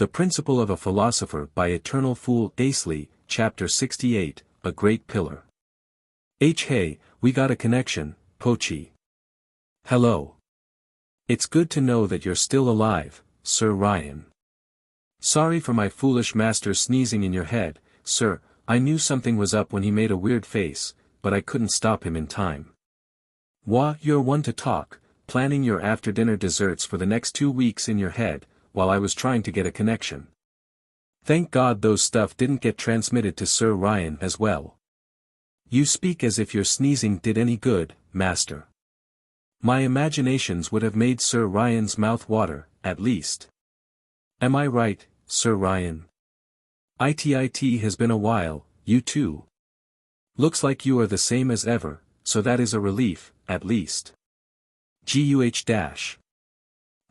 The Principle of a Philosopher by Eternal Fool Asley, Chapter 68, A Great Pillar. Hey, we got a connection, Pochi. Hello. It's good to know that you're still alive, Sir Ryan. Sorry for my foolish master sneezing in your head, sir. I knew something was up when he made a weird face, but I couldn't stop him in time. You're one to talk, planning your after-dinner desserts for the next 2 weeks in your head, while I was trying to get a connection. Thank God those stuff didn't get transmitted to Sir Ryan as well. You speak as if your sneezing did any good, master. My imaginations would have made Sir Ryan's mouth water, at least. Am I right, Sir Ryan? It has been a while, you too. Looks like you are the same as ever, so that is a relief, at least.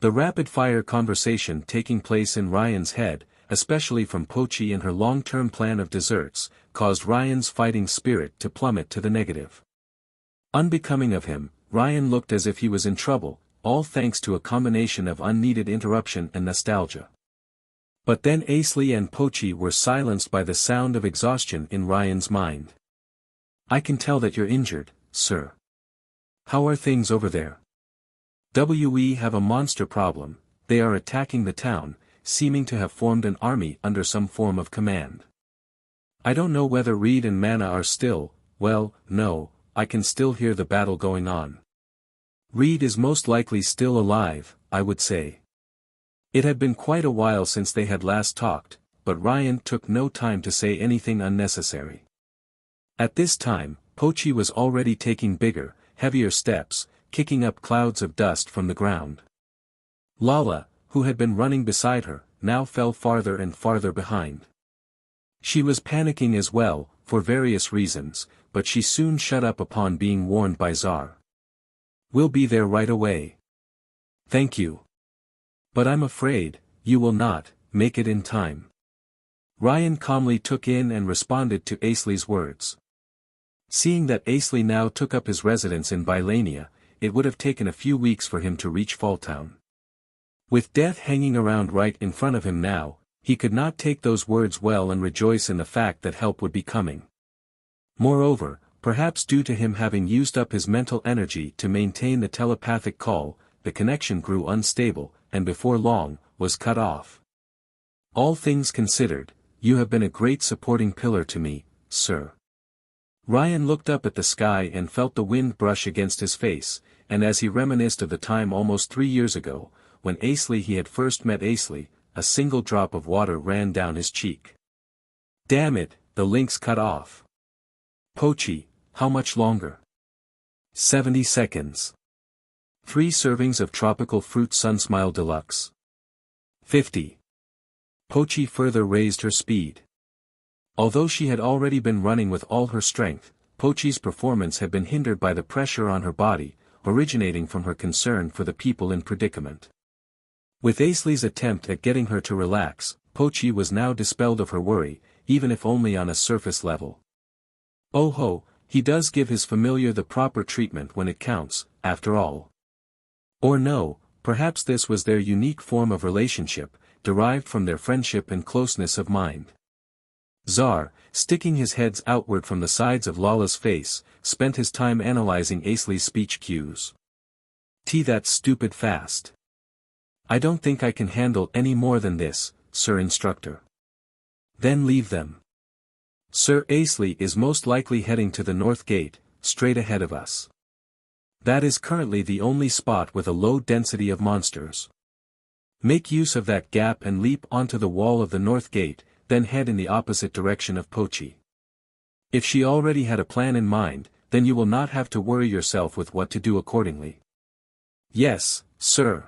The rapid-fire conversation taking place in Ryan's head, especially from Pochi and her long-term plan of desserts, caused Ryan's fighting spirit to plummet to the negative. Unbecoming of him, Ryan looked as if he was in trouble, all thanks to a combination of unneeded interruption and nostalgia. But then Asley and Pochi were silenced by the sound of exhaustion in Ryan's mind. I can tell that you're injured, sir. How are things over there? We have a monster problem. They are attacking the town, seeming to have formed an army under some form of command. I don't know whether Reed and Mana are still, no, I can still hear the battle going on. Reed is most likely still alive, I would say. It had been quite a while since they had last talked, but Ryan took no time to say anything unnecessary. At this time, Pochi was already taking bigger, heavier steps, kicking up clouds of dust from the ground. Lala, who had been running beside her, now fell farther and farther behind. She was panicking as well, for various reasons, but she soon shut up upon being warned by Zar. We'll be there right away. Thank you. But I'm afraid, you will not make it in time. Ryan calmly took in and responded to Asley's words. Seeing that Asley now took up his residence in Bylania, it would have taken a few weeks for him to reach Falltown. With death hanging around right in front of him now, he could not take those words well and rejoice in the fact that help would be coming. Moreover, perhaps due to him having used up his mental energy to maintain the telepathic call, the connection grew unstable, and before long, was cut off. All things considered, you have been a great supporting pillar to me, sir. Ryan looked up at the sky and felt the wind brush against his face, and as he reminisced of the time almost 3 years ago, when he had first met Asley, a single drop of water ran down his cheek. Damn it, the link's cut off. Pochi, how much longer? 70 seconds. 3 servings of tropical fruit Sunsmile Deluxe. 50. Pochi further raised her speed. Although she had already been running with all her strength, Pochi's performance had been hindered by the pressure on her body, originating from her concern for the people in predicament. With Asley's attempt at getting her to relax, Pochi was now dispelled of her worry, even if only on a surface level. Oh ho, he does give his familiar the proper treatment when it counts, after all. Or no, perhaps this was their unique form of relationship, derived from their friendship and closeness of mind. Zar, sticking his heads outward from the sides of Lala's face, spent his time analyzing Asley's speech cues. That's stupid fast. I don't think I can handle any more than this, Sir Instructor. Then leave them. Sir Asley is most likely heading to the north gate, straight ahead of us. That is currently the only spot with a low density of monsters. Make use of that gap and leap onto the wall of the north gate, then head in the opposite direction of Pochi. If she already had a plan in mind, then you will not have to worry yourself with what to do accordingly. Yes, sir.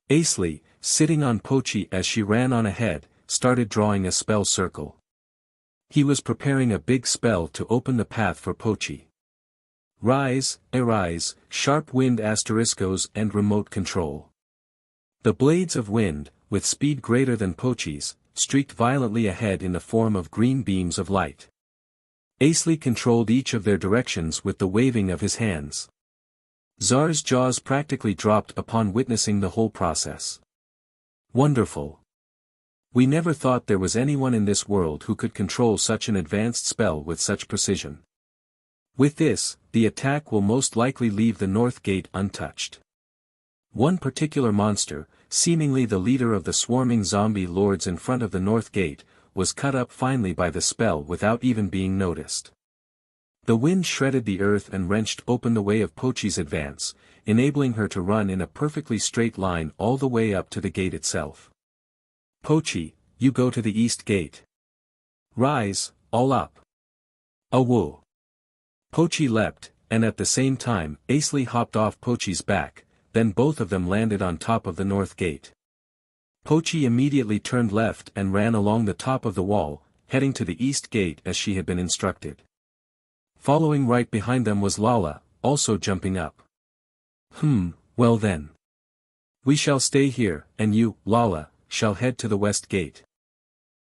Asley, sitting on Pochi as she ran on ahead, started drawing a spell circle. He was preparing a big spell to open the path for Pochi. Rise, arise, sharp wind asteriscos and remote control. The blades of wind, with speed greater than Pochi's, streaked violently ahead in the form of green beams of light. Asley controlled each of their directions with the waving of his hands. Zar's jaws practically dropped upon witnessing the whole process. Wonderful. We never thought there was anyone in this world who could control such an advanced spell with such precision. With this, the attack will most likely leave the north gate untouched. One particular monster, seemingly the leader of the swarming zombie lords in front of the north gate, was cut up finely by the spell without even being noticed. The wind shredded the earth and wrenched open the way of Pochi's advance, enabling her to run in a perfectly straight line all the way up to the gate itself. Pochi, you go to the east gate. Rise, all up. Awoo. Pochi leapt, and at the same time, Asley hopped off Pochi's back, then both of them landed on top of the north gate. Pochi immediately turned left and ran along the top of the wall, heading to the east gate as she had been instructed. Following right behind them was Lala, also jumping up. Well then. We shall stay here, and you, Lala, shall head to the west gate.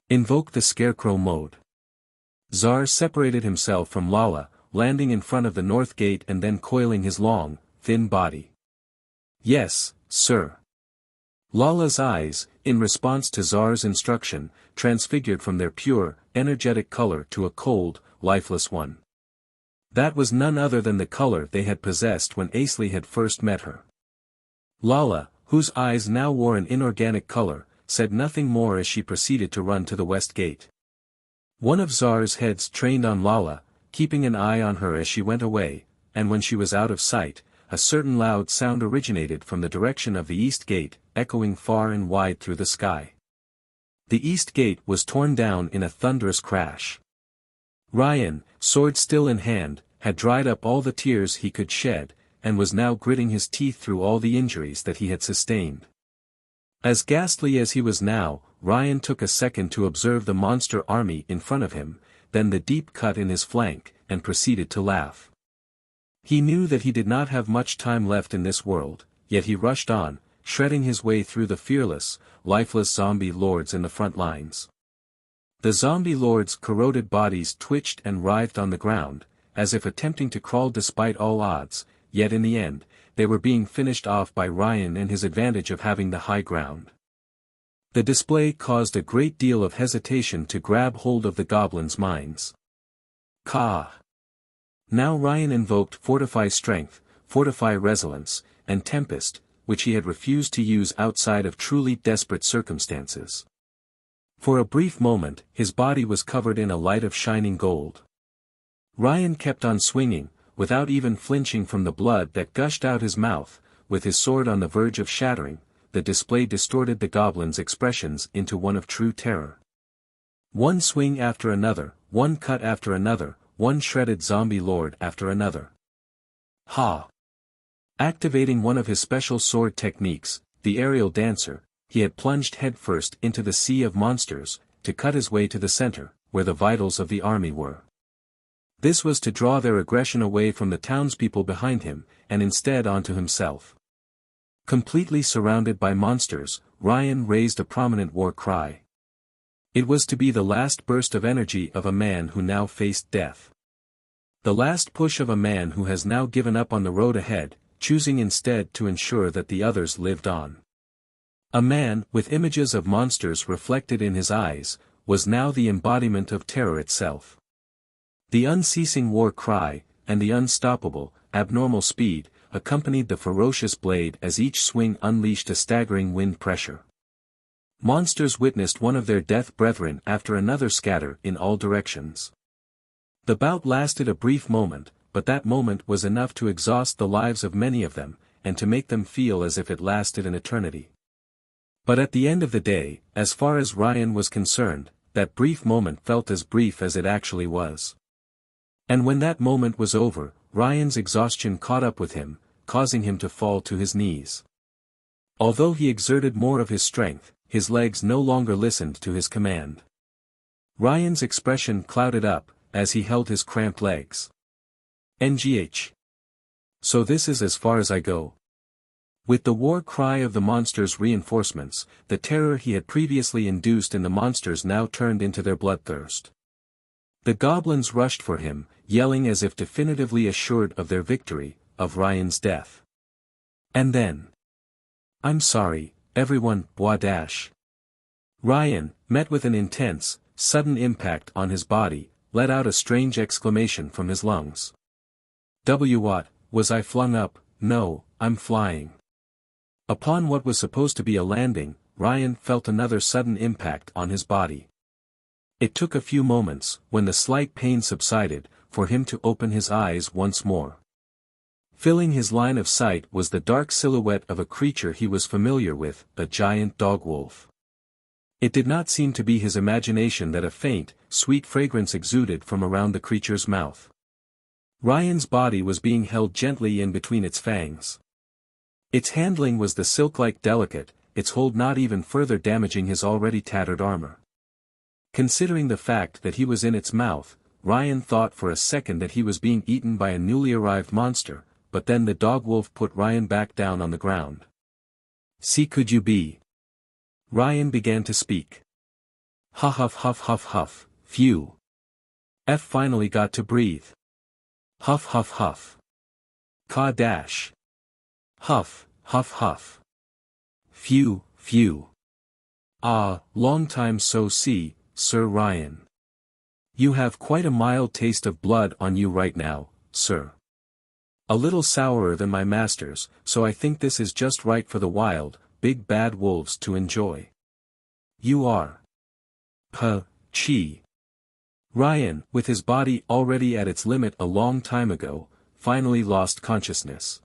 Invoke the scarecrow mode. Zar separated himself from Lala, landing in front of the north gate and then coiling his long, thin body. Yes, sir. Lala's eyes, in response to Zar's instruction, transfigured from their pure, energetic color to a cold, lifeless one. That was none other than the color they had possessed when Asley had first met her. Lala, whose eyes now wore an inorganic color, said nothing more as she proceeded to run to the west gate. One of Zar's heads trained on Lala, keeping an eye on her as she went away, and when she was out of sight, a certain loud sound originated from the direction of the east gate, echoing far and wide through the sky. The east gate was torn down in a thunderous crash. Ryan, sword still in hand, had dried up all the tears he could shed, and was now gritting his teeth through all the injuries that he had sustained. As ghastly as he was now, Ryan took a second to observe the monster army in front of him, then the deep cut in his flank, and proceeded to laugh. He knew that he did not have much time left in this world, yet he rushed on, shredding his way through the fearless, lifeless zombie lords in the front lines. The zombie lords' corroded bodies twitched and writhed on the ground, as if attempting to crawl despite all odds, yet in the end, they were being finished off by Ryan and his advantage of having the high ground. The display caused a great deal of hesitation to grab hold of the goblins' minds. Ka! Now Ryan invoked Fortify Strength, Fortify Resilience, and Tempest, which he had refused to use outside of truly desperate circumstances. For a brief moment, his body was covered in a light of shining gold. Ryan kept on swinging, without even flinching from the blood that gushed out his mouth, with his sword on the verge of shattering. The display distorted the goblins' expressions into one of true terror. One swing after another, one cut after another, one shredded zombie lord after another. Ha! Activating one of his special sword techniques, the aerial dancer, he had plunged headfirst into the sea of monsters, to cut his way to the center, where the vitals of the army were. This was to draw their aggression away from the townspeople behind him, and instead onto himself. Completely surrounded by monsters, Ryan raised a prominent war cry. It was to be the last burst of energy of a man who now faced death. The last push of a man who has now given up on the road ahead, choosing instead to ensure that the others lived on. A man, with images of monsters reflected in his eyes, was now the embodiment of terror itself. The unceasing war cry, and the unstoppable, abnormal speed, accompanied the ferocious blade as each swing unleashed a staggering wind pressure. Monsters witnessed one of their death brethren after another scatter in all directions. The bout lasted a brief moment, but that moment was enough to exhaust the lives of many of them, and to make them feel as if it lasted an eternity. But at the end of the day, as far as Ryan was concerned, that brief moment felt as brief as it actually was. And when that moment was over, Ryan's exhaustion caught up with him, causing him to fall to his knees. Although he exerted more of his strength, his legs no longer listened to his command. Ryan's expression clouded up, as he held his cramped legs. NGH. So this is as far as I go. With the war cry of the monsters' reinforcements, the terror he had previously induced in the monsters now turned into their bloodthirst. The goblins rushed for him, yelling as if definitively assured of their victory, of Ryan's death. And then. I'm sorry, everyone, Bois Dash. Ryan, met with an intense, sudden impact on his body, let out a strange exclamation from his lungs. What, was I flung up? No, I'm flying. Upon what was supposed to be a landing, Ryan felt another sudden impact on his body. It took a few moments, when the slight pain subsided, for him to open his eyes once more. Filling his line of sight was the dark silhouette of a creature he was familiar with, a giant dog-wolf. It did not seem to be his imagination that a faint, sweet fragrance exuded from around the creature's mouth. Ryan's body was being held gently in between its fangs. Its handling was the silk-like delicate, its hold not even further damaging his already tattered armor. Considering the fact that he was in its mouth, Ryan thought for a second that he was being eaten by a newly arrived monster, but then the dog-wolf put Ryan back down on the ground. "See, could you be?" Ryan began to speak. Huff huff huff huff huff, phew. F finally got to breathe. Huff huff huff. Ka dash. Huff, huff huff. Phew, phew. Ah, long time so see, Sir Ryan. You have quite a mild taste of blood on you right now, sir. A little sourer than my master's, so I think this is just right for the wild, big bad wolves to enjoy. You are. Pochi. Ryan, with his body already at its limit a long time ago, finally lost consciousness.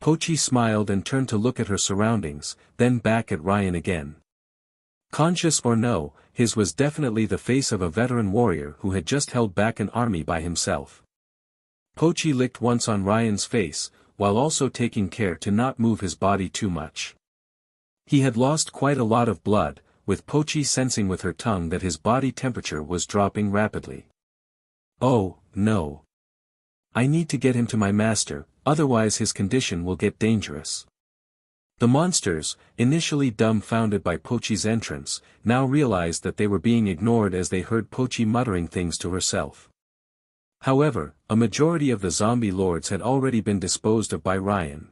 Pochi smiled and turned to look at her surroundings, then back at Ryan again. Conscious or no, his was definitely the face of a veteran warrior who had just held back an army by himself. Pochi licked once on Ryan's face, while also taking care to not move his body too much. He had lost quite a lot of blood, with Pochi sensing with her tongue that his body temperature was dropping rapidly. Oh, no. I need to get him to my master, otherwise his condition will get dangerous. The monsters, initially dumbfounded by Pochi's entrance, now realized that they were being ignored as they heard Pochi muttering things to herself. However, a majority of the zombie lords had already been disposed of by Ryan.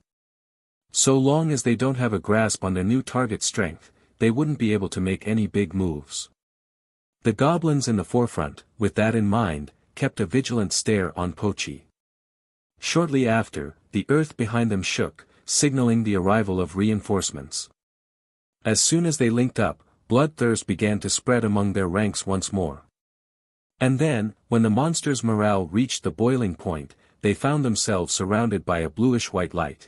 So long as they don't have a grasp on their new target's strength, they wouldn't be able to make any big moves. The goblins in the forefront, with that in mind, kept a vigilant stare on Pochi. Shortly after, the earth behind them shook, signaling the arrival of reinforcements. As soon as they linked up, bloodthirst began to spread among their ranks once more. And then, when the monsters' morale reached the boiling point, they found themselves surrounded by a bluish-white light.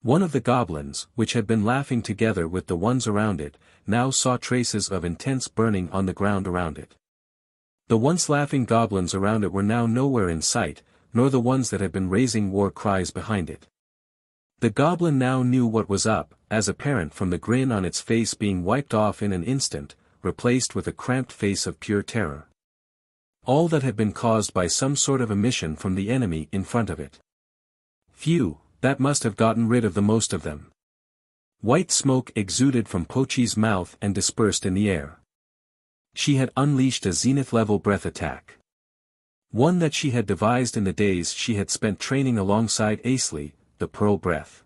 One of the goblins, which had been laughing together with the ones around it, now saw traces of intense burning on the ground around it. The once laughing goblins around it were now nowhere in sight, nor the ones that had been raising war cries behind it. The goblin now knew what was up, as apparent from the grin on its face being wiped off in an instant, replaced with a cramped face of pure terror. All that had been caused by some sort of emission from the enemy in front of it. Phew, that must have gotten rid of the most of them. White smoke exuded from Pochi's mouth and dispersed in the air. She had unleashed a zenith-level breath attack. One that she had devised in the days she had spent training alongside Asley, the Pearl Breath.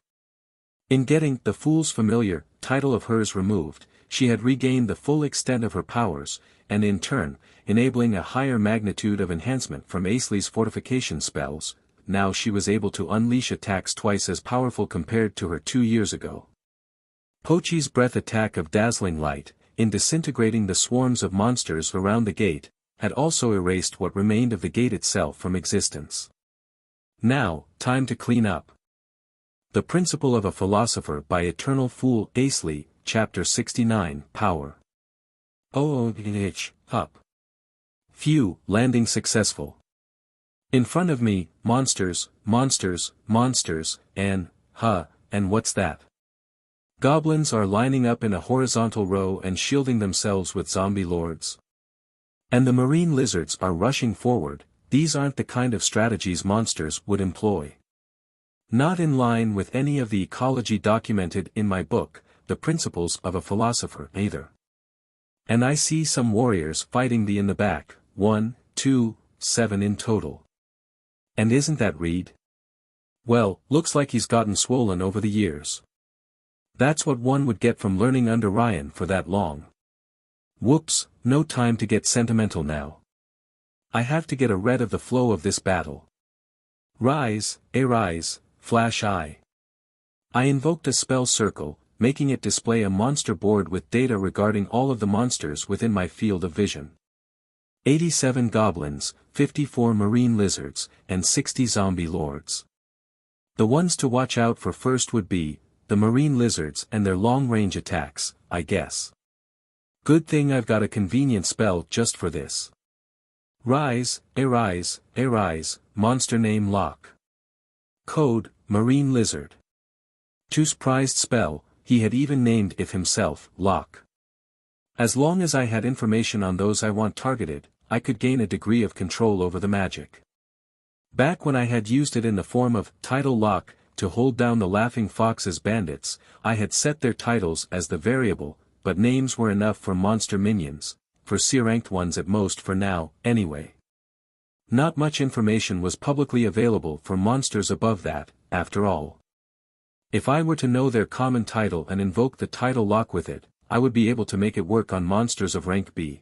In getting the Fool's Familiar title of hers removed, she had regained the full extent of her powers, and in turn, enabling a higher magnitude of enhancement from Asley's fortification spells. Now she was able to unleash attacks twice as powerful compared to her 2 years ago. Pochi's breath attack of dazzling light, in disintegrating the swarms of monsters around the gate, had also erased what remained of the gate itself from existence. Now, time to clean up. The Principle of a Philosopher by Eternal Fool Asley, Chapter 69, Power. Up. Phew, landing successful. In front of me, monsters, monsters, monsters, and what's that? Goblins are lining up in a horizontal row and shielding themselves with zombie lords. And the marine lizards are rushing forward. These aren't the kind of strategies monsters would employ. Not in line with any of the ecology documented in my book, The Principles of a Philosopher, either. And I see some warriors fighting in the back, 1, 2, 7 in total. And isn't that Reed? Well, looks like he's gotten swollen over the years. That's what one would get from learning under Ryan for that long. Whoops, no time to get sentimental now. I have to get a read of the flow of this battle. Rise, arise, flash eye. I invoked a spell circle, making it display a monster board with data regarding all of the monsters within my field of vision. 87 goblins, 54 marine lizards, and 60 zombie lords. The ones to watch out for first would be the marine lizards and their long-range attacks, I guess. Good thing I've got a convenient spell just for this. Rise, arise, arise, monster name lock. Code, marine lizard. Tu's prized spell, he had even named it himself, lock. As long as I had information on those I want targeted, I could gain a degree of control over the magic. Back when I had used it in the form of title lock to hold down the Laughing Fox's bandits, I had set their titles as the variable, but names were enough for monster minions, for C-ranked ones at most for now, anyway. Not much information was publicly available for monsters above that, after all. If I were to know their common title and invoke the title lock with it, I would be able to make it work on monsters of rank B.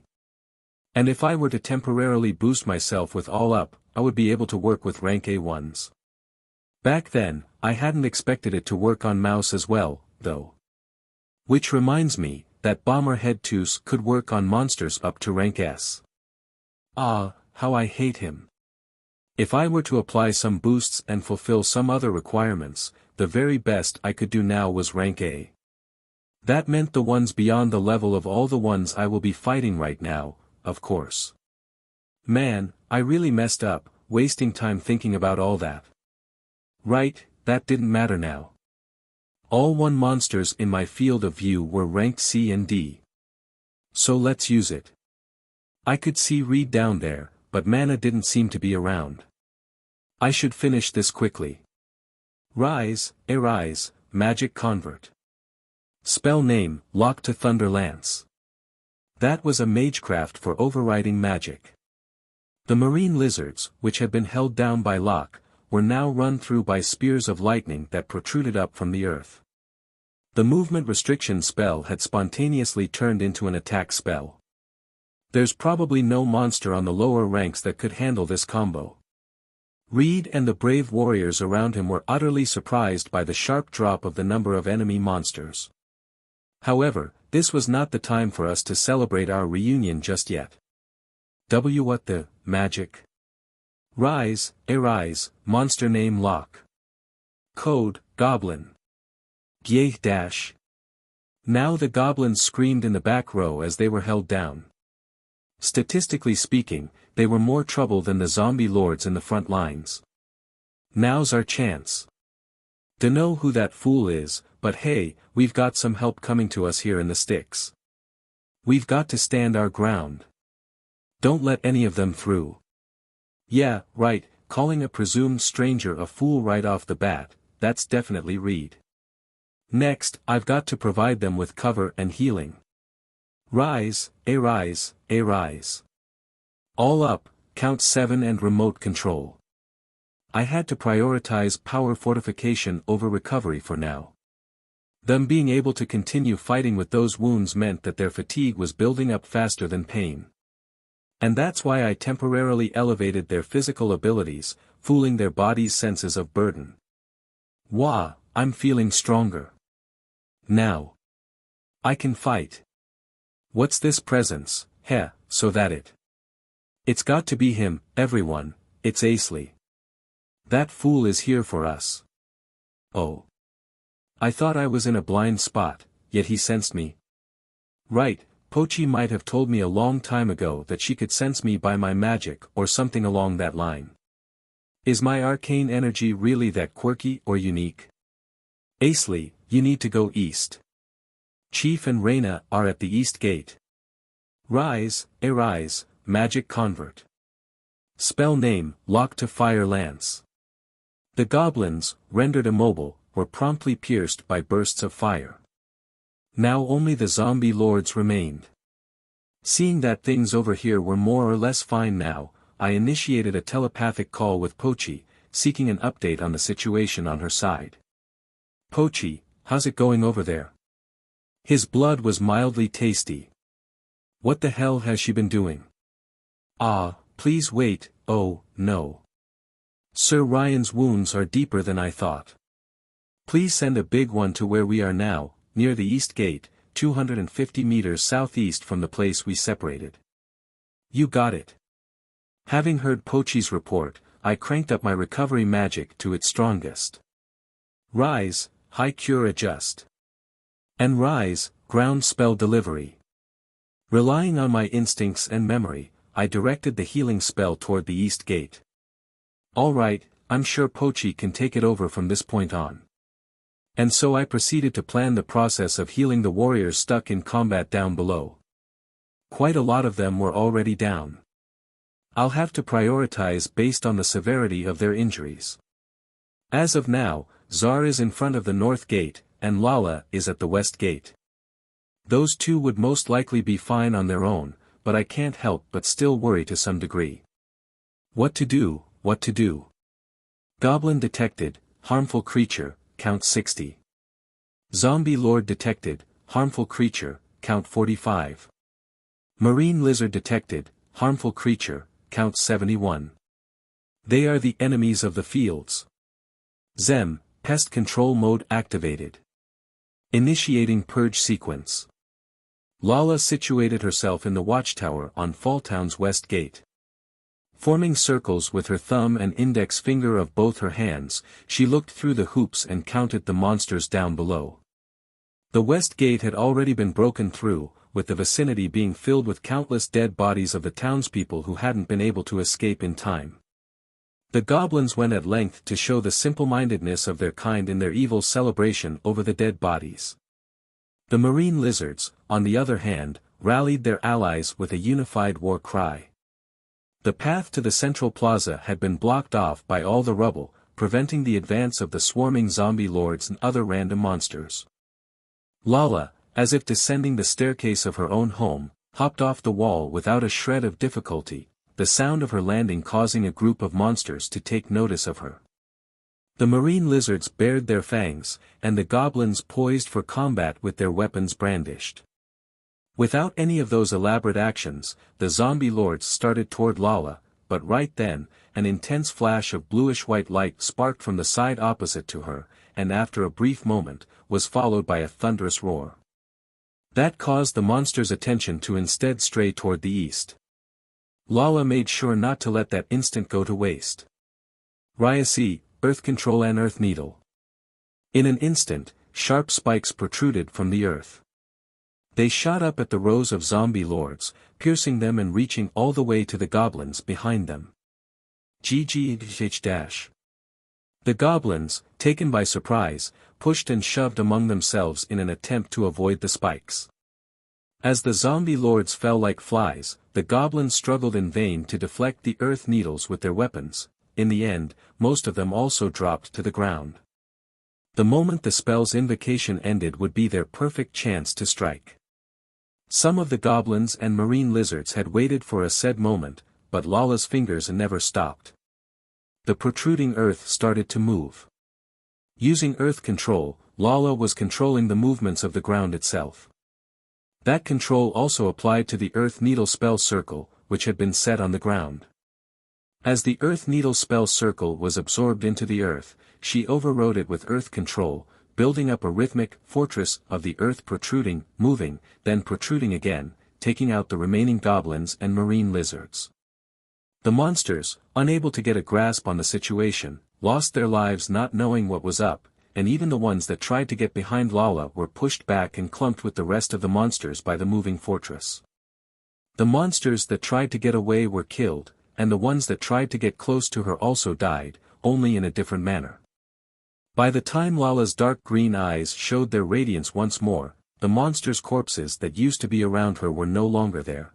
And if I were to temporarily boost myself with all up, I would be able to work with rank A ones. Back then, I hadn't expected it to work on mouse as well, though. Which reminds me, that Bomber Head 2s could work on monsters up to rank S. Ah, how I hate him. If I were to apply some boosts and fulfill some other requirements, the very best I could do now was rank A. That meant the ones beyond the level of all the ones I will be fighting right now, of course. Man, I really messed up, wasting time thinking about all that. Right, that didn't matter now. All 1 monsters in my field of view were ranked C and D. So let's use it. I could see Reed down there, but mana didn't seem to be around. I should finish this quickly. Rise, arise, magic convert. Spell name, lock to Thunder Lance. That was a Magecraft for overriding magic. The marine lizards, which had been held down by lock, were now run through by spears of lightning that protruded up from the earth. The movement restriction spell had spontaneously turned into an attack spell. There's probably no monster on the lower ranks that could handle this combo. Reed and the brave warriors around him were utterly surprised by the sharp drop of the number of enemy monsters. However, this was not the time for us to celebrate our reunion just yet. What the, magic? Rise, arise, monster name lock. Code, goblin. Gyeh dash. Now the goblins screamed in the back row as they were held down. Statistically speaking, they were more trouble than the zombie lords in the front lines. Now's our chance. Dunno who that fool is, but hey, we've got some help coming to us here in the sticks. We've got to stand our ground. Don't let any of them through. Yeah, right, calling a presumed stranger a fool right off the bat, that's definitely Reed. Next, I've got to provide them with cover and healing. Rise, arise, arise. All up, count 7 and remote control. I had to prioritize power fortification over recovery for now. Them being able to continue fighting with those wounds meant that their fatigue was building up faster than pain. And that's why I temporarily elevated their physical abilities, fooling their body's senses of burden. Wah, I'm feeling stronger. Now. I can fight. What's this presence, heh, so that it. It's got to be him, everyone, it's Asley. That fool is here for us. Oh. I thought I was in a blind spot, yet he sensed me. Right, Pochi might have told me a long time ago that she could sense me by my magic or something along that line. Is my arcane energy really that quirky or unique? Asley, you need to go east. Chief and Reina are at the east gate. Rise, arise, magic convert. Spell name, lock to Fire Lance. The goblins, rendered immobile, were promptly pierced by bursts of fire. Now only the zombie lords remained. Seeing that things over here were more or less fine now, I initiated a telepathic call with Pochi, seeking an update on the situation on her side. Pochi, how's it going over there? His blood was mildly tasty. What the hell has she been doing? Ah, please wait, oh, no. Sir Ryan's wounds are deeper than I thought. Please send a big one to where we are now, near the East Gate, 250 meters southeast from the place we separated. You got it. Having heard Pochi's report, I cranked up my recovery magic to its strongest. Rise, High Cure Adjust. And Rise, Ground Spell Delivery. Relying on my instincts and memory, I directed the healing spell toward the East Gate. Alright, I'm sure Pochi can take it over from this point on. And so I proceeded to plan the process of healing the warriors stuck in combat down below. Quite a lot of them were already down. I'll have to prioritize based on the severity of their injuries. As of now, Zar is in front of the North Gate, and Lala is at the West Gate. Those two would most likely be fine on their own, but I can't help but still worry to some degree. What to do, what to do? Goblin detected, harmful creature, count 60. Zombie Lord detected, harmful creature, count 45. Marine Lizard detected, harmful creature, count 71. They are the enemies of the fields. Zem, pest control mode activated. Initiating purge sequence. Lala situated herself in the watchtower on Falltown's West Gate. Forming circles with her thumb and index finger of both her hands, she looked through the hoops and counted the monsters down below. The West Gate had already been broken through, with the vicinity being filled with countless dead bodies of the townspeople who hadn't been able to escape in time. The goblins went at length to show the simple-mindedness of their kind in their evil celebration over the dead bodies. The marine lizards, on the other hand, rallied their allies with a unified war cry. The path to the central plaza had been blocked off by all the rubble, preventing the advance of the swarming zombie lords and other random monsters. Lala, as if descending the staircase of her own home, hopped off the wall without a shred of difficulty, the sound of her landing causing a group of monsters to take notice of her. The marine lizards bared their fangs, and the goblins poised for combat with their weapons brandished. Without any of those elaborate actions, the zombie lords started toward Lala, but right then, an intense flash of bluish-white light sparked from the side opposite to her, and after a brief moment, was followed by a thunderous roar. That caused the monster's attention to instead stray toward the east. Lala made sure not to let that instant go to waste. Ryasi, Earth Control and Earth Needle. In an instant, sharp spikes protruded from the earth. They shot up at the rows of zombie lords, piercing them and reaching all the way to the goblins behind them. GGH-. The goblins, taken by surprise, pushed and shoved among themselves in an attempt to avoid the spikes. As the zombie lords fell like flies, the goblins struggled in vain to deflect the earth needles with their weapons. In the end, most of them also dropped to the ground. The moment the spell's invocation ended would be their perfect chance to strike. Some of the goblins and marine lizards had waited for a said moment, but Lala's fingers never stopped. The protruding earth started to move. Using earth control, Lala was controlling the movements of the ground itself. That control also applied to the earth needle spell circle, which had been set on the ground. As the earth needle spell circle was absorbed into the earth, she overrode it with earth control, building up a rhythmic fortress of the earth protruding, moving, then protruding again, taking out the remaining goblins and marine lizards. The monsters, unable to get a grasp on the situation, lost their lives not knowing what was up, and even the ones that tried to get behind Lala were pushed back and clumped with the rest of the monsters by the moving fortress. The monsters that tried to get away were killed, and the ones that tried to get close to her also died, only in a different manner. By the time Lala's dark green eyes showed their radiance once more, the monsters' corpses that used to be around her were no longer there.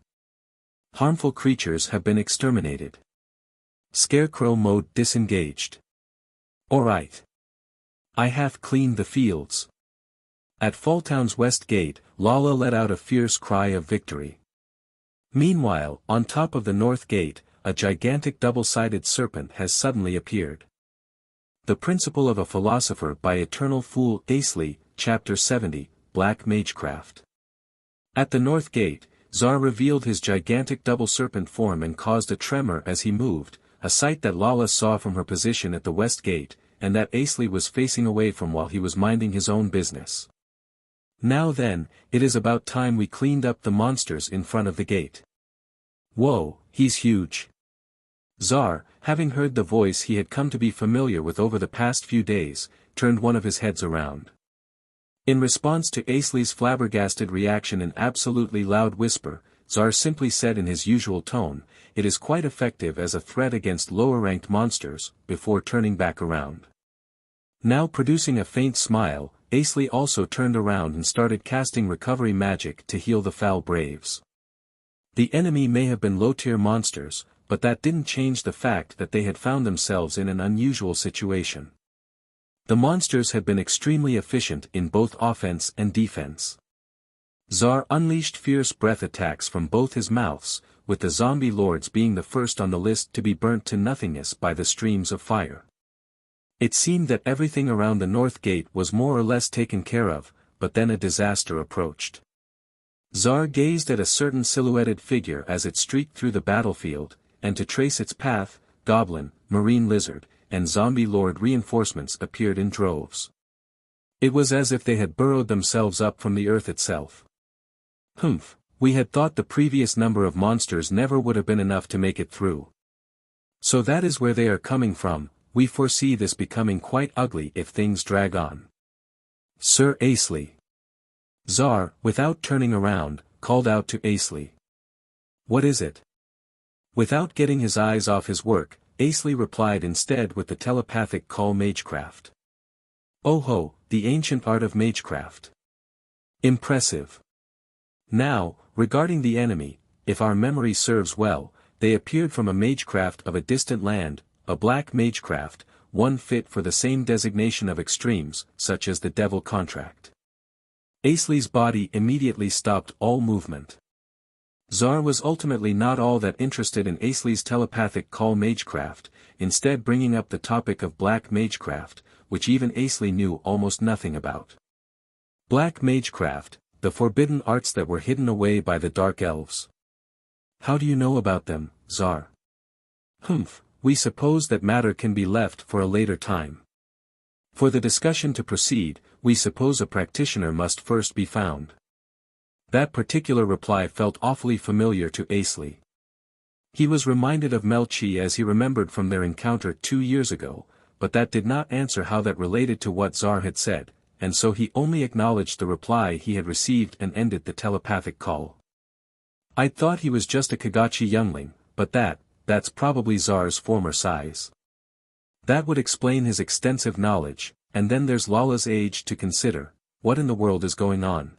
Harmful creatures have been exterminated. Scarecrow mode disengaged. Alright. I have cleaned the fields. At Falltown's West Gate, Lala let out a fierce cry of victory. Meanwhile, on top of the North Gate, a gigantic double-sided serpent has suddenly appeared. The Principle of a Philosopher by Eternal Fool Asley, Chapter 70, Black Magecraft. At the North Gate, Zar revealed his gigantic double serpent form and caused a tremor as he moved, a sight that Lala saw from her position at the west gate, and that Asley was facing away from while he was minding his own business. Now then, it is about time we cleaned up the monsters in front of the gate. Whoa, he's huge. Zar, having heard the voice he had come to be familiar with over the past few days, turned one of his heads around. In response to Asley's flabbergasted reaction in absolutely loud whisper, Zar simply said in his usual tone, "It is quite effective as a threat against lower-ranked monsters," before turning back around. Now producing a faint smile, Asley also turned around and started casting recovery magic to heal the foul braves. The enemy may have been low-tier monsters, but that didn't change the fact that they had found themselves in an unusual situation. The monsters had been extremely efficient in both offense and defense. Zar unleashed fierce breath attacks from both his mouths, with the zombie lords being the first on the list to be burnt to nothingness by the streams of fire. It seemed that everything around the north gate was more or less taken care of, but then a disaster approached. Zar gazed at a certain silhouetted figure as it streaked through the battlefield, and to trace its path, goblin, marine lizard, and zombie lord reinforcements appeared in droves. It was as if they had burrowed themselves up from the earth itself. Humph, we had thought the previous number of monsters never would have been enough to make it through. So that is where they are coming from. We foresee this becoming quite ugly if things drag on. Sir Asley. Zar, without turning around, called out to Asley. What is it? Without getting his eyes off his work, Asley replied instead with the telepathic call Magecraft. Oh ho, the ancient art of Magecraft. Impressive. Now, regarding the enemy, if our memory serves well, they appeared from a Magecraft of a distant land, a black Magecraft, one fit for the same designation of extremes, such as the Devil Contract. Asley's body immediately stopped all movement. Zar was ultimately not all that interested in Asley's telepathic call Magecraft, instead bringing up the topic of Black Magecraft, which even Asley knew almost nothing about. Black Magecraft, the forbidden arts that were hidden away by the Dark Elves. How do you know about them, Zar? Humph, we suppose that matter can be left for a later time. For the discussion to proceed, we suppose a practitioner must first be found. That particular reply felt awfully familiar to Asley. He was reminded of Melchi as he remembered from their encounter 2 years ago, but that did not answer how that related to what Zar had said, and so he only acknowledged the reply he had received and ended the telepathic call. I'd thought he was just a Kagachi youngling, but that's probably Zar's former size. That would explain his extensive knowledge, and then there's Lala's age to consider. What in the world is going on?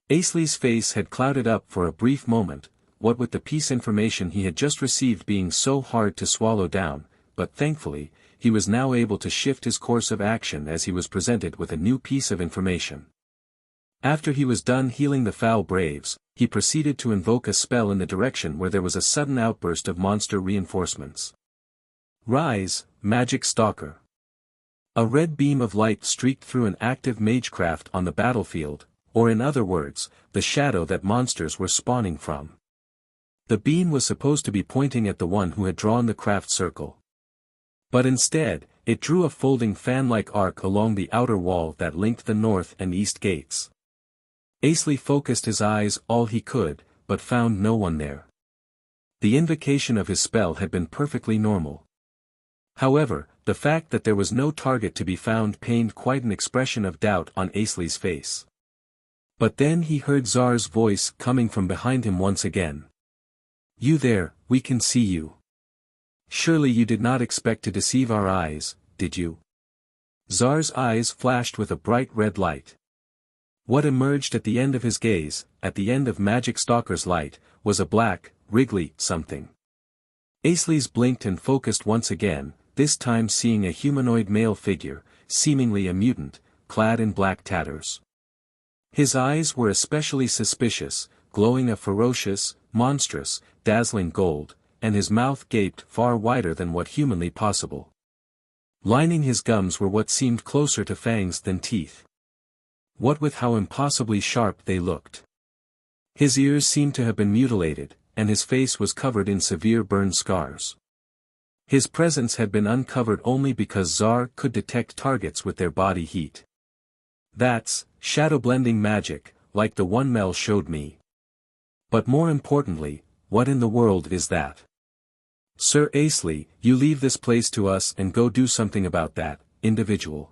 Asley's face had clouded up for a brief moment, what with the piece information he had just received being so hard to swallow down, but thankfully, he was now able to shift his course of action as he was presented with a new piece of information. After he was done healing the foul braves, he proceeded to invoke a spell in the direction where there was a sudden outburst of monster reinforcements. Rise, Magic Stalker. A red beam of light streaked through an active Magecraft on the battlefield, or in other words, the shadow that monsters were spawning from. The beam was supposed to be pointing at the one who had drawn the craft circle. But instead, it drew a folding fan-like arc along the outer wall that linked the north and east gates. Asley focused his eyes all he could, but found no one there. The invocation of his spell had been perfectly normal. However, the fact that there was no target to be found painted quite an expression of doubt on Asley's face. But then he heard Zar's voice coming from behind him once again. You there, we can see you. Surely you did not expect to deceive our eyes, did you? Zar's eyes flashed with a bright red light. What emerged at the end of his gaze, at the end of Magic Stalker's light, was a black, wriggly something. Asley's blinked and focused once again, this time seeing a humanoid male figure, seemingly a mutant, clad in black tatters. His eyes were especially suspicious, glowing a ferocious, monstrous, dazzling gold, and his mouth gaped far wider than what humanly possible. Lining his gums were what seemed closer to fangs than teeth. What with how impossibly sharp they looked. His ears seemed to have been mutilated, and his face was covered in severe burn scars. His presence had been uncovered only because Zar could detect targets with their body heat. That's shadow-blending magic, like the one Mel showed me. But more importantly, what in the world is that? Sir Asley, you leave this place to us and go do something about that, individual.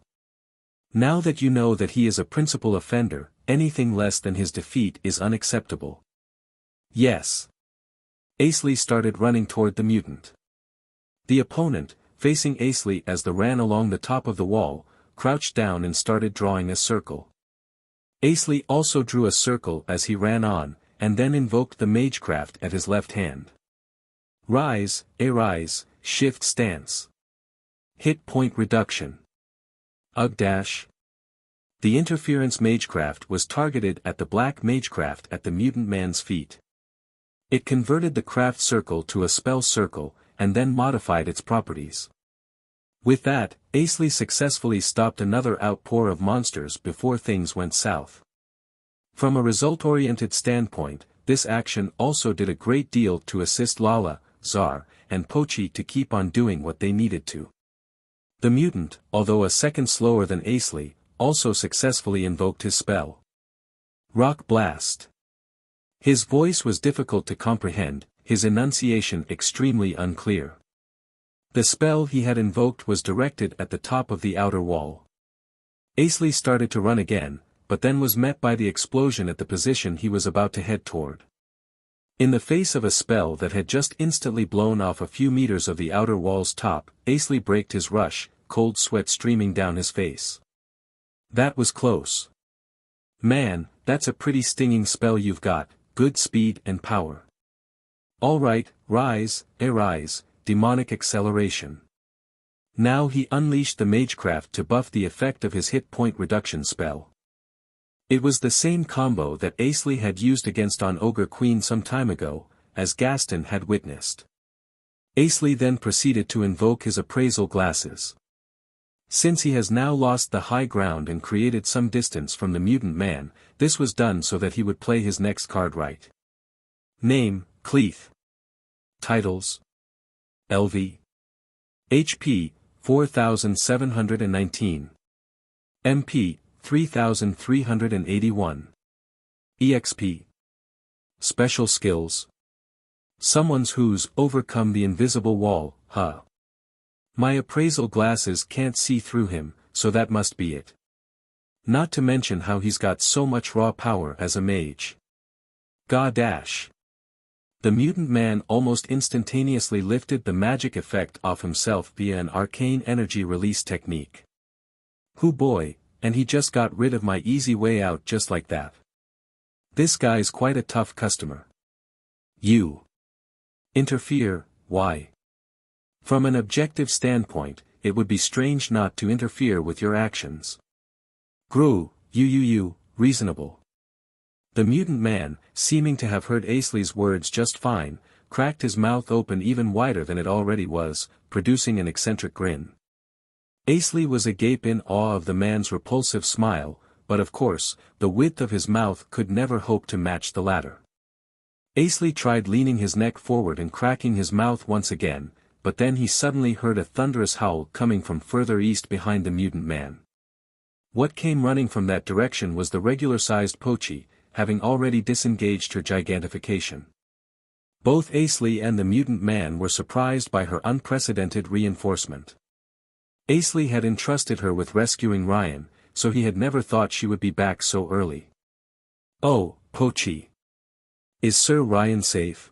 Now that you know that he is a principal offender, anything less than his defeat is unacceptable. Yes. Asley started running toward the mutant. The opponent, facing Asley as they ran along the top of the wall, crouched down and started drawing a circle. Asley also drew a circle as he ran on, and then invoked the Magecraft at his left hand. Rise, shift stance. Hit point reduction. Ugh. The interference Magecraft was targeted at the black Magecraft at the mutant man's feet. It converted the craft circle to a spell circle, and then modified its properties. With that, Asley successfully stopped another outpour of monsters before things went south. From a result-oriented standpoint, this action also did a great deal to assist Lala, Zar, and Pochi to keep on doing what they needed to. The mutant, although a second slower than Asley, also successfully invoked his spell. Rock Blast. His voice was difficult to comprehend, his enunciation extremely unclear. The spell he had invoked was directed at the top of the outer wall. Asley started to run again, but then was met by the explosion at the position he was about to head toward. In the face of a spell that had just instantly blown off a few meters of the outer wall's top, Asley braked his rush, cold sweat streaming down his face. That was close. Man, that's a pretty stinging spell you've got, good speed and power. Alright, rise, demonic acceleration. Now he unleashed the Magecraft to buff the effect of his hit point reduction spell. It was the same combo that Asley had used against an Ogre Queen some time ago, as Gaston had witnessed. Asley then proceeded to invoke his appraisal glasses. Since he has now lost the high ground and created some distance from the mutant man, this was done so that he would play his next card right. Name, Cleeth. Titles. LV. HP, 4719. MP, 3381. EXP. Special skills. Someone's who's overcome the invisible wall, huh? My appraisal glasses can't see through him, so that must be it. Not to mention how he's got so much raw power as a mage. Godash. The mutant man almost instantaneously lifted the magic effect off himself via an arcane energy release technique. Hoo boy, and he just got rid of my easy way out just like that. This guy's quite a tough customer. You. Interfere, why? From an objective standpoint, it would be strange not to interfere with your actions. Gru, you, reasonable. The mutant man, seeming to have heard Asley's words just fine, cracked his mouth open even wider than it already was, producing an eccentric grin. Asley was agape in awe of the man's repulsive smile, but of course, the width of his mouth could never hope to match the latter. Asley tried leaning his neck forward and cracking his mouth once again, but then he suddenly heard a thunderous howl coming from further east behind the mutant man. What came running from that direction was the regular-sized Pochi, having already disengaged her gigantification. Both Asley and the mutant man were surprised by her unprecedented reinforcement. Asley had entrusted her with rescuing Ryan, so he had never thought she would be back so early. Oh, Pochi. Is Sir Ryan safe?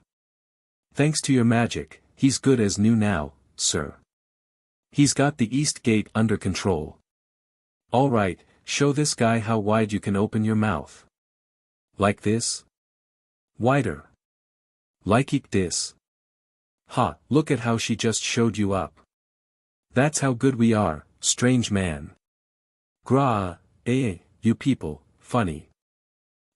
Thanks to your magic, he's good as new now, sir. He's got the East Gate under control. All right, show this guy how wide you can open your mouth. Like this? Wider. Like this. Ha, look at how she just showed you up. That's how good we are, strange man. Gra, you people, funny.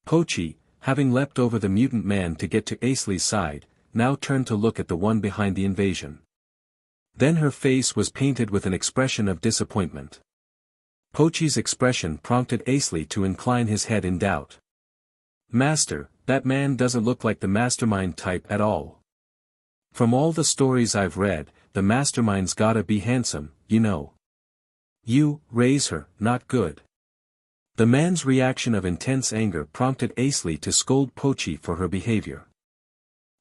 Pochi, having leapt over the mutant man to get to Asley's side, now turned to look at the one behind the invasion. Then her face was painted with an expression of disappointment. Pochi's expression prompted Asley to incline his head in doubt. Master, that man doesn't look like the mastermind type at all. From all the stories I've read, the mastermind's gotta be handsome, you know. You, raise her, not good. The man's reaction of intense anger prompted Asley to scold Pochi for her behavior.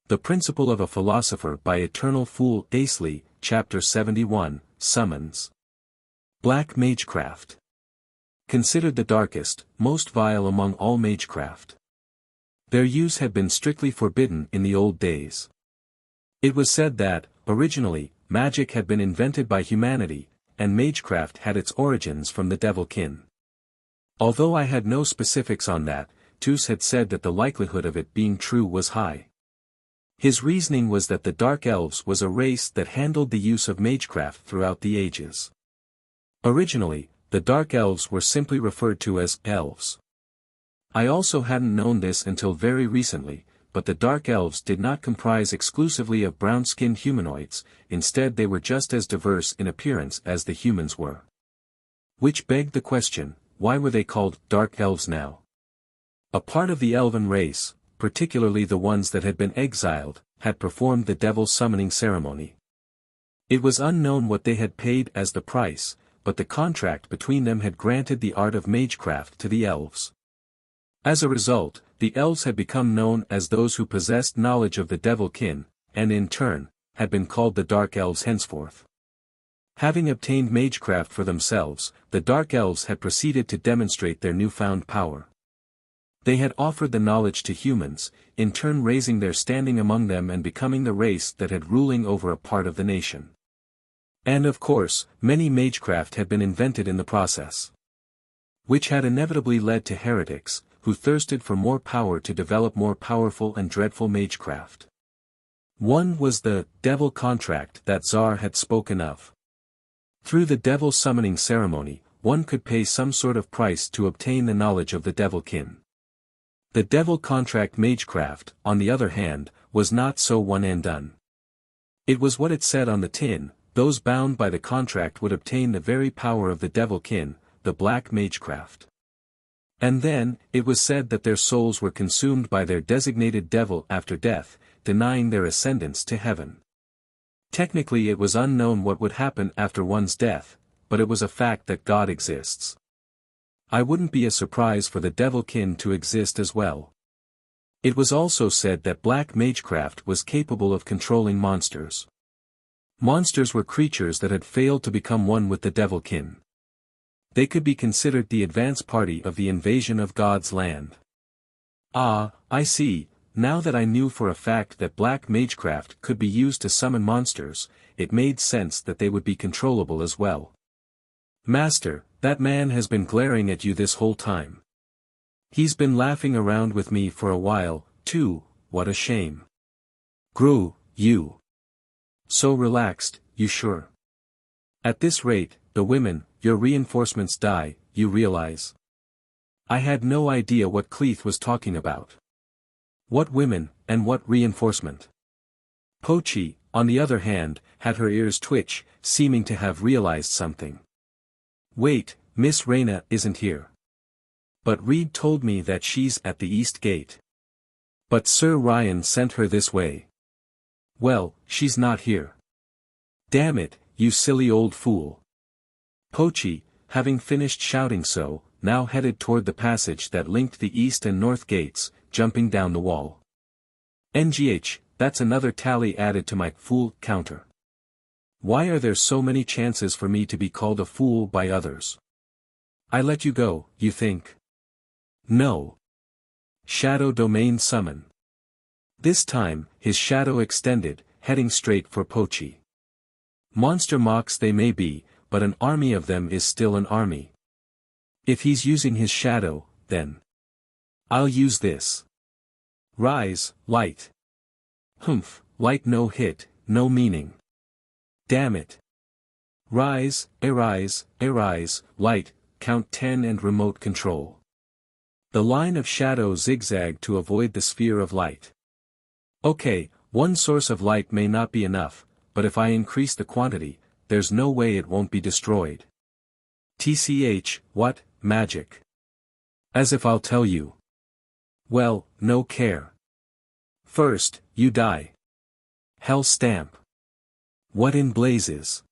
The Principle of a Philosopher by Eternal Fool Asley, Chapter 71, Summons. Black Magecraft. Considered the darkest, most vile among all magecraft. Their use had been strictly forbidden in the old days. It was said that, originally, magic had been invented by humanity, and magecraft had its origins from the devil-kin. Although I had no specifics on that, Tus had said that the likelihood of it being true was high. His reasoning was that the Dark Elves was a race that handled the use of magecraft throughout the ages. Originally, the Dark Elves were simply referred to as elves. I also hadn't known this until very recently, but the Dark Elves did not comprise exclusively of brown-skinned humanoids, instead they were just as diverse in appearance as the humans were. Which begged the question, why were they called Dark Elves now? A part of the elven race, particularly the ones that had been exiled, had performed the devil summoning ceremony. It was unknown what they had paid as the price, but the contract between them had granted the art of magecraft to the elves. As a result, the elves had become known as those who possessed knowledge of the devil-kin, and in turn, had been called the Dark Elves henceforth. Having obtained magecraft for themselves, the Dark Elves had proceeded to demonstrate their newfound power. They had offered the knowledge to humans, in turn raising their standing among them and becoming the race that had ruling over a part of the nation. And of course, many magecraft had been invented in the process. Which had inevitably led to heretics, who thirsted for more power to develop more powerful and dreadful magecraft. One was the devil contract that Tsar had spoken of. Through the devil summoning ceremony, one could pay some sort of price to obtain the knowledge of the devil-kin. The devil contract magecraft, on the other hand, was not so one and done. It was what it said on the tin, those bound by the contract would obtain the very power of the devil-kin, the black magecraft. And then, it was said that their souls were consumed by their designated devil after death, denying their ascendance to heaven. Technically it was unknown what would happen after one's death, but it was a fact that God exists. I wouldn't be a surprise for the devil-kin to exist as well. It was also said that black magecraft was capable of controlling monsters. Monsters were creatures that had failed to become one with the devil-kin. They could be considered the advance party of the invasion of God's land. Ah, I see, now that I knew for a fact that black magecraft could be used to summon monsters, it made sense that they would be controllable as well. Master, that man has been glaring at you this whole time. He's been laughing around with me for a while, too, what a shame. Gru, you. So relaxed, you sure? At this rate, the women, your reinforcements die, you realize? I had no idea what Cleeth was talking about. What women, and what reinforcement? Pochi, on the other hand, had her ears twitch, seeming to have realized something. Wait, Miss Reyna isn't here. But Reed told me that she's at the East Gate. But Sir Ryan sent her this way. Well, she's not here. Damn it, you silly old fool. Pochi, having finished shouting so, now headed toward the passage that linked the east and north gates, jumping down the wall. NGH, that's another tally added to my fool counter. Why are there so many chances for me to be called a fool by others? I let you go, you think? No. Shadow Domain Summon. This time, his shadow extended, heading straight for Pochi. Monster mocks they may be, but an army of them is still an army. If he's using his shadow, then I'll use this. Rise, light. Humph, light no hit, no meaning. Damn it. Rise, arise, light, count 10 and remote control. The line of shadow zigzagged to avoid the sphere of light. Okay, one source of light may not be enough, but if I increase the quantity, there's no way it won't be destroyed. TCH, what, magic? As if I'll tell you. Well, no care. First, you die. Hell stamp. What in blazes?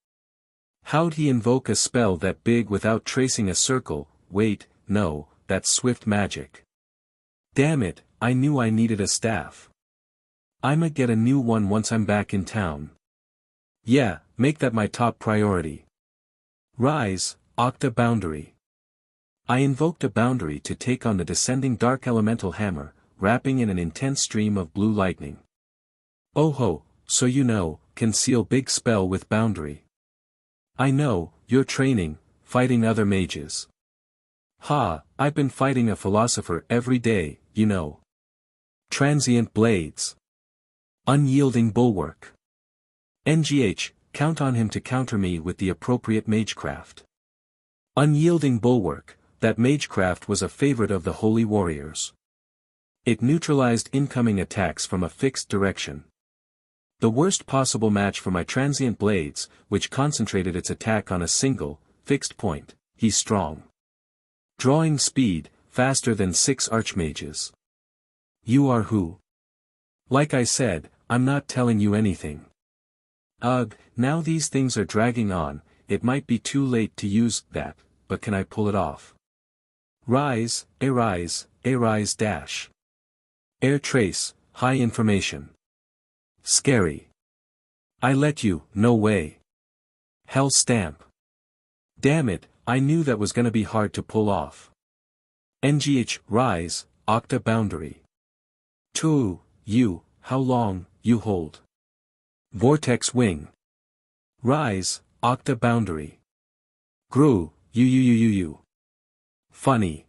How'd he invoke a spell that big without tracing a circle? Wait, no, that's swift magic. Damn it, I knew I needed a staff. I'ma get a new one once I'm back in town. Yeah, make that my top priority. Rise, Octa Boundary. I invoked a boundary to take on the descending dark elemental hammer, wrapping in an intense stream of blue lightning. Oh ho, so you know, conceal big spell with boundary. I know, you're training, fighting other mages. Ha, I've been fighting a philosopher every day, you know. Transient blades. Unyielding bulwark. NGH, count on him to counter me with the appropriate Magecraft. Unyielding bulwark, that Magecraft was a favorite of the holy warriors. It neutralized incoming attacks from a fixed direction. The worst possible match for my transient blades, which concentrated its attack on a single, fixed point. He's strong. Drawing speed, faster than 6 archmages. You are who? Like I said, I'm not telling you anything. Ugh, now these things are dragging on, it might be too late to use that, but can I pull it off? Rise, dash. Air trace, high information. Scary. I let you, no way. Hell stamp. Damn it, I knew that was gonna be hard to pull off. NGH, rise, Octa Boundary. 2, you, how long, you hold. Vortex Wing. Rise, Octa Boundary. Grew, you. Funny.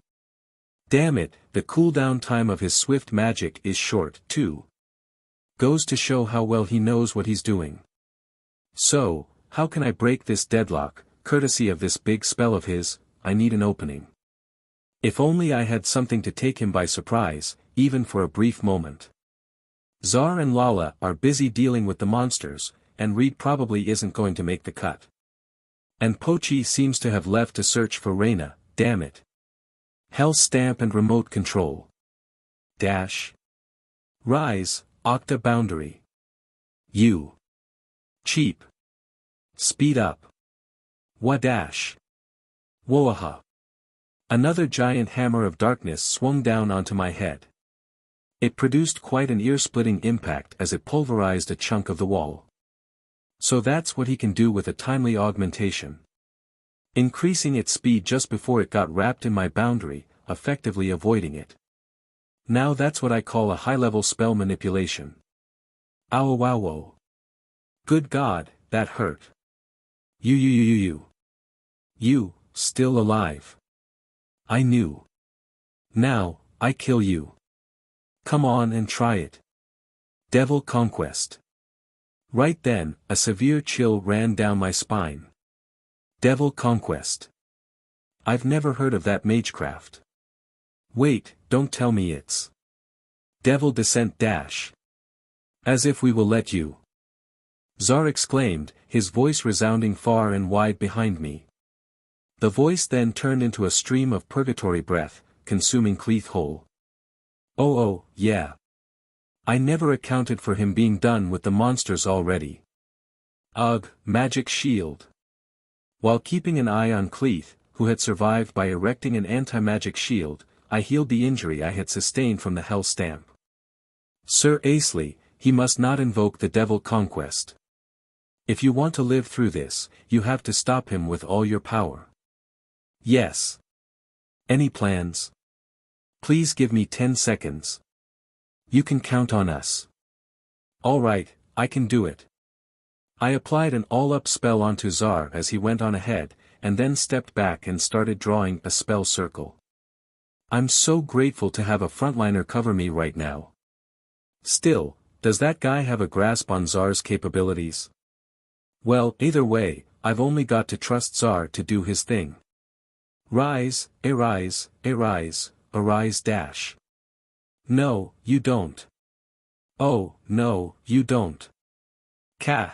Damn it, the cooldown time of his swift magic is short, too. Goes to show how well he knows what he's doing. So, how can I break this deadlock? Courtesy of this big spell of his, I need an opening. If only I had something to take him by surprise, even for a brief moment. Zar and Lala are busy dealing with the monsters, and Reed probably isn't going to make the cut. And Pochi seems to have left to search for Reina, damn it. Hell stamp and remote control. Dash. Rise, Octa Boundary. You. Cheap. Speed up. Wadash. Woaha. Another giant hammer of darkness swung down onto my head. It produced quite an ear-splitting impact as it pulverized a chunk of the wall. So that's what he can do with a timely augmentation. Increasing its speed just before it got wrapped in my boundary, effectively avoiding it. Now that's what I call a high-level spell manipulation. Ow wow wow. Good God, that hurt. You, still alive. I knew. Now, I kill you. Come on and try it. Devil Conquest. Right then, a severe chill ran down my spine. Devil Conquest. I've never heard of that Magecraft. Wait, don't tell me it's Devil Descent Dash. As if we will let you. Zar exclaimed, his voice resounding far and wide behind me. The voice then turned into a stream of purgatory breath, consuming Cleeth whole. Oh, yeah. I never accounted for him being done with the monsters already. Ugh, magic shield. While keeping an eye on Cleeth, who had survived by erecting an anti-magic shield, I healed the injury I had sustained from the Hell Stamp. Sir Asley, he must not invoke the Devil Conquest. If you want to live through this, you have to stop him with all your power. Yes. Any plans? Please give me 10 seconds. You can count on us. Alright, I can do it. I applied an all-up spell onto Zar as he went on ahead, and then stepped back and started drawing a spell circle. I'm so grateful to have a frontliner cover me right now. Still, does that guy have a grasp on Zar's capabilities? Well, either way, I've only got to trust Zar to do his thing. Rise, arise, dash. No, you don't. Oh, no, you don't. Kah.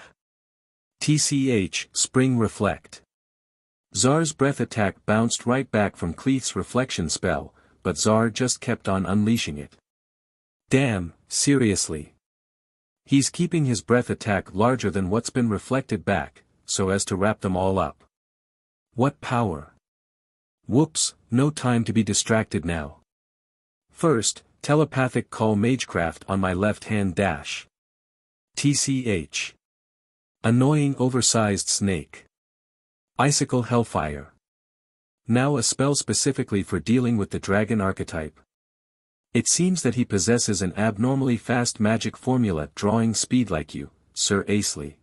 TCH, Spring Reflect. Zar's breath attack bounced right back from Cleeth's reflection spell, but Zar just kept on unleashing it. Damn, seriously. He's keeping his breath attack larger than what's been reflected back, so as to wrap them all up. What power! Whoops, no time to be distracted now. First, telepathic call Magecraft on my left hand dash. TCH. Annoying oversized snake. Icicle Hellfire. Now a spell specifically for dealing with the dragon archetype. It seems that he possesses an abnormally fast magic formula drawing speed like you, Sir Asley.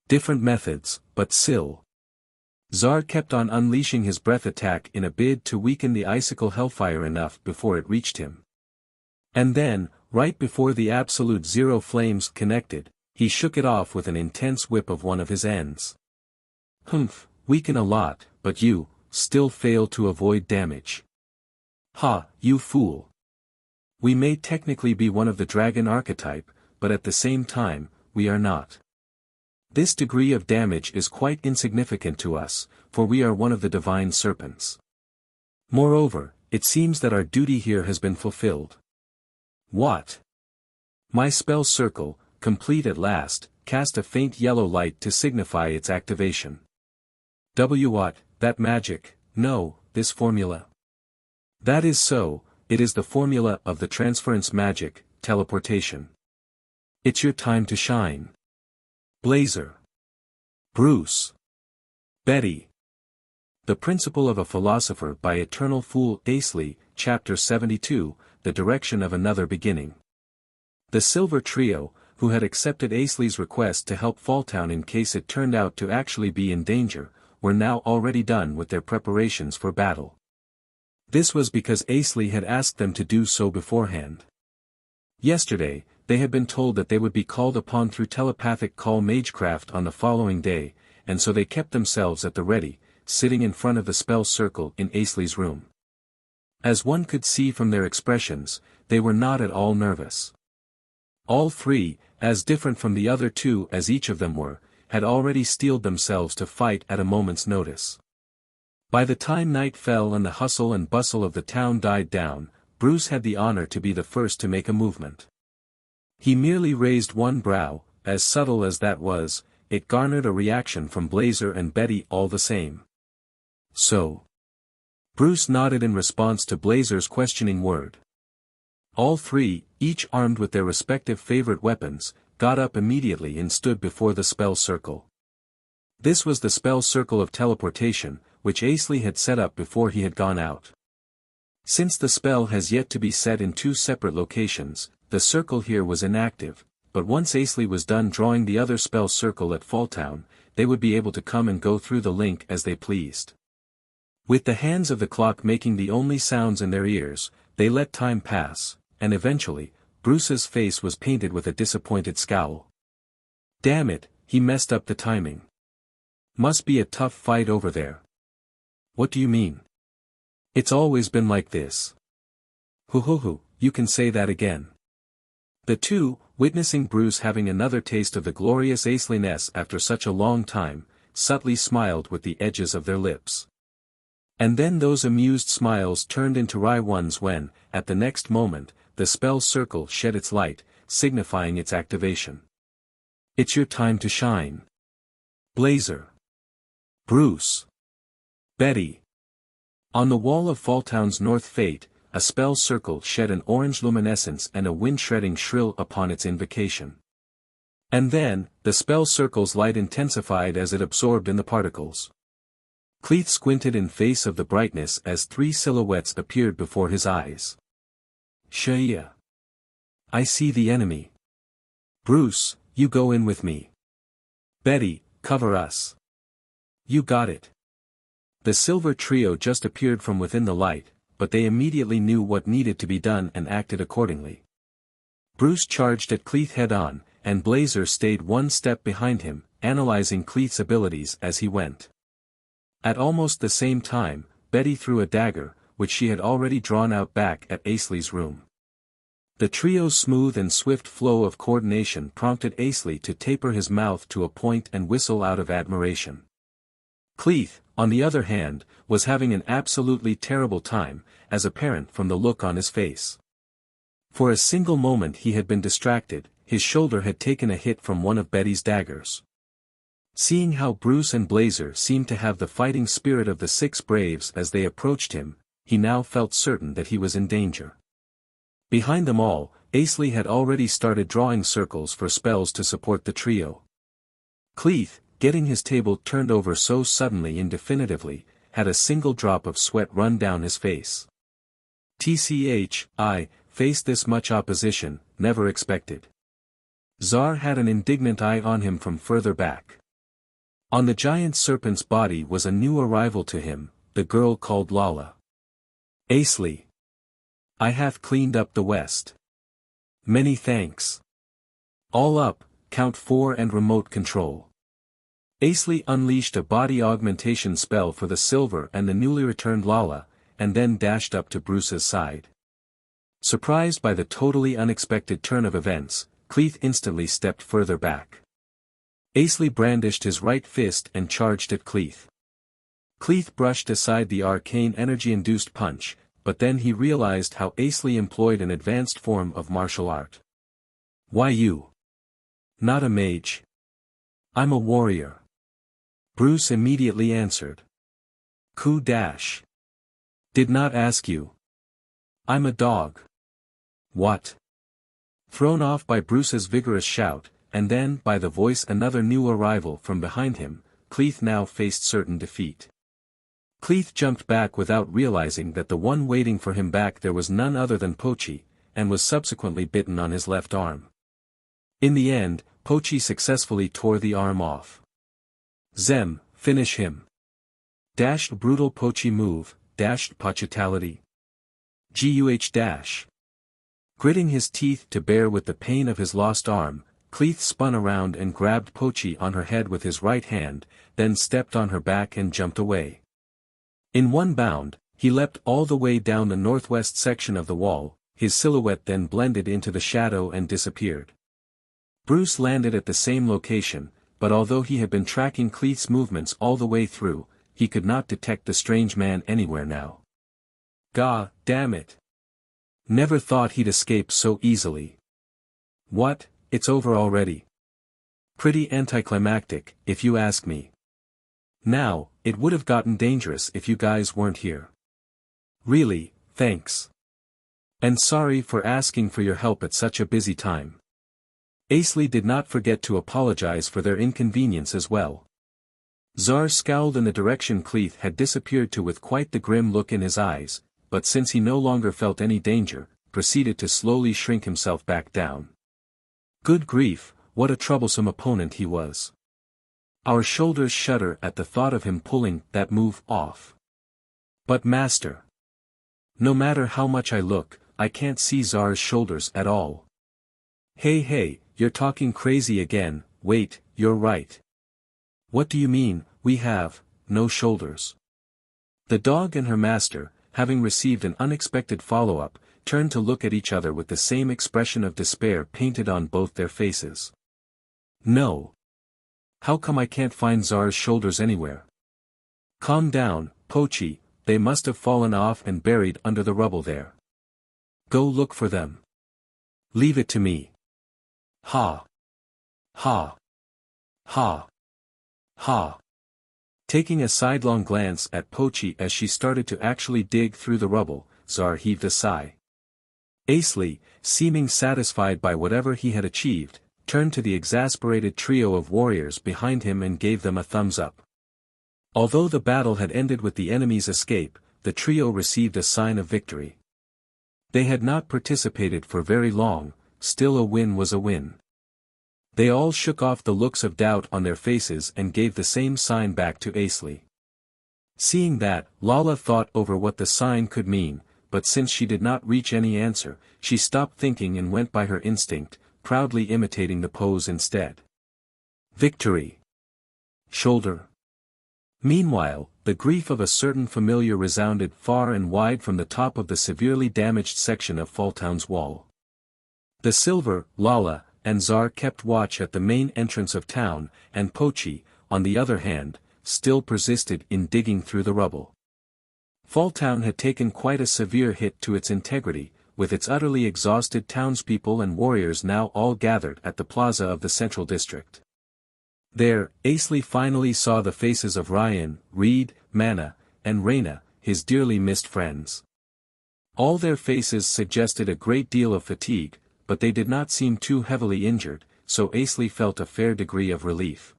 Different methods, but still. Zard kept on unleashing his breath attack in a bid to weaken the icicle hellfire enough before it reached him. And then, right before the absolute zero flames connected, he shook it off with an intense whip of one of his ends. Humph, weaken a lot, but you, still fail to avoid damage. Ha, you fool. We may technically be one of the dragon archetype, but at the same time, we are not. This degree of damage is quite insignificant to us, for we are one of the divine serpents. Moreover, it seems that our duty here has been fulfilled. What? My spell circle, complete at last, cast a faint yellow light to signify its activation. What, that magic, no, this formula. That is so, it is the formula of the transference magic, teleportation. It's your time to shine. Blazer. Bruce. Betty. The Principle of a Philosopher by Eternal Fool Asley, Chapter 72, The Direction of Another Beginning. The Silver Trio, who had accepted Asley's request to help Falltown in case it turned out to actually be in danger, were now already done with their preparations for battle. This was because Asley had asked them to do so beforehand. Yesterday, they had been told that they would be called upon through telepathic call Magecraft on the following day, and so they kept themselves at the ready, sitting in front of the spell circle in Asley's room. As one could see from their expressions, they were not at all nervous. All three, as different from the other two as each of them were, had already steeled themselves to fight at a moment's notice. By the time night fell and the hustle and bustle of the town died down, Bruce had the honor to be the first to make a movement. He merely raised one brow, as subtle as that was, it garnered a reaction from Blazer and Betty all the same. So. Bruce nodded in response to Blazer's questioning word. All three, each armed with their respective favorite weapons, got up immediately and stood before the spell circle. This was the spell circle of teleportation, which Asley had set up before he had gone out. Since the spell has yet to be set in two separate locations, the circle here was inactive, but once Asley was done drawing the other spell circle at Falltown, they would be able to come and go through the link as they pleased. With the hands of the clock making the only sounds in their ears, they let time pass, and eventually, Bruce's face was painted with a disappointed scowl. Damn it, he messed up the timing. Must be a tough fight over there. What do you mean? It's always been like this. Hoo, you can say that again. The two, witnessing Bruce having another taste of the glorious Asleyness after such a long time, subtly smiled with the edges of their lips. And then those amused smiles turned into wry ones when, at the next moment, the spell circle shed its light, signifying its activation. It's your time to shine. Blazer. Bruce. Betty. On the wall of Falltown's north fate, a spell circle shed an orange luminescence and a wind-shredding shrill upon its invocation. And then, the spell circle's light intensified as it absorbed in the particles. Cleith squinted in face of the brightness as three silhouettes appeared before his eyes. Shia. I see the enemy. Bruce, you go in with me. Betty, cover us. You got it. The silver trio just appeared from within the light, but they immediately knew what needed to be done and acted accordingly. Bruce charged at Cleith head-on, and Blazer stayed one step behind him, analyzing Cleith's abilities as he went. At almost the same time, Betty threw a dagger, which she had already drawn out back at Asley's room. The trio's smooth and swift flow of coordination prompted Asley to taper his mouth to a point and whistle out of admiration. Cleith, on the other hand, was having an absolutely terrible time, as apparent from the look on his face. For a single moment he had been distracted, his shoulder had taken a hit from one of Betty's daggers. Seeing how Bruce and Blazer seemed to have the fighting spirit of the 6 braves as they approached him, he now felt certain that he was in danger. Behind them all, Asley had already started drawing circles for spells to support the trio. Cleith, getting his table turned over so suddenly and definitively, had a single drop of sweat run down his face. I faced this much opposition, never expected. Zar had an indignant eye on him from further back. On the giant serpent's body was a new arrival to him, the girl called Lala. Asley. I hath cleaned up the west. Many thanks. All up, count 4 and remote control. Asley unleashed a body augmentation spell for the silver and the newly returned Lala, and then dashed up to Bruce's side. Surprised by the totally unexpected turn of events, Cleith instantly stepped further back. Asley brandished his right fist and charged at Cleith. Cleith brushed aside the arcane energy-induced punch, but then he realized how Asley employed an advanced form of martial art. Why you? Not a mage. I'm a warrior. Bruce immediately answered. Dash. Did not ask you. I'm a dog. What? Thrown off by Bruce's vigorous shout, and then by the voice another new arrival from behind him, Cleith now faced certain defeat. Cleith jumped back without realizing that the one waiting for him back there was none other than Pochi, and was subsequently bitten on his left arm. In the end, Pochi successfully tore the arm off. Zem, finish him. Dashed brutal Pochi move, dashed Pochitality. Guh dash. Gritting his teeth to bear with the pain of his lost arm, Cleith spun around and grabbed Pochi on her head with his right hand, then stepped on her back and jumped away. In one bound, he leapt all the way down the northwest section of the wall, his silhouette then blended into the shadow and disappeared. Bruce landed at the same location, but although he had been tracking Cleith's movements all the way through, he could not detect the strange man anywhere now. God damn it. Never thought he'd escape so easily. What, it's over already. Pretty anticlimactic, if you ask me. Now, it would have gotten dangerous if you guys weren't here. Really, thanks. And sorry for asking for your help at such a busy time. Asley did not forget to apologize for their inconvenience as well. Zar scowled in the direction Cleith had disappeared to with quite the grim look in his eyes, but since he no longer felt any danger, proceeded to slowly shrink himself back down. Good grief, what a troublesome opponent he was. Our shoulders shudder at the thought of him pulling that move off. But master. No matter how much I look, I can't see Zar's shoulders at all. Hey, you're talking crazy again. Wait, you're right. What do you mean, we have no shoulders? The dog and her master, having received an unexpected follow-up, turned to look at each other with the same expression of despair painted on both their faces. No. How come I can't find Zar's shoulders anywhere? Calm down, Pochi, they must have fallen off and buried under the rubble there. Go look for them. Leave it to me. Ha. Ha. Ha. Ha. Taking a sidelong glance at Pochi as she started to actually dig through the rubble, Zar heaved a sigh. Asley, seeming satisfied by whatever he had achieved, turned to the exasperated trio of warriors behind him and gave them a thumbs up. Although the battle had ended with the enemy's escape, the trio received a sign of victory. They had not participated for very long, still a win was a win. They all shook off the looks of doubt on their faces and gave the same sign back to Asley. Seeing that, Lala thought over what the sign could mean, but since she did not reach any answer, she stopped thinking and went by her instinct, proudly imitating the pose instead. Victory. Shoulder. Meanwhile, the grief of a certain familiar resounded far and wide from the top of the severely damaged section of Falltown's wall. The Silver, Lala, and Zar kept watch at the main entrance of town, and Pochi, on the other hand, still persisted in digging through the rubble. Falltown had taken quite a severe hit to its integrity, with its utterly exhausted townspeople and warriors now all gathered at the plaza of the central district. There, Asley finally saw the faces of Ryan, Reed, Mana, and Reyna, his dearly missed friends. All their faces suggested a great deal of fatigue, but they did not seem too heavily injured, so Asley felt a fair degree of relief.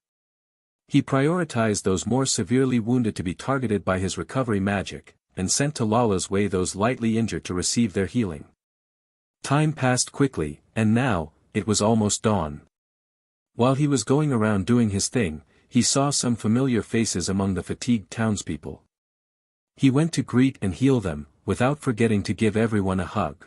He prioritized those more severely wounded to be targeted by his recovery magic, and sent to Lala's way those lightly injured to receive their healing. Time passed quickly, and now, it was almost dawn. While he was going around doing his thing, he saw some familiar faces among the fatigued townspeople. He went to greet and heal them, without forgetting to give everyone a hug.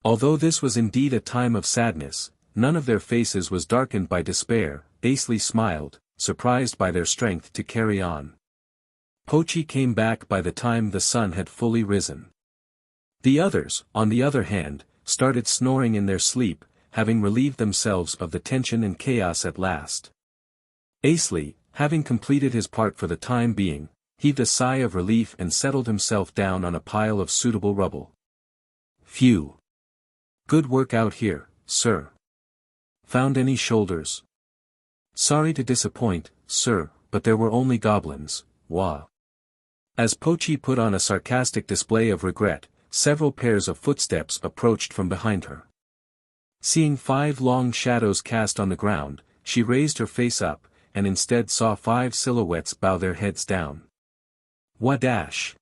Although this was indeed a time of sadness, none of their faces was darkened by despair. Asley smiled, surprised by their strength to carry on. Pochi came back by the time the sun had fully risen. The others, on the other hand, started snoring in their sleep, having relieved themselves of the tension and chaos at last. Asley, having completed his part for the time being, heaved a sigh of relief and settled himself down on a pile of suitable rubble. Phew! Good work out here, sir. Found any shoulders? Sorry to disappoint, sir, but there were only goblins, wah. As Pochi put on a sarcastic display of regret, several pairs of footsteps approached from behind her. Seeing 5 long shadows cast on the ground, she raised her face up, and instead saw 5 silhouettes bow their heads down. Wadash!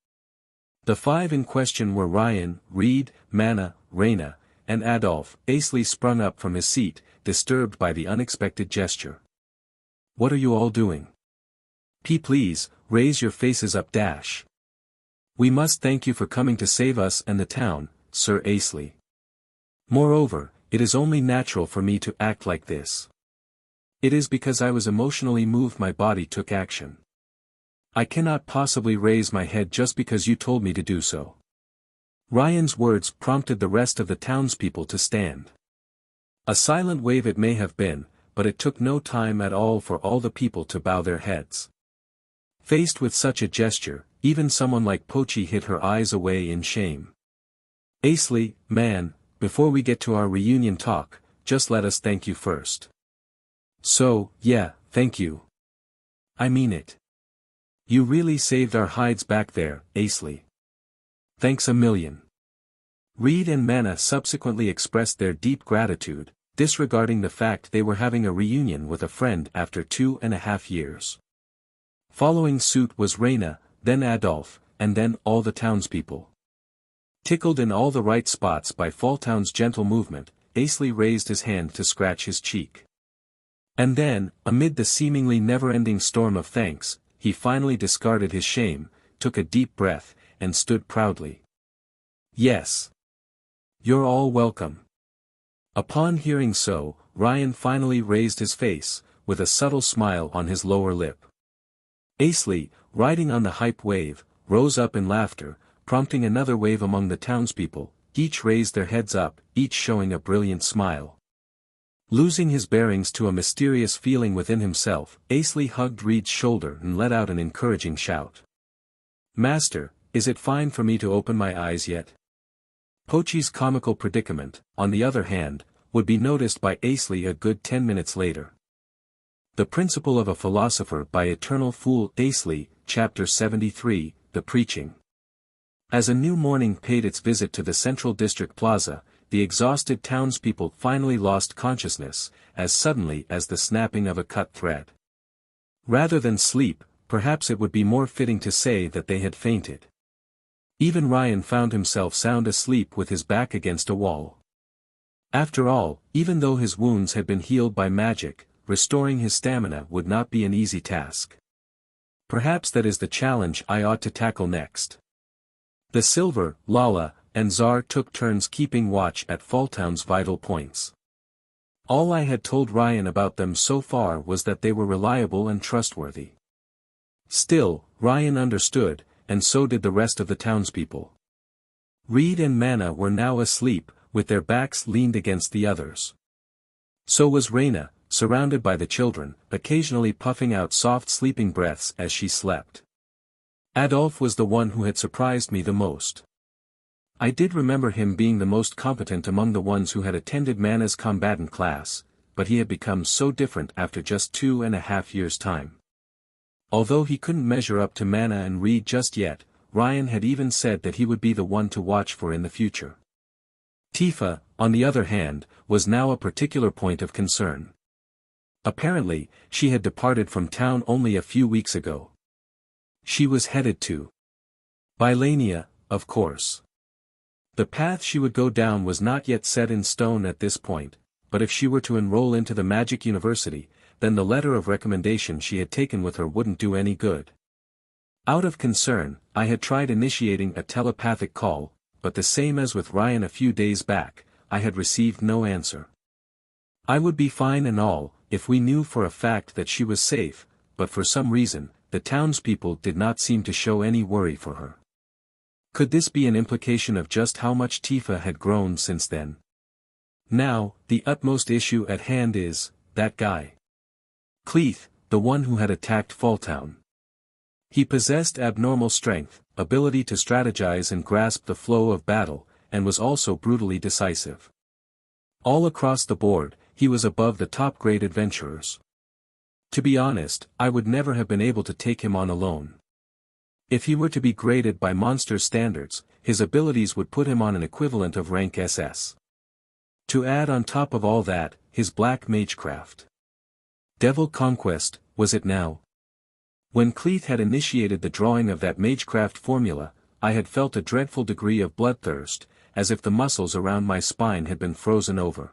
The 5 in question were Ryan, Reed, Mana, Reyna, and Adolf. Asley sprung up from his seat, disturbed by the unexpected gesture. What are you all doing? Please, raise your faces up. We must thank you for coming to save us and the town, Sir Asley. Moreover, it is only natural for me to act like this. It is because I was emotionally moved my body took action. I cannot possibly raise my head just because you told me to do so. Ryan's words prompted the rest of the townspeople to stand. A silent wave it may have been, but it took no time at all for all the people to bow their heads. Faced with such a gesture, even someone like Pochi hid her eyes away in shame. Asley, man, before we get to our reunion talk, just let us thank you first. So, yeah, thank you. I mean it. You really saved our hides back there, Asley. Thanks a million. Reed and Mana subsequently expressed their deep gratitude, disregarding the fact they were having a reunion with a friend after 2.5 years. Following suit was Reyna, then Adolf, and then all the townspeople. Tickled in all the right spots by Falltown's gentle movement, Asley raised his hand to scratch his cheek. And then, amid the seemingly never-ending storm of thanks, he finally discarded his shame, took a deep breath, and stood proudly. Yes. You're all welcome. Upon hearing so, Ryan finally raised his face, with a subtle smile on his lower lip. Asley, riding on the hype wave, rose up in laughter, prompting another wave among the townspeople. Each raised their heads up, each showing a brilliant smile. Losing his bearings to a mysterious feeling within himself, Asley hugged Reed's shoulder and let out an encouraging shout. Master, is it fine for me to open my eyes yet? Pochi's comical predicament, on the other hand, would be noticed by Asley a good 10 minutes later. The Principle of a Philosopher by Eternal Fool. Asley, Chapter 73, The Preaching. As a new morning paid its visit to the Central District Plaza, the exhausted townspeople finally lost consciousness, as suddenly as the snapping of a cut thread. Rather than sleep, perhaps it would be more fitting to say that they had fainted. Even Ryan found himself sound asleep with his back against a wall. After all, even though his wounds had been healed by magic, restoring his stamina would not be an easy task. Perhaps that is the challenge I ought to tackle next. The Silver, Lala, and Czar took turns keeping watch at Falltown's vital points. All I had told Ryan about them so far was that they were reliable and trustworthy. Still, Ryan understood, and so did the rest of the townspeople. Reed and Mana were now asleep, with their backs leaned against the others. So was Reyna, surrounded by the children, occasionally puffing out soft sleeping breaths as she slept. Adolf was the one who had surprised me the most. I did remember him being the most competent among the ones who had attended Mana's combatant class, but he had become so different after just 2.5 years' time. Although he couldn't measure up to Mana and Reed just yet, Ryan had even said that he would be the one to watch for in the future. Tifa, on the other hand, was now a particular point of concern. Apparently, she had departed from town only a few weeks ago. She was headed to Bylania, of course. The path she would go down was not yet set in stone at this point, but if she were to enroll into the Magic University, then the letter of recommendation she had taken with her wouldn't do any good. Out of concern, I had tried initiating a telepathic call, but the same as with Ryan a few days back, I had received no answer. I would be fine and all, if we knew for a fact that she was safe, but for some reason, the townspeople did not seem to show any worry for her. Could this be an implication of just how much Tifa had grown since then? Now, the utmost issue at hand is, that guy. Cleith, the one who had attacked Falltown. He possessed abnormal strength, ability to strategize and grasp the flow of battle, and was also brutally decisive. All across the board, he was above the top-grade adventurers. To be honest, I would never have been able to take him on alone. If he were to be graded by monster standards, his abilities would put him on an equivalent of rank SS. To add on top of all that, his black Magecraft. Devil Conquest, was it now? When Cleith had initiated the drawing of that Magecraft formula, I had felt a dreadful degree of bloodthirst, as if the muscles around my spine had been frozen over.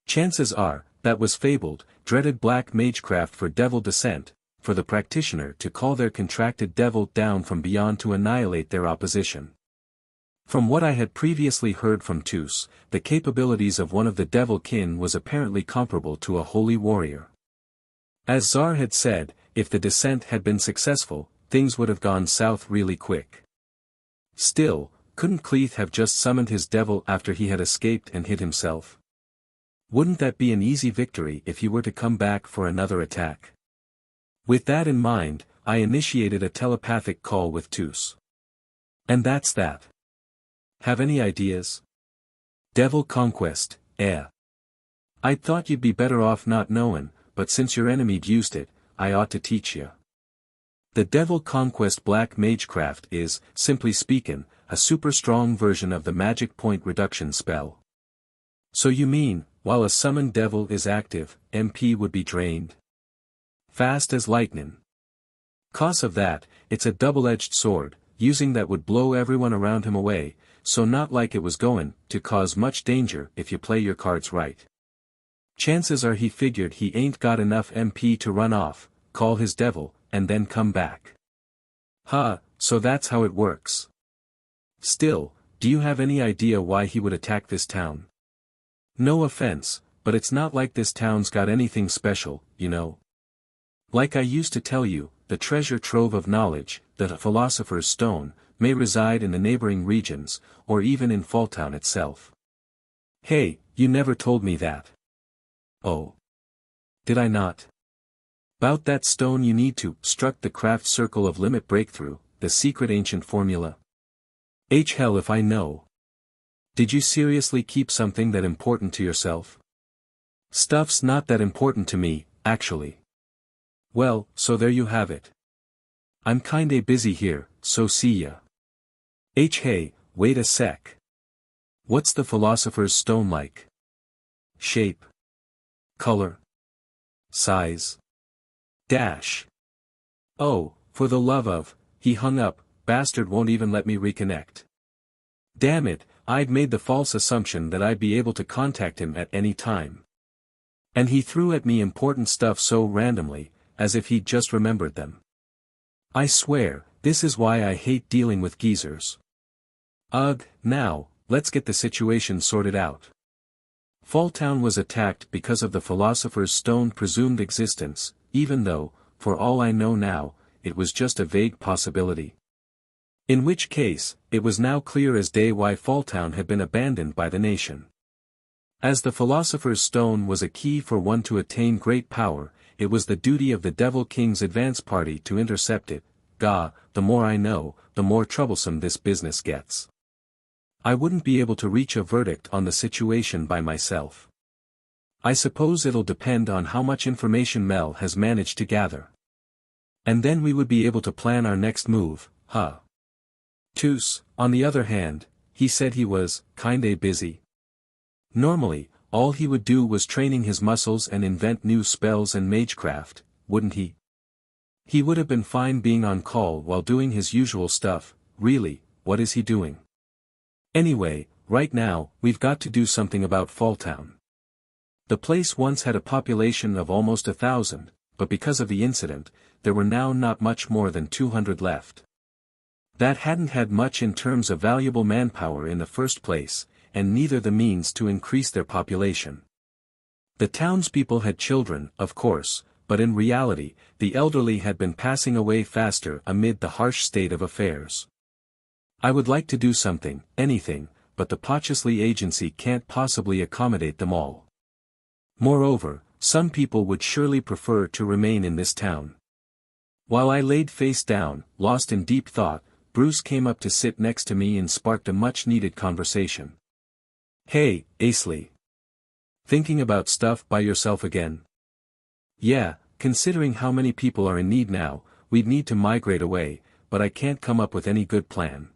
Chances are, that was fabled, dreaded black Magecraft for devil descent, for the practitioner to call their contracted devil down from beyond to annihilate their opposition. From what I had previously heard from Tus, the capabilities of one of the devil kin was apparently comparable to a holy warrior. As Zar had said, if the descent had been successful, things would have gone south really quick. Still, couldn't Cleith have just summoned his devil after he had escaped and hid himself? Wouldn't that be an easy victory if he were to come back for another attack? With that in mind, I initiated a telepathic call with Tus. And that's that. Have any ideas? Devil Conquest, eh? I'd thought you'd be better off not knowin', but since your enemy'd used it, I ought to teach you. The Devil Conquest Black Magecraft is, simply speaking, a super strong version of the magic point reduction spell. So you mean, while a summoned devil is active, MP would be drained? Fast as lightning. 'Cause of that, it's a double-edged sword, using that would blow everyone around him away, so not like it was going to cause much danger if you play your cards right. Chances are he figured he ain't got enough MP to run off, call his devil, and then come back. So that's how it works. Still, do you have any idea why he would attack this town? No offense, but it's not like this town's got anything special, you know. Like I used to tell you, the treasure trove of knowledge, the Philosopher's Stone, may reside in the neighboring regions, or even in Falltown itself. Hey, you never told me that. Oh. Did I not? 'Bout that stone you need to struck the craft circle of limit breakthrough, the secret ancient formula. Hell if I know. Did you seriously keep something that important to yourself? Stuff's not that important to me, actually. Well, so there you have it. I'm kinda busy here, so see ya. Hey, wait a sec. What's the Philosopher's Stone like? Shape. Color. Size. Dash. Oh, for the love of, he hung up, bastard won't even let me reconnect. Damn it, I'd made the false assumption that I'd be able to contact him at any time. And he threw at me important stuff so randomly, as if he'd just remembered them. I swear, this is why I hate dealing with geezers. Ugh, now, let's get the situation sorted out. Falltown was attacked because of the Philosopher's Stone presumed existence, even though, for all I know now, it was just a vague possibility. In which case, it was now clear as day why Falltown had been abandoned by the nation. As the Philosopher's Stone was a key for one to attain great power, it was the duty of the Devil King's advance party to intercept it. The more I know, the more troublesome this business gets. I wouldn't be able to reach a verdict on the situation by myself. I suppose it'll depend on how much information Mel has managed to gather. And then we would be able to plan our next move, huh? Tus, on the other hand, he said he was kinda busy. Normally, all he would do was training his muscles and invent new spells and Magecraft, wouldn't he? He would have been fine being on call while doing his usual stuff. Really, what is he doing? Anyway, right now, we've got to do something about Falltown. The place once had a population of almost 1,000, but because of the incident, there were now not much more than 200 left. That hadn't had much in terms of valuable manpower in the first place, and neither the means to increase their population. The townspeople had children, of course, but in reality, the elderly had been passing away faster amid the harsh state of affairs. I would like to do something, anything, but the Pochi agency can't possibly accommodate them all. Moreover, some people would surely prefer to remain in this town. While I laid face down, lost in deep thought, Bruce came up to sit next to me and sparked a much-needed conversation. Hey, Asley. Thinking about stuff by yourself again? Yeah, considering how many people are in need now, we'd need to migrate away, but I can't come up with any good plan.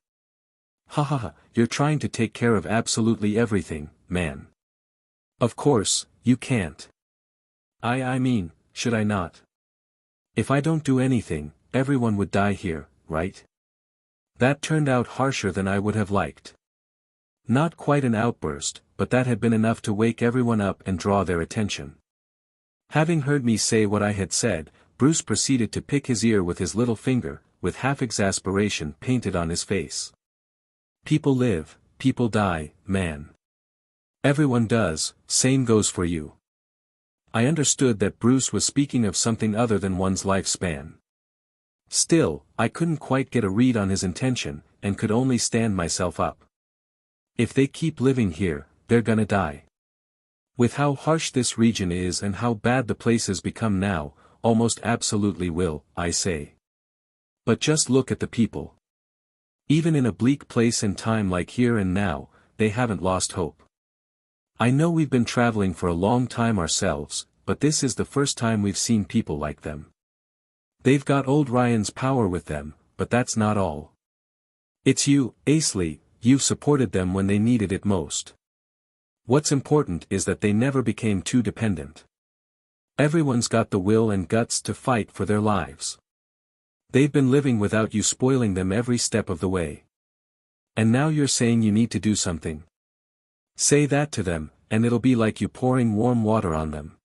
Hahaha, you're trying to take care of absolutely everything, man. Of course, you can't. I mean, should I not? If I don't do anything, everyone would die here, right? That turned out harsher than I would have liked. Not quite an outburst, but that had been enough to wake everyone up and draw their attention. Having heard me say what I had said, Bruce proceeded to pick his ear with his little finger, with half exasperation painted on his face. People live, people die, man. Everyone does, same goes for you. I understood that Bruce was speaking of something other than one's lifespan. Still, I couldn't quite get a read on his intention, and could only stand myself up. If they keep living here, they're gonna die. With how harsh this region is and how bad the place has become now, almost absolutely will, I say. But just look at the people. Even in a bleak place and time like here and now, they haven't lost hope. I know we've been traveling for a long time ourselves, but this is the first time we've seen people like them. They've got old Ryan's power with them, but that's not all. It's you, Asley, you've supported them when they needed it most. What's important is that they never became too dependent. Everyone's got the will and guts to fight for their lives. They've been living without you spoiling them every step of the way. And now you're saying you need to do something. Say that to them, and it'll be like you pouring warm water on them.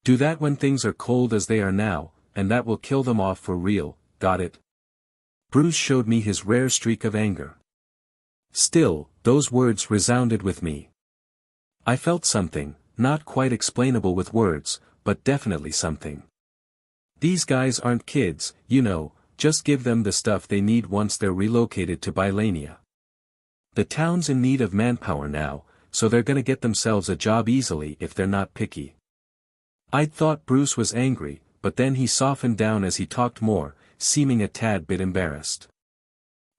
Do that when things are cold as they are now, and that will kill them off for real, got it? Bruce showed me his rare streak of anger. Still, those words resounded with me. I felt something, not quite explainable with words, but definitely something. These guys aren't kids, you know, just give them the stuff they need once they're relocated to Bylania. The town's in need of manpower now, so they're gonna get themselves a job easily if they're not picky. I'd thought Bruce was angry, but then he softened down as he talked more, seeming a tad bit embarrassed.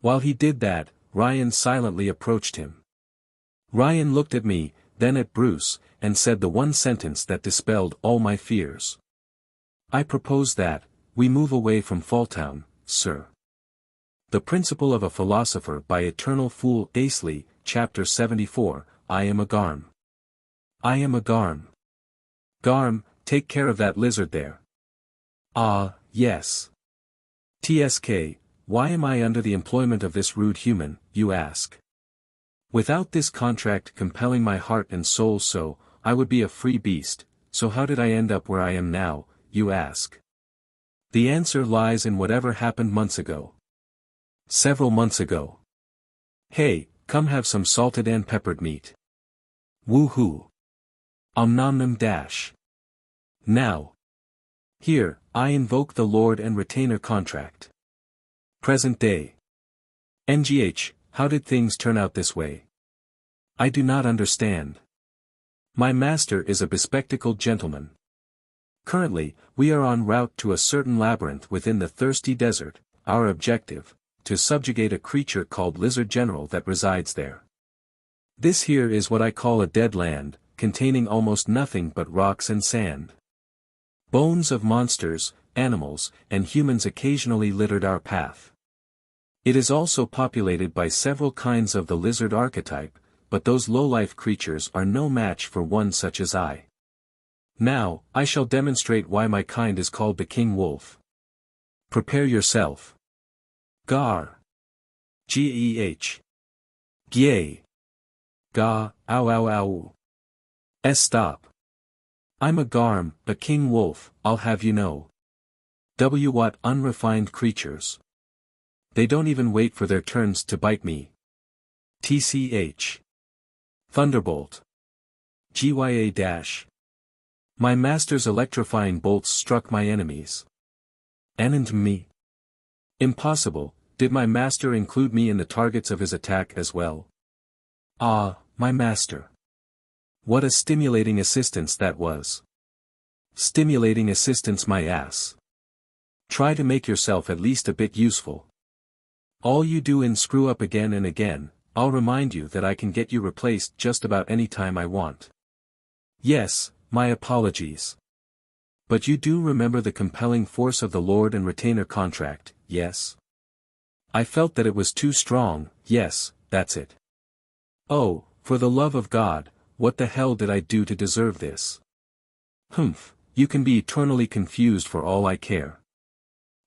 While he did that, Ryan silently approached him. Ryan looked at me, then at Bruce, and said the one sentence that dispelled all my fears. I propose that, we move away from Falltown, sir. The Principle of a Philosopher by Eternal Fool Asley, Chapter 74, I am a Garm. I am a Garm. Garm, take care of that lizard there. Ah, yes. TSK, why am I under the employment of this rude human, you ask? Without this contract compelling my heart and soul so, I would be a free beast, so how did I end up where I am now, you ask? The answer lies in whatever happened months ago. Several months ago. Hey, come have some salted and peppered meat. Woohoo. Nom nom dash. Now. Here, I invoke the Lord and Retainer contract. Present day. NGH, how did things turn out this way? I do not understand. My master is a bespectacled gentleman. Currently, we are en route to a certain labyrinth within the thirsty desert, our objective, to subjugate a creature called Lizard General that resides there. This here is what I call a dead land, containing almost nothing but rocks and sand. Bones of monsters, animals, and humans occasionally littered our path. It is also populated by several kinds of the lizard archetype, but those low-life creatures are no match for one such as I. Now, I shall demonstrate why my kind is called the King Wolf. Prepare yourself. Gar. G-E-H. Gyeh. Ga, ow ow ow. Stop. I'm a Garm, a King Wolf, I'll have you know. What unrefined creatures. They don't even wait for their turns to bite me. TCH. Thunderbolt. GYA-. My master's electrifying bolts struck my enemies. And me. Impossible, did my master include me in the targets of his attack as well? Ah, my master. What a stimulating assistance that was. Stimulating assistance my ass. Try to make yourself at least a bit useful. All you do is screw up again and again, I'll remind you that I can get you replaced just about any time I want. Yes, my apologies. But you do remember the compelling force of the Lord and Retainer contract, yes? I felt that it was too strong, yes, that's it. Oh, for the love of God, what the hell did I do to deserve this? Humph, you can be eternally confused for all I care.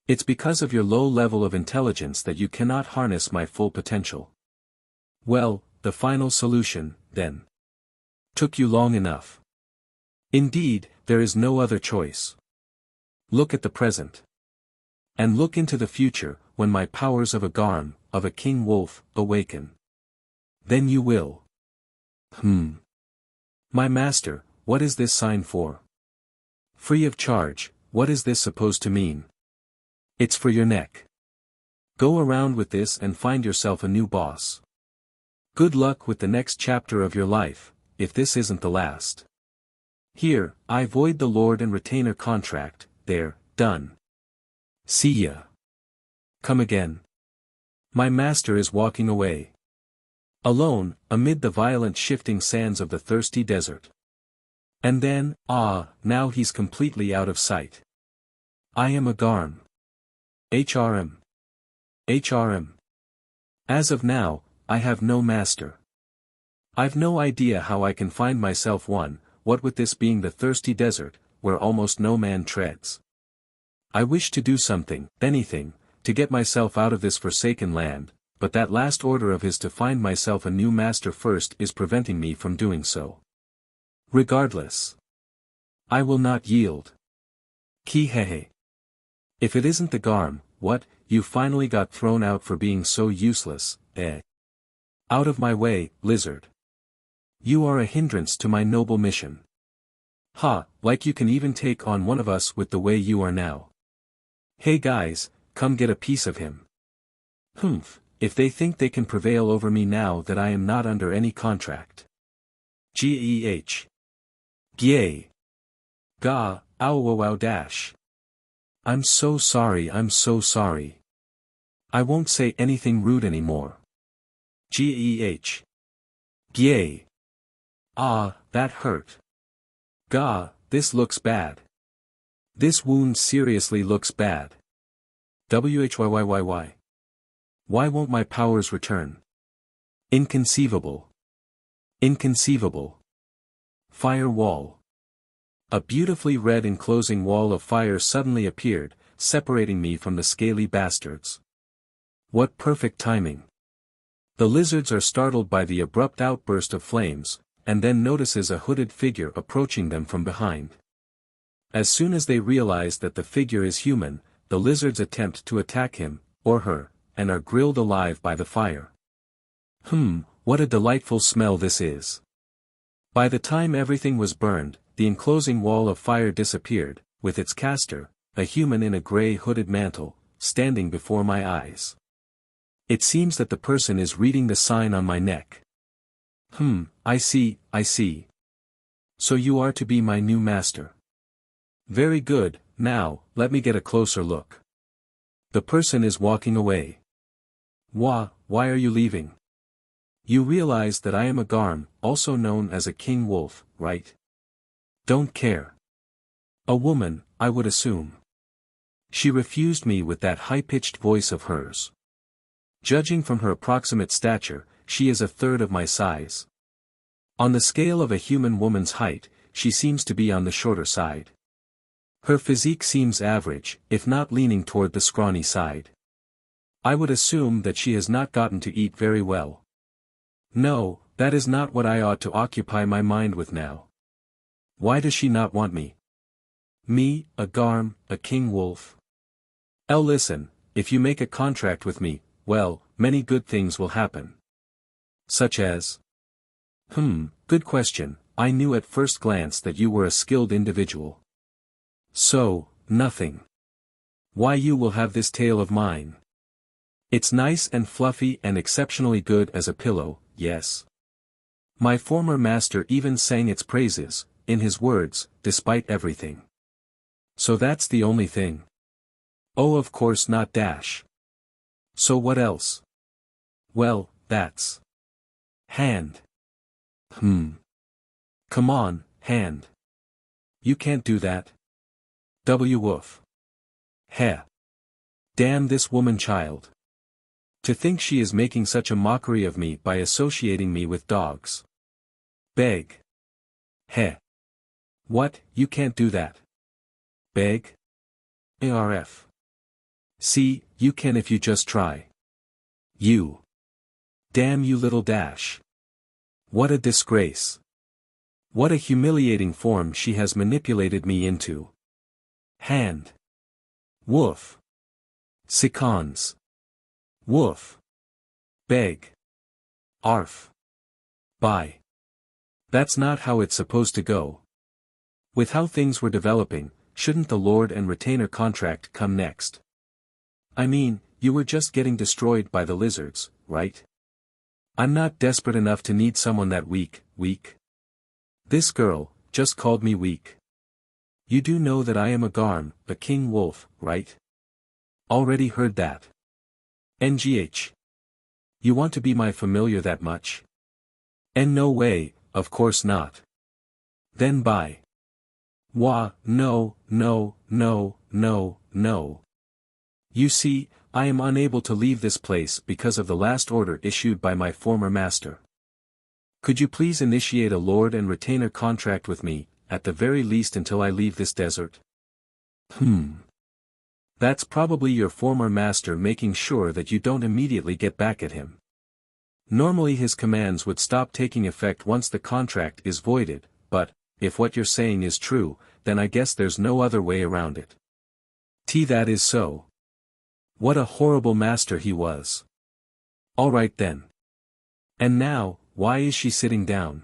It's because of your low level of intelligence that you cannot harness my full potential. Well, the final solution, then. Took you long enough. Indeed, there is no other choice. Look at the present. And look into the future, when my powers of a Garm, of a King Wolf, awaken. Then you will. My master, what is this sign for? Free of charge, what is this supposed to mean? It's for your neck. Go around with this and find yourself a new boss. Good luck with the next chapter of your life, if this isn't the last. Here, I void the Lord and Retainer contract, there, done. See ya. Come again. My master is walking away. Alone, amid the violent shifting sands of the thirsty desert. And then, now he's completely out of sight. I am a Garm. HRM. HRM. As of now, I have no master. I've no idea how I can find myself one, what with this being the thirsty desert, where almost no man treads. I wish to do something, anything, to get myself out of this forsaken land, but that last order of his to find myself a new master first is preventing me from doing so. Regardless. I will not yield. Kihehe. If it isn't the Garm, what, you finally got thrown out for being so useless, eh? Out of my way, lizard. You are a hindrance to my noble mission. Ha, like you can even take on one of us with the way you are now. Hey guys, come get a piece of him. Humph, if they think they can prevail over me now that I am not under any contract. G-E-H. Gyeh. Ga, ow wow wow dash. I'm so sorry, I'm so sorry. I won't say anything rude anymore. G-E-H. Gyeh. Ah, that hurt. Ga, this looks bad. This wound seriously looks bad. WHYYYY. Why won't my powers return? Inconceivable. Inconceivable. Fire wall. A beautifully red enclosing wall of fire suddenly appeared, separating me from the scaly bastards. What perfect timing. The lizards are startled by the abrupt outburst of flames, and then notices a hooded figure approaching them from behind. As soon as they realize that the figure is human, the lizards attempt to attack him, or her, and are grilled alive by the fire. What a delightful smell this is. By the time everything was burned, the enclosing wall of fire disappeared, with its caster, a human in a grey hooded mantle, standing before my eyes. It seems that the person is reading the sign on my neck. I see, I see. So you are to be my new master. Very good, now, let me get a closer look. The person is walking away. Why are you leaving? You realize that I am a Garm, also known as a king wolf, right? Don't care. A woman, I would assume. She refused me with that high-pitched voice of hers. Judging from her approximate stature, she is a third of my size. On the scale of a human woman's height, she seems to be on the shorter side. Her physique seems average, if not leaning toward the scrawny side. I would assume that she has not gotten to eat very well. No, that is not what I ought to occupy my mind with now. Why does she not want me? Me, a Garm, a king wolf? Listen, if you make a contract with me, well, many good things will happen. Such as? Good question. I knew at first glance that you were a skilled individual. So, nothing. Why, you will have this tail of mine. It's nice and fluffy and exceptionally good as a pillow, yes. My former master even sang its praises, in his words, despite everything. So that's the only thing. Oh, of course not. So what else? Well, that's hand. Come on, hand. You can't do that. Woof. Heh. Damn this woman-child. To think she is making such a mockery of me by associating me with dogs. Beg. Heh. What, you can't do that? Beg? ARF. See, you can if you just try. You. Damn you little dash. What a disgrace. What a humiliating form she has manipulated me into. Hand. Woof. Seconds. Woof. Beg. Arf. Bye. That's not how it's supposed to go. With how things were developing, shouldn't the Lord and Retainer contract come next? I mean, you were just getting destroyed by the lizards, right? I'm not desperate enough to need someone that weak. This girl, just called me weak. You do know that I am a Garm, a king wolf, right? Already heard that. NGH. You want to be my familiar that much? And no way, of course not. Then bye. Wah, no. You see, I am unable to leave this place because of the last order issued by my former master. Could you please initiate a Lord and Retainer contract with me, at the very least until I leave this desert? That's probably your former master making sure that you don't immediately get back at him. Normally his commands would stop taking effect once the contract is voided, but, if what you're saying is true, then I guess there's no other way around it. That is so. What a horrible master he was. Alright then. And now, why is she sitting down?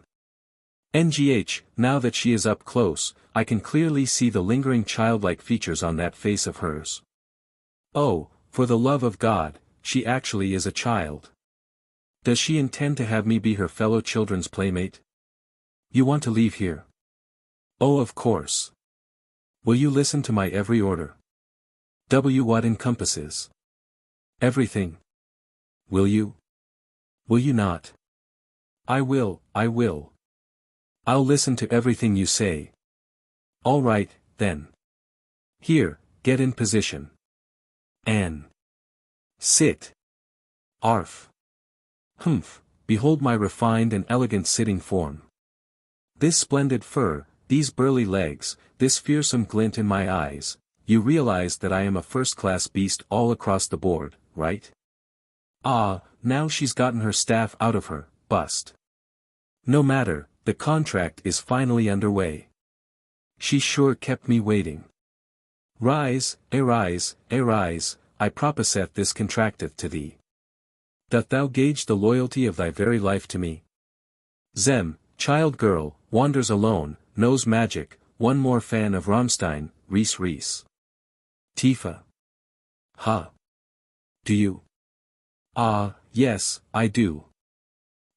NGH, now that she is up close, I can clearly see the lingering childlike features on that face of hers. Oh, for the love of God, she actually is a child. Does she intend to have me be her fellow children's playmate? You want to leave here? Oh, of course. Will you listen to my every order? What encompasses? Everything. Will you? Will you not? I will. I'll listen to everything you say. All right, then. Here, get in position. Anne. Sit. Arf. Humph, behold my refined and elegant sitting form. This splendid fur, these burly legs, this fearsome glint in my eyes, you realize that I am a first-class beast all across the board, right? Ah, now she's gotten her staff out of her, bust. No matter, the contract is finally underway. She sure kept me waiting. Rise, arise, I proposeth this contracteth to thee. Doth thou gauge the loyalty of thy very life to me? Zem, child girl, wanders alone, knows magic, one more fan of Rammstein, Reese. Tifa. Ha. Do you? Ah, yes, I do.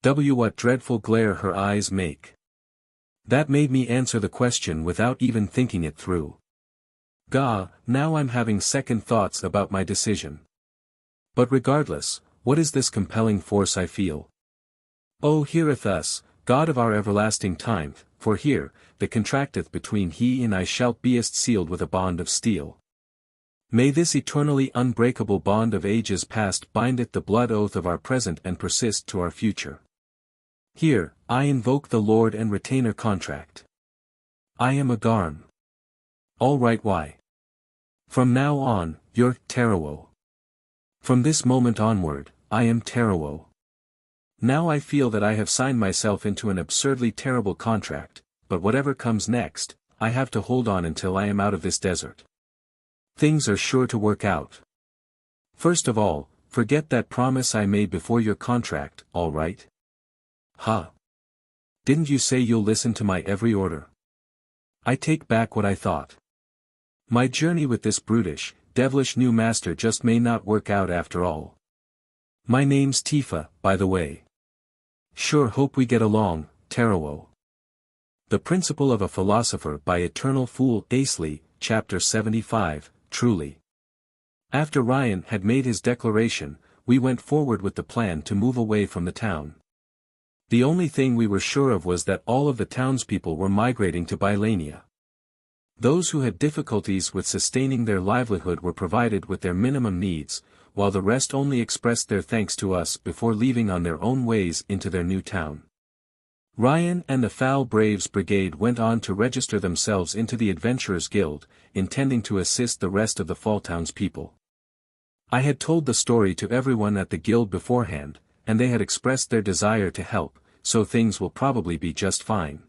What dreadful glare her eyes make. That made me answer the question without even thinking it through. Gah, now I'm having second thoughts about my decision. But regardless, what is this compelling force I feel? O heareth us, God of our everlasting time, for here, that contracteth between he and I shalt beest sealed with a bond of steel. May this eternally unbreakable bond of ages past bindeth the blood oath of our present and persist to our future. Here, I invoke the Lord and retainer contract. I am a Garm. All right, why? From now on, you're Tarawo. From this moment onward, I am Tarawo. Now I feel that I have signed myself into an absurdly terrible contract, but whatever comes next, I have to hold on until I am out of this desert. Things are sure to work out. First of all, forget that promise I made before your contract, all right? Huh? Didn't you say you'll listen to my every order? I take back what I thought. My journey with this brutish, devilish new master just may not work out after all. My name's Tifa, by the way. Sure hope we get along, Tarawo. The Principle of a Philosopher by Eternal Fool Asley, Chapter 75, Truly. After Ryan had made his declaration, we went forward with the plan to move away from the town. The only thing we were sure of was that all of the townspeople were migrating to Bylania. Those who had difficulties with sustaining their livelihood were provided with their minimum needs, while the rest only expressed their thanks to us before leaving on their own ways into their new town. Ryan and the Foul Braves Brigade went on to register themselves into the Adventurers Guild, intending to assist the rest of the Fall townspeople. I had told the story to everyone at the guild beforehand, and they had expressed their desire to help, so things will probably be just fine.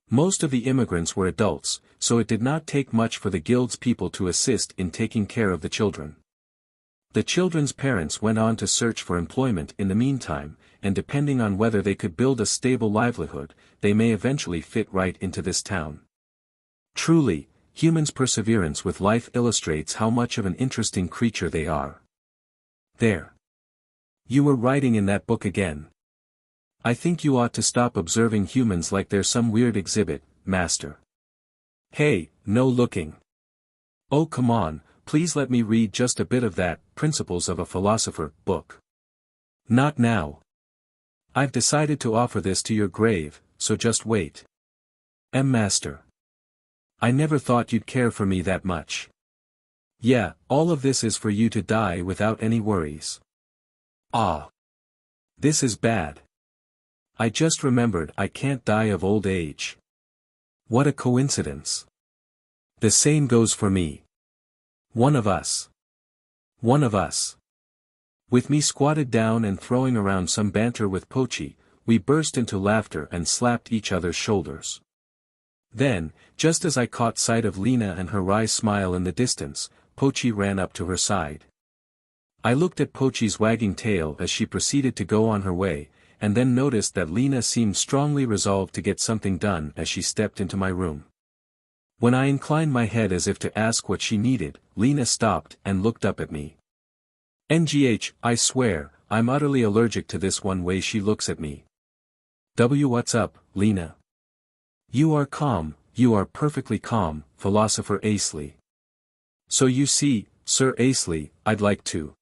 Most of the immigrants were adults, so it did not take much for the guild's people to assist in taking care of the children. The children's parents went on to search for employment in the meantime, and depending on whether they could build a stable livelihood, they may eventually fit right into this town. Truly, humans' perseverance with life illustrates how much of an interesting creature they are. There. You were writing in that book again. I think you ought to stop observing humans like they're some weird exhibit, Master. Hey, no looking. Oh come on, please let me read just a bit of that Principles of a Philosopher book. Not now. I've decided to offer this to your grave, so just wait. Master. I never thought you'd care for me that much. Yeah, all of this is for you to die without any worries. Ah. This is bad. I just remembered I can't die of old age. What a coincidence. The same goes for me. One of us. One of us. With me squatted down and throwing around some banter with Pochi, we burst into laughter and slapped each other's shoulders. Then, just as I caught sight of Lina and her wry smile in the distance, Pochi ran up to her side. I looked at Pochi's wagging tail as she proceeded to go on her way, and then noticed that Lina seemed strongly resolved to get something done as she stepped into my room. When I inclined my head as if to ask what she needed, Lina stopped and looked up at me. NGH, I swear, I'm utterly allergic to this one way she looks at me. What's up, Lina? You are calm, you are perfectly calm, Philosopher Asley. So you see, Sir Asley, I'd like to.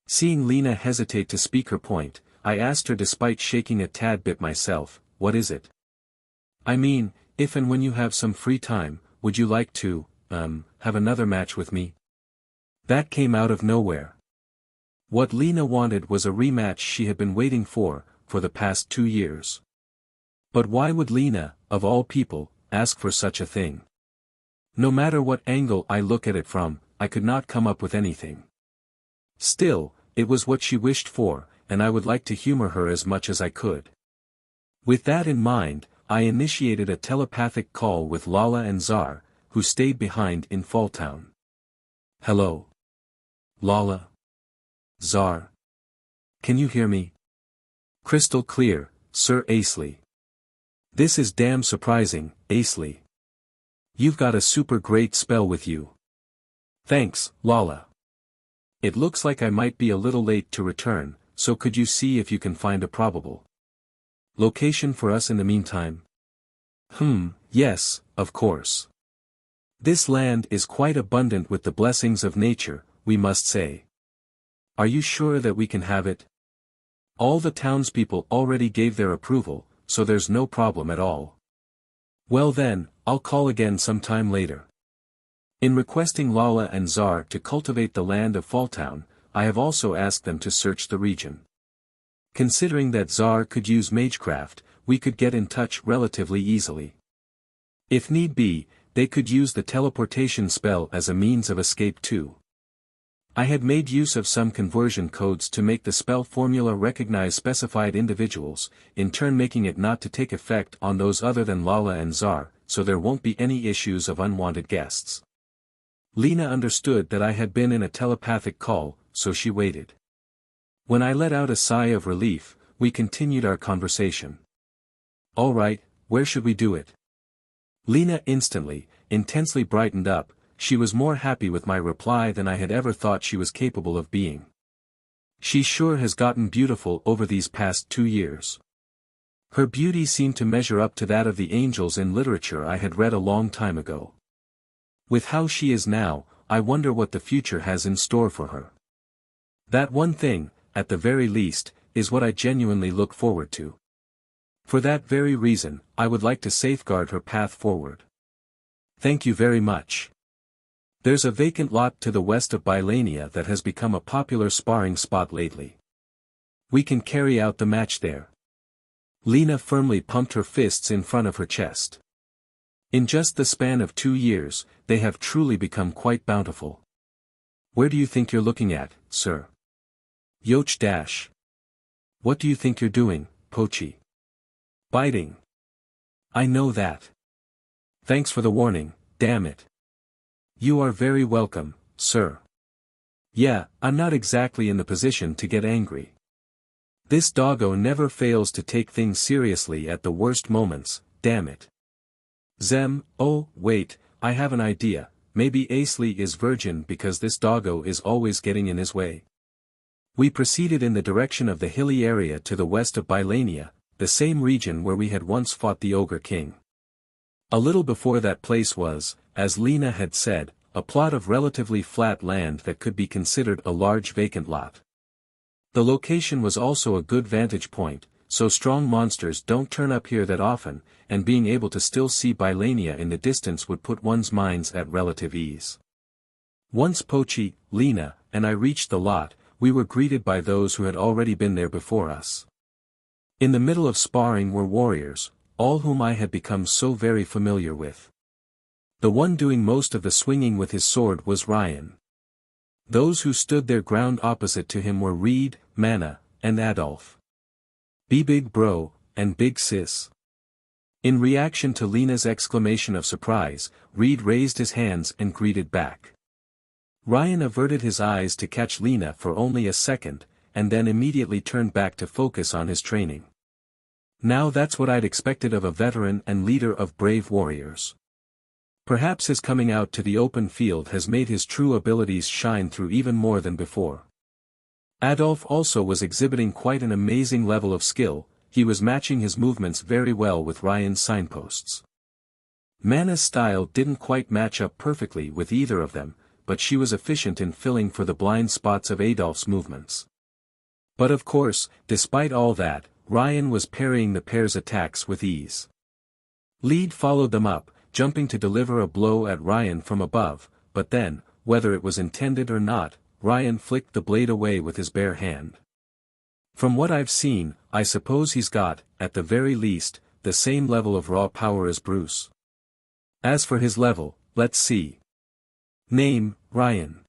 Seeing Lina hesitate to speak her point, I asked her despite shaking a tad bit myself, what is it? I mean, if and when you have some free time, would you like to, have another match with me? That came out of nowhere. What Lina wanted was a rematch she had been waiting for the past 2 years. But why would Lina, of all people, ask for such a thing? No matter what angle I look at it from, I could not come up with anything. Still, it was what she wished for, and I would like to humor her as much as I could. With that in mind, I initiated a telepathic call with Lala and Zar, who stayed behind in Falltown. Hello? Lala? Zar? Can you hear me? Crystal clear, Sir Asley. This is damn surprising, Asley. You've got a super great spell with you. Thanks, Lala. It looks like I might be a little late to return, so could you see if you can find a probable location for us in the meantime? Yes, of course. This land is quite abundant with the blessings of nature, we must say. Are you sure that we can have it? All the townspeople already gave their approval, so there's no problem at all. Well then, I'll call again sometime later. In requesting Lala and Zar to cultivate the land of Falltown, I have also asked them to search the region. Considering that Zar could use Magecraft, we could get in touch relatively easily. If need be, they could use the teleportation spell as a means of escape too. I had made use of some conversion codes to make the spell formula recognize specified individuals, in turn making it not to take effect on those other than Lala and Zar, so there won't be any issues of unwanted guests. Lina understood that I had been in a telepathic call, so she waited. When I let out a sigh of relief, we continued our conversation. All right, where should we do it? Lina instantly, intensely brightened up. She was more happy with my reply than I had ever thought she was capable of being. She sure has gotten beautiful over these past 2 years. Her beauty seemed to measure up to that of the angels in literature I had read a long time ago. With how she is now, I wonder what the future has in store for her. That one thing, at the very least, is what I genuinely look forward to. For that very reason, I would like to safeguard her path forward. Thank you very much. There's a vacant lot to the west of Baladd that has become a popular sparring spot lately. We can carry out the match there. Lina firmly pumped her fists in front of her chest. In just the span of 2 years, they have truly become quite bountiful. Where do you think you're looking at, sir? Yoch dash. What do you think you're doing, Pochi? Biting. I know that. Thanks for the warning, damn it. You are very welcome, sir. Yeah, I'm not exactly in the position to get angry. This doggo never fails to take things seriously at the worst moments, damn it. Zem, oh, wait, I have an idea, maybe Asley is virgin because this doggo is always getting in his way. We proceeded in the direction of the hilly area to the west of Baladd, the same region where we had once fought the Ogre King. A little before that place was, as Lina had said, a plot of relatively flat land that could be considered a large vacant lot. The location was also a good vantage point, so strong monsters don't turn up here that often, and being able to still see Baladd in the distance would put one's minds at relative ease. Once Pochi, Lina, and I reached the lot, we were greeted by those who had already been there before us. In the middle of sparring were warriors, all whom I had become so very familiar with. The one doing most of the swinging with his sword was Ryan. Those who stood their ground opposite to him were Reed, Mana, and Adolf. Be big bro, and big sis. In reaction to Lina's exclamation of surprise, Reed raised his hands and greeted back. Ryan averted his eyes to catch Lina for only a second, and then immediately turned back to focus on his training. Now that's what I'd expected of a veteran and leader of brave warriors. Perhaps his coming out to the open field has made his true abilities shine through even more than before. Adolf also was exhibiting quite an amazing level of skill, he was matching his movements very well with Ryan's signposts. Mana's style didn't quite match up perfectly with either of them, but she was efficient in filling for the blind spots of Adolf's movements. But of course, despite all that, Ryan was parrying the pair's attacks with ease. Lead followed them up, jumping to deliver a blow at Ryan from above, but then, whether it was intended or not, Ryan flicked the blade away with his bare hand. From what I've seen, I suppose he's got, at the very least, the same level of raw power as Bruce. As for his level, let's see. Name, Ryan.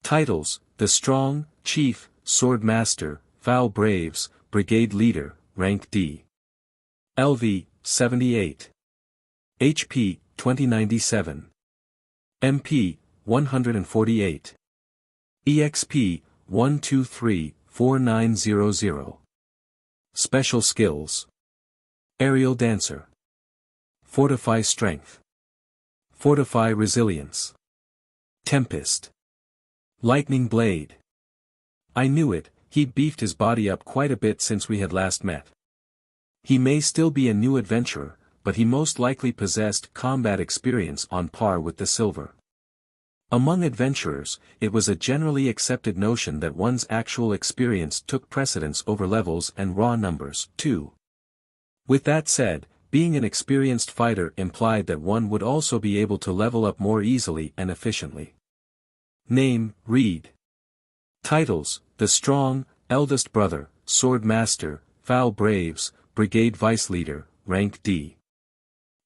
Titles, The Strong, Chief, Sword Master, Val Braves, Brigade Leader, Rank D. LV, 78. HP, 2097. MP, 148. EXP, 1234900. Special Skills. Aerial Dancer. Fortify Strength. Fortify Resilience. Tempest. Lightning Blade. I knew it, he'd beefed his body up quite a bit since we had last met. He may still be a new adventurer, but he most likely possessed combat experience on par with the Silver. Among adventurers, it was a generally accepted notion that one's actual experience took precedence over levels and raw numbers, too. With that said, being an experienced fighter implied that one would also be able to level up more easily and efficiently. Name, Reed. Titles, The Strong, Eldest Brother, Sword Master, Foul Braves, Brigade Vice Leader, Rank D.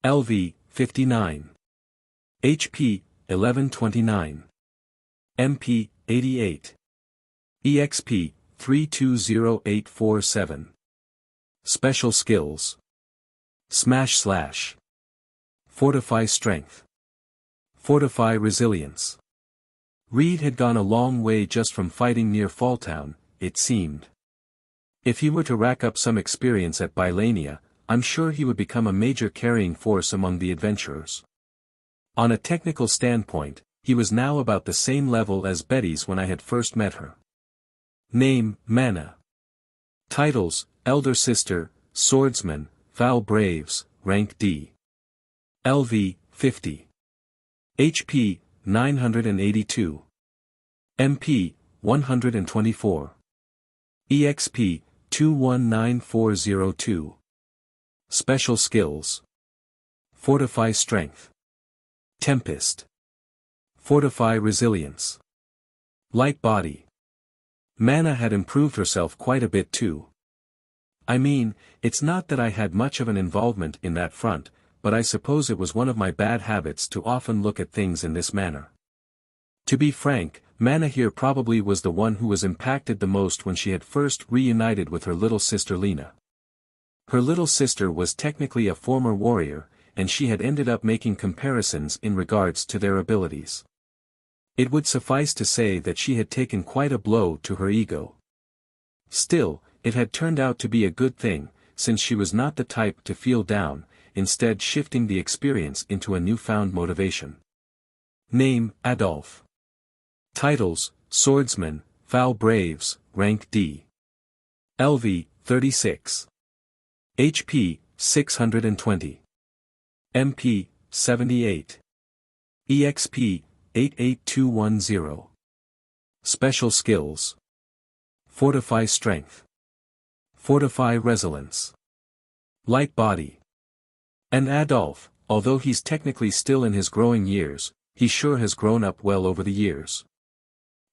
LV, 59. HP, 1129. MP, 88. EXP, 320847. Special Skills. Smash Slash. Fortify Strength. Fortify Resilience. Reed had gone a long way just from fighting near Falltown, it seemed. If he were to rack up some experience at Bylania, I'm sure he would become a major carrying force among the adventurers. On a technical standpoint, he was now about the same level as Betty's when I had first met her. Name, Mana. Titles, Elder Sister, Swordsman, Foul Braves, Rank D. LV, 50. HP, 982. MP, 124. EXP, 219402. Special Skills. Fortify Strength. Tempest. Fortify Resilience. Light Body. Mana had improved herself quite a bit too. I mean, it's not that I had much of an involvement in that front, but I suppose it was one of my bad habits to often look at things in this manner. To be frank, Mana here probably was the one who was impacted the most when she had first reunited with her little sister Lina. Her little sister was technically a former warrior, and she had ended up making comparisons in regards to their abilities. It would suffice to say that she had taken quite a blow to her ego. Still, it had turned out to be a good thing, since she was not the type to feel down, instead shifting the experience into a newfound motivation. Name, Adolf. Titles, Swordsman, Foul Braves, Rank D. LV, 36. HP, 620. MP, 78. EXP, 88210. Special Skills. Fortify Strength. Fortify Resilience. Light Body. And Adolf, although he's technically still in his growing years, he sure has grown up well over the years.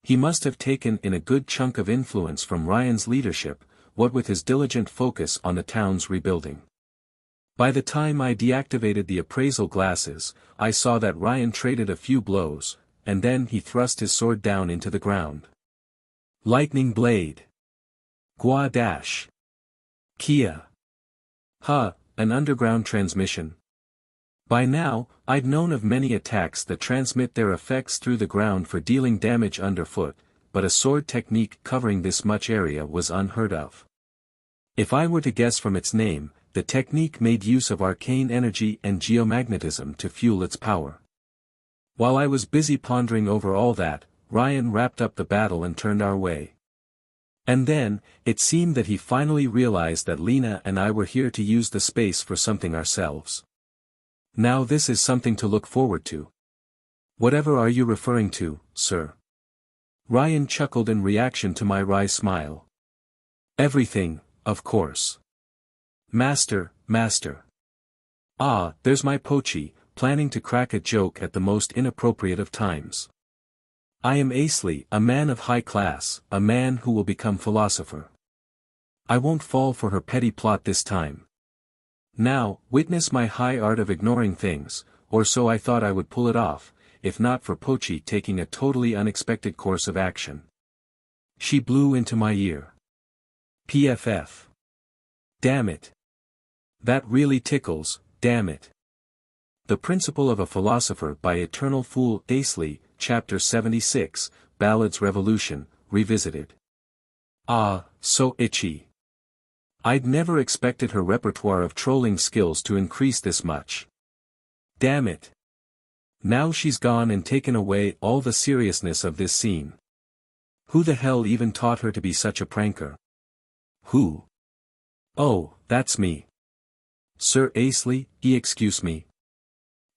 He must have taken in a good chunk of influence from Ryan's leadership, what with his diligent focus on the town's rebuilding. By the time I deactivated the appraisal glasses, I saw that Ryan traded a few blows, and then he thrust his sword down into the ground. Lightning Blade. Gua Dash. Kia. An underground transmission. By now, I'd known of many attacks that transmit their effects through the ground for dealing damage underfoot, but a sword technique covering this much area was unheard of. If I were to guess from its name, the technique made use of arcane energy and geomagnetism to fuel its power. While I was busy pondering over all that, Ryan wrapped up the battle and turned our way. And then, it seemed that he finally realized that Lina and I were here to use the space for something ourselves. Now this is something to look forward to. Whatever are you referring to, sir? Ryan chuckled in reaction to my wry smile. Everything, of course. Master. Ah, there's my Pochi, planning to crack a joke at the most inappropriate of times. I am Asley, a man of high class, a man who will become philosopher. I won't fall for her petty plot this time. Now, witness my high art of ignoring things, or so I thought I would pull it off, if not for Pochi taking a totally unexpected course of action. She blew into my ear. PFF. Damn it. That really tickles, damn it. The Principle of a Philosopher by Eternal Fool Asley, Chapter 76, Ballad's Revolution, Revisited. Ah, so itchy. I'd never expected her repertoire of trolling skills to increase this much. Damn it. Now she's gone and taken away all the seriousness of this scene. Who the hell even taught her to be such a pranker? Who? Oh, that's me. Sir Asley, excuse me.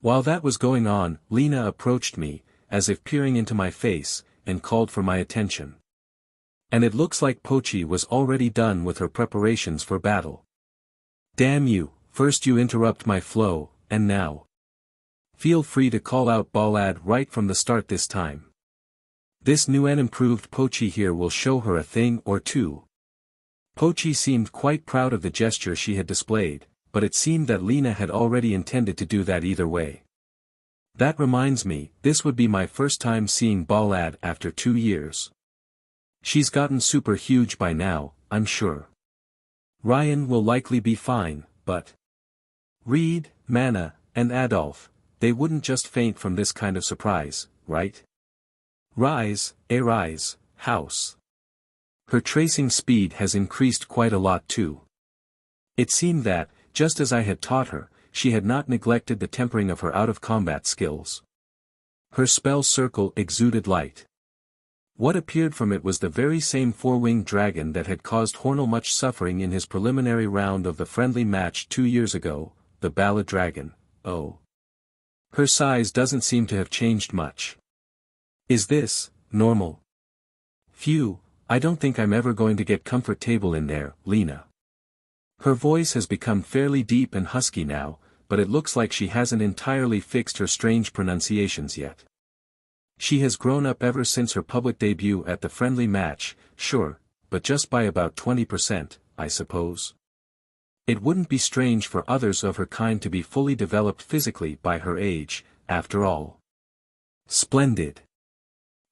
While that was going on, Lina approached me, as if peering into my face, and called for my attention. And it looks like Pochi was already done with her preparations for battle. Damn you, first you interrupt my flow, and now. Feel free to call out Baladd right from the start this time. This new and improved Pochi here will show her a thing or two. Pochi seemed quite proud of the gesture she had displayed, but it seemed that Lina had already intended to do that either way. That reminds me, this would be my first time seeing Baladd after 2 years. She's gotten super huge by now, I'm sure. Ryan will likely be fine, but Reed, Mana, and Adolf, they wouldn't just faint from this kind of surprise, right? Rise, arise, house. Her tracing speed has increased quite a lot too. It seemed that, just as I had taught her, she had not neglected the tempering of her out-of-combat skills. Her spell circle exuded light. What appeared from it was the very same four-winged dragon that had caused Hornell much suffering in his preliminary round of the friendly match 2 years ago, the Baladd dragon. Oh. Her size doesn't seem to have changed much. Is this normal? Phew, I don't think I'm ever going to get comfort table in there, Lina. Her voice has become fairly deep and husky now, but it looks like she hasn't entirely fixed her strange pronunciations yet. She has grown up ever since her public debut at the friendly match, sure, but just by about 20%, I suppose. It wouldn't be strange for others of her kind to be fully developed physically by her age, after all. Splendid.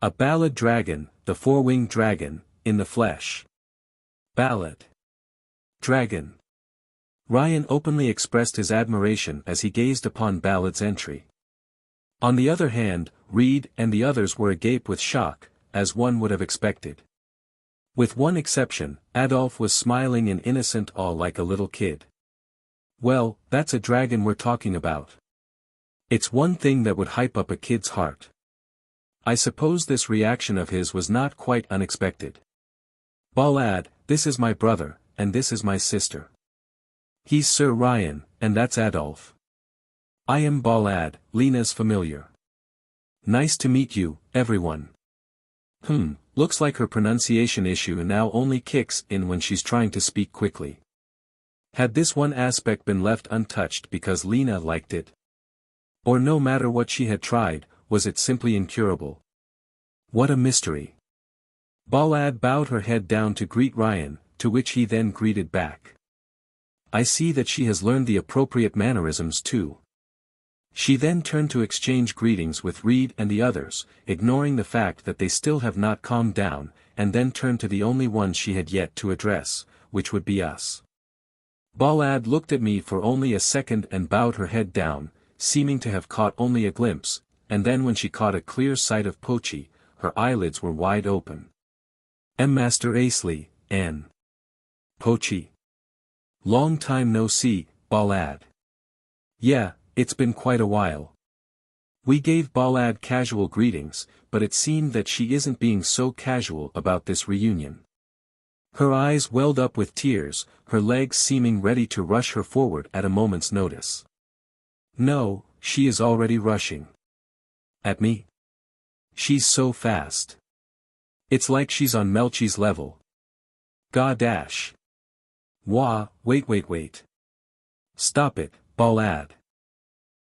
A Baladd dragon, the four-winged dragon, in the flesh. Baladd. Dragon. Ryan openly expressed his admiration as he gazed upon Baladd's entry. On the other hand, Reed and the others were agape with shock, as one would have expected. With one exception, Adolf was smiling in innocent awe like a little kid. Well, that's a dragon we're talking about. It's one thing that would hype up a kid's heart. I suppose this reaction of his was not quite unexpected. Baladd, this is my brother, and this is my sister. He's Sir Ryan, and that's Adolf. I am Baladd, Lina's familiar. Nice to meet you, everyone. Looks like her pronunciation issue now only kicks in when she's trying to speak quickly. Had this one aspect been left untouched because Lina liked it? Or no matter what she had tried, was it simply incurable? What a mystery. Baladd bowed her head down to greet Ryan, to which he then greeted back. I see that she has learned the appropriate mannerisms too. She then turned to exchange greetings with Reed and the others, ignoring the fact that they still have not calmed down, and then turned to the only one she had yet to address, which would be us. Baladd looked at me for only a second and bowed her head down, seeming to have caught only a glimpse, and then when she caught a clear sight of Pochi, her eyelids were wide open. Master Asley, N. Pochi. Long time no see, Baladd. Yeah, it's been quite a while. We gave Baladd casual greetings, but it seemed that she isn't being so casual about this reunion. Her eyes welled up with tears, her legs seeming ready to rush her forward at a moment's notice. No, she is already rushing. At me? She's so fast. It's like she's on Melchi's level. Godash. Wah, wait. Stop it, Baladd.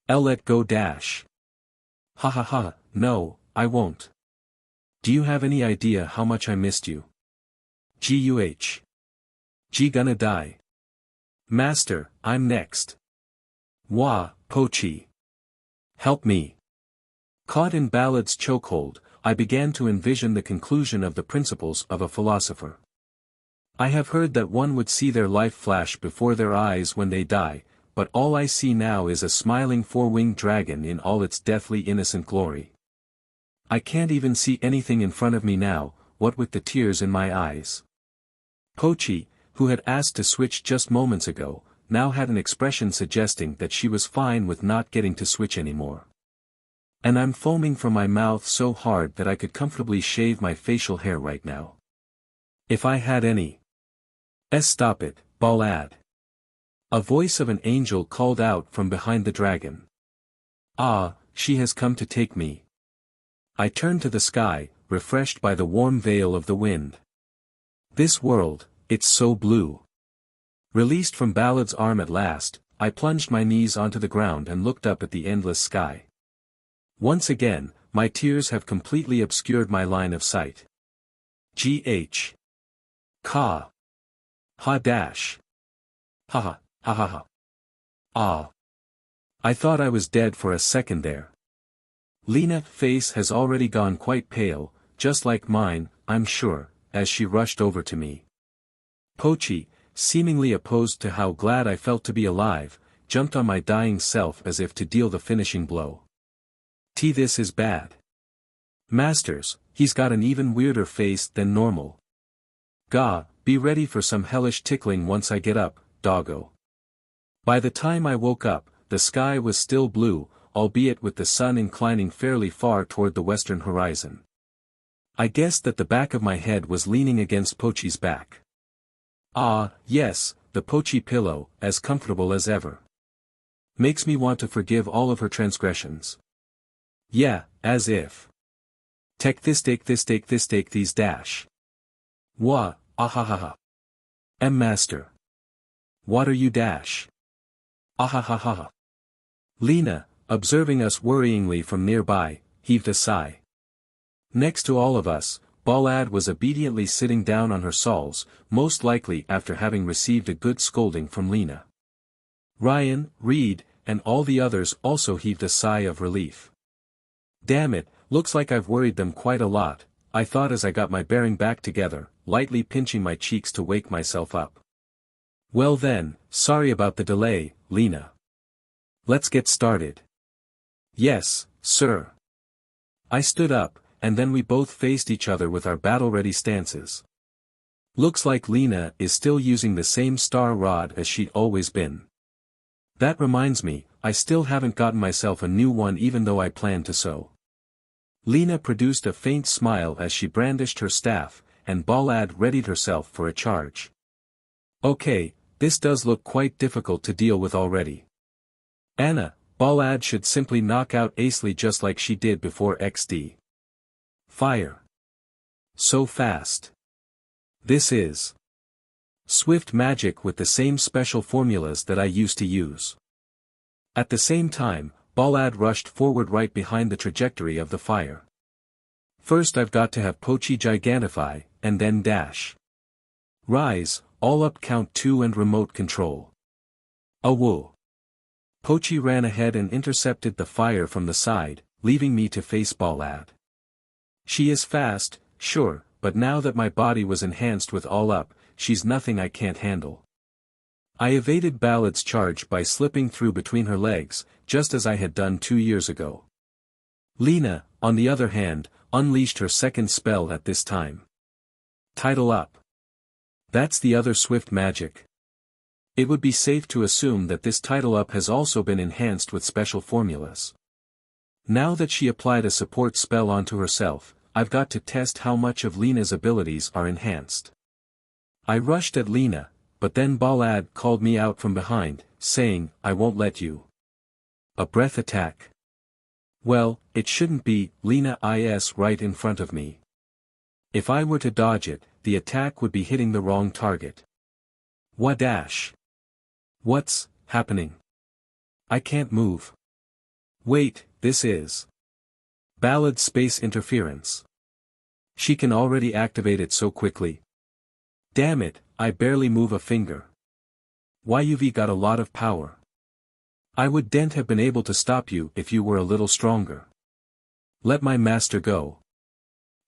I'll let go dash. Ha ha ha, no, I won't. Do you have any idea how much I missed you? Guh. G gonna die. Master, I'm next. Wah, Pochi. Help me. Caught in Baladd's chokehold, I began to envision the conclusion of the principles of a philosopher. I have heard that one would see their life flash before their eyes when they die, but all I see now is a smiling four-winged dragon in all its deathly innocent glory. I can't even see anything in front of me now, what with the tears in my eyes. Pochi, who had asked to switch just moments ago, now had an expression suggesting that she was fine with not getting to switch anymore. And I'm foaming from my mouth so hard that I could comfortably shave my facial hair right now. If I had any. Stop it, Baladd. A voice of an angel called out from behind the dragon. Ah, she has come to take me. I turned to the sky, refreshed by the warm veil of the wind. This world, it's so blue. Released from Ballad's arm at last, I plunged my knees onto the ground and looked up at the endless sky. Once again, my tears have completely obscured my line of sight. G.H. Ka. Ha dash. Ha ha, ha ha ha. Ah. I thought I was dead for a second there. Lina's face has already gone quite pale, just like mine, I'm sure, as she rushed over to me. Pochi, seemingly opposed to how glad I felt to be alive, jumped on my dying self as if to deal the finishing blow. This is bad. Masters, he's got an even weirder face than normal. Gah, be ready for some hellish tickling once I get up, doggo. By the time I woke up, the sky was still blue, albeit with the sun inclining fairly far toward the western horizon. I guessed that the back of my head was leaning against Pochi's back. Ah, yes, the Pochi pillow, as comfortable as ever. Makes me want to forgive all of her transgressions. Yeah, as if. Take this these dash. Wah, ahahaha. Master. What are you dash? Ahahaha. Lina, observing us worryingly from nearby, heaved a sigh. Next to all of us, Baladd was obediently sitting down on her soles, most likely after having received a good scolding from Lina. Ryan, Reed, and all the others also heaved a sigh of relief. Damn it, looks like I've worried them quite a lot, I thought as I got my bearing back together, lightly pinching my cheeks to wake myself up. Well then, sorry about the delay, Lina. Let's get started. Yes, sir. I stood up, and then we both faced each other with our battle-ready stances. Looks like Lina is still using the same star rod as she'd always been. That reminds me, I still haven't gotten myself a new one even though I planned to so. Lina produced a faint smile as she brandished her staff, and Baladd readied herself for a charge. Okay, this does look quite difficult to deal with already. Anna, Baladd should simply knock out Asley just like she did before XD. Fire. So fast. This is swift magic with the same special formulas that I used to use. At the same time, Baladd rushed forward right behind the trajectory of the fire. First I've got to have Pochi gigantify, and then dash. Rise, all up count 2 and remote control. Awoo. Pochi ran ahead and intercepted the fire from the side, leaving me to face Baladd. She is fast, sure, but now that my body was enhanced with all up, she's nothing I can't handle. I evaded Balladd's charge by slipping through between her legs, just as I had done 2 years ago. Lina, on the other hand, unleashed her second spell at this time. Title up. That's the other swift magic. It would be safe to assume that this title up has also been enhanced with special formulas. Now that she applied a support spell onto herself, I've got to test how much of Lina's abilities are enhanced. I rushed at Lina, but then Baladd called me out from behind, saying, I won't let you. A breath attack. Well, it shouldn't be, Lina is right in front of me. If I were to dodge it, the attack would be hitting the wrong target. What dash? What's happening? I can't move. Wait, this is Ballad's space interference. She can already activate it so quickly. Damn it, I barely move a finger. Why you've got a lot of power. I would dent have been able to stop you if you were a little stronger. Let my master go.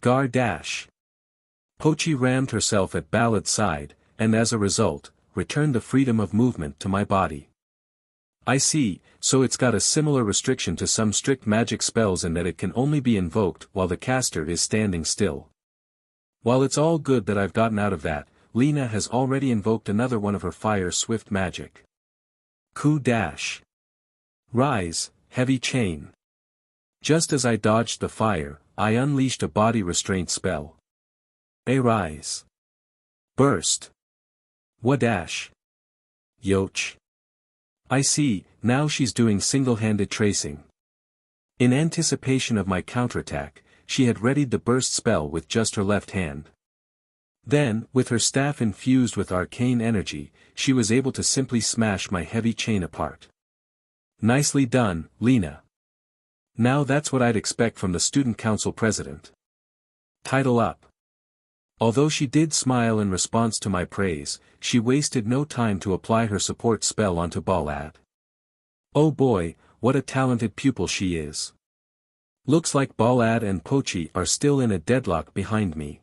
Gar dash. Pochi rammed herself at Ballad's side, and as a result, returned the freedom of movement to my body. I see, so it's got a similar restriction to some strict magic spells in that it can only be invoked while the caster is standing still. While it's all good that I've gotten out of that, Lina has already invoked another one of her fire swift magic. Coup dash. Rise, heavy chain. Just as I dodged the fire, I unleashed a body restraint spell. Arise. Burst. Wadash. Yoch. I see, now she's doing single-handed tracing. In anticipation of my counterattack, she had readied the burst spell with just her left hand. Then, with her staff infused with arcane energy, she was able to simply smash my heavy chain apart. Nicely done, Lina. Now that's what I'd expect from the student council president. Title up. Although she did smile in response to my praise, she wasted no time to apply her support spell onto Baladd. Oh boy, what a talented pupil she is. Looks like Baladd and Pochi are still in a deadlock behind me.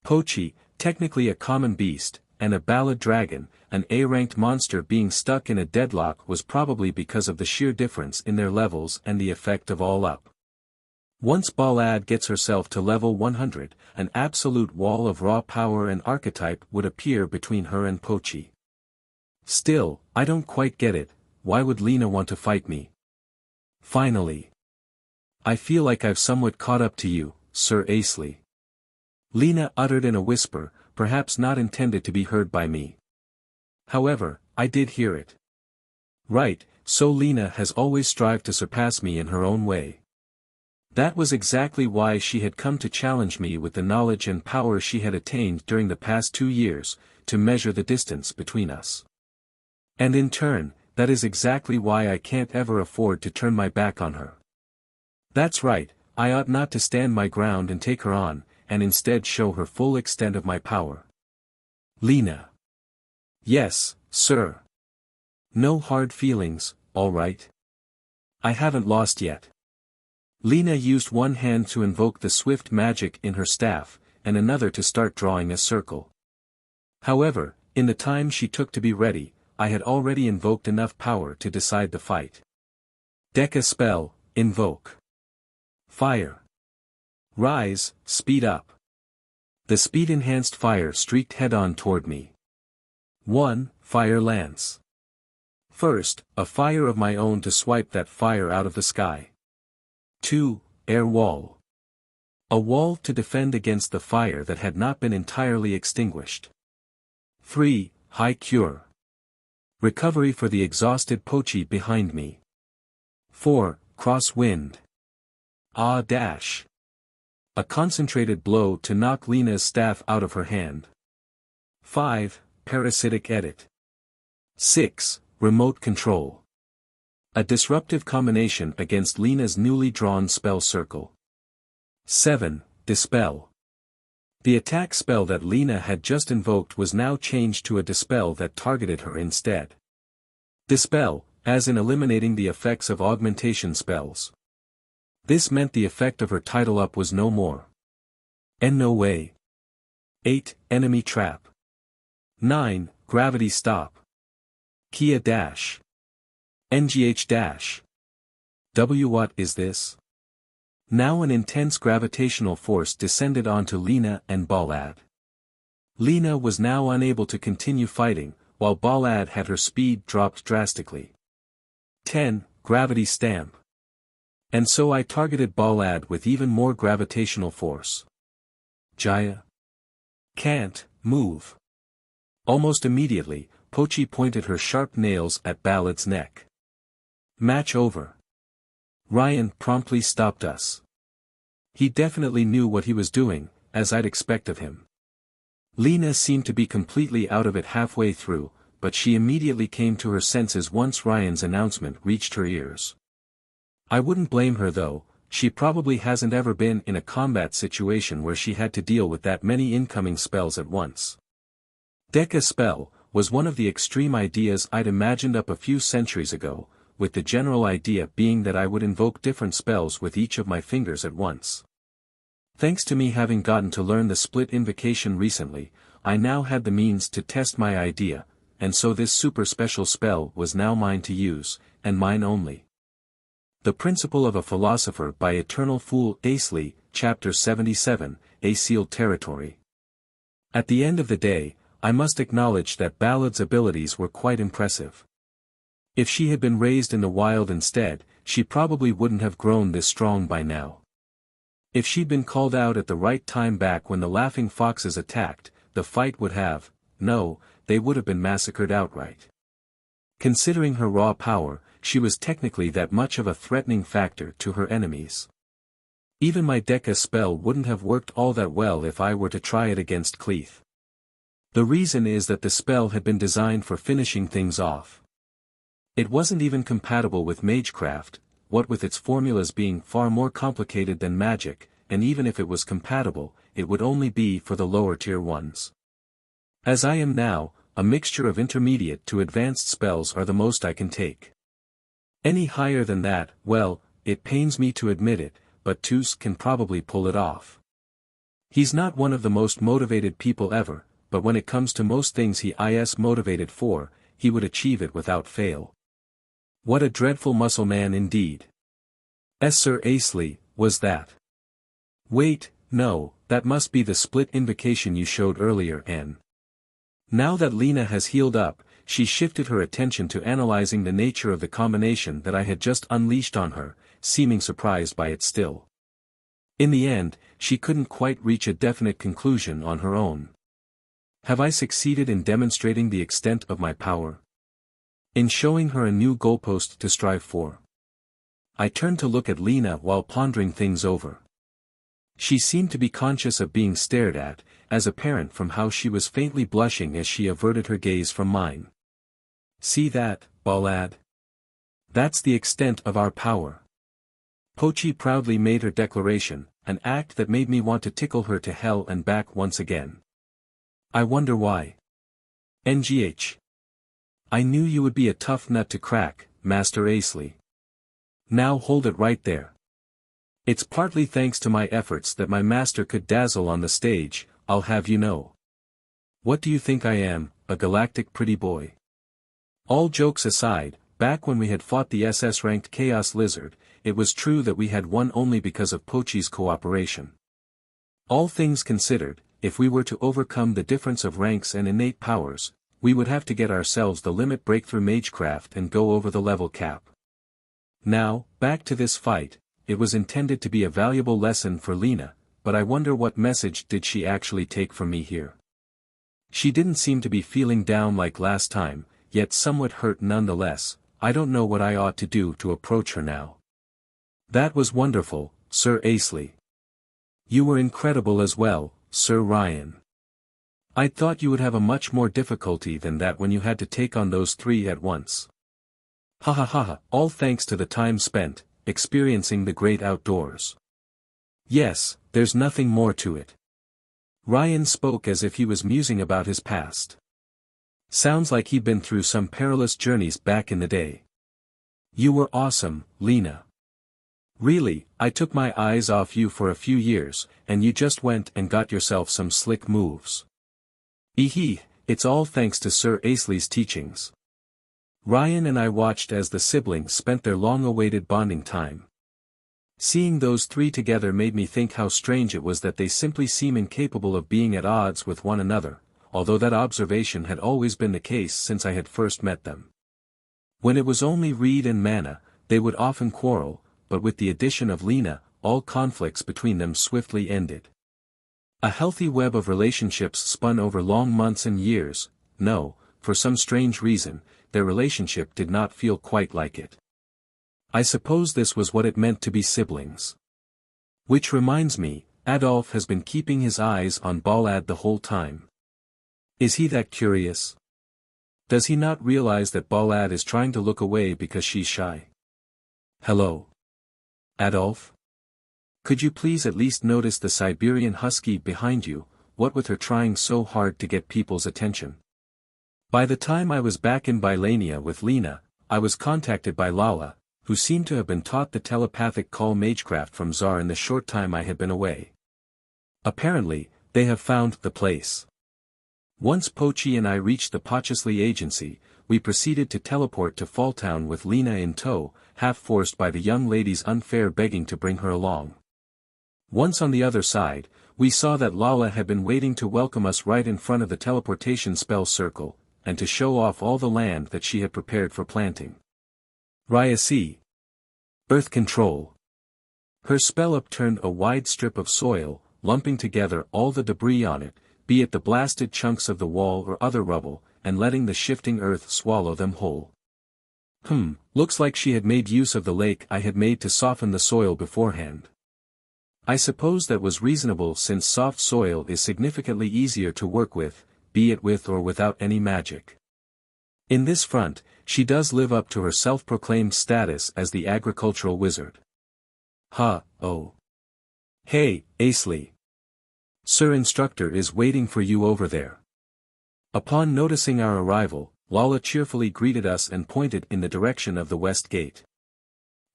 Pochi, technically a common beast, and a Baladd dragon, an A-ranked monster being stuck in a deadlock was probably because of the sheer difference in their levels and the effect of all up. Once Baladd gets herself to level 100, an absolute wall of raw power and archetype would appear between her and Pochi. Still, I don't quite get it, why would Lina want to fight me? Finally. I feel like I've somewhat caught up to you, Sir Asley. Lina uttered in a whisper, perhaps not intended to be heard by me. However, I did hear it. Right, so Lina has always strived to surpass me in her own way. That was exactly why she had come to challenge me with the knowledge and power she had attained during the past 2 years, to measure the distance between us. And in turn, that is exactly why I can't ever afford to turn my back on her. That's right, I ought not to stand my ground and take her on, and instead show her full extent of my power. Lina. Yes, sir. No hard feelings, all right? I haven't lost yet. Lina used one hand to invoke the swift magic in her staff, and another to start drawing a circle. However, in the time she took to be ready, I had already invoked enough power to decide the fight. Deca spell, invoke. Fire. Rise, speed up. The speed-enhanced fire streaked head-on toward me. 1. Fire lance. First, a fire of my own to swipe that fire out of the sky. 2. Air wall. A wall to defend against the fire that had not been entirely extinguished. 3. High cure. Recovery for the exhausted Pochi behind me. 4. Cross wind. Ah dash. A concentrated blow to knock Lina's staff out of her hand. 5. Parasitic edit. 6. Remote control. A disruptive combination against Lina's newly drawn spell circle. 7. Dispel. The attack spell that Lina had just invoked was now changed to a dispel that targeted her instead. Dispel, as in eliminating the effects of augmentation spells. This meant the effect of her title up was no more. And no way. 8. Enemy trap. 9. Gravity stop. Kia dash. NGH dash. What is this? Now an intense gravitational force descended onto Lina and Baladd. Lina was now unable to continue fighting, while Baladd had her speed dropped drastically. 10. Gravity stamp. And so I targeted Baladd with even more gravitational force. Jaya. Can't move. Almost immediately, Pochi pointed her sharp nails at Balladd's neck. Match over. Ryan promptly stopped us. He definitely knew what he was doing, as I'd expect of him. Lina seemed to be completely out of it halfway through, but she immediately came to her senses once Ryan's announcement reached her ears. I wouldn't blame her though, she probably hasn't ever been in a combat situation where she had to deal with that many incoming spells at once. Deca spell was one of the extreme ideas I'd imagined up a few centuries ago, with the general idea being that I would invoke different spells with each of my fingers at once. Thanks to me having gotten to learn the split invocation recently, I now had the means to test my idea, and so this super special spell was now mine to use, and mine only. The Principle of a Philosopher by Eternal Fool Asley, Chapter 77, A Sealed Territory. At the end of the day, I must acknowledge that Balladd's abilities were quite impressive. If she had been raised in the wild instead, she probably wouldn't have grown this strong by now. If she'd been called out at the right time back when the laughing foxes attacked, the fight would have, no, they would have been massacred outright. Considering her raw power, she was technically that much of a threatening factor to her enemies. Even my Deca spell wouldn't have worked all that well if I were to try it against Cleith. The reason is that the spell had been designed for finishing things off. It wasn't even compatible with Magecraft, what with its formulas being far more complicated than magic, and even if it was compatible, it would only be for the lower tier ones. As I am now, a mixture of intermediate to advanced spells are the most I can take. Any higher than that, well, it pains me to admit it, but Tus can probably pull it off. He's not one of the most motivated people ever, but when it comes to most things he is motivated for, he would achieve it without fail. What a dreadful muscle man indeed. Sir Asley, was that? Wait, no, that must be the split invocation you showed earlier, Anne. Now that Lina has healed up, she shifted her attention to analyzing the nature of the combination that I had just unleashed on her, seeming surprised by it still. In the end, she couldn't quite reach a definite conclusion on her own. Have I succeeded in demonstrating the extent of my power? In showing her a new goalpost to strive for? I turned to look at Lina while pondering things over. She seemed to be conscious of being stared at, as apparent from how she was faintly blushing as she averted her gaze from mine. See that, Baladd? That's the extent of our power. Pochi proudly made her declaration, an act that made me want to tickle her to hell and back once again. I wonder why. NGH. I knew you would be a tough nut to crack, Master Asley. Now hold it right there. It's partly thanks to my efforts that my master could dazzle on the stage, I'll have you know. What do you think I am, a galactic pretty boy? All jokes aside, back when we had fought the SS-ranked Chaos Lizard, it was true that we had won only because of Pochi's cooperation. All things considered, if we were to overcome the difference of ranks and innate powers, we would have to get ourselves the limit breakthrough Magecraft and go over the level cap. Now, back to this fight, it was intended to be a valuable lesson for Lina, but I wonder what message did she actually take from me here. She didn't seem to be feeling down like last time, yet somewhat hurt nonetheless. I don't know what I ought to do to approach her now. That was wonderful, Sir Asley. You were incredible as well, Sir Ryan. I'd thought you would have a much more difficulty than that when you had to take on those three at once. Ha ha ha ha, all thanks to the time spent, experiencing the great outdoors. Yes, there's nothing more to it. Ryan spoke as if he was musing about his past. Sounds like he'd been through some perilous journeys back in the day. You were awesome, Lina. Really, I took my eyes off you for a few years, and you just went and got yourself some slick moves. Ehe, it's all thanks to Sir Asley's teachings. Ryan and I watched as the siblings spent their long-awaited bonding time. Seeing those three together made me think how strange it was that they simply seem incapable of being at odds with one another, although that observation had always been the case since I had first met them. When it was only Reed and Mana, they would often quarrel, but with the addition of Lina, all conflicts between them swiftly ended. A healthy web of relationships spun over long months and years. No, for some strange reason, their relationship did not feel quite like it. I suppose this was what it meant to be siblings. Which reminds me, Adolf has been keeping his eyes on Baladd the whole time. Is he that curious? Does he not realize that Baladd is trying to look away because she's shy? Hello? Adolf? Could you please at least notice the Siberian husky behind you, what with her trying so hard to get people's attention? By the time I was back in Bylania with Lina, I was contacted by Lala, who seemed to have been taught the telepathic call Magecraft from Tsar in the short time I had been away. Apparently, they have found the place. Once Pochi and I reached the Pochi agency, we proceeded to teleport to Falltown with Lina in tow, half forced by the young lady's unfair begging to bring her along. Once on the other side, we saw that Lala had been waiting to welcome us right in front of the teleportation spell circle, and to show off all the land that she had prepared for planting. Ryasi. Earth control. Her spell upturned a wide strip of soil, lumping together all the debris on it, be it the blasted chunks of the wall or other rubble, and letting the shifting earth swallow them whole. Looks like she had made use of the lake I had made to soften the soil beforehand. I suppose that was reasonable since soft soil is significantly easier to work with, be it with or without any magic. In this front, she does live up to her self-proclaimed status as the agricultural wizard. Oh. Hey, Asley. Sir Instructor is waiting for you over there. Upon noticing our arrival, Lala cheerfully greeted us and pointed in the direction of the west gate.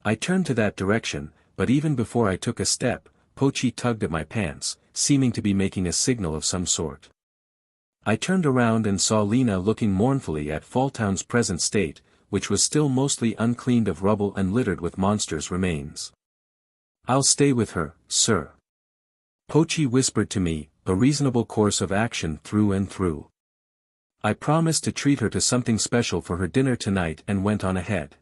I turned to that direction, but even before I took a step, Pochi tugged at my pants, seeming to be making a signal of some sort. I turned around and saw Lina looking mournfully at Falltown's present state, which was still mostly uncleaned of rubble and littered with monsters' remains. I'll stay with her, sir. Pochi whispered to me, a reasonable course of action through and through. I promised to treat her to something special for her dinner tonight and went on ahead.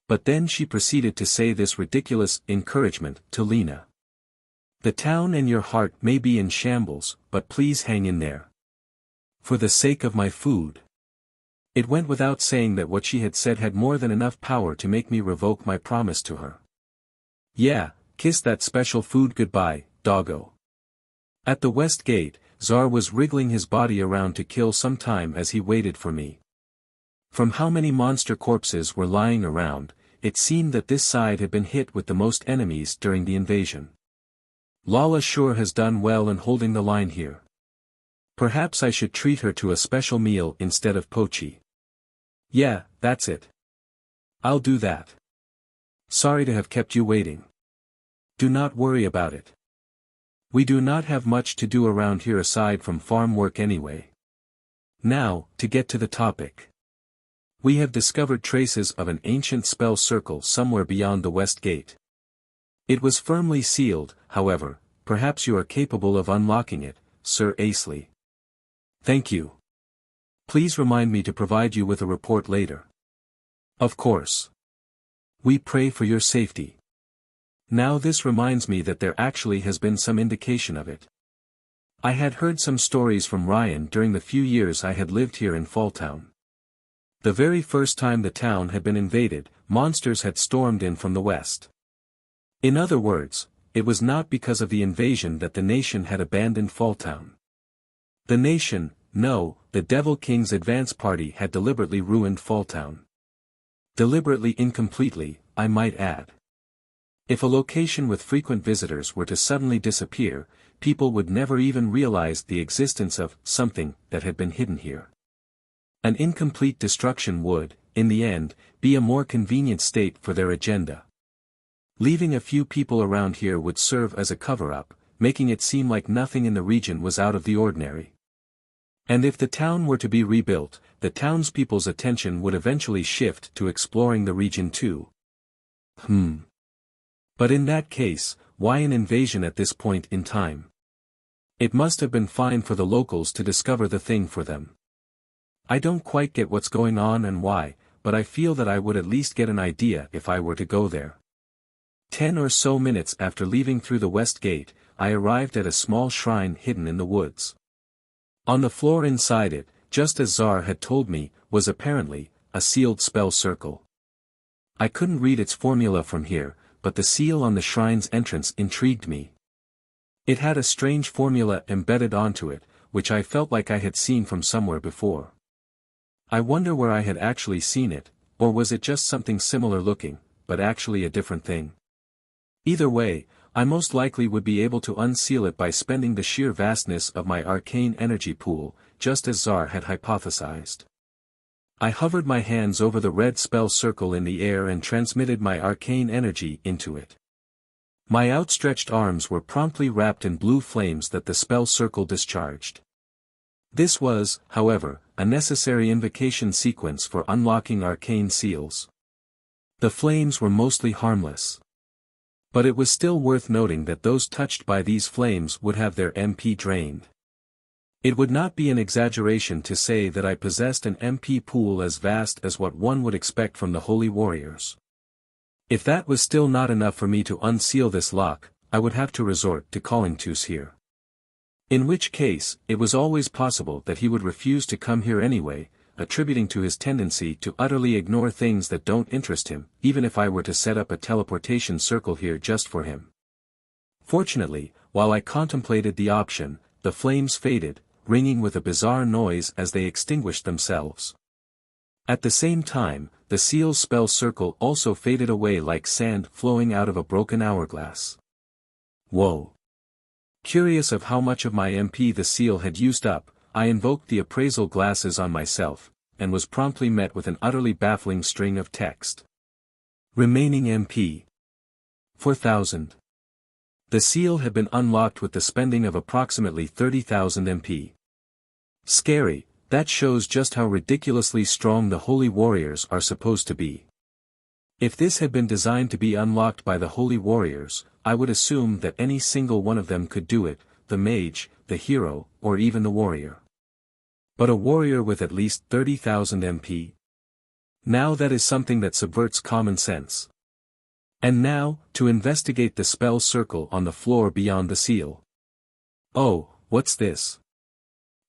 But then she proceeded to say this ridiculous encouragement to Lina. The town and your heart may be in shambles, but please hang in there. For the sake of my food. It went without saying that what she had said had more than enough power to make me revoke my promise to her. Yeah, kiss that special food goodbye, doggo. At the west gate, Zar was wriggling his body around to kill some time as he waited for me. From how many monster corpses were lying around, it seemed that this side had been hit with the most enemies during the invasion. Lala sure has done well in holding the line here. Perhaps I should treat her to a special meal instead of Pochi. Yeah, that's it. I'll do that. Sorry to have kept you waiting. Do not worry about it. We do not have much to do around here aside from farm work anyway. Now, to get to the topic. We have discovered traces of an ancient spell circle somewhere beyond the west gate. It was firmly sealed, however, perhaps you are capable of unlocking it, Sir Asley. Thank you. Please remind me to provide you with a report later. Of course. We pray for your safety. Now this reminds me that there actually has been some indication of it. I had heard some stories from Ryan during the few years I had lived here in Falltown. The very first time the town had been invaded, monsters had stormed in from the west. In other words, it was not because of the invasion that the nation had abandoned Falltown. The nation, no, the Devil King's advance party had deliberately ruined Falltown. Deliberately incompletely, I might add. If a location with frequent visitors were to suddenly disappear, people would never even realize the existence of something that had been hidden here. An incomplete destruction would, in the end, be a more convenient state for their agenda. Leaving a few people around here would serve as a cover-up, making it seem like nothing in the region was out of the ordinary. And if the town were to be rebuilt, the townspeople's attention would eventually shift to exploring the region too. But in that case, why an invasion at this point in time? It must have been fine for the locals to discover the thing for them. I don't quite get what's going on and why, but I feel that I would at least get an idea if I were to go there. 10 or so minutes after leaving through the west gate, I arrived at a small shrine hidden in the woods. On the floor inside it, just as Zar had told me, was apparently a sealed spell circle. I couldn't read its formula from here, but the seal on the shrine's entrance intrigued me. It had a strange formula embedded onto it, which I felt like I had seen from somewhere before. I wonder where I had actually seen it, or was it just something similar looking, but actually a different thing? Either way, I most likely would be able to unseal it by spending the sheer vastness of my arcane energy pool, just as Zar had hypothesized. I hovered my hands over the red spell circle in the air and transmitted my arcane energy into it. My outstretched arms were promptly wrapped in blue flames that the spell circle discharged. This was, however, a necessary invocation sequence for unlocking arcane seals. The flames were mostly harmless. But it was still worth noting that those touched by these flames would have their MP drained. It would not be an exaggeration to say that I possessed an MP pool as vast as what one would expect from the holy warriors. If that was still not enough for me to unseal this lock, I would have to resort to calling Tus here. In which case, it was always possible that he would refuse to come here anyway, attributing to his tendency to utterly ignore things that don't interest him, even if I were to set up a teleportation circle here just for him. Fortunately, while I contemplated the option, the flames faded, ringing with a bizarre noise as they extinguished themselves. At the same time, the seal's spell circle also faded away like sand flowing out of a broken hourglass. Whoa! Curious of how much of my MP the seal had used up, I invoked the appraisal glasses on myself, and was promptly met with an utterly baffling string of text. Remaining MP. 4,000. The seal had been unlocked with the spending of approximately 30,000 MP. Scary, that shows just how ridiculously strong the holy warriors are supposed to be. If this had been designed to be unlocked by the holy warriors, I would assume that any single one of them could do it, the mage, the hero, or even the warrior. But a warrior with at least 30,000 MP? Now that is something that subverts common sense. And now, to investigate the spell circle on the floor beyond the seal. Oh, what's this?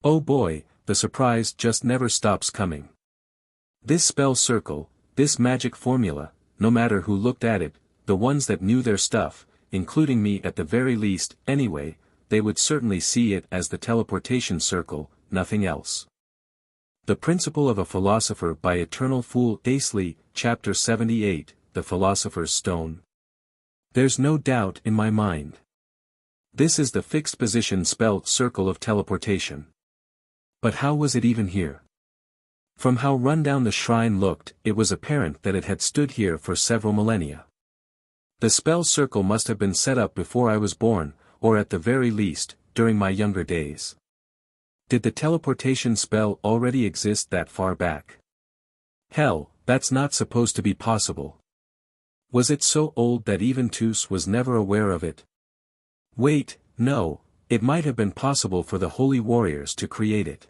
Oh boy, the surprise just never stops coming. This spell circle, this magic formula, no matter who looked at it, the ones that knew their stuff, including me at the very least, anyway, they would certainly see it as the teleportation circle, nothing else. The Principle of a Philosopher by Eternal Fool Asley, Chapter 78, The Philosopher's Stone. There's no doubt in my mind. This is the fixed position spell circle of teleportation. But how was it even here? From how rundown the shrine looked, it was apparent that it had stood here for several millennia. The spell circle must have been set up before I was born, or at the very least, during my younger days. Did the teleportation spell already exist that far back? Hell, that's not supposed to be possible. Was it so old that even Tus was never aware of it? Wait, no, it might have been possible for the holy warriors to create it.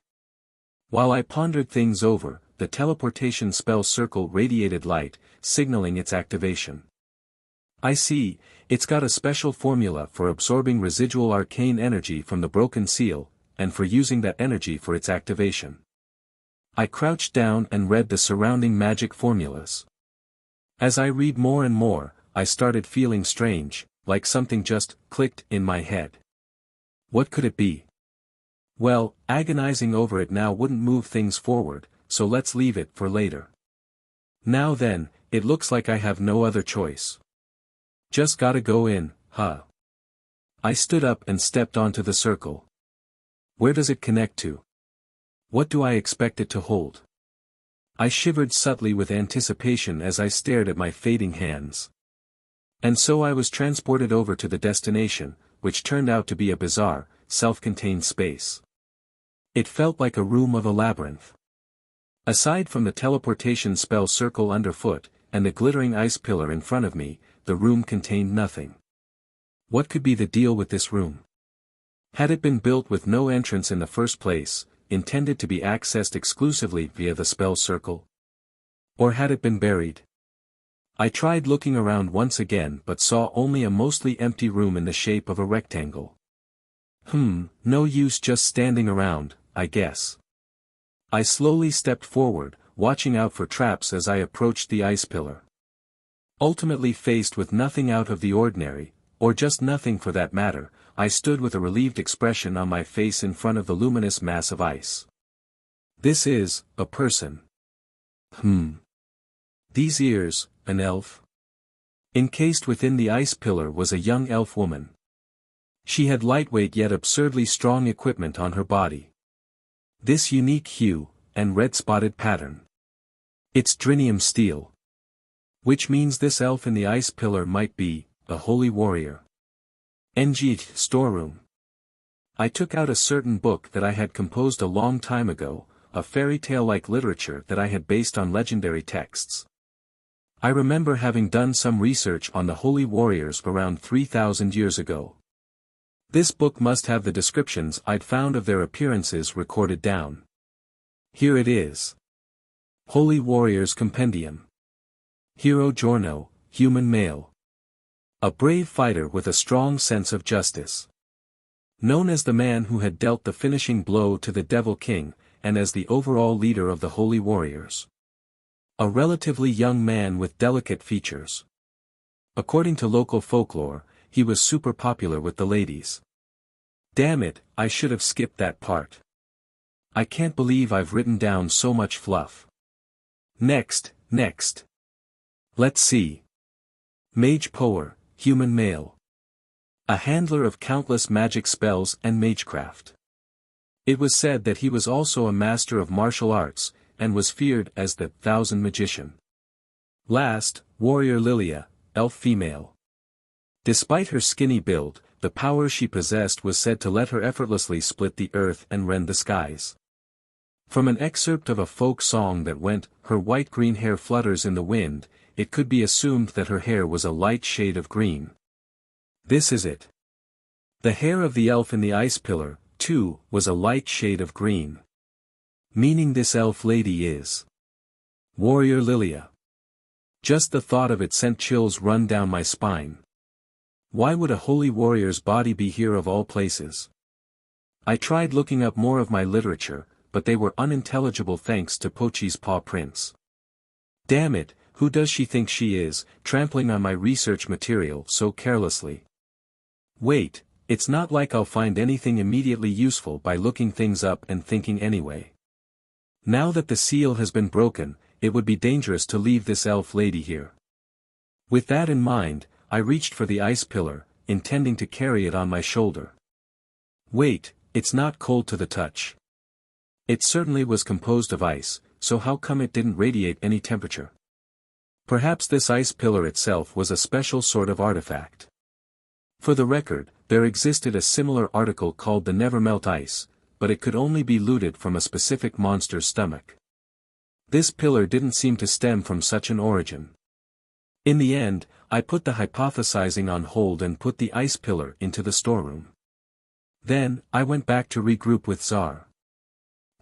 While I pondered things over, the teleportation spell circle radiated light, signaling its activation. I see, it's got a special formula for absorbing residual arcane energy from the broken seal, and for using that energy for its activation. I crouched down and read the surrounding magic formulas. As I read more and more, I started feeling strange, like something just clicked in my head. What could it be? Well, agonizing over it now wouldn't move things forward, so let's leave it for later. Now then, it looks like I have no other choice. Just gotta go in, huh? I stood up and stepped onto the circle. Where does it connect to? What do I expect it to hold? I shivered subtly with anticipation as I stared at my fading hands. And so I was transported over to the destination, which turned out to be a bizarre, self-contained space. It felt like a room of a labyrinth. Aside from the teleportation spell circle underfoot, and the glittering ice pillar in front of me, the room contained nothing. What could be the deal with this room? Had it been built with no entrance in the first place, intended to be accessed exclusively via the spell circle? Or had it been buried? I tried looking around once again but saw only a mostly empty room in the shape of a rectangle. No use just standing around, I guess. I slowly stepped forward, watching out for traps as I approached the ice pillar. Ultimately faced with nothing out of the ordinary, or just nothing for that matter, I stood with a relieved expression on my face in front of the luminous mass of ice. This is, a person. These ears, an elf? Encased within the ice pillar was a young elf woman. She had lightweight yet absurdly strong equipment on her body. This unique hue, and red-spotted pattern. It's drinium steel. Which means this elf in the ice pillar might be, a holy warrior. Storeroom. I took out a certain book that I had composed a long time ago, a fairy tale-like literature that I had based on legendary texts. I remember having done some research on the holy warriors around 3,000 years ago. This book must have the descriptions I'd found of their appearances recorded down. Here it is. Holy Warriors Compendium. Hero Giorno, human male. A brave fighter with a strong sense of justice. Known as the man who had dealt the finishing blow to the Devil King, and as the overall leader of the Holy Warriors. A relatively young man with delicate features. According to local folklore, he was super popular with the ladies. Damn it, I should have skipped that part. I can't believe I've written down so much fluff. Next. Let's see. Mage Power, human male. A handler of countless magic spells and magecraft. It was said that he was also a master of martial arts, and was feared as the Thousand Magician. Last, Warrior Lilia, elf female. Despite her skinny build, the power she possessed was said to let her effortlessly split the earth and rend the skies. From an excerpt of a folk song that went, "Her white-green hair flutters in the wind," it could be assumed that her hair was a light shade of green. This is it. The hair of the elf in the ice pillar, too, was a light shade of green. Meaning this elf lady is Warrior Lilia. Just the thought of it sent chills run down my spine. Why would a holy warrior's body be here of all places? I tried looking up more of my literature, but they were unintelligible thanks to Pochi's paw prints. Damn it, who does she think she is, trampling on my research material so carelessly? Wait, it's not like I'll find anything immediately useful by looking things up and thinking anyway. Now that the seal has been broken, it would be dangerous to leave this elf lady here. With that in mind, I reached for the ice pillar, intending to carry it on my shoulder. Wait, it's not cold to the touch. It certainly was composed of ice, so how come it didn't radiate any temperature? Perhaps this ice pillar itself was a special sort of artifact. For the record, there existed a similar article called the Never Melt Ice, but it could only be looted from a specific monster's stomach. This pillar didn't seem to stem from such an origin. In the end, I put the hypothesizing on hold and put the ice pillar into the storeroom. Then, I went back to regroup with Czar.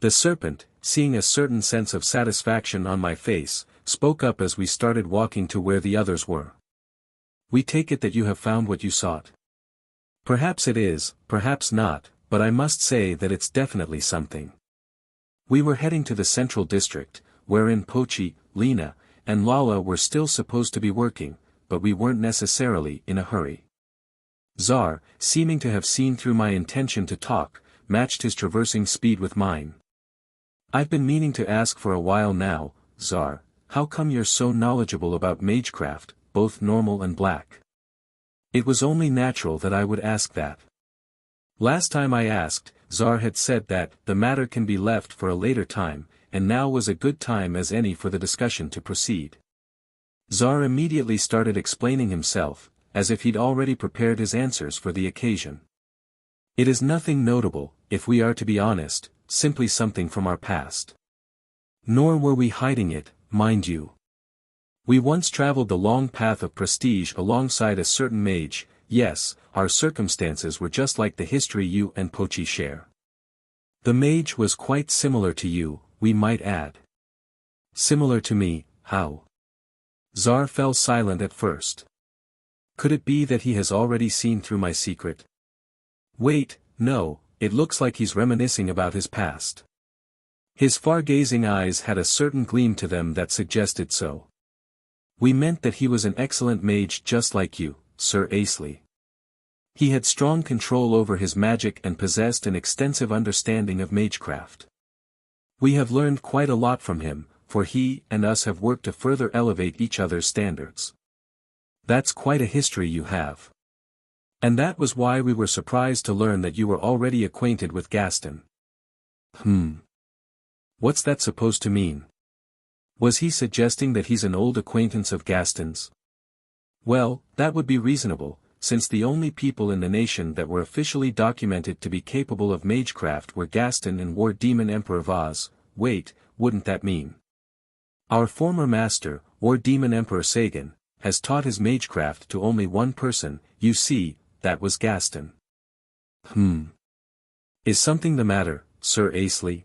The serpent, seeing a certain sense of satisfaction on my face, spoke up as we started walking to where the others were. We take it that you have found what you sought. Perhaps it is, perhaps not, but I must say that it's definitely something. We were heading to the central district, wherein Pochi, Lina, and Lala were still supposed to be working, but we weren't necessarily in a hurry. Czar, seeming to have seen through my intention to talk, matched his traversing speed with mine. I've been meaning to ask for a while now, Czar, how come you're so knowledgeable about magecraft, both normal and black? It was only natural that I would ask that. Last time I asked, Czar had said that the matter can be left for a later time, and now was a good time as any for the discussion to proceed. Czar immediately started explaining himself, as if he'd already prepared his answers for the occasion. It is nothing notable, if we are to be honest, simply something from our past. Nor were we hiding it, mind you. We once traveled the long path of prestige alongside a certain mage. Yes, our circumstances were just like the history you and Pochi share. The mage was quite similar to you, we might add. Similar to me, how? Czar fell silent at first. Could it be that he has already seen through my secret? Wait, no, it looks like he's reminiscing about his past. His far-gazing eyes had a certain gleam to them that suggested so. We meant that he was an excellent mage just like you, Sir Asley. He had strong control over his magic and possessed an extensive understanding of magecraft. We have learned quite a lot from him, for he and us have worked to further elevate each other's standards. That's quite a history you have. And that was why we were surprised to learn that you were already acquainted with Gaston. What's that supposed to mean? Was he suggesting that he's an old acquaintance of Gaston's? Well, that would be reasonable, since the only people in the nation that were officially documented to be capable of magecraft were Gaston and War Demon Emperor Vaz. Wait, wouldn't that mean? Our former master, War Demon Emperor Sagan, has taught his magecraft to only one person, you see, that was Gaston. Is something the matter, Sir Asley?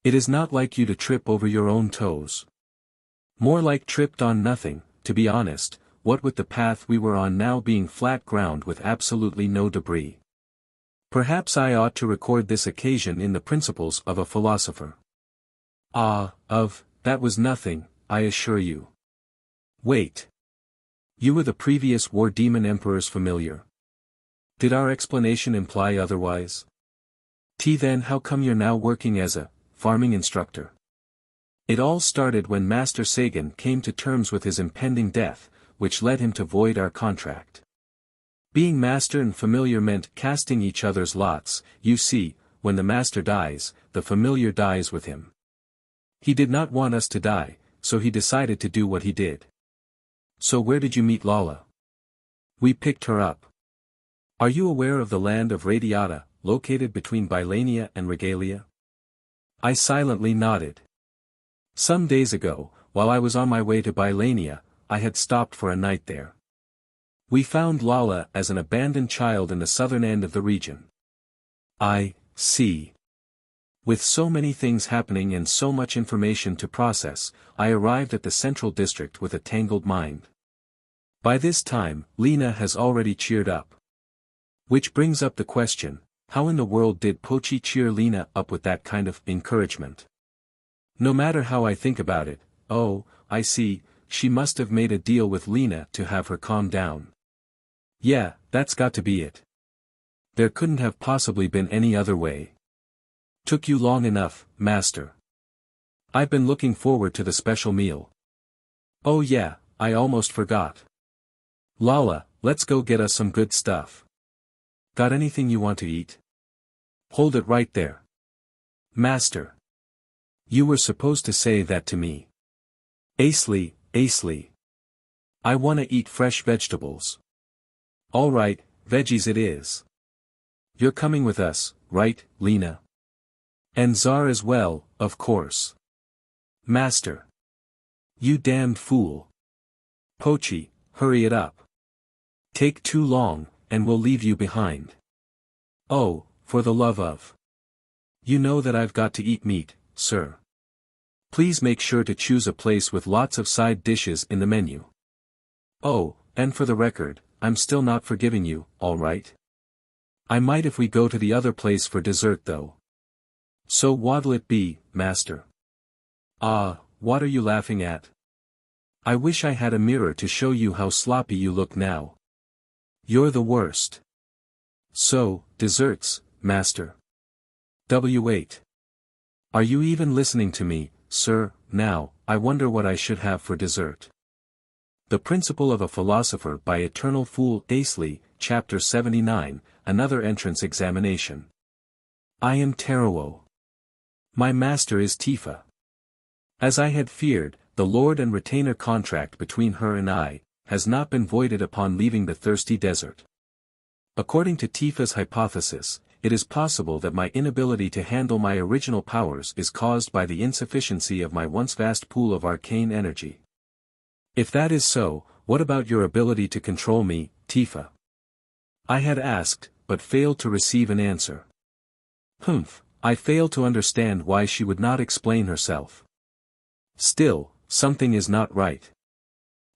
It is not like you to trip over your own toes. More like tripped on nothing, to be honest, what with the path we were on now being flat ground with absolutely no debris. Perhaps I ought to record this occasion in the Principles of a Philosopher. That was nothing, I assure you. Wait. You were the previous War Demon Emperor's familiar. Did our explanation imply otherwise? Then how come you're now working as a farming instructor? It all started when Master Sagan came to terms with his impending death, which led him to void our contract. Being master and familiar meant casting each other's lots. You see, when the master dies, the familiar dies with him. He did not want us to die, so he decided to do what he did. So where did you meet Lala? We picked her up. Are you aware of the land of Radiata, located between Bylania and Regalia? I silently nodded. Some days ago, while I was on my way to Bylania, I had stopped for a night there. We found Lala as an abandoned child in the southern end of the region. I see. With so many things happening and so much information to process, I arrived at the central district with a tangled mind. By this time, Lina has already cheered up. Which brings up the question, how in the world did Pochi cheer Lina up with that kind of encouragement? No matter how I think about it, oh, I see, she must have made a deal with Lina to have her calm down. Yeah, that's got to be it. There couldn't have possibly been any other way. Took you long enough, Master. I've been looking forward to the special meal. Oh yeah, I almost forgot. Lala, let's go get us some good stuff. Got anything you want to eat? Hold it right there. Master. You were supposed to say that to me. Asley, Asley. I want to eat fresh vegetables. All right, veggies it is. You're coming with us, right, Lina? And Czar as well, of course. Master. You damned fool. Pochi, hurry it up. Take too long, and we'll leave you behind. Oh, for the love of. You know that I've got to eat meat, sir. Please make sure to choose a place with lots of side dishes in the menu. Oh, and for the record, I'm still not forgiving you, all right? I might if we go to the other place for dessert though. So what'll it be, Master? Ah, what are you laughing at? I wish I had a mirror to show you how sloppy you look now. You're the worst. So, desserts, Master. W8. Are you even listening to me, sir? Now, I wonder what I should have for dessert. The Principle of a Philosopher by Eternal Fool Asley, Chapter 79, Another Entrance Examination. I am Teruo. My master is Tifa. As I had feared, the Lord and Retainer contract between her and I, has not been voided upon leaving the thirsty desert. According to Tifa's hypothesis, it is possible that my inability to handle my original powers is caused by the insufficiency of my once vast pool of arcane energy. If that is so, what about your ability to control me, Tifa? I had asked, but failed to receive an answer. I failed to understand why she would not explain herself. Still, something is not right.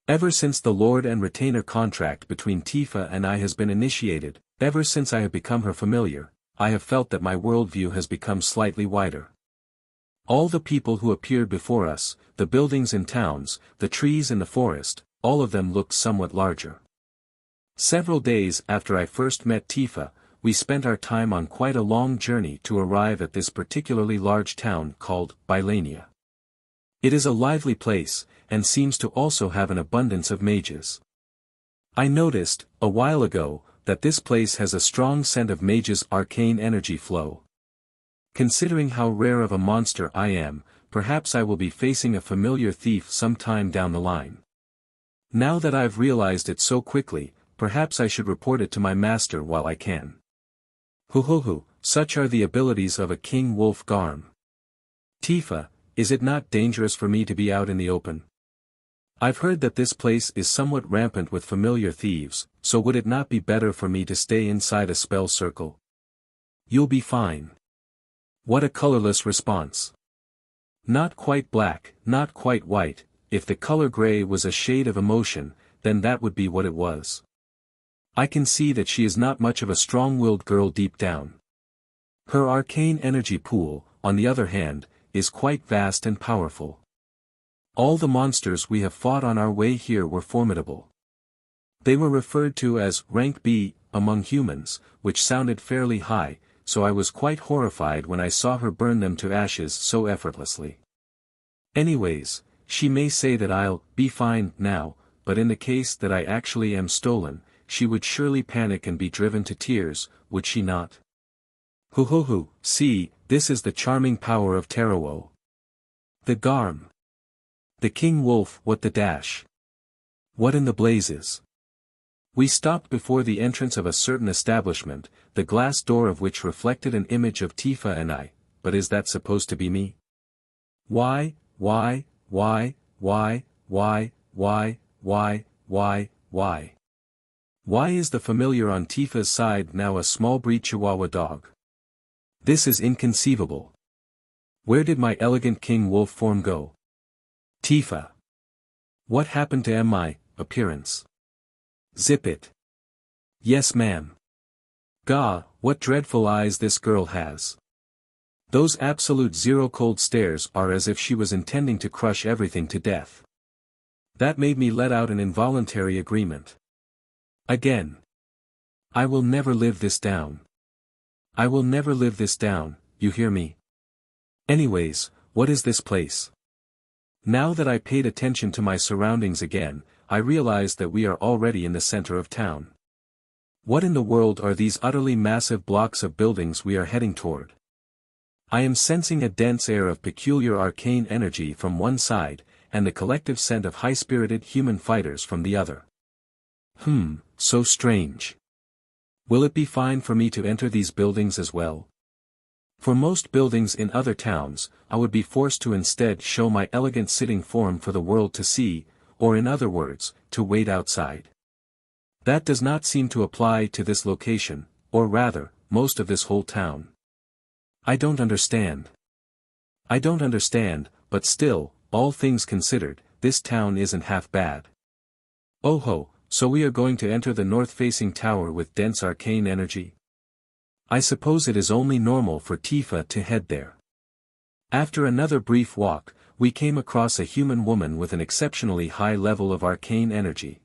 Ever since the Lord and Retainer contract between Tifa and I has been initiated, ever since I have become her familiar, I have felt that my worldview has become slightly wider. All the people who appeared before us, the buildings and towns, the trees and the forest, all of them looked somewhat larger. Several days after I first met Tifa, we spent our time on quite a long journey to arrive at this particularly large town called Bylania. It is a lively place, and seems to also have an abundance of mages. I noticed, a while ago, that this place has a strong scent of mages' arcane energy flow. Considering how rare of a monster I am, perhaps I will be facing a familiar thief sometime down the line. Now that I've realized it so quickly, perhaps I should report it to my master while I can. Such are the abilities of a king wolf Garm. Tifa, is it not dangerous for me to be out in the open? I've heard that this place is somewhat rampant with familiar thieves, so would it not be better for me to stay inside a spell circle? You'll be fine. What a colorless response. Not quite black, not quite white. If the color gray was a shade of emotion, then that would be what it was. I can see that she is not much of a strong-willed girl deep down. Her arcane energy pool, on the other hand, is quite vast and powerful. All the monsters we have fought on our way here were formidable. They were referred to as rank B among humans, which sounded fairly high, so I was quite horrified when I saw her burn them to ashes so effortlessly. Anyways, she may say that I'll be fine now, but in the case that I actually am stolen, she would surely panic and be driven to tears, would she not? Hoo, see, this is the charming power of Tarawo. The Garm. The King Wolf, what the dash? What in the blazes? We stopped before the entrance of a certain establishment, the glass door of which reflected an image of Tifa and I, but is that supposed to be me? Why? Why is the familiar on Tifa's side now a small breed Chihuahua dog? This is inconceivable. Where did my elegant king wolf form go? Tifa. What happened to my appearance? Zip it. Yes ma'am. Gah, what dreadful eyes this girl has. Those absolute zero cold stares are as if she was intending to crush everything to death. That made me let out an involuntary agreement. Again. I will never live this down. I will never live this down, you hear me? Anyways, what is this place? Now that I paid attention to my surroundings again, I realized that we are already in the center of town. What in the world are these utterly massive blocks of buildings we are heading toward? I am sensing a dense air of peculiar arcane energy from one side, and the collective scent of high-spirited human fighters from the other. So strange. Will it be fine for me to enter these buildings as well? For most buildings in other towns, I would be forced to instead show my elegant sitting form for the world to see, or in other words, to wait outside. That does not seem to apply to this location, or rather, most of this whole town. I don't understand. But still, all things considered, this town isn't half bad. Oh ho, so we are going to enter the north-facing tower with dense arcane energy? I suppose it is only normal for Tifa to head there. After another brief walk, we came across a human woman with an exceptionally high level of arcane energy.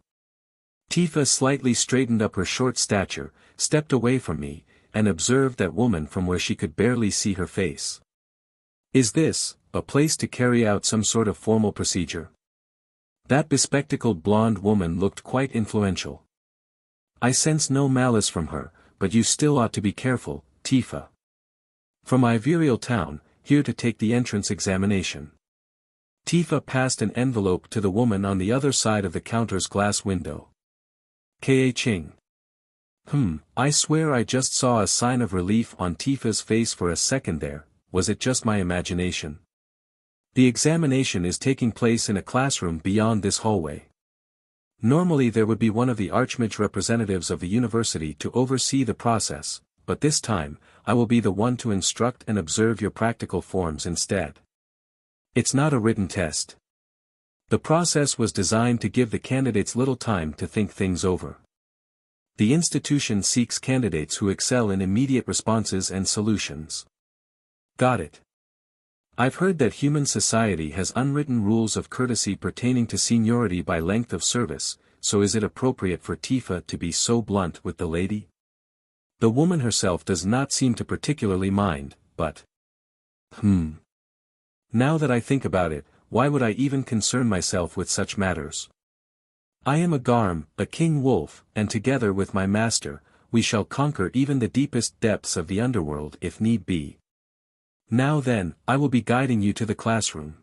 Tifa slightly straightened up her short stature, stepped away from me, and observed that woman from where she could barely see her face. Is this a place to carry out some sort of formal procedure? That bespectacled blonde woman looked quite influential. I sense no malice from her, but you still ought to be careful, Tifa. From Iverial Town, here to take the entrance examination. Tifa passed an envelope to the woman on the other side of the counter's glass window. Ka Ching. I swear I just saw a sign of relief on Tifa's face for a second there, was it just my imagination? The examination is taking place in a classroom beyond this hallway. Normally there would be one of the Archmage representatives of the university to oversee the process, but this time, I will be the one to instruct and observe your practical forms instead. It's not a written test. The process was designed to give the candidates little time to think things over. The institution seeks candidates who excel in immediate responses and solutions. Got it. I've heard that human society has unwritten rules of courtesy pertaining to seniority by length of service, so is it appropriate for Tifa to be so blunt with the lady? The woman herself does not seem to particularly mind, but... Now that I think about it, why would I even concern myself with such matters? I am a Garm, a king wolf, and together with my master, we shall conquer even the deepest depths of the underworld if need be. Now then, I will be guiding you to the classroom.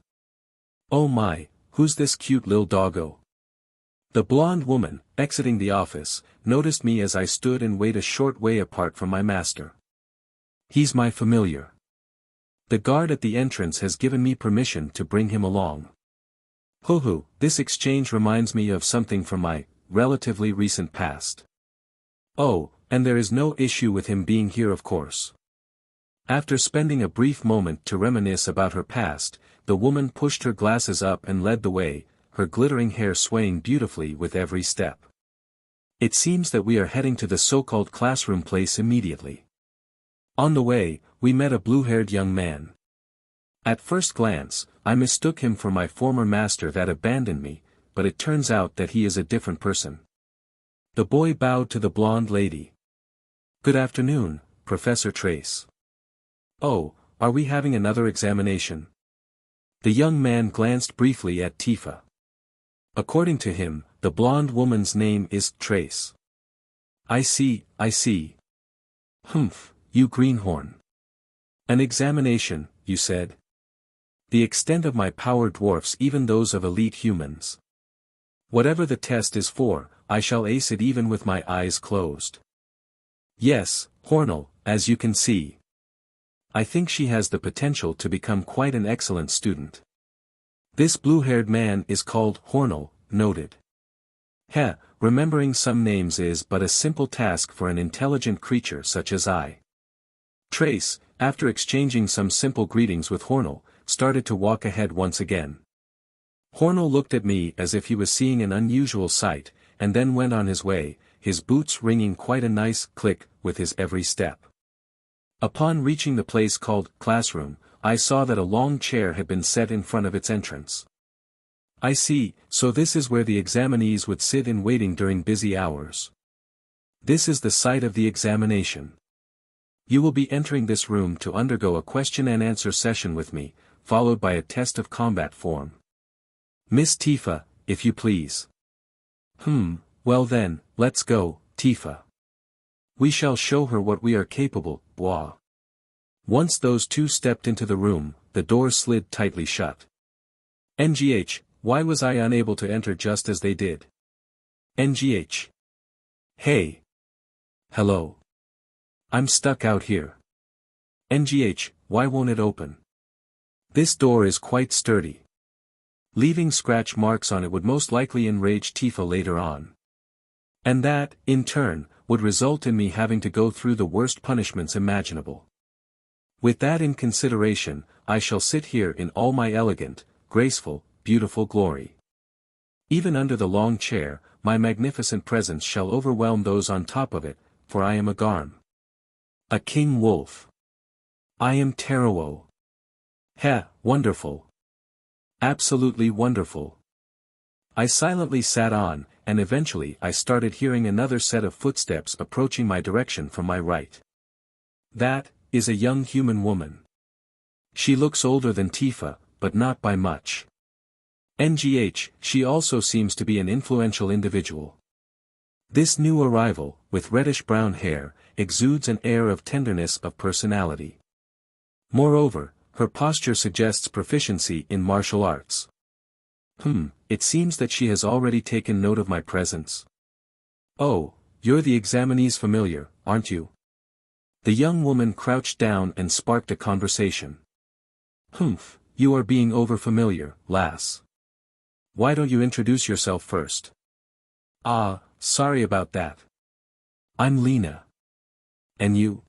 Oh my, who's this cute lil doggo? The blonde woman, exiting the office, noticed me as I stood and waited a short way apart from my master. He's my familiar. The guard at the entrance has given me permission to bring him along. Hoo, this exchange reminds me of something from my relatively recent past. Oh, and there is no issue with him being here of course. After spending a brief moment to reminisce about her past, the woman pushed her glasses up and led the way, her glittering hair swaying beautifully with every step. It seems that we are heading to the so-called classroom place immediately. On the way, we met a blue-haired young man. At first glance, I mistook him for my former master that abandoned me, but it turns out that he is a different person. The boy bowed to the blonde lady. Good afternoon, Professor Trace. Oh, are we having another examination? The young man glanced briefly at Tifa. According to him, the blonde woman's name is Trace. I see, I see. Humph, you greenhorn. An examination, you said? The extent of my power dwarfs even those of elite humans. Whatever the test is for, I shall ace it even with my eyes closed. Yes, Hornell, as you can see. I think she has the potential to become quite an excellent student. This blue-haired man is called Hornell, noted. Heh, remembering some names is but a simple task for an intelligent creature such as I. Trace, after exchanging some simple greetings with Hornell, started to walk ahead once again. Hornell looked at me as if he was seeing an unusual sight, and then went on his way, his boots ringing quite a nice click with his every step. Upon reaching the place called classroom, I saw that a long chair had been set in front of its entrance. I see, so this is where the examinees would sit in waiting during busy hours. This is the site of the examination. You will be entering this room to undergo a question and answer session with me, followed by a test of combat form. Miss Tifa, if you please. Well then, let's go, Tifa. We shall show her what we are capable, blah. Once those two stepped into the room, the door slid tightly shut. NGH, why was I unable to enter just as they did? NGH. Hey. Hello. I'm stuck out here. NGH, why won't it open? This door is quite sturdy. Leaving scratch marks on it would most likely enrage Tifa later on. And that, in turn, would result in me having to go through the worst punishments imaginable. With that in consideration, I shall sit here in all my elegant, graceful, beautiful glory. Even under the long chair, my magnificent presence shall overwhelm those on top of it, for I am a Garm. A king wolf. I am Taro. Heh, wonderful. Absolutely wonderful. I silently sat on, and eventually I started hearing another set of footsteps approaching my direction from my right. That is a young human woman. She looks older than Tifa, but not by much. NGH, she also seems to be an influential individual. This new arrival, with reddish-brown hair, exudes an air of tenderness of personality. Moreover, her posture suggests proficiency in martial arts. It seems that she has already taken note of my presence. Oh, you're the examinee's familiar, aren't you? The young woman crouched down and sparked a conversation. You are being over-familiar, lass. Why don't you introduce yourself first? Ah, sorry about that. I'm Lina. And you?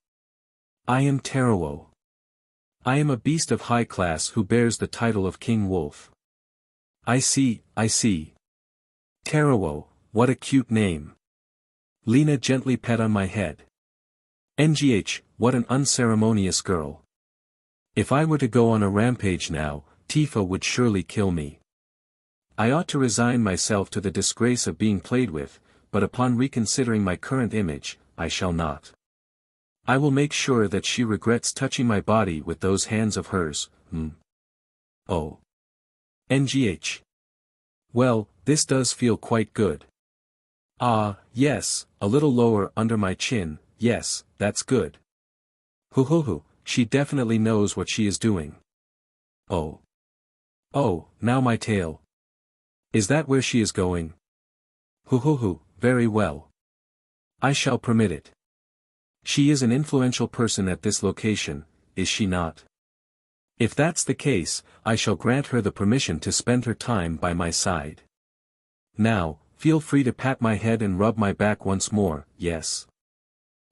I am Taro. I am a beast of high class who bears the title of King Wolf. I see, I see. Taro, what a cute name. Lina gently pet on my head. NGH, what an unceremonious girl. If I were to go on a rampage now, Tifa would surely kill me. I ought to resign myself to the disgrace of being played with, but upon reconsidering my current image, I shall not. I will make sure that she regrets touching my body with those hands of hers. Oh. NGH. Well, this does feel quite good. Ah, yes, a little lower under my chin, yes, that's good. She definitely knows what she is doing. Oh. Oh, now my tail. Is that where she is going? Very well. I shall permit it. She is an influential person at this location, is she not? If that's the case, I shall grant her the permission to spend her time by my side. Now, feel free to pat my head and rub my back once more, yes.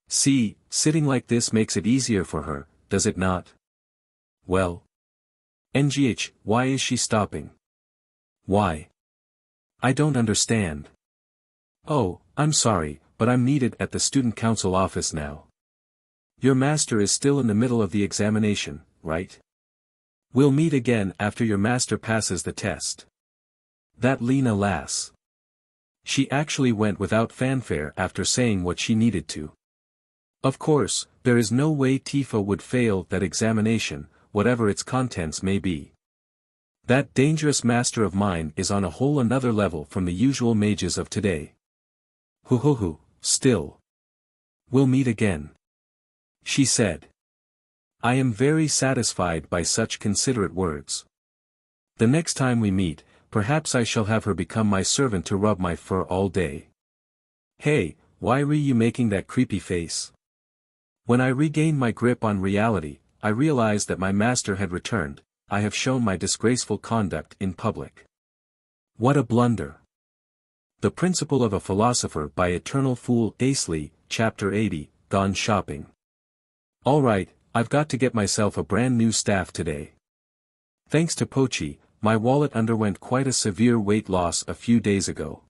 See, sitting like this makes it easier for her, does it not? Well. NGH, why is she stopping? Why? I don't understand. Oh, I'm sorry, but I'm needed at the student council office now. Your master is still in the middle of the examination, right? We'll meet again after your master passes the test. That Lina lass. She actually went without fanfare after saying what she needed to. Of course, there is no way Tifa would fail that examination, whatever its contents may be. That dangerous master of mine is on a whole another level from the usual mages of today. Still. We'll meet again. She said. I am very satisfied by such considerate words. The next time we meet, perhaps I shall have her become my servant to rub my fur all day. Hey, why were you making that creepy face? When I regained my grip on reality, I realized that my master had returned. I have shown my disgraceful conduct in public. What a blunder. The Principle of a Philosopher by Eternal Fool Asley, Chapter 80, Gone Shopping. Alright, I've got to get myself a brand new staff today. Thanks to Pochi, my wallet underwent quite a severe weight loss a few days ago.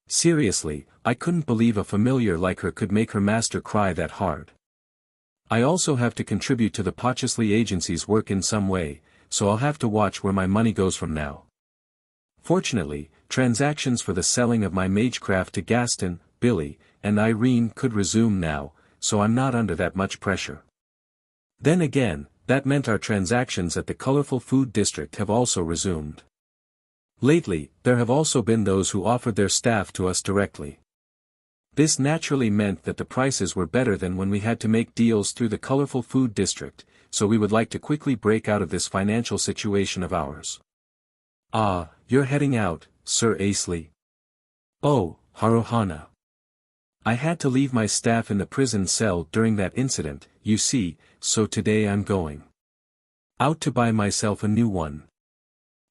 Seriously, I couldn't believe a familiar like her could make her master cry that hard. I also have to contribute to the Pochi agency's work in some way, so I'll have to watch where my money goes from now. Fortunately, transactions for the selling of my Magecraft to Gaston, Billy, and Irene could resume now, so I'm not under that much pressure. Then again, that meant our transactions at the colorful food district have also resumed. Lately, there have also been those who offered their staff to us directly. This naturally meant that the prices were better than when we had to make deals through the colorful food district, so we would like to quickly break out of this financial situation of ours. Ah, you're heading out, Sir Asley. Oh, Haruhana. I had to leave my staff in the prison cell during that incident, you see, so today I'm going out to buy myself a new one.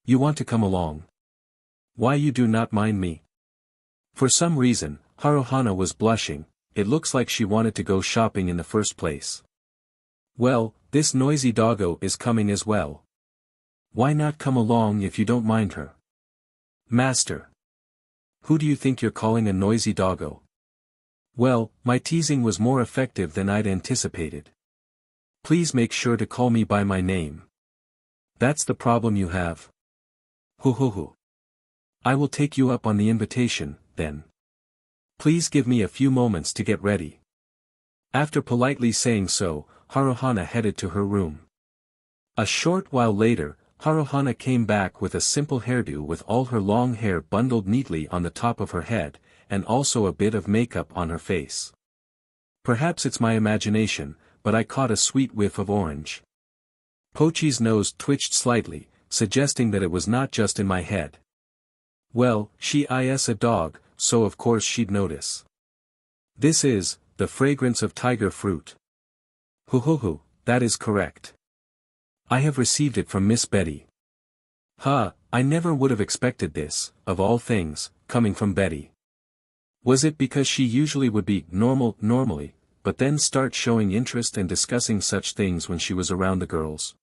You want to come along? Why, you do not mind me? For some reason, Haruhana was blushing. It looks like she wanted to go shopping in the first place. Well, this noisy doggo is coming as well. Why not come along if you don't mind her? Master. Who do you think you're calling a noisy doggo? Well, my teasing was more effective than I'd anticipated. Please make sure to call me by my name. That's the problem you have. I will take you up on the invitation, then. Please give me a few moments to get ready. After politely saying so, Haruhana headed to her room. A short while later, Haruhana came back with a simple hairdo with all her long hair bundled neatly on the top of her head, and also a bit of makeup on her face. Perhaps it's my imagination, but I caught a sweet whiff of orange. Pochi's nose twitched slightly, suggesting that it was not just in my head. Well, she is a dog, so of course she'd notice. This is the fragrance of tiger fruit. That is correct. I have received it from Miss Betty. I never would have expected this, of all things, coming from Betty. Was it because she usually would be normally, but then start showing interest and discussing such things when she was around the girls?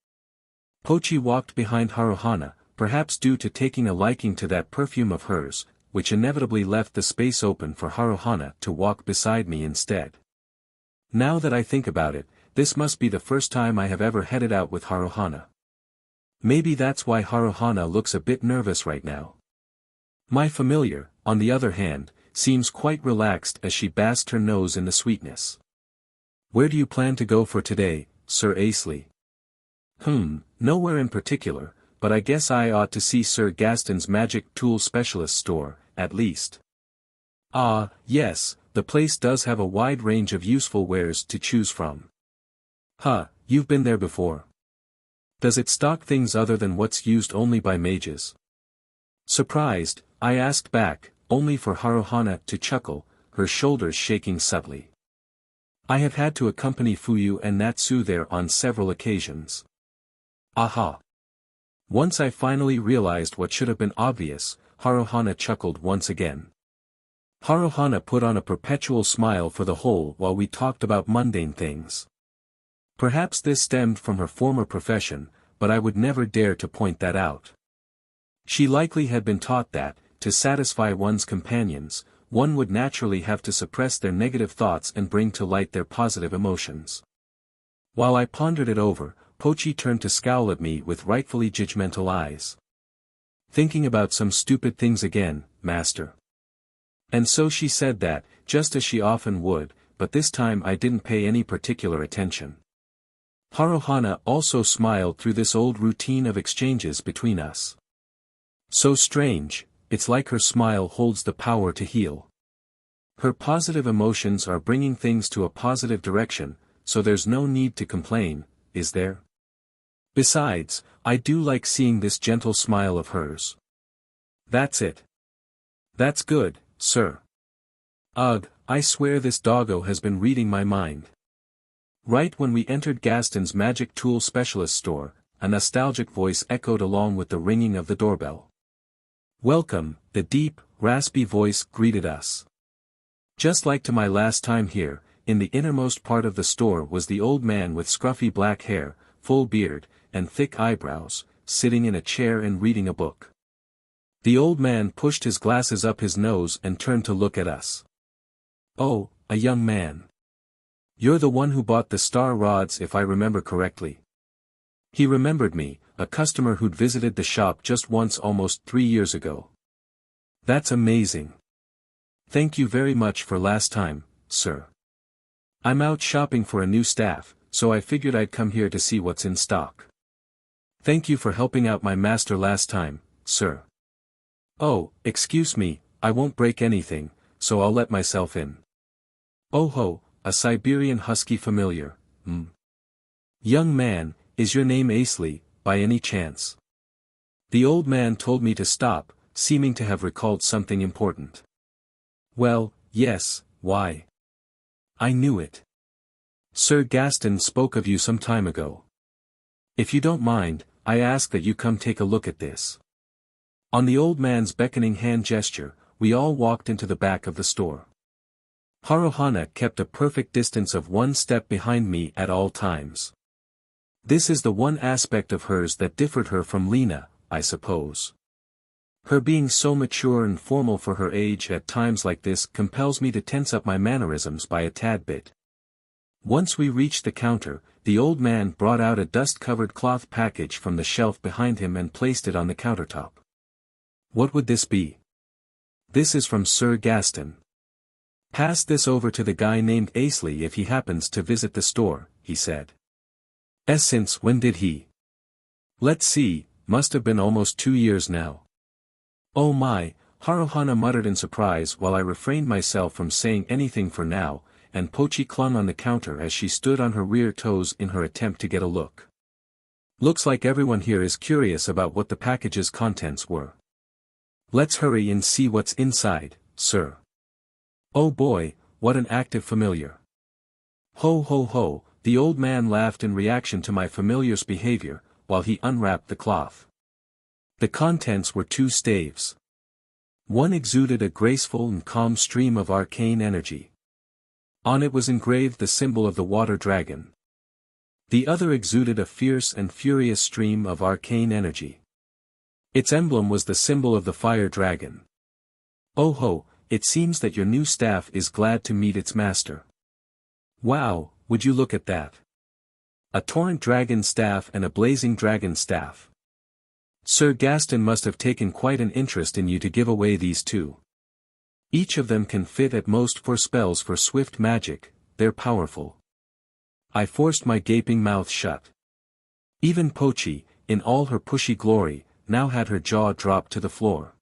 Pochi walked behind Haruhana, perhaps due to taking a liking to that perfume of hers, which inevitably left the space open for Haruhana to walk beside me instead. Now that I think about it, this must be the first time I have ever headed out with Haruhana. Maybe that's why Haruhana looks a bit nervous right now. My familiar, on the other hand, seems quite relaxed as she basked her nose in the sweetness. Where do you plan to go for today, Sir Asley? Nowhere in particular, but I guess I ought to see Sir Gaston's magic tool specialist store, at least. Ah, yes, the place does have a wide range of useful wares to choose from. You've been there before. Does it stock things other than what's used only by mages? Surprised, I asked back, only for Haruhana to chuckle, her shoulders shaking subtly. I have had to accompany Fuyu and Natsu there on several occasions. Aha! Once I finally realized what should have been obvious, Haruhana chuckled once again. Haruhana put on a perpetual smile for the whole while we talked about mundane things. Perhaps this stemmed from her former profession, but I would never dare to point that out. She likely had been taught that, to satisfy one's companions, one would naturally have to suppress their negative thoughts and bring to light their positive emotions. While I pondered it over, Pochi turned to scowl at me with rightfully judgmental eyes. Thinking about some stupid things again, master. And so she said that, just as she often would, but this time I didn't pay any particular attention. Haruhana also smiled through this old routine of exchanges between us. So strange, it's like her smile holds the power to heal. Her positive emotions are bringing things to a positive direction, so there's no need to complain, is there? Besides, I do like seeing this gentle smile of hers. That's it. That's good, sir. Ugh, I swear this doggo has been reading my mind. Right when we entered Gaston's magic tool specialist store, a nostalgic voice echoed along with the ringing of the doorbell. Welcome, the deep, raspy voice greeted us. Just like to my last time here, in the innermost part of the store was the old man with scruffy black hair, full beard, and thick eyebrows, sitting in a chair and reading a book. The old man pushed his glasses up his nose and turned to look at us. Oh, a young man. You're the one who bought the star rods if I remember correctly. He remembered me, a customer who'd visited the shop just once almost 3 years ago. That's amazing. Thank you very much for last time, sir. I'm out shopping for a new staff, so I figured I'd come here to see what's in stock. Thank you for helping out my master last time, sir. Oh, excuse me, I won't break anything, so I'll let myself in. Oh ho, a Siberian husky familiar, Young man, is your name Asley, by any chance? The old man told me to stop, seeming to have recalled something important. Well, yes, why? I knew it. Sir Gaston spoke of you some time ago. If you don't mind, I ask that you come take a look at this. On the old man's beckoning hand gesture, we all walked into the back of the store. Haruhana kept a perfect distance of 1 step behind me at all times. This is the one aspect of hers that differed her from Lina, I suppose. Her being so mature and formal for her age at times like this compels me to tense up my mannerisms by a tad bit. Once we reached the counter, the old man brought out a dust-covered cloth package from the shelf behind him and placed it on the countertop. What would this be? This is from Sir Gaston. Pass this over to the guy named Asley if he happens to visit the store, he said. Since when did he? Let's see, must have been almost 2 years now. Oh my, Haruhana muttered in surprise while I refrained myself from saying anything for now, and Pochi clung on the counter as she stood on her rear toes in her attempt to get a look. Looks like everyone here is curious about what the package's contents were. Let's hurry and see what's inside, sir. Oh boy, what an active familiar. Ho ho ho, the old man laughed in reaction to my familiar's behavior, while he unwrapped the cloth. The contents were 2 staves. One exuded a graceful and calm stream of arcane energy. On it was engraved the symbol of the water dragon. The other exuded a fierce and furious stream of arcane energy. Its emblem was the symbol of the fire dragon. Oh ho, it seems that your new staff is glad to meet its master. Wow, would you look at that? A torrent dragon staff and a blazing dragon staff. Sir Gaston must have taken quite an interest in you to give away these 2. Each of them can fit at most 4 spells for swift magic, they're powerful. I forced my gaping mouth shut. Even Pochi, in all her pushy glory, now had her jaw dropped to the floor.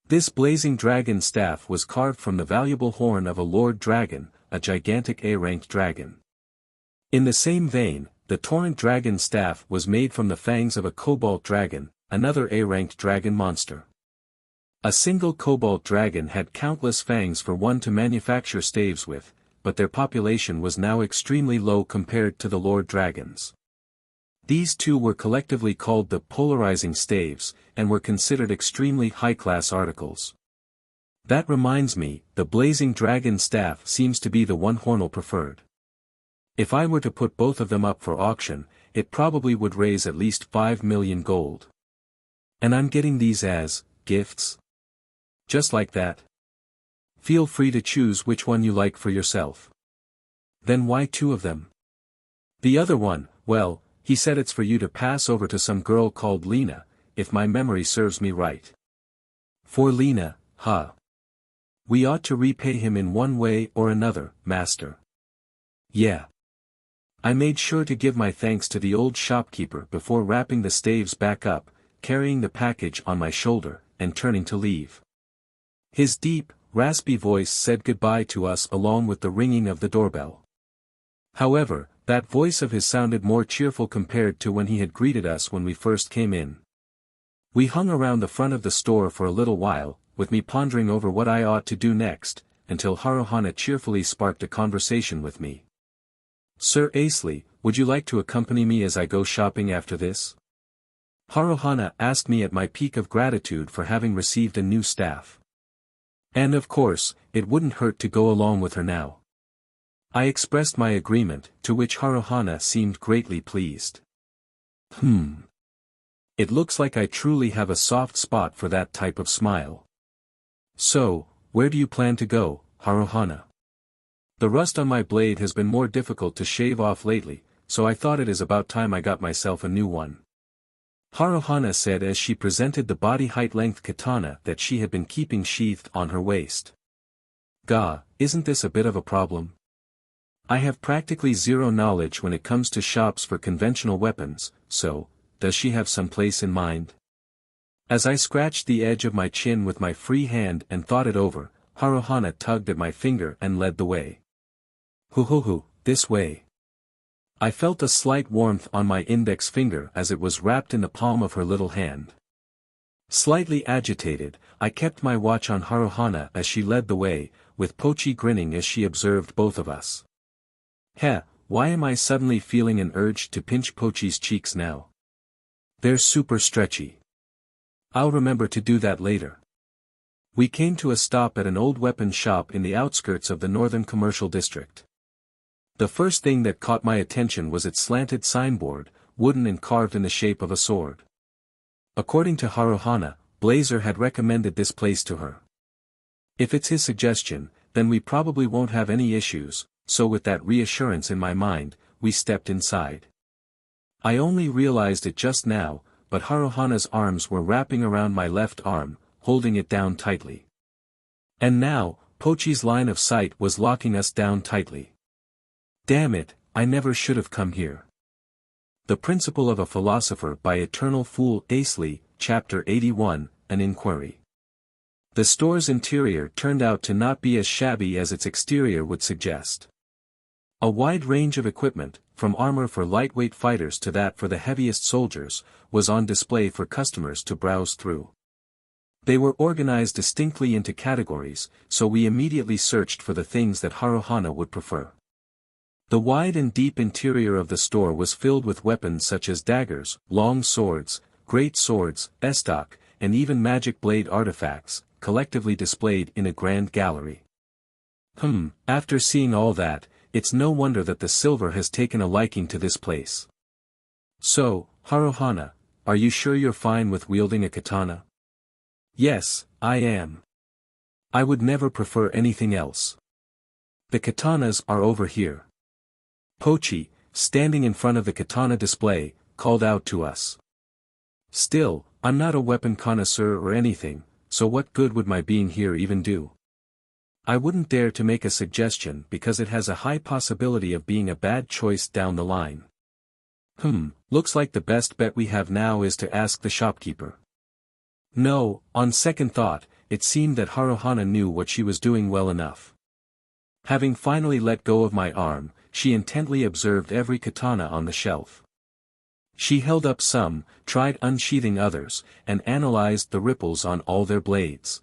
This blazing dragon staff was carved from the valuable horn of a lord dragon, a gigantic A-ranked dragon. In the same vein, the torrent dragon staff was made from the fangs of a kobold dragon, another A-ranked dragon monster. A single kobold dragon had countless fangs for one to manufacture staves with, but their population was now extremely low compared to the lord dragons. These 2 were collectively called the polarizing staves, and were considered extremely high-class articles. That reminds me, the blazing dragon staff seems to be the one Hornell preferred. If I were to put both of them up for auction, it probably would raise at least 5 million gold. And I'm getting these as gifts? Just like that? Feel free to choose which one you like for yourself. Then why 2 of them? The other one, well, he said it's for you to pass over to some girl called Lina, if my memory serves me right. For Lina, huh? We ought to repay him in one way or another, master. Yeah. I made sure to give my thanks to the old shopkeeper before wrapping the staves back up, carrying the package on my shoulder, and turning to leave. His deep, raspy voice said goodbye to us along with the ringing of the doorbell. However, that voice of his sounded more cheerful compared to when he had greeted us when we first came in. We hung around the front of the store for a little while, with me pondering over what I ought to do next, until Haruhana cheerfully sparked a conversation with me. Sir Asley, would you like to accompany me as I go shopping after this? Haruhana asked me at my peak of gratitude for having received a new staff. And of course, it wouldn't hurt to go along with her now. I expressed my agreement, to which Haruhana seemed greatly pleased. It looks like I truly have a soft spot for that type of smile. So, where do you plan to go, Haruhana? The rust on my blade has been more difficult to shave off lately, so I thought it is about time I got myself a new one. Haruhana said as she presented the body-height-length katana that she had been keeping sheathed on her waist. Gah, isn't this a bit of a problem? I have practically zero knowledge when it comes to shops for conventional weapons, so, does she have some place in mind? As I scratched the edge of my chin with my free hand and thought it over, Haruhana tugged at my finger and led the way. Hoo, this way. I felt a slight warmth on my index finger as it was wrapped in the palm of her little hand. Slightly agitated, I kept my watch on Haruhana as she led the way, with Pochi grinning as she observed both of us. Why am I suddenly feeling an urge to pinch Pochi's cheeks now? They're super stretchy. I'll remember to do that later. We came to a stop at an old weapon shop in the outskirts of the northern commercial district. The first thing that caught my attention was its slanted signboard, wooden and carved in the shape of a sword. According to Haruhana, Blazer had recommended this place to her. If it's his suggestion, then we probably won't have any issues, so with that reassurance in my mind, we stepped inside. I only realized it just now, but Haruhana's arms were wrapping around my left arm, holding it down tightly. And now, Pochi's line of sight was locking us down tightly. Damn it, I never should have come here. The Principle of a Philosopher by Eternal Fool Asley, Chapter 81, An Inquiry. The store's interior turned out to not be as shabby as its exterior would suggest. A wide range of equipment, from armor for lightweight fighters to that for the heaviest soldiers, was on display for customers to browse through. They were organized distinctly into categories, so we immediately searched for the things that Haruhana would prefer. The wide and deep interior of the store was filled with weapons such as daggers, long swords, great swords, estoc, and even magic blade artifacts, collectively displayed in a grand gallery. After seeing all that, it's no wonder that the silver has taken a liking to this place. So, Haruhana, are you sure you're fine with wielding a katana? Yes, I am. I would never prefer anything else. The katanas are over here. Pochi, standing in front of the katana display, called out to us. Still, I'm not a weapon connoisseur or anything, so what good would my being here even do? I wouldn't dare to make a suggestion because it has a high possibility of being a bad choice down the line. Looks like the best bet we have now is to ask the shopkeeper. No, on second thought, it seemed that Haruhana knew what she was doing well enough. Having finally let go of my arm, she intently observed every katana on the shelf. She held up some, tried unsheathing others, and analyzed the ripples on all their blades.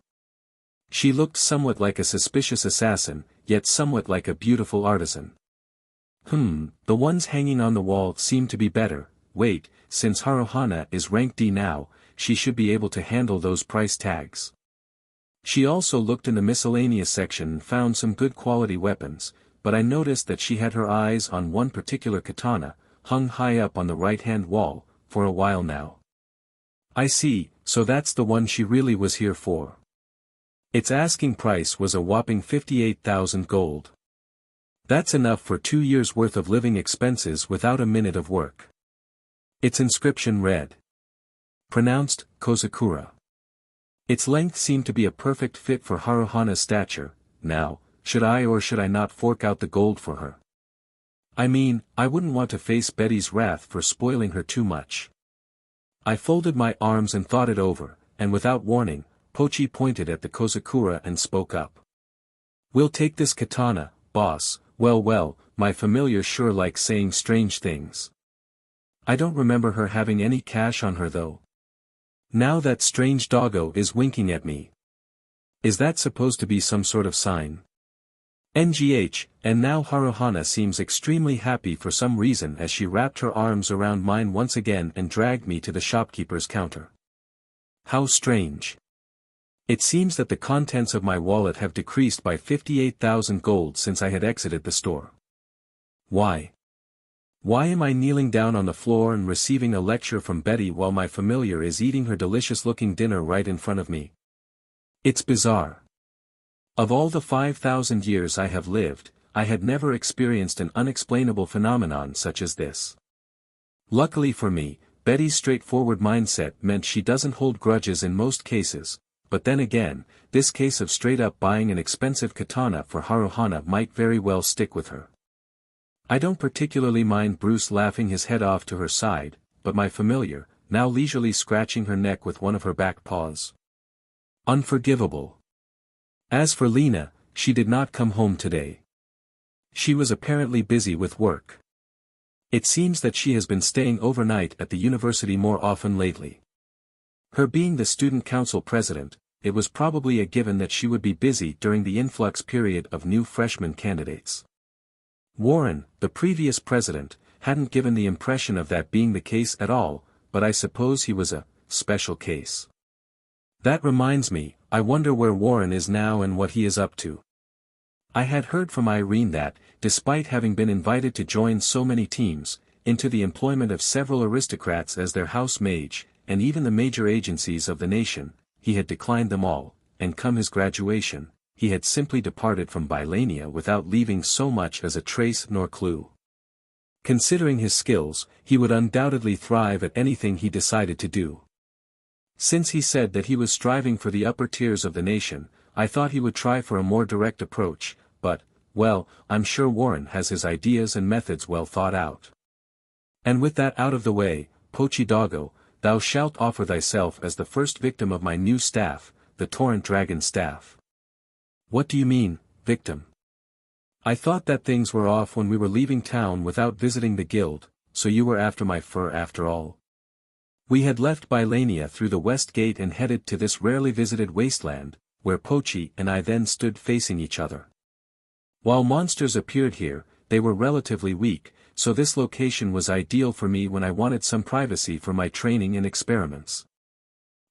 She looked somewhat like a suspicious assassin, yet somewhat like a beautiful artisan. The ones hanging on the wall seem to be better. Wait, since Haruhana is rank D now, she should be able to handle those price tags. She also looked in the miscellaneous section and found some good quality weapons, but I noticed that she had her eyes on one particular katana, hung high up on the right-hand wall, for a while now. I see, so that's the one she really was here for. Its asking price was a whopping 58,000 gold. That's enough for 2 years' worth of living expenses without a minute of work. Its inscription read. Pronounced, Kozakura. Its length seemed to be a perfect fit for Haruhana's stature. Now, should I or should I not fork out the gold for her? I mean, I wouldn't want to face Betty's wrath for spoiling her too much. I folded my arms and thought it over, and without warning, Pochi pointed at the Kozakura and spoke up. "We'll take this katana, boss." Well, my familiar sure likes saying strange things. I don't remember her having any cash on her though. Now that strange doggo is winking at me. Is that supposed to be some sort of sign? NGH, and now Haruhana seems extremely happy for some reason as she wrapped her arms around mine once again and dragged me to the shopkeeper's counter. How strange. It seems that the contents of my wallet have decreased by 58,000 gold since I had exited the store. Why? Why am I kneeling down on the floor and receiving a lecture from Betty while my familiar is eating her delicious-looking dinner right in front of me? It's bizarre. Of all the 5,000 years I have lived, I had never experienced an unexplainable phenomenon such as this. Luckily for me, Betty's straightforward mindset meant she doesn't hold grudges in most cases, but then again, this case of straight-up buying an expensive katana for Haruhana might very well stick with her. I don't particularly mind Bruce laughing his head off to her side, but my familiar, now leisurely scratching her neck with one of her back paws. Unforgivable. As for Lina, she did not come home today. She was apparently busy with work. It seems that she has been staying overnight at the university more often lately. Her being the student council president, it was probably a given that she would be busy during the influx period of new freshman candidates. Warren, the previous president, hadn't given the impression of that being the case at all, but I suppose he was a special case. That reminds me, I wonder where Warren is now and what he is up to. I had heard from Irene that, despite having been invited to join so many teams, into the employment of several aristocrats as their house mage, and even the major agencies of the nation, he had declined them all, and come his graduation, he had simply departed from Bylania without leaving so much as a trace nor clue. Considering his skills, he would undoubtedly thrive at anything he decided to do. Since he said that he was striving for the upper tiers of the nation, I thought he would try for a more direct approach, but, well, I'm sure Warren has his ideas and methods well thought out. And with that out of the way, Pochi Doggo, thou shalt offer thyself as the first victim of my new staff, the Torrent Dragon staff. What do you mean, victim? I thought that things were off when we were leaving town without visiting the guild, so you were after my fur after all. We had left Bylania through the west gate and headed to this rarely visited wasteland, where Pochi and I then stood facing each other. While monsters appeared here, they were relatively weak, so this location was ideal for me when I wanted some privacy for my training and experiments.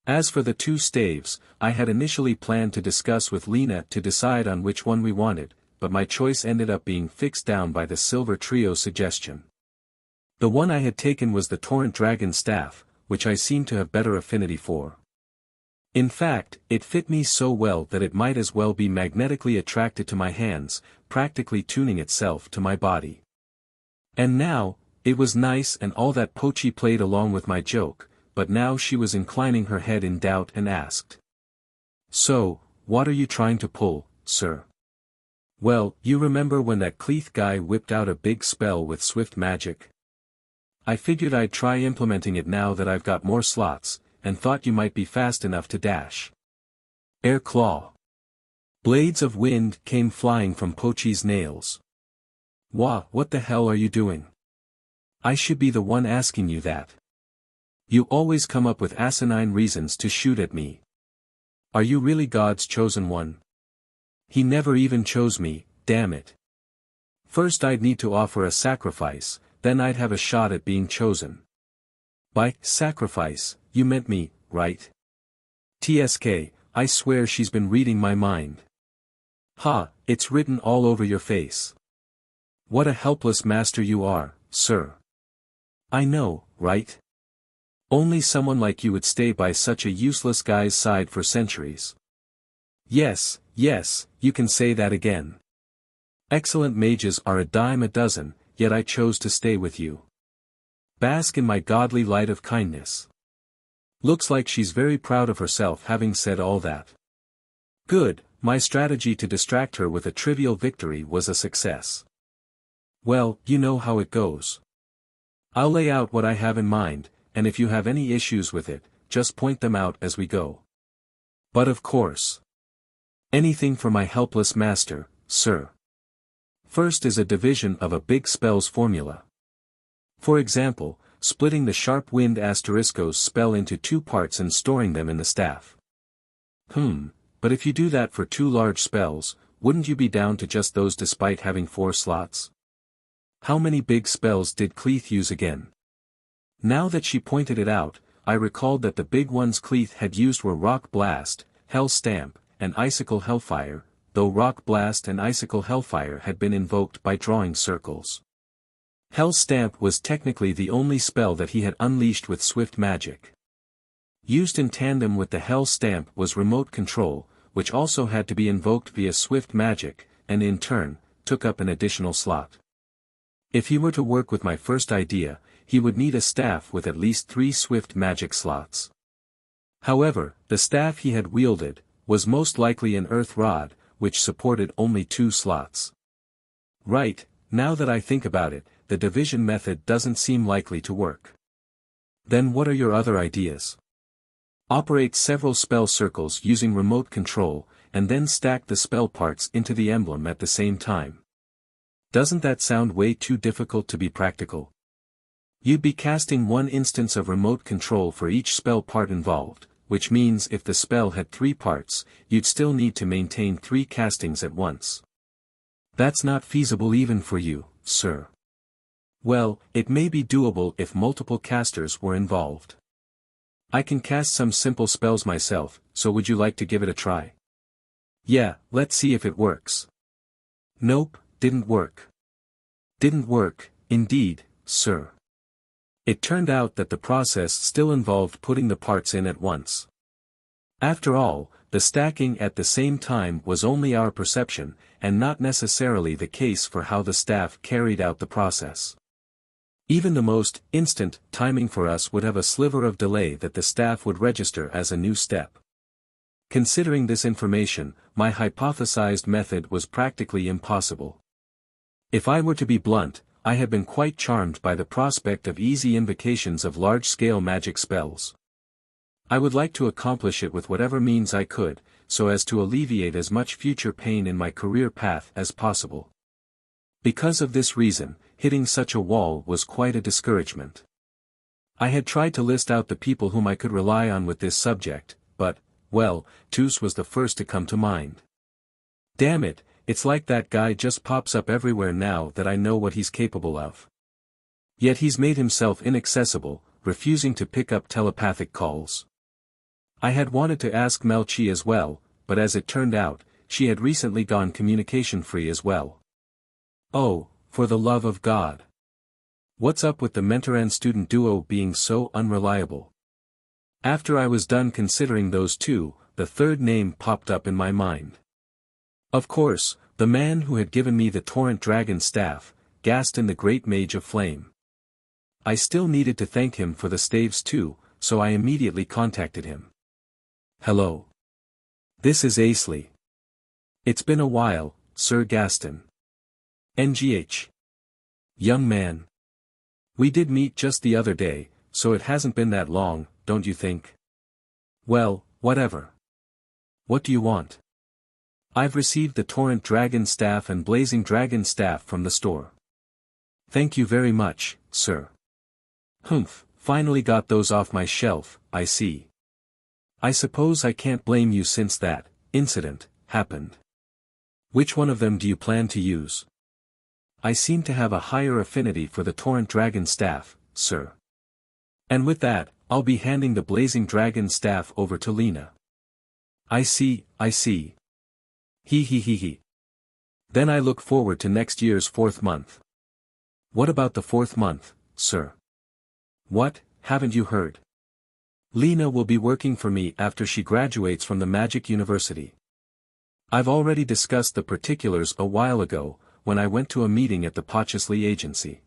As for the two staves, I had initially planned to discuss with Lina to decide on which one we wanted, but my choice ended up being fixed down by the Silver Trio suggestion. The one I had taken was the Torrent Dragon staff, which I seemed to have better affinity for. In fact, it fit me so well that it might as well be magnetically attracted to my hands, practically tuning itself to my body. And now, it was nice and all that Pochi played along with my joke, but now she was inclining her head in doubt and asked. So, what are you trying to pull, sir? Well, you remember when that Cleeth guy whipped out a big spell with swift magic? I figured I'd try implementing it now that I've got more slots, and thought you might be fast enough to dash. Air claw. Blades of wind came flying from Pochi's nails. Wah, what the hell are you doing? I should be the one asking you that. You always come up with asinine reasons to shoot at me. Are you really God's chosen one? He never even chose me, damn it. First I'd need to offer a sacrifice, then I'd have a shot at being chosen. By sacrifice, you meant me, right? TSK, I swear she's been reading my mind. Ha, it's written all over your face. What a helpless master you are, sir. I know, right? Only someone like you would stay by such a useless guy's side for centuries. Yes, you can say that again. Excellent mages are a dime a dozen, yet I chose to stay with you. Bask in my godly light of kindness. Looks like she's very proud of herself having said all that. Good, my strategy to distract her with a trivial victory was a success. Well, you know how it goes. I'll lay out what I have in mind, and if you have any issues with it, just point them out as we go. But of course. Anything for my helpless master, sir. First is a division of a big spell's formula. For example, splitting the Sharp Wind Asterisco's spell into 2 parts and storing them in the staff. But if you do that for 2 large spells, wouldn't you be down to just those despite having 4 slots? How many big spells did Cleith use again? Now that she pointed it out, I recalled that the big ones Cleith had used were Rock Blast, Hell Stamp, and Icicle Hellfire, though Rock Blast and Icicle Hellfire had been invoked by drawing circles. Hell Stamp was technically the only spell that he had unleashed with swift magic. Used in tandem with the Hell Stamp was Remote Control, which also had to be invoked via swift magic, and in turn, took up an additional slot. If he were to work with my first idea, he would need a staff with at least 3 swift magic slots. However, the staff he had wielded, was most likely an Earth Rod, which supported only 2 slots. Right, now that I think about it, the division method doesn't seem likely to work. Then what are your other ideas? Operate several spell circles using remote control, and then stack the spell parts into the emblem at the same time. Doesn't that sound way too difficult to be practical? You'd be casting 1 instance of remote control for each spell part involved, which means if the spell had 3 parts, you'd still need to maintain 3 castings at once. That's not feasible even for you, sir. Well, it may be doable if multiple casters were involved. I can cast some simple spells myself, so would you like to give it a try? Yeah, let's see if it works. Nope, didn't work. Didn't work, indeed, sir. It turned out that the process still involved putting the parts in at once. After all, the stacking at the same time was only our perception, and not necessarily the case for how the staff carried out the process. Even the most instant timing for us would have a sliver of delay that the staff would register as a new step. Considering this information, my hypothesized method was practically impossible. If I were to be blunt, I had been quite charmed by the prospect of easy invocations of large-scale magic spells. I would like to accomplish it with whatever means I could, so as to alleviate as much future pain in my career path as possible. Because of this reason, hitting such a wall was quite a discouragement. I had tried to list out the people whom I could rely on with this subject, but, well, Toos was the first to come to mind. Damn it, it's like that guy just pops up everywhere now that I know what he's capable of. Yet he's made himself inaccessible, refusing to pick up telepathic calls. I had wanted to ask Melchi as well, but as it turned out, she had recently gone communication-free as well. Oh, for the love of God. What's up with the mentor and student duo being so unreliable? After I was done considering those two, the third name popped up in my mind. Of course, the man who had given me the Torrent Dragon staff, Gaston the Great Mage of Flame. I still needed to thank him for the staves too, so I immediately contacted him. Hello. This is Asley. It's been a while, Sir Gaston. NGH. Young man. We did meet just the other day, so it hasn't been that long, don't you think? Well, whatever. What do you want? I've received the Torrent Dragon staff and Blazing Dragon staff from the store. Thank you very much, sir. Humph, finally got those off my shelf, I see. I suppose I can't blame you since that incident happened. Which one of them do you plan to use? I seem to have a higher affinity for the Torrent Dragon staff, sir. And with that, I'll be handing the Blazing Dragon staff over to Lina. I see, I see. He. Then I look forward to next year's 4th month. What about the 4th month, sir? What, haven't you heard? Lina will be working for me after she graduates from the Magic University. I've already discussed the particulars a while ago, when I went to a meeting at the Pochi agency.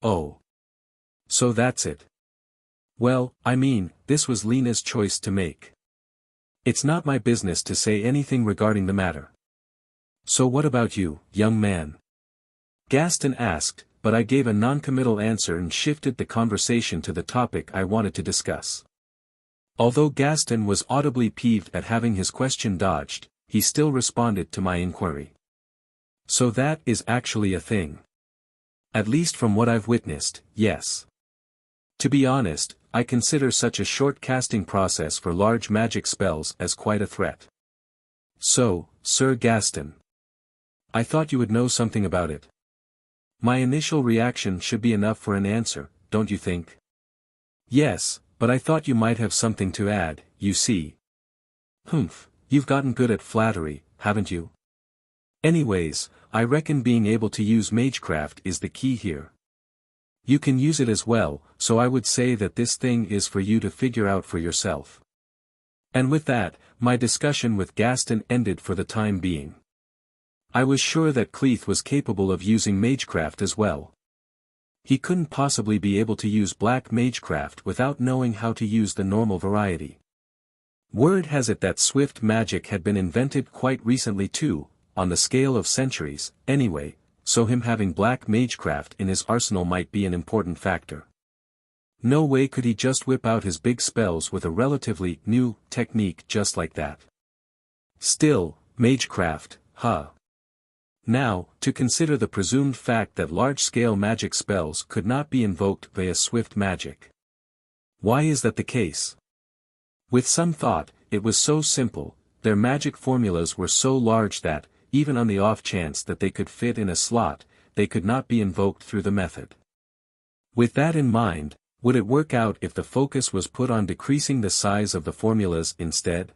Oh. So that's it. Well, I mean, this was Lina's choice to make. It's not my business to say anything regarding the matter. So what about you, young man? Gaston asked, but I gave a non-committal answer and shifted the conversation to the topic I wanted to discuss. Although Gaston was audibly peeved at having his question dodged, he still responded to my inquiry. So that is actually a thing. At least from what I've witnessed, yes. To be honest, I consider such a short casting process for large magic spells as quite a threat. So, Sir Gaston. I thought you would know something about it. My initial reaction should be enough for an answer, don't you think? Yes, but I thought you might have something to add, you see. Humph, you've gotten good at flattery, haven't you? Anyways, I reckon being able to use Magecraft is the key here. You can use it as well, so I would say that this thing is for you to figure out for yourself. And with that, my discussion with Gaston ended for the time being. I was sure that Cleeth was capable of using Magecraft as well. He couldn't possibly be able to use Black Magecraft without knowing how to use the normal variety. Word has it that swift magic had been invented quite recently too, on the scale of centuries, anyway, so him having Black Magecraft in his arsenal might be an important factor. No way could he just whip out his big spells with a relatively new technique just like that. Still, Magecraft, huh? Now, to consider the presumed fact that large-scale magic spells could not be invoked via swift magic. Why is that the case? With some thought, it was so simple, their magic formulas were so large that, even on the off chance that they could fit in a slot, they could not be invoked through the method. With that in mind, would it work out if the focus was put on decreasing the size of the formulas instead?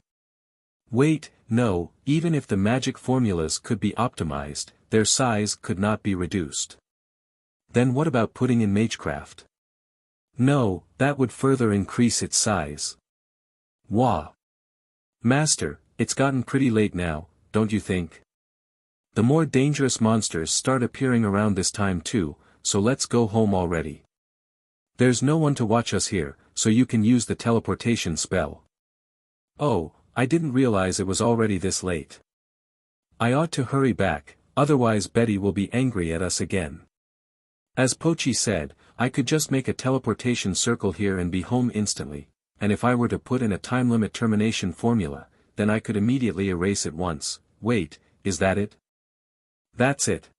Wait, no, even if the magic formulas could be optimized, their size could not be reduced. Then what about putting in Magecraft? No, that would further increase its size. Wah! Master, it's gotten pretty late now, don't you think? The more dangerous monsters start appearing around this time too, so let's go home already. There's no one to watch us here, so you can use the teleportation spell. Oh, I didn't realize it was already this late. I ought to hurry back, otherwise Betty will be angry at us again. As Pochi said, I could just make a teleportation circle here and be home instantly, and if I were to put in a time limit termination formula, then I could immediately erase it once. Wait, is that it? That's it.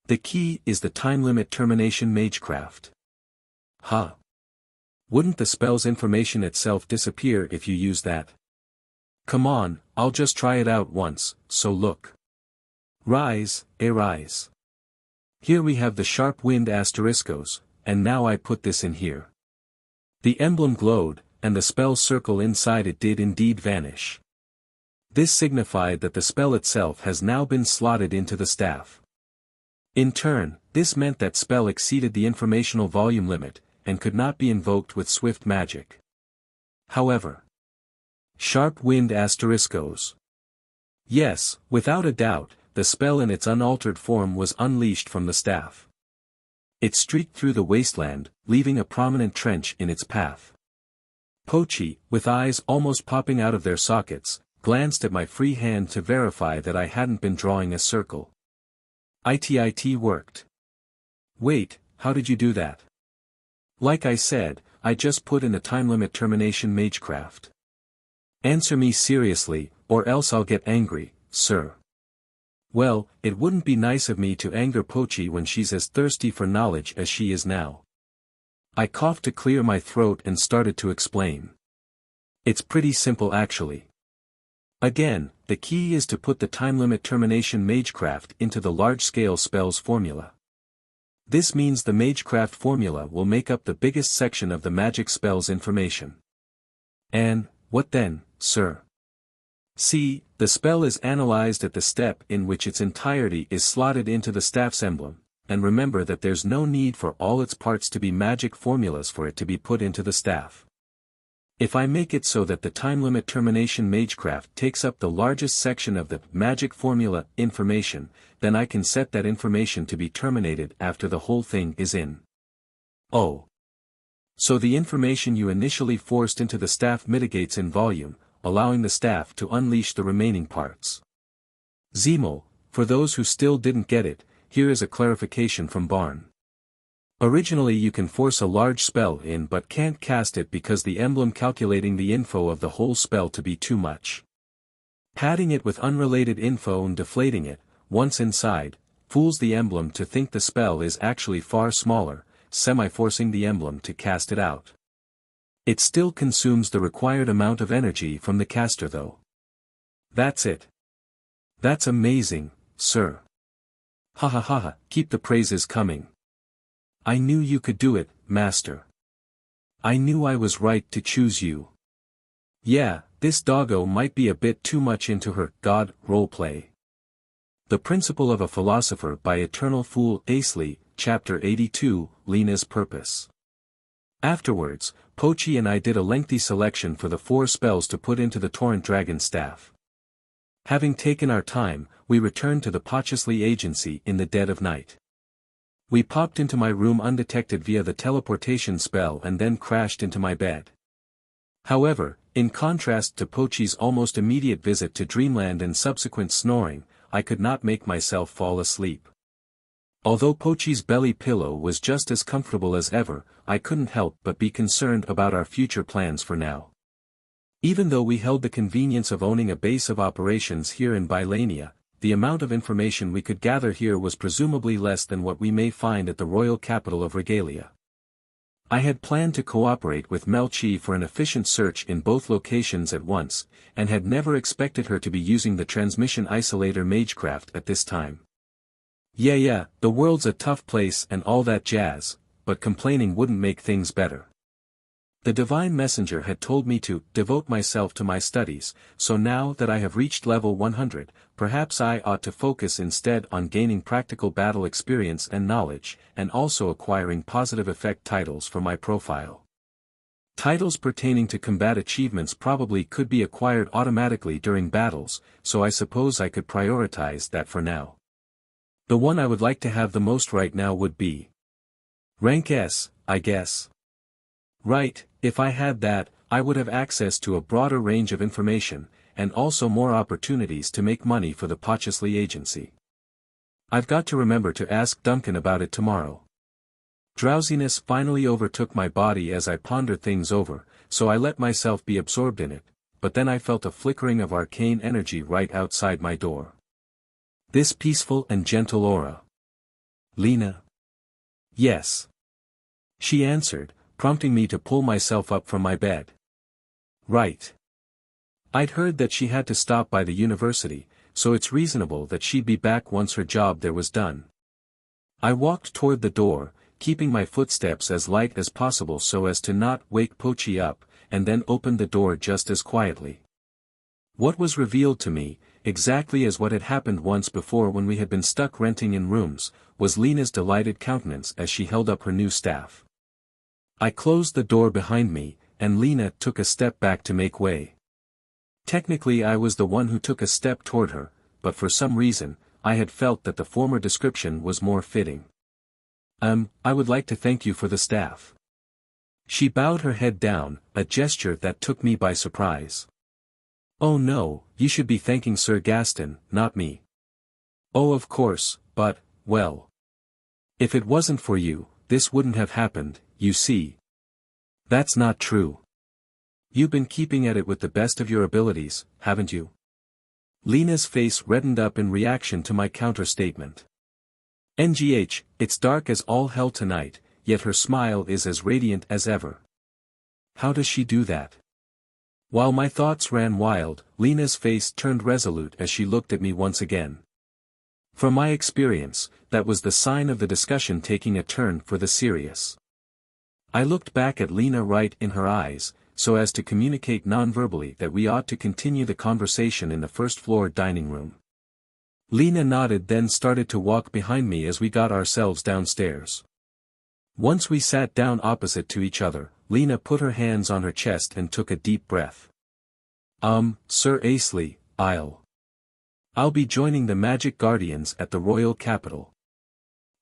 The key is the time limit termination Magecraft. Huh. Wouldn't the spell's information itself disappear if you use that? Come on, I'll just try it out once, so look. Rise, arise. Here we have the sharp wind asteriscos, and now I put this in here. The emblem glowed, and the spell circle inside it did indeed vanish. This signified that the spell itself has now been slotted into the staff. In turn, this meant that spell exceeded the informational volume limit, and could not be invoked with swift magic. However, sharp wind asteriscos. Yes, without a doubt, the spell in its unaltered form was unleashed from the staff. It streaked through the wasteland, leaving a prominent trench in its path. Pochi, with eyes almost popping out of their sockets, glanced at my free hand to verify that I hadn't been drawing a circle. It worked. Wait, how did you do that? Like I said, I just put in a time limit termination Magecraft. Answer me seriously, or else I'll get angry, sir. Well, it wouldn't be nice of me to anger Pochi when she's as thirsty for knowledge as she is now. I coughed to clear my throat and started to explain. It's pretty simple actually. Again, the key is to put the time limit termination Magecraft into the large-scale spells formula. This means the Magecraft formula will make up the biggest section of the magic spell's information. And, what then, sir? See, the spell is analyzed at the step in which its entirety is slotted into the staff's emblem, and remember that there's no need for all its parts to be magic formulas for it to be put into the staff. If I make it so that the time limit termination Magecraft takes up the largest section of the magic formula information, then I can set that information to be terminated after the whole thing is in. Oh. So the information you initially forced into the staff mitigates in volume, allowing the staff to unleash the remaining parts. Zemo, for those who still didn't get it, here is a clarification from Barun. Originally you can force a large spell in but can't cast it because the emblem calculating the info of the whole spell to be too much. Padding it with unrelated info and deflating it, once inside, fools the emblem to think the spell is actually far smaller, semi-forcing the emblem to cast it out. It still consumes the required amount of energy from the caster though. That's it. That's amazing, sir. Ha ha ha ha, keep the praises coming. I knew you could do it, master. I knew I was right to choose you. Yeah, this doggo might be a bit too much into her god roleplay. The Principle of a Philosopher by Eternal Fool Asley, Chapter 82, Lina's Purpose. Afterwards, Pochi and I did a lengthy selection for the 4 spells to put into the Torrent Dragon Staff. Having taken our time, we returned to the Pochi agency in the dead of night. We popped into my room undetected via the teleportation spell and then crashed into my bed. However, in contrast to Pochi's almost immediate visit to dreamland and subsequent snoring, I could not make myself fall asleep. Although Pochi's belly pillow was just as comfortable as ever, I couldn't help but be concerned about our future plans for now. Even though we held the convenience of owning a base of operations here in Bylania, the amount of information we could gather here was presumably less than what we may find at the royal capital of Regalia. I had planned to cooperate with Melchi for an efficient search in both locations at once, and had never expected her to be using the transmission isolator Magecraft at this time. Yeah, the world's a tough place and all that jazz, but complaining wouldn't make things better. The Divine Messenger had told me to devote myself to my studies, so now that I have reached level 100, perhaps I ought to focus instead on gaining practical battle experience and knowledge, and also acquiring positive effect titles for my profile. Titles pertaining to combat achievements probably could be acquired automatically during battles, so I suppose I could prioritize that for now. The one I would like to have the most right now would be Rank S, I guess. Right, if I had that, I would have access to a broader range of information, and also more opportunities to make money for the Pochi agency. I've got to remember to ask Duncan about it tomorrow. Drowsiness finally overtook my body as I pondered things over, so I let myself be absorbed in it, but then I felt a flickering of arcane energy right outside my door. This peaceful and gentle aura. Lina? Yes. She answered, prompting me to pull myself up from my bed. Right. I'd heard that she had to stop by the university, so it's reasonable that she'd be back once her job there was done. I walked toward the door, keeping my footsteps as light as possible so as to not wake Pochi up, and then opened the door just as quietly. What was revealed to me, exactly as what had happened once before when we had been stuck renting in rooms, was Lina's delighted countenance as she held up her new staff. I closed the door behind me, and Lina took a step back to make way. Technically I was the one who took a step toward her, but for some reason, I had felt that the former description was more fitting. I would like to thank you for the staff. She bowed her head down, a gesture that took me by surprise. Oh no, you should be thanking Sir Gaston, not me. Oh of course, but, well. If it wasn't for you, this wouldn't have happened, you see. That's not true. You've been keeping at it with the best of your abilities, haven't you? Lina's face reddened up in reaction to my counter-statement. NGH, it's dark as all hell tonight, yet her smile is as radiant as ever. How does she do that? While my thoughts ran wild, Lina's face turned resolute as she looked at me once again. From my experience, that was the sign of the discussion taking a turn for the serious. I looked back at Lina right in her eyes, so as to communicate non-verbally that we ought to continue the conversation in the first-floor dining room. Lina nodded, then started to walk behind me as we got ourselves downstairs. Once we sat down opposite to each other, Lina put her hands on her chest and took a deep breath. Sir Asley, I'll be joining the Magic Guardians at the Royal Capital.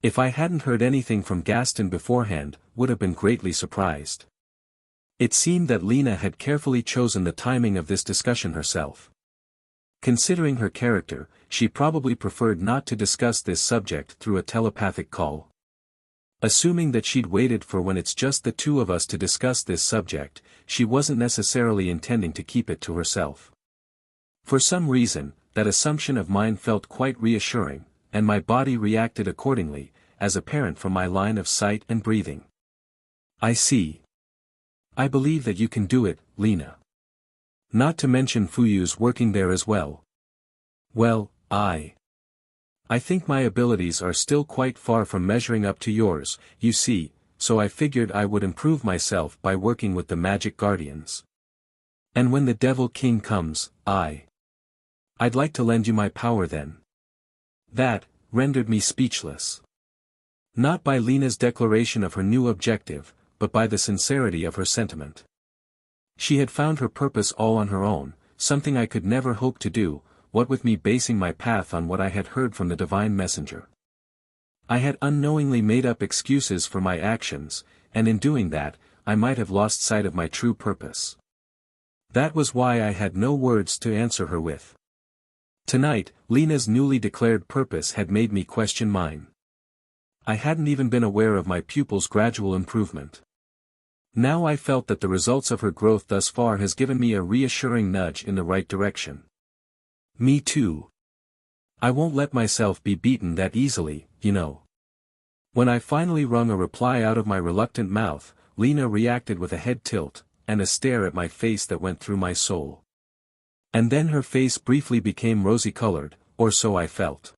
If I hadn't heard anything from Gaston beforehand, would have been greatly surprised. It seemed that Lina had carefully chosen the timing of this discussion herself. Considering her character, she probably preferred not to discuss this subject through a telepathic call. Assuming that she'd waited for when it's just the two of us to discuss this subject, she wasn't necessarily intending to keep it to herself. For some reason, that assumption of mine felt quite reassuring, and my body reacted accordingly, as apparent from my line of sight and breathing. I see. I believe that you can do it, Lina. Not to mention Fuyu's working there as well. Well, I think my abilities are still quite far from measuring up to yours, you see, so I figured I would improve myself by working with the magic guardians. And when the Devil King comes, I'd like to lend you my power then. That rendered me speechless. Not by Lina's declaration of her new objective, but by the sincerity of her sentiment. She had found her purpose all on her own, something I could never hope to do, what with me basing my path on what I had heard from the divine messenger. I had unknowingly made up excuses for my actions, and in doing that, I might have lost sight of my true purpose. That was why I had no words to answer her with. Tonight, Lina's newly declared purpose had made me question mine. I hadn't even been aware of my pupil's gradual improvement. Now I felt that the results of her growth thus far has given me a reassuring nudge in the right direction. Me too. I won't let myself be beaten that easily, you know. When I finally wrung a reply out of my reluctant mouth, Lina reacted with a head tilt, and a stare at my face that went through my soul. And then her face briefly became rosy-colored, or so I felt.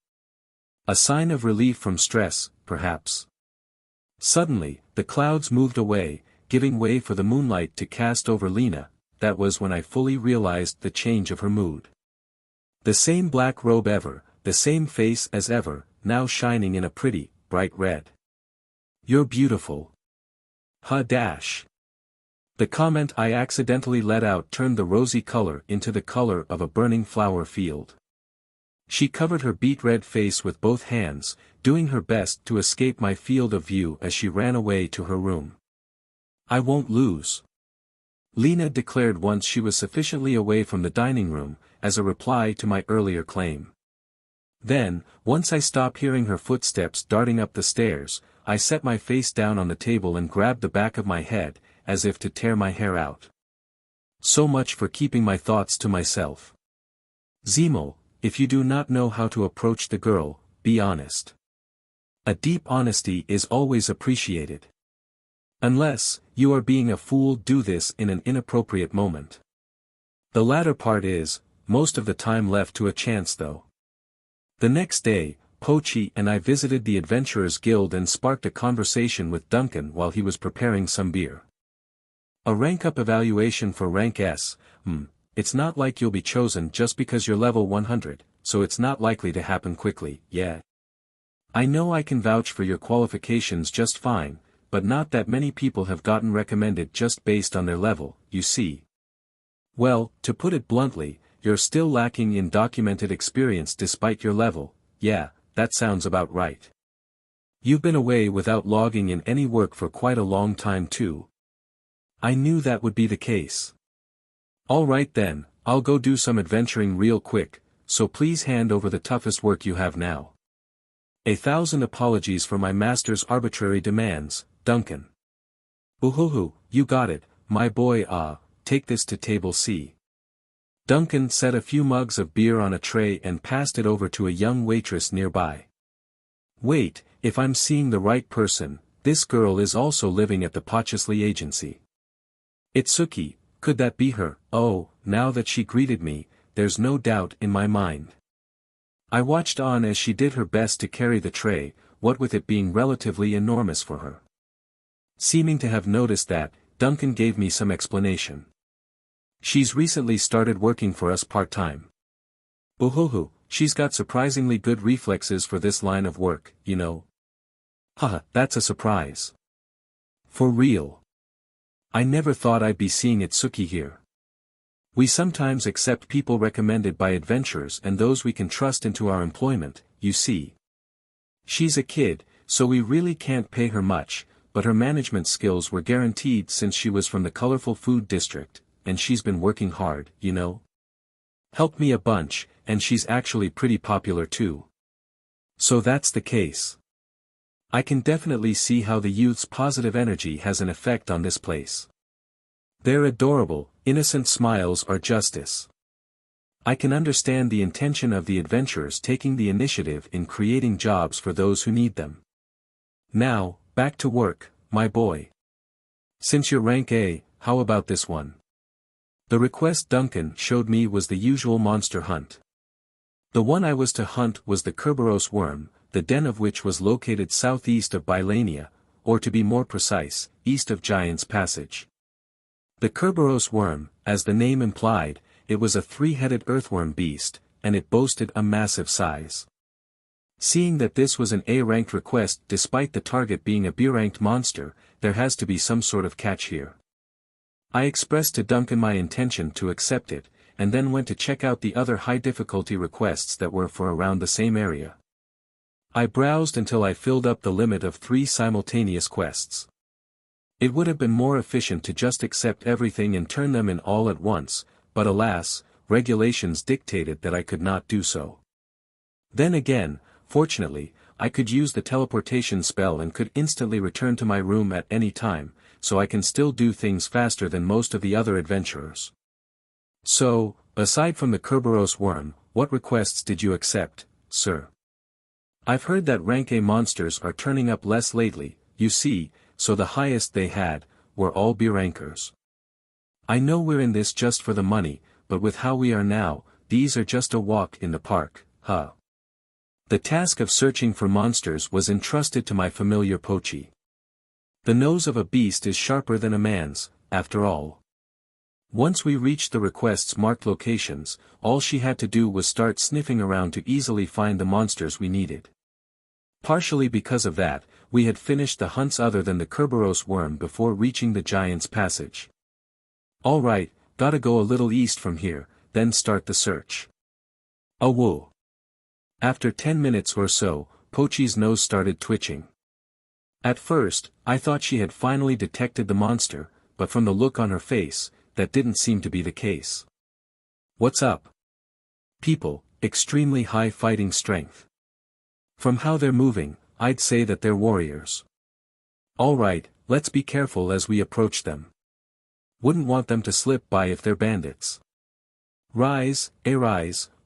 A sign of relief from stress, perhaps. Suddenly, the clouds moved away, giving way for the moonlight to cast over Lina. That was when I fully realized the change of her mood. The same black robe ever, the same face as ever, now shining in a pretty, bright red. You're beautiful. Dash. The comment I accidentally let out turned the rosy color into the color of a burning flower field. She covered her beet-red face with both hands, doing her best to escape my field of view as she ran away to her room. I won't lose. Lina declared once she was sufficiently away from the dining room, as a reply to my earlier claim. Then, once I stopped hearing her footsteps darting up the stairs, I set my face down on the table and grabbed the back of my head, as if to tear my hair out. So much for keeping my thoughts to myself. Zemo, if you do not know how to approach the girl, be honest. A deep honesty is always appreciated. Unless, you are being a fool, do this in an inappropriate moment. The latter part is, most of the time left to a chance though. The next day, Pochi and I visited the Adventurers Guild and sparked a conversation with Duncan while he was preparing some beer. A rank-up evaluation for rank S, it's not like you'll be chosen just because you're level 100, so it's not likely to happen quickly, yeah. I know I can vouch for your qualifications just fine, but not that many people have gotten recommended just based on their level, you see. Well, to put it bluntly, you're still lacking in documented experience despite your level, yeah, that sounds about right. You've been away without logging in any work for quite a long time too. I knew that would be the case. Alright then, I'll go do some adventuring real quick, so please hand over the toughest work you have now. 1,000 apologies for my master's arbitrary demands, Duncan. Oohoo, you got it, my boy. Take this to table C. Duncan set a few mugs of beer on a tray and passed it over to a young waitress nearby. Wait, if I'm seeing the right person, this girl is also living at the Pochi agency. Itsuki, could that be her? Oh, now that she greeted me, there's no doubt in my mind. I watched on as she did her best to carry the tray, what with it being relatively enormous for her. Seeming to have noticed that, Duncan gave me some explanation. She's recently started working for us part-time. Oohoo, she's got surprisingly good reflexes for this line of work, you know. Haha, that's a surprise. For real. I never thought I'd be seeing Itsuki here. We sometimes accept people recommended by adventurers and those we can trust into our employment, you see. She's a kid, so we really can't pay her much, but her management skills were guaranteed since she was from the colorful food district, and she's been working hard, you know. Helped me a bunch, and she's actually pretty popular too. So that's the case. I can definitely see how the youth's positive energy has an effect on this place. Their adorable, innocent smiles are justice. I can understand the intention of the adventurers taking the initiative in creating jobs for those who need them. Now, back to work, my boy. Since you're rank A, how about this one? The request Duncan showed me was the usual monster hunt. The one I was to hunt was the Kerberos worm, the den of which was located southeast of Bylania, or to be more precise, east of Giant's Passage. The Kerberos worm, as the name implied, it was a three-headed earthworm beast, and it boasted a massive size. Seeing that this was an A-ranked request despite the target being a B-ranked monster, there has to be some sort of catch here. I expressed to Duncan my intention to accept it, and then went to check out the other high-difficulty requests that were for around the same area. I browsed until I filled up the limit of 3 simultaneous quests. It would have been more efficient to just accept everything and turn them in all at once, but alas, regulations dictated that I could not do so. Then again, fortunately, I could use the teleportation spell and could instantly return to my room at any time, so I can still do things faster than most of the other adventurers. So, aside from the Kerberos worm, what requests did you accept, sir? I've heard that rank A monsters are turning up less lately, you see, so the highest they had, were all B-rankers. I know we're in this just for the money, but with how we are now, these are just a walk in the park, huh? The task of searching for monsters was entrusted to my familiar Pochi. The nose of a beast is sharper than a man's, after all. Once we reached the request's marked locations, all she had to do was start sniffing around to easily find the monsters we needed. Partially because of that, we had finished the hunts other than the Kerberos worm before reaching the Giant's Passage. Alright, gotta go a little east from here, then start the search. Oh whoa. After 10 minutes or so, Pochi's nose started twitching. At first, I thought she had finally detected the monster, but from the look on her face, that didn't seem to be the case. What's up? People, extremely high fighting strength. From how they're moving, I'd say that they're warriors. Alright, let's be careful as we approach them. Wouldn't want them to slip by if they're bandits. Rise,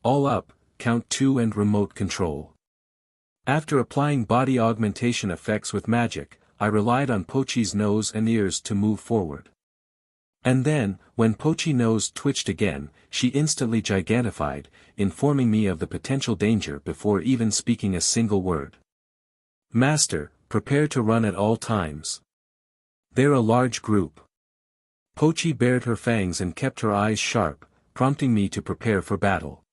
all up, count 2 and remote control. After applying body augmentation effects with magic, I relied on Pochi's nose and ears to move forward. And then, when Pochi's nose twitched again, she instantly gigantified, informing me of the potential danger before even speaking a single word. Master, prepare to run at all times. They're a large group. Pochi bared her fangs and kept her eyes sharp, prompting me to prepare for battle.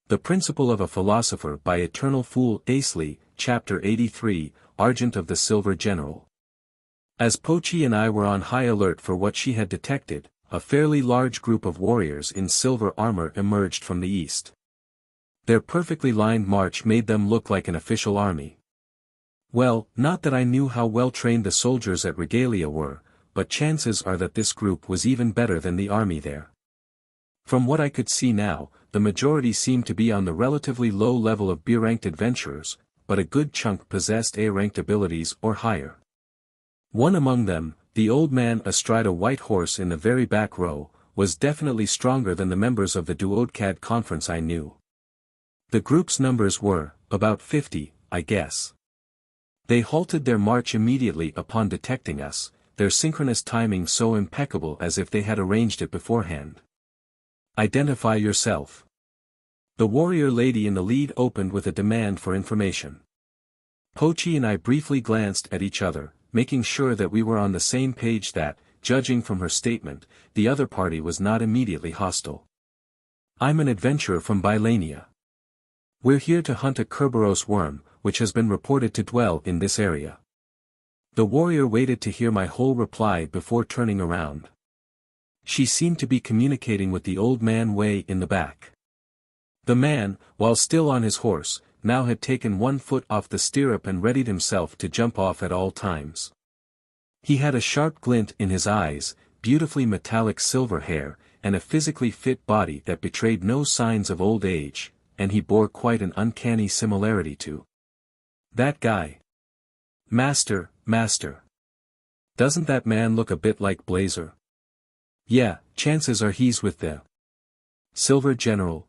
The Principle of a Philosopher by Eternal Fool Asley, Chapter 83, Argent of the Silver General. As Pochi and I were on high alert for what she had detected, a fairly large group of warriors in silver armor emerged from the east. Their perfectly lined march made them look like an official army. Well, not that I knew how well trained the soldiers at Regalia were, but chances are that this group was even better than the army there. From what I could see now, the majority seemed to be on the relatively low level of B-ranked adventurers, but a good chunk possessed A-ranked abilities or higher. One among them, the old man astride a white horse in the very back row, was definitely stronger than the members of the Duodcad conference I knew. The group's numbers were, about 50, I guess. They halted their march immediately upon detecting us, their synchronous timing so impeccable as if they had arranged it beforehand. Identify yourself. The warrior lady in the lead opened with a demand for information. Pochi and I briefly glanced at each other, making sure that we were on the same page that, judging from her statement, the other party was not immediately hostile. I'm an adventurer from Bylania. We're here to hunt a Kerberos worm, which has been reported to dwell in this area. The warrior waited to hear my whole reply before turning around. She seemed to be communicating with the old man way in the back. The man, while still on his horse, now had taken one foot off the stirrup and readied himself to jump off at all times. He had a sharp glint in his eyes, beautifully metallic silver hair, and a physically fit body that betrayed no signs of old age, and he bore quite an uncanny similarity to that guy. Master. Doesn't that man look a bit like Blazer? Yeah, chances are he's with the Silver General.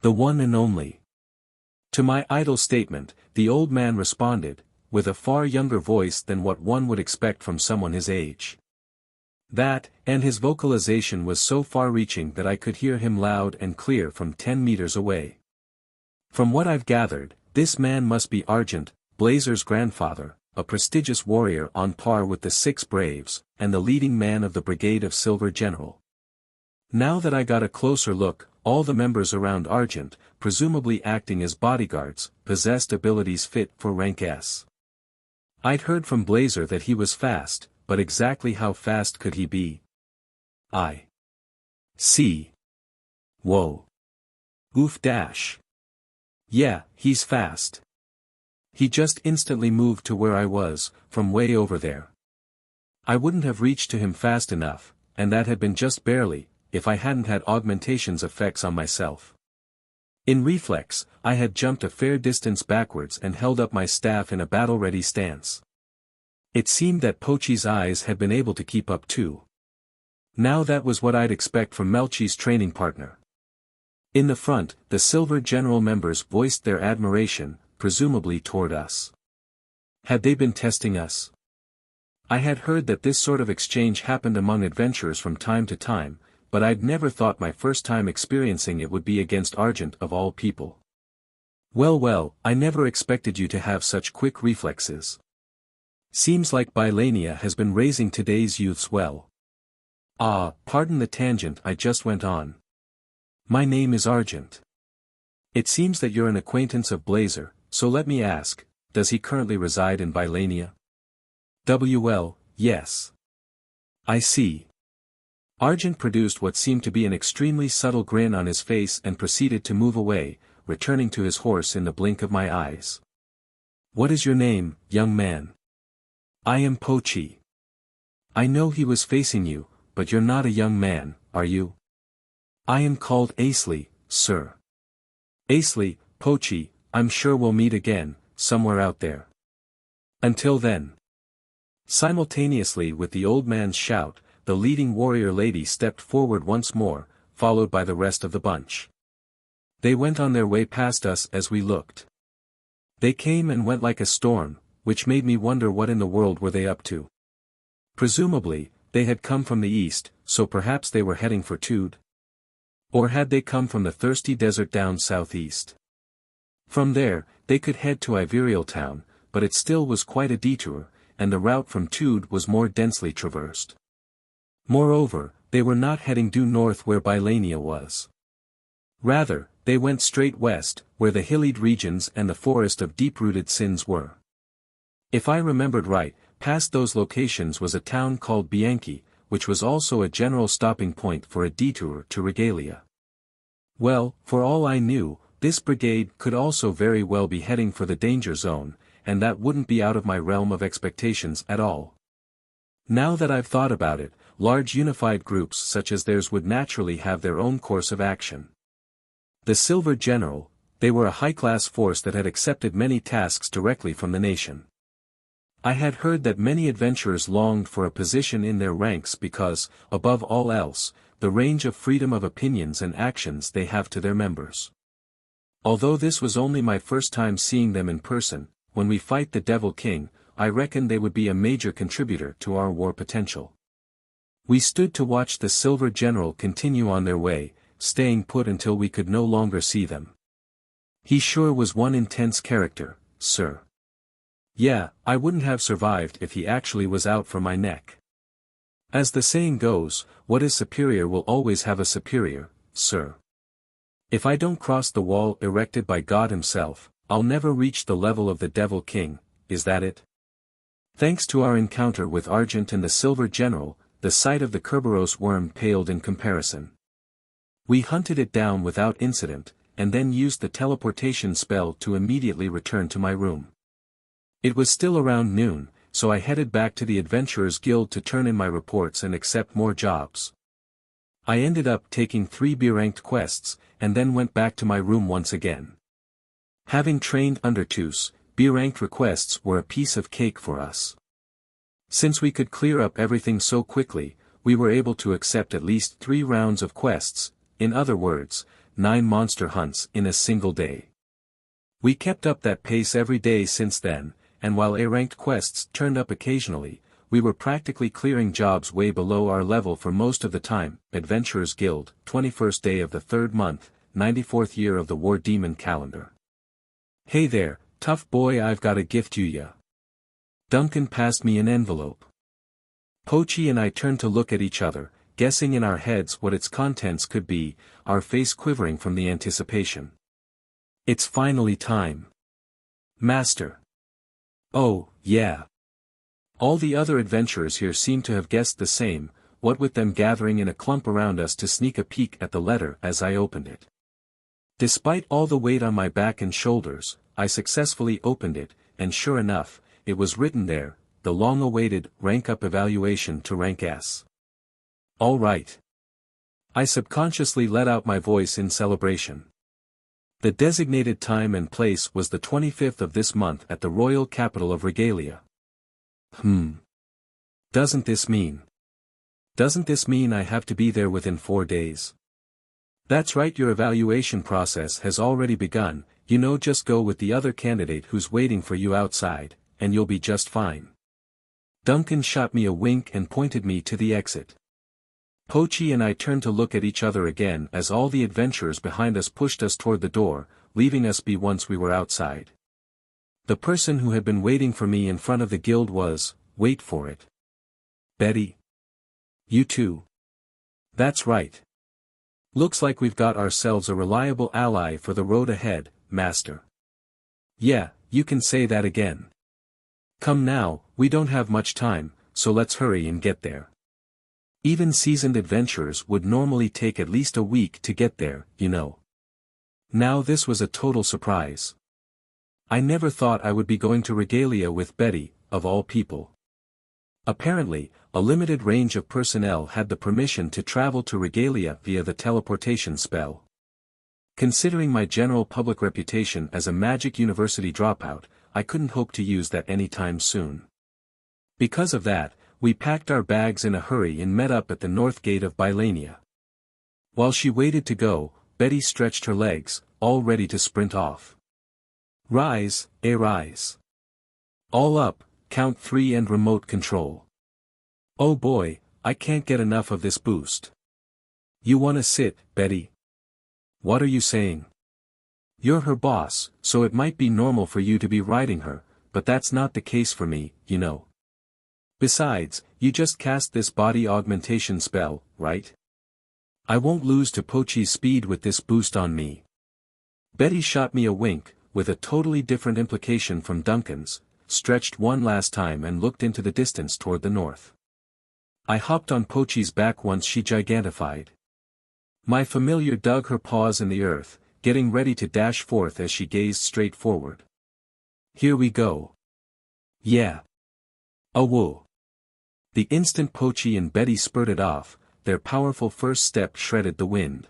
The one and only. To my idle statement, the old man responded, with a far younger voice than what one would expect from someone his age. That, and his vocalization was so far-reaching that I could hear him loud and clear from 10 meters away. From what I've gathered, this man must be Argent, Blazer's grandfather, a prestigious warrior on par with the 6 Braves, and the leading man of the Brigade of Silver General. Now that I got a closer look, all the members around Argent, presumably acting as bodyguards, possessed abilities fit for rank S. I'd heard from Blazer that he was fast, but exactly how fast could he be? I see. Whoa. Oof dash. Yeah, he's fast. He just instantly moved to where I was, from way over there. I wouldn't have reached to him fast enough, and that had been just barely, if I hadn't had augmentation's effects on myself. In reflex, I had jumped a fair distance backwards and held up my staff in a battle-ready stance. It seemed that Pochi's eyes had been able to keep up too. Now that was what I'd expect from Melchi's training partner. In the front, the Silver General members voiced their admiration, presumably toward us. Had they been testing us? I had heard that this sort of exchange happened among adventurers from time to time, but I'd never thought my first time experiencing it would be against Argent of all people. Well, I never expected you to have such quick reflexes. Seems like Baladd has been raising today's youths well. Pardon the tangent I just went on. My name is Argent. It seems that you're an acquaintance of Blazer, so let me ask, does he currently reside in Baladd? Well, yes. I see. Argent produced what seemed to be an extremely subtle grin on his face and proceeded to move away, returning to his horse in the blink of my eyes. What is your name, young man? I am Pochi. I know he was facing you, but you're not a young man, are you? I am called Asley, sir. Asley, Pochi, I'm sure we'll meet again, somewhere out there. Until then. Simultaneously with the old man's shout, the leading warrior lady stepped forward once more, followed by the rest of the bunch. They went on their way past us as we looked. They came and went like a storm, which made me wonder what in the world were they up to. Presumably, they had come from the east, so perhaps they were heading for Tude. Or had they come from the thirsty desert down southeast? From there, they could head to Iverial Town, but it still was quite a detour, and the route from Tude was more densely traversed. Moreover, they were not heading due north where Baladd was. Rather, they went straight west, where the hillied regions and the forest of deep-rooted sins were. If I remembered right, past those locations was a town called Bianchi, which was also a general stopping point for a detour to Regalia. Well, for all I knew, this brigade could also very well be heading for the danger zone, and that wouldn't be out of my realm of expectations at all. Now that I've thought about it, large unified groups such as theirs would naturally have their own course of action. The Silver General, they were a high-class force that had accepted many tasks directly from the nation. I had heard that many adventurers longed for a position in their ranks because, above all else, the range of freedom of opinions and actions they have to their members. Although this was only my first time seeing them in person, when we fight the Devil King, I reckon they would be a major contributor to our war potential. We stood to watch the Silver General continue on their way, staying put until we could no longer see them. He sure was one intense character, sir. Yeah, I wouldn't have survived if he actually was out for my neck. As the saying goes, what is superior will always have a superior, sir. If I don't cross the wall erected by God himself, I'll never reach the level of the Devil King, is that it? Thanks to our encounter with Argent and the Silver General, the sight of the Kerberos worm paled in comparison. We hunted it down without incident, and then used the teleportation spell to immediately return to my room. It was still around noon, so I headed back to the Adventurers Guild to turn in my reports and accept more jobs. I ended up taking 3 B-ranked quests, and then went back to my room once again. Having trained under Tus, B-ranked requests were a piece of cake for us. Since we could clear up everything so quickly, we were able to accept at least 3 rounds of quests, in other words, 9 monster hunts in a single day. We kept up that pace every day since then, and while A-ranked quests turned up occasionally, we were practically clearing jobs way below our level for most of the time. Adventurers Guild, 21st day of the 3rd month, 94th year of the War Demon calendar. Hey there, tough boy, I've got a gift you ya. Duncan passed me an envelope. Pochi and I turned to look at each other, guessing in our heads what its contents could be, our face quivering from the anticipation. It's finally time. Master. Oh, yeah. All the other adventurers here seemed to have guessed the same, what with them gathering in a clump around us to sneak a peek at the letter as I opened it. Despite all the weight on my back and shoulders, I successfully opened it, and sure enough, it was written there, the long-awaited rank-up evaluation to rank S. All right. I subconsciously let out my voice in celebration. The designated time and place was the 25th of this month at the royal capital of Regalia. Doesn't this mean I have to be there within 4 days? That's right, your evaluation process has already begun, just go with the other candidate who's waiting for you outside, and you'll be just fine. Duncan shot me a wink and pointed me to the exit. Pochi and I turned to look at each other again as all the adventurers behind us pushed us toward the door, leaving us be once we were outside. The person who had been waiting for me in front of the guild was, wait for it. Betty. You too. That's right. Looks like we've got ourselves a reliable ally for the road ahead, Master. Yeah, you can say that again. Come now, we don't have much time, so let's hurry and get there. Even seasoned adventurers would normally take at least a week to get there, Now this was a total surprise. I never thought I would be going to Regalia with Betty, of all people. Apparently, a limited range of personnel had the permission to travel to Regalia via the teleportation spell. Considering my general public reputation as a magic university dropout, I couldn't hope to use that anytime soon. Because of that, we packed our bags in a hurry and met up at the north gate of Bylania. While she waited to go, Betty stretched her legs, all ready to sprint off. Rise, rise. All up, count 3 and remote control. Oh boy, I can't get enough of this boost. You wanna sit, Betty? What are you saying? You're her boss, so it might be normal for you to be riding her, but that's not the case for me, Besides, you just cast this body augmentation spell, right? I won't lose to Pochi's speed with this boost on me. Betty shot me a wink, with a totally different implication from Duncan's, stretched one last time and looked into the distance toward the north. I hopped on Pochi's back once she gigantified. My familiar dug her paws in the earth, getting ready to dash forth as she gazed straight forward. Here we go. Yeah. Whoa. The instant Pochi and Betty spurted off, their powerful first step shredded the wind.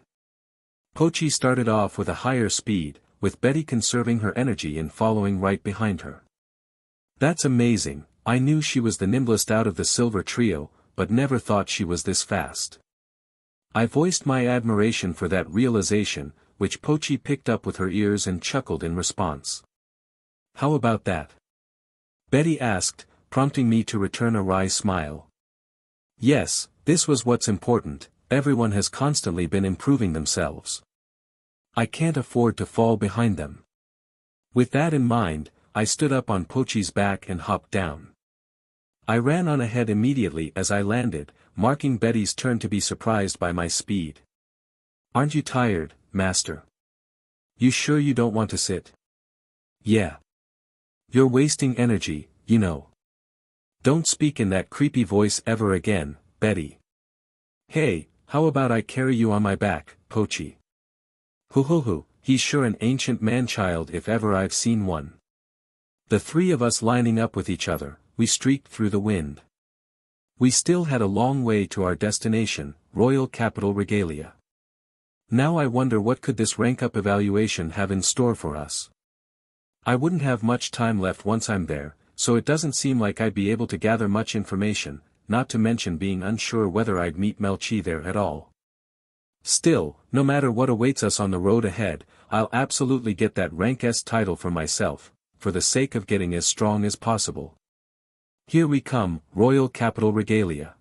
Pochi started off with a higher speed, with Betty conserving her energy and following right behind her. That's amazing, I knew she was the nimblest out of the silver trio, but never thought she was this fast. I voiced my admiration for that realization, which Pochi picked up with her ears and chuckled in response. How about that? Betty asked, prompting me to return a wry smile. Yes, this was what's important, everyone has constantly been improving themselves. I can't afford to fall behind them. With that in mind, I stood up on Pochi's back and hopped down. I ran on ahead immediately as I landed, marking Betty's turn to be surprised by my speed. Aren't you tired, Master? You sure you don't want to sit? Yeah. You're wasting energy, Don't speak in that creepy voice ever again, Betty. Hey, how about I carry you on my back, Pochi? Hoo, he's sure an ancient man-child if ever I've seen one. The three of us lining up with each other, we streaked through the wind. We still had a long way to our destination, royal capital Regalia. Now I wonder what could this rank-up evaluation have in store for us. I wouldn't have much time left once I'm there, so it doesn't seem like I'd be able to gather much information, not to mention being unsure whether I'd meet Melchi there at all. Still, no matter what awaits us on the road ahead, I'll absolutely get that rank S title for myself, for the sake of getting as strong as possible. Here we come, royal capital Regalia.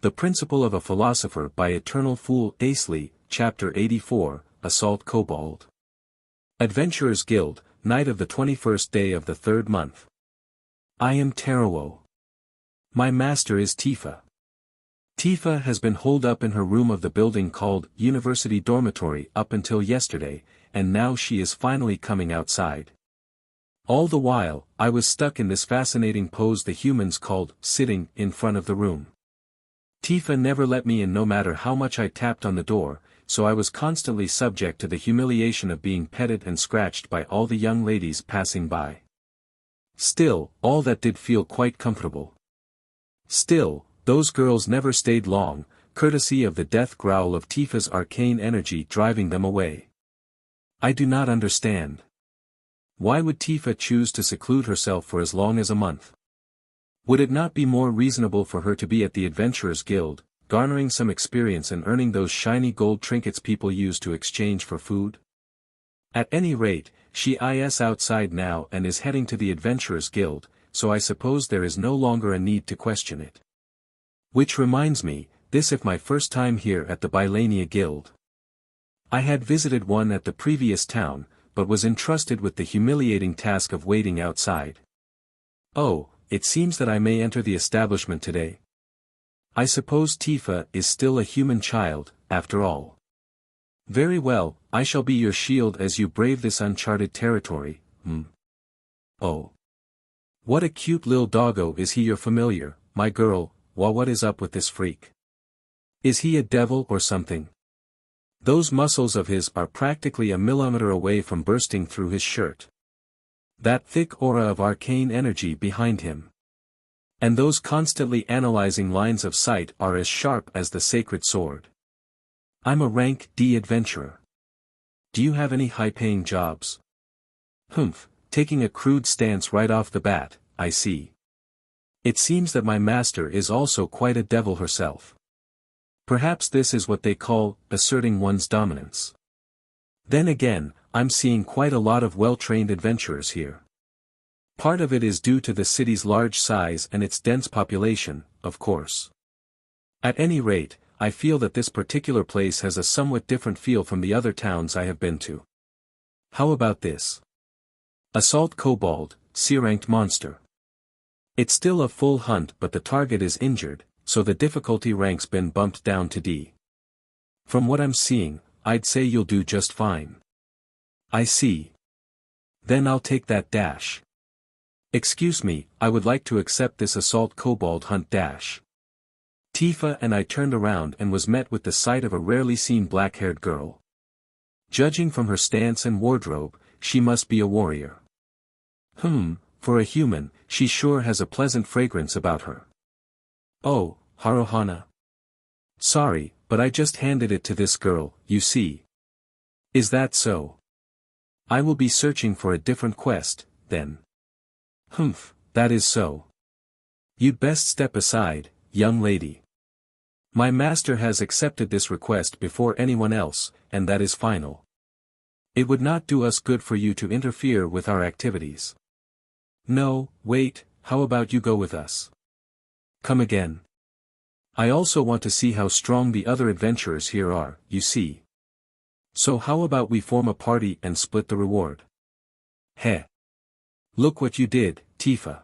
The Principle of a Philosopher by Eternal Fool Asley, Chapter 84, Assault Kobold. Adventurers Guild, night of the 21st day of the 3rd month. I am Taro. My master is Tifa. Tifa has been holed up in her room of the building called University Dormitory up until yesterday, and now she is finally coming outside. All the while, I was stuck in this fascinating pose the humans called sitting in front of the room. Tifa never let me in no matter how much I tapped on the door, so I was constantly subject to the humiliation of being petted and scratched by all the young ladies passing by. Still, all that did feel quite comfortable. Still, those girls never stayed long, courtesy of the death growl of Tifa's arcane energy driving them away. I do not understand. Why would Tifa choose to seclude herself for as long as a month? Would it not be more reasonable for her to be at the Adventurers Guild, garnering some experience and earning those shiny gold trinkets people use to exchange for food? At any rate, she is outside now and is heading to the Adventurers Guild, so I suppose there is no longer a need to question it. Which reminds me, this is my first time here at the Bylania Guild. I had visited one at the previous town, but was entrusted with the humiliating task of waiting outside. Oh, it seems that I may enter the establishment today. I suppose Tifa is still a human child, after all. Very well, I shall be your shield as you brave this uncharted territory, Oh. What a cute lil doggo is he your familiar, my girl, what is up with this freak? Is he a devil or something? Those muscles of his are practically a millimeter away from bursting through his shirt. That thick aura of arcane energy behind him. And those constantly analyzing lines of sight are as sharp as the sacred sword. I'm a rank D adventurer. Do you have any high-paying jobs? Humph, taking a crude stance right off the bat, I see. It seems that my master is also quite a devil herself. Perhaps this is what they call asserting one's dominance. Then again, I'm seeing quite a lot of well-trained adventurers here. Part of it is due to the city's large size and its dense population, of course. At any rate, I feel that this particular place has a somewhat different feel from the other towns I have been to. How about this? Assault Kobold, C-ranked monster. It's still a full hunt but the target is injured, so the difficulty rank's been bumped down to D. From what I'm seeing, I'd say you'll do just fine. I see. Then I'll take that dash. Excuse me, I would like to accept this Assault Kobold hunt dash. Tifa and I turned around and was met with the sight of a rarely seen black-haired girl. Judging from her stance and wardrobe, she must be a warrior. For a human, she sure has a pleasant fragrance about her. Oh, Haruhana. Sorry, but I just handed it to this girl, you see. Is that so? I will be searching for a different quest, then. That is so. You'd best step aside, young lady. My master has accepted this request before anyone else, and that is final. It would not do us good for you to interfere with our activities. No, wait, how about you go with us? Come again. I also want to see how strong the other adventurers here are, you see. So how about we form a party and split the reward? Heh. Look what you did, Tifa.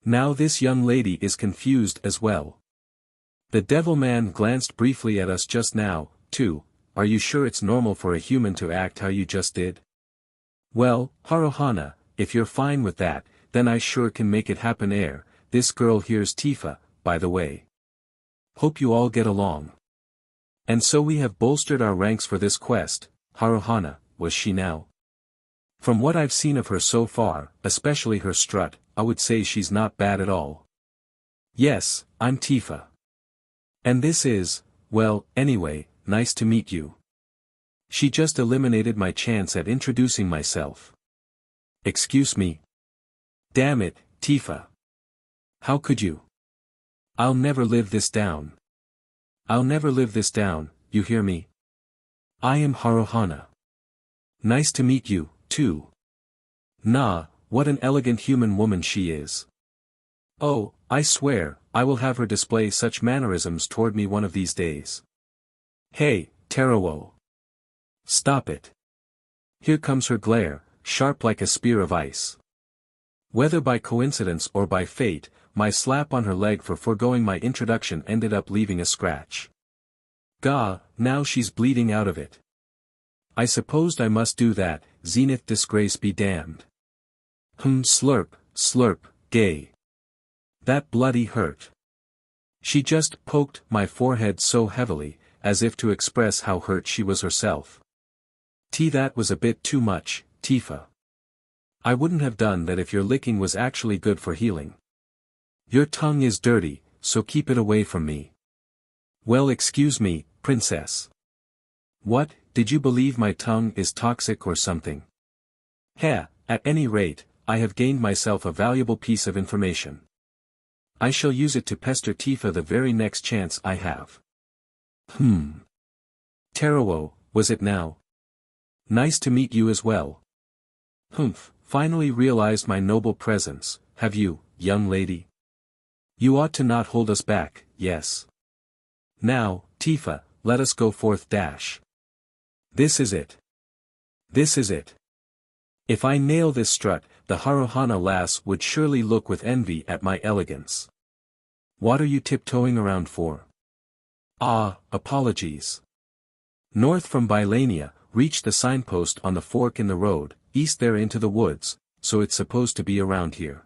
Now this young lady is confused as well. The devil man glanced briefly at us just now, too. Are you sure it's normal for a human to act how you just did? Well, Haruhana, if you're fine with that, then I sure can make it happen. This girl here's Tifa, by the way. Hope you all get along. And so we have bolstered our ranks for this quest, Haruhana, was she now? From what I've seen of her so far, especially her strut, I would say she's not bad at all. Yes, I'm Tifa. And this is, well, anyway, nice to meet you. She just eliminated my chance at introducing myself. Excuse me. Damn it, Tifa. How could you? I'll never live this down. I'll never live this down, you hear me? I am Haruhana. Nice to meet you, too. Nah, what an elegant human woman she is. Oh, I swear, I will have her display such mannerisms toward me one of these days. Hey, Terawo. Stop it. Here comes her glare, sharp like a spear of ice. Whether by coincidence or by fate, my slap on her leg for foregoing my introduction ended up leaving a scratch. Gah, now she's bleeding out of it. I supposed I must do that, zenith disgrace be damned. Slurp, slurp, gay. That bloody hurt. She just poked my forehead so heavily, as if to express how hurt she was herself. That was a bit too much, Tifa. I wouldn't have done that if your licking was actually good for healing. Your tongue is dirty, so keep it away from me. Well, excuse me, princess. What, did you believe my tongue is toxic or something? Heh, at any rate, I have gained myself a valuable piece of information. I shall use it to pester Tifa the very next chance I have. Terawo, was it now? Nice to meet you as well. Finally realized my noble presence, have you, young lady? You ought to not hold us back, yes. Now, Tifa, let us go forth dash. This is it. This is it. If I nail this strut, the Haruhana lass would surely look with envy at my elegance. What are you tiptoeing around for? Ah, apologies. North from Bylania, reach the signpost on the fork in the road, east there into the woods, so it's supposed to be around here.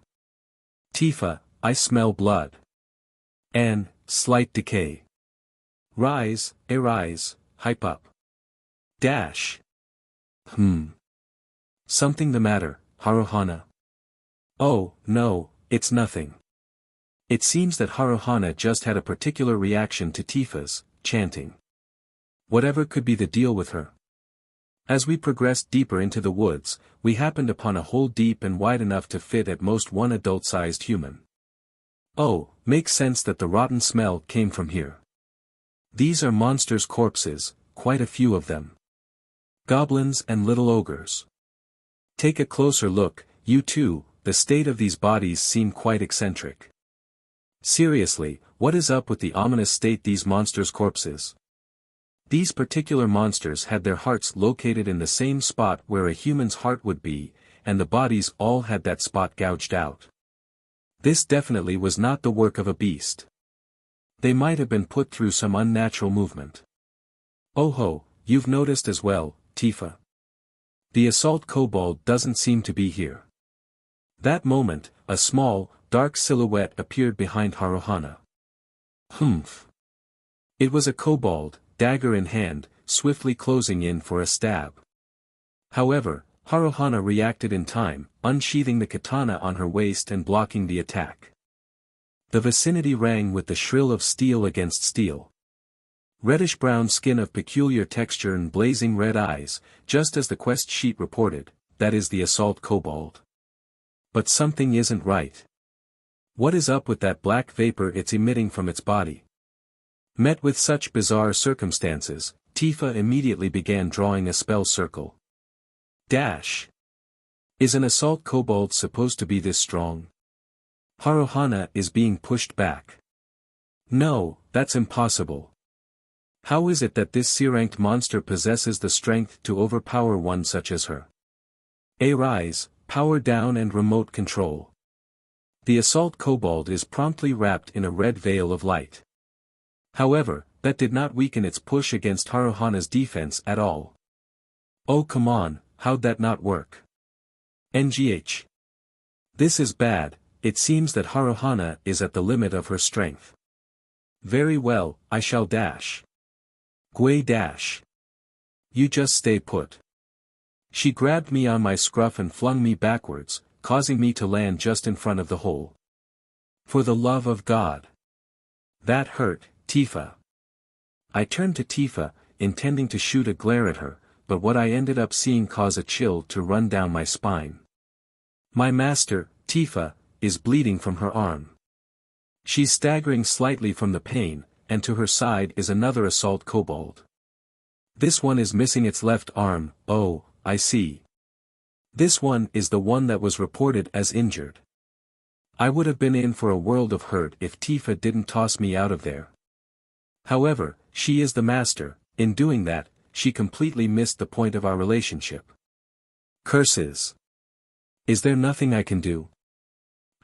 Tifa, I smell blood. And, slight decay. Rise, arise, hype up. Dash. Something the matter, Haruhana? Oh, no, it's nothing. It seems that Haruhana just had a particular reaction to Tifa's chanting. Whatever could be the deal with her? As we progressed deeper into the woods, we happened upon a hole deep and wide enough to fit at most one adult-sized human. Oh, makes sense that the rotten smell came from here. These are monsters' corpses, quite a few of them. Goblins and little ogres. Take a closer look, you two, the state of these bodies seem quite eccentric. Seriously, what is up with the ominous state these monsters' corpses? These particular monsters had their hearts located in the same spot where a human's heart would be, and the bodies all had that spot gouged out. This definitely was not the work of a beast. They might have been put through some unnatural movement. Oh ho, you've noticed as well, Tifa. The assault kobold doesn't seem to be here. That moment, a small, dark silhouette appeared behind Haruhana. It was a kobold, dagger in hand, swiftly closing in for a stab. However, Haruhana reacted in time, unsheathing the katana on her waist and blocking the attack. The vicinity rang with the shrill of steel against steel. Reddish-brown skin of peculiar texture and blazing red eyes, just as the quest sheet reported, that is the assault kobold. But something isn't right. What is up with that black vapor it's emitting from its body? Met with such bizarre circumstances, Tifa immediately began drawing a spell circle. Dash. Is an assault kobold supposed to be this strong? Haruhana is being pushed back. No, that's impossible. How is it that this C-ranked monster possesses the strength to overpower one such as her? Arise, power down and remote control. The assault kobold is promptly wrapped in a red veil of light. However, that did not weaken its push against Haruhana's defense at all. Oh come on, how'd that not work? NGH. This is bad, it seems that Haruhana is at the limit of her strength. Very well, I shall dash. Gui dash. You just stay put. She grabbed me on my scruff and flung me backwards, causing me to land just in front of the hole. For the love of God! That hurt, Tifa. I turned to Tifa, intending to shoot a glare at her, but what I ended up seeing caused a chill to run down my spine. My master, Tifa, is bleeding from her arm. She's staggering slightly from the pain, and to her side is another assault kobold. This one is missing its left arm. Oh, I see. This one is the one that was reported as injured. I would have been in for a world of hurt if Tifa didn't toss me out of there. However, she is the master. In doing that, she completely missed the point of our relationship. Curses! Is there nothing I can do?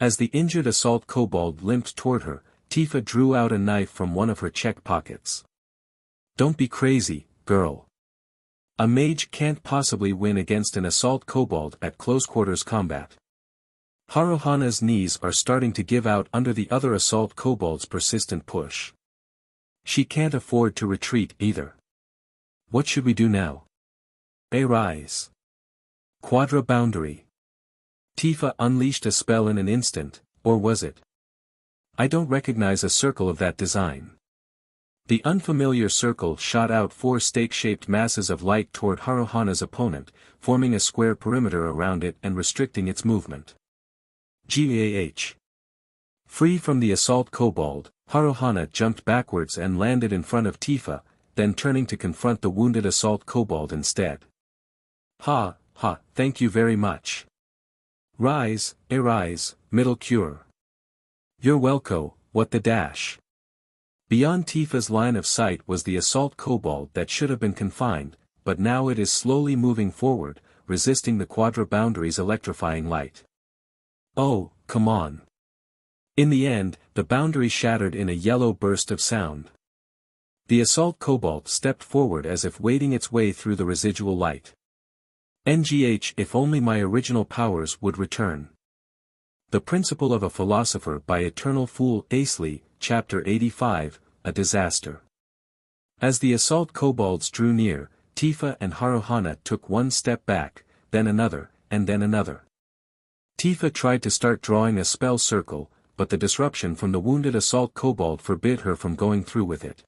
As the injured assault kobold limped toward her, Tifa drew out a knife from one of her check pockets. Don't be crazy, girl. A mage can't possibly win against an assault kobold at close-quarters combat. Haruhana's knees are starting to give out under the other assault kobold's persistent push. She can't afford to retreat either. What should we do now? Arise. Quadra boundary. Tifa unleashed a spell in an instant, or was it? I don't recognize a circle of that design. The unfamiliar circle shot out 4 stake-shaped masses of light toward Haruhana's opponent, forming a square perimeter around it and restricting its movement. GAH. Free from the assault kobold, Haruhana jumped backwards and landed in front of Tifa, then turning to confront the wounded assault kobold instead. Ha, thank you very much. Rise, arise, middle cure. You're welcome, what the dash. Beyond Tifa's line of sight was the assault kobold that should have been confined, but now it is slowly moving forward, resisting the quadra boundary's electrifying light. Oh, come on. In the end, the boundary shattered in a yellow burst of sound. The assault kobold stepped forward as if wading its way through the residual light. NGH, if only my original powers would return. The Principle of a Philosopher by Eternal Fool Asley, Chapter 85, A Disaster. As the assault kobolds drew near, Tifa and Haruhana took one step back, then another, and then another. Tifa tried to start drawing a spell circle, but the disruption from the wounded assault kobold forbid her from going through with it.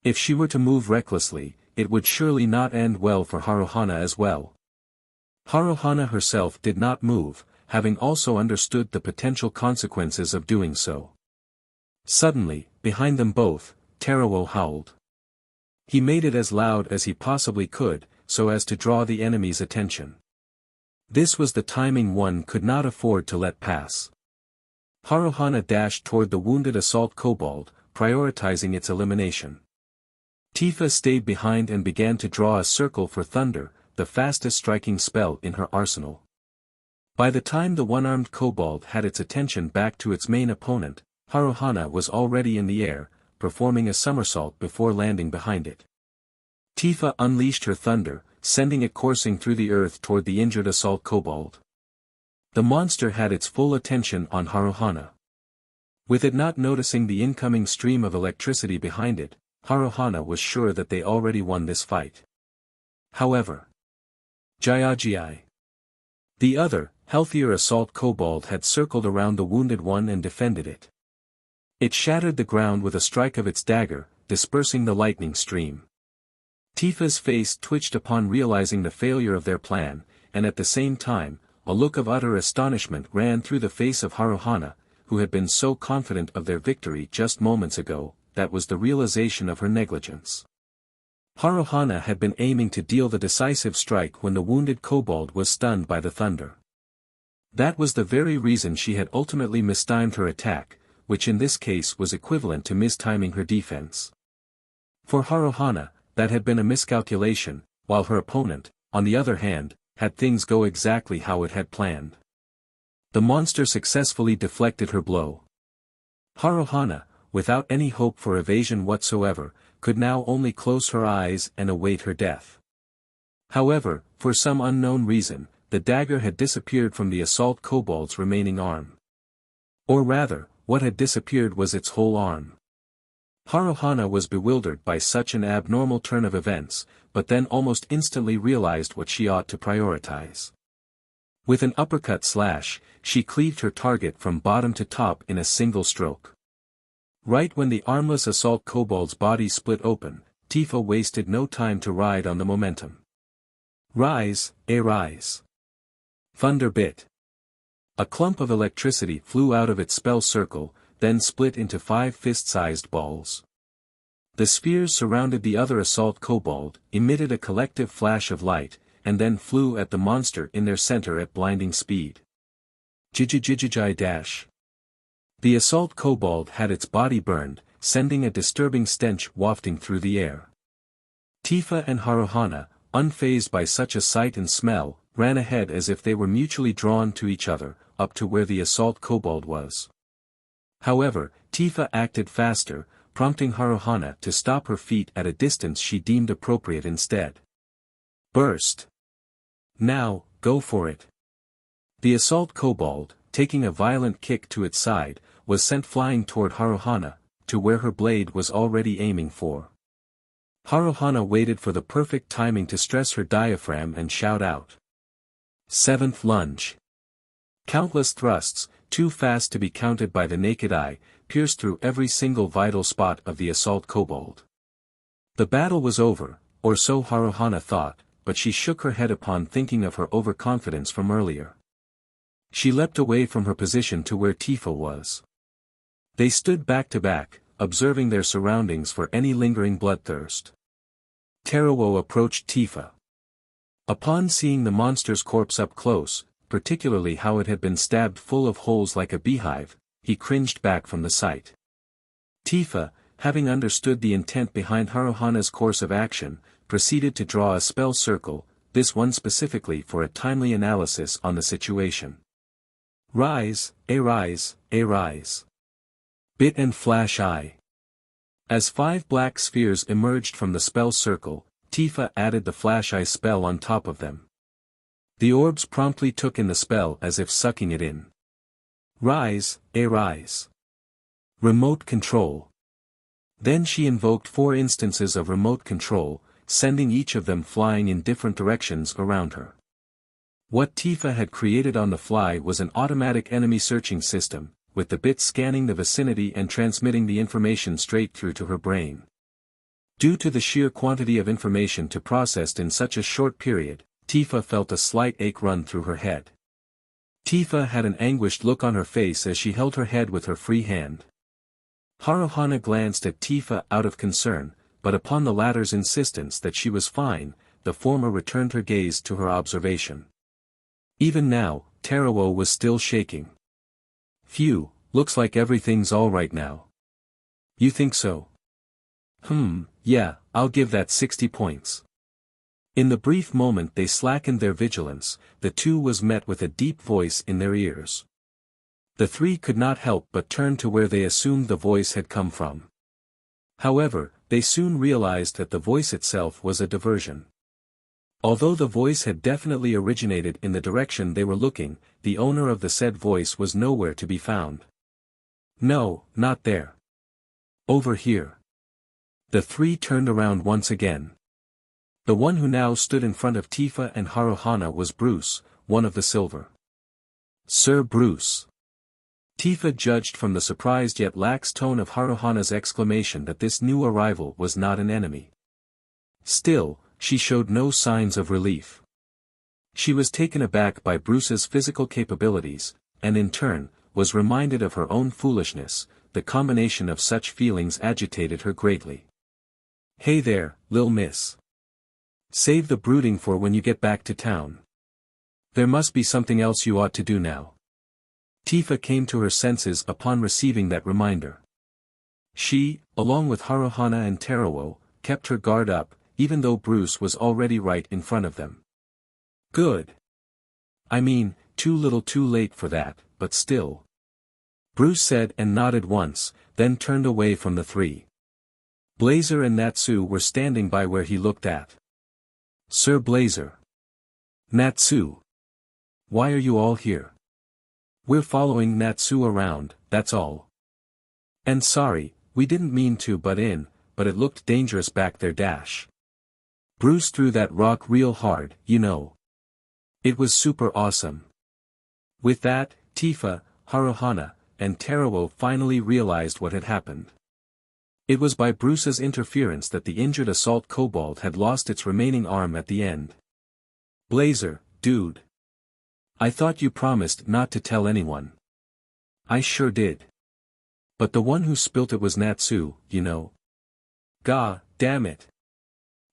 If she were to move recklessly, it would surely not end well for Haruhana as well. Haruhana herself did not move, having also understood the potential consequences of doing so. Suddenly, behind them both, Terawo howled. He made it as loud as he possibly could, so as to draw the enemy's attention. This was the timing one could not afford to let pass. Haruhana dashed toward the wounded assault kobold, prioritizing its elimination. Tifa stayed behind and began to draw a circle for thunder, the fastest striking spell in her arsenal. By the time the one-armed kobold had its attention back to its main opponent, Haruhana was already in the air, performing a somersault before landing behind it. Tifa unleashed her thunder, sending it coursing through the earth toward the injured assault kobold. The monster had its full attention on Haruhana. With it not noticing the incoming stream of electricity behind it, Haruhana was sure that they already won this fight. However, Jayajai. The other, healthier assault kobold had circled around the wounded one and defended it. It shattered the ground with a strike of its dagger, dispersing the lightning stream. Tifa's face twitched upon realizing the failure of their plan, and at the same time, a look of utter astonishment ran through the face of Haruhana, who had been so confident of their victory just moments ago. That was the realization of her negligence. Haruhana had been aiming to deal the decisive strike when the wounded kobold was stunned by the thunder. That was the very reason she had ultimately mistimed her attack, which in this case was equivalent to mistiming her defense. For Haruhana, that had been a miscalculation, while her opponent, on the other hand, had things go exactly how it had planned. The monster successfully deflected her blow. Haruhana, without any hope for evasion whatsoever, could now only close her eyes and await her death. However, for some unknown reason, the dagger had disappeared from the assault kobold's remaining arm. Or rather, what had disappeared was its whole arm. Haruhana was bewildered by such an abnormal turn of events, but then almost instantly realized what she ought to prioritize. With an uppercut slash, she cleaved her target from bottom to top in a single stroke. Right when the armless assault kobold's body split open, Tifa wasted no time to ride on the momentum. Rise, rise. Thunder bit. A clump of electricity flew out of its spell circle, then split into 5 fist-sized balls. The spheres surrounded the other assault kobold, emitted a collective flash of light, and then flew at the monster in their center at blinding speed. Jijijijijai dash. The assault kobold had its body burned, sending a disturbing stench wafting through the air. Tifa and Haruhana, unfazed by such a sight and smell, ran ahead as if they were mutually drawn to each other, up to where the assault kobold was. However, Tifa acted faster, prompting Haruhana to stop her feet at a distance she deemed appropriate instead. Burst. Now, go for it. The assault kobold, taking a violent kick to its side, was sent flying toward Haruhana, to where her blade was already aiming for. Haruhana waited for the perfect timing to stress her diaphragm and shout out. 7th lunge. Countless thrusts, too fast to be counted by the naked eye, pierced through every single vital spot of the assault kobold. The battle was over, or so Haruhana thought, but she shook her head upon thinking of her overconfidence from earlier. She leapt away from her position to where Tifa was. They stood back to back, observing their surroundings for any lingering bloodthirst. Teruo approached Tifa. Upon seeing the monster's corpse up close, particularly how it had been stabbed full of holes like a beehive, he cringed back from the sight. Tifa, having understood the intent behind Haruhana's course of action, proceeded to draw a spell circle, this one specifically for a timely analysis on the situation. Rise, rise, rise. Bit and flash eye. As 5 black spheres emerged from the spell circle, Tifa added the flash eye spell on top of them. The orbs promptly took in the spell as if sucking it in. Rise, rise. Remote control. Then she invoked 4 instances of remote control, sending each of them flying in different directions around her. What Tifa had created on the fly was an automatic enemy searching system, with the bit scanning the vicinity and transmitting the information straight through to her brain. Due to the sheer quantity of information to process in such a short period, Tifa felt a slight ache run through her head. Tifa had an anguished look on her face as she held her head with her free hand. Haruhana glanced at Tifa out of concern, but upon the latter's insistence that she was fine, the former returned her gaze to her observation. Even now, Teruo was still shaking. Phew, looks like everything's all right now. You think so? Yeah, I'll give that 60 points. In the brief moment they slackened their vigilance, the two was met with a deep voice in their ears. The 3 could not help but turn to where they assumed the voice had come from. However, they soon realized that the voice itself was a diversion. Although the voice had definitely originated in the direction they were looking, the owner of the said voice was nowhere to be found. No, not there. Over here. The 3 turned around once again. The one who now stood in front of Tifa and Haruhana was Bruce, one of the Silver. Sir Bruce. Tifa judged from the surprised yet lax tone of Haruhana's exclamation that this new arrival was not an enemy. Still, she showed no signs of relief. She was taken aback by Bruce's physical capabilities, and in turn, was reminded of her own foolishness. The combination of such feelings agitated her greatly. Hey there, lil miss. Save the brooding for when you get back to town. There must be something else you ought to do now. Tifa came to her senses upon receiving that reminder. She, along with Haruhana and Teruo, kept her guard up, even though Bruce was already right in front of them. Good. I mean, too little too late for that, but still. Bruce said and nodded once, then turned away from the 3. Blazer and Natsu were standing by where he looked at. Sir Blazer. Natsu. Why are you all here? We're following Natsu around, that's all. And sorry, We didn't mean to butt in, but it looked dangerous back there dash. Bruce threw that rock real hard, you know. It was super awesome. With that, Tifa, Haruhana, and Tarawo finally realized what had happened. It was by Bruce's interference that the injured assault kobold had lost its remaining arm at the end. Blazer, dude. I thought you promised not to tell anyone. I sure did. But the one who spilt it was Natsu, you know. Gah, damn it.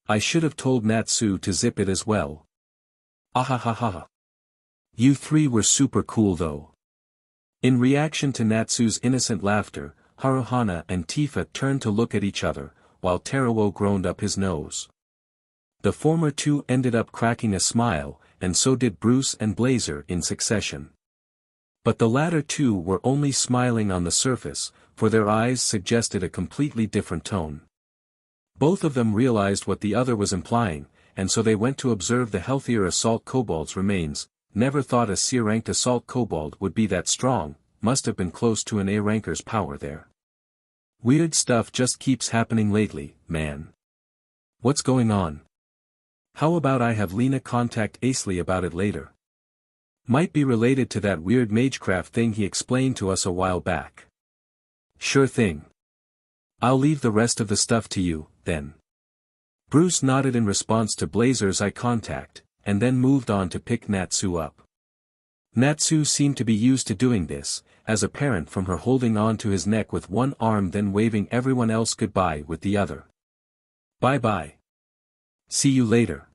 I should have told Natsu to zip it as well. Ahahaha. You three were super cool though. In reaction to Natsu's innocent laughter, Haruhana and Tifa turned to look at each other, while Tarawo groaned up his nose. The former two ended up cracking a smile, and so did Bruce and Blazer in succession. But the latter two were only smiling on the surface, for their eyes suggested a completely different tone. Both of them realized what the other was implying, and so they went to observe the healthier assault kobold's remains. Never thought a C-ranked assault kobold would be that strong, must have been close to an A-ranker's power there. Weird stuff just keeps happening lately, man. What's going on? How about I have Lina contact Asley about it later? Might be related to that weird Magecraft thing he explained to us a while back. Sure thing. I'll leave the rest of the stuff to you, then. Bruce nodded in response to Blazer's eye contact, and then moved on to pick Natsu up. Natsu seemed to be used to doing this, as apparent from her holding on to his neck with one arm then waving everyone else goodbye with the other. Bye-bye. See you later.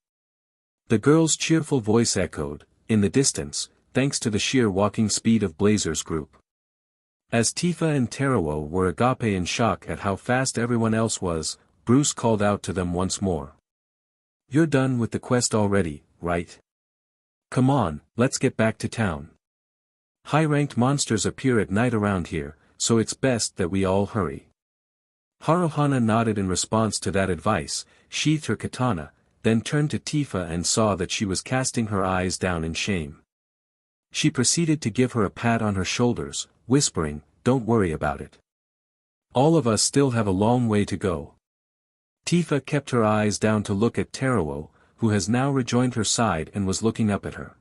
The girl's cheerful voice echoed, in the distance, thanks to the sheer walking speed of Blazer's group. As Tifa and Tarawo were agape in shock at how fast everyone else was, Bruce called out to them once more. You're done with the quest already, right? Come on, let's get back to town. High-ranked monsters appear at night around here, so it's best that we all hurry. Haruhana nodded in response to that advice, sheathed her katana, then turned to Tifa and saw that she was casting her eyes down in shame. She proceeded to give her a pat on her shoulders, whispering, "Don't worry about it. All of us still have a long way to go." Tifa kept her eyes down to look at Tarawo, who has now rejoined her side and was looking up at her.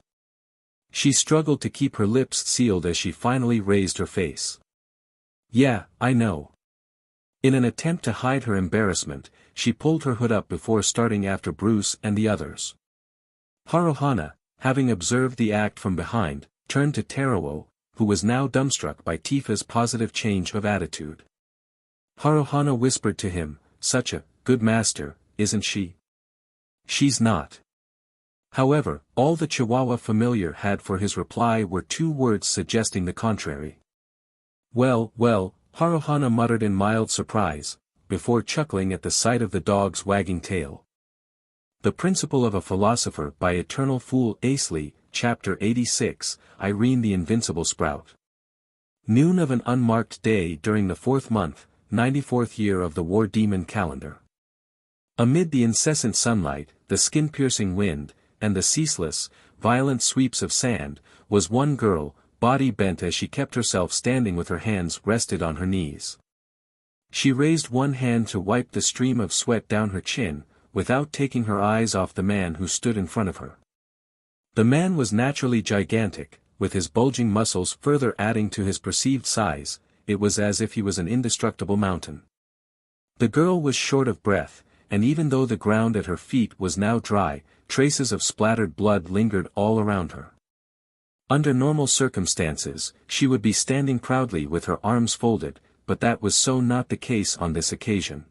She struggled to keep her lips sealed as she finally raised her face. Yeah, I know. In an attempt to hide her embarrassment, she pulled her hood up before starting after Bruce and the others. Haruhana, having observed the act from behind, turned to Tarawo, who was now dumbstruck by Tifa's positive change of attitude. Haruhana whispered to him, "Such a good master, isn't she?" "She's not." However, all the Chihuahua familiar had for his reply were two words suggesting the contrary. Well, Haruhana muttered in mild surprise, before chuckling at the sight of the dog's wagging tail. The Principle of a Philosopher by Eternal Fool Asley, Chapter 86, Irene the Invincible Sprout. Noon of an unmarked day during the 4th month, 94th year of the War Demon calendar. Amid the incessant sunlight, the skin-piercing wind, and the ceaseless, violent sweeps of sand, was one girl, body bent as she kept herself standing with her hands rested on her knees. She raised one hand to wipe the stream of sweat down her chin, without taking her eyes off the man who stood in front of her. The man was naturally gigantic, with his bulging muscles further adding to his perceived size. It was as if he was an indestructible mountain. The girl was short of breath, and even though the ground at her feet was now dry, traces of splattered blood lingered all around her. Under normal circumstances, she would be standing proudly with her arms folded, but that was so not the case on this occasion.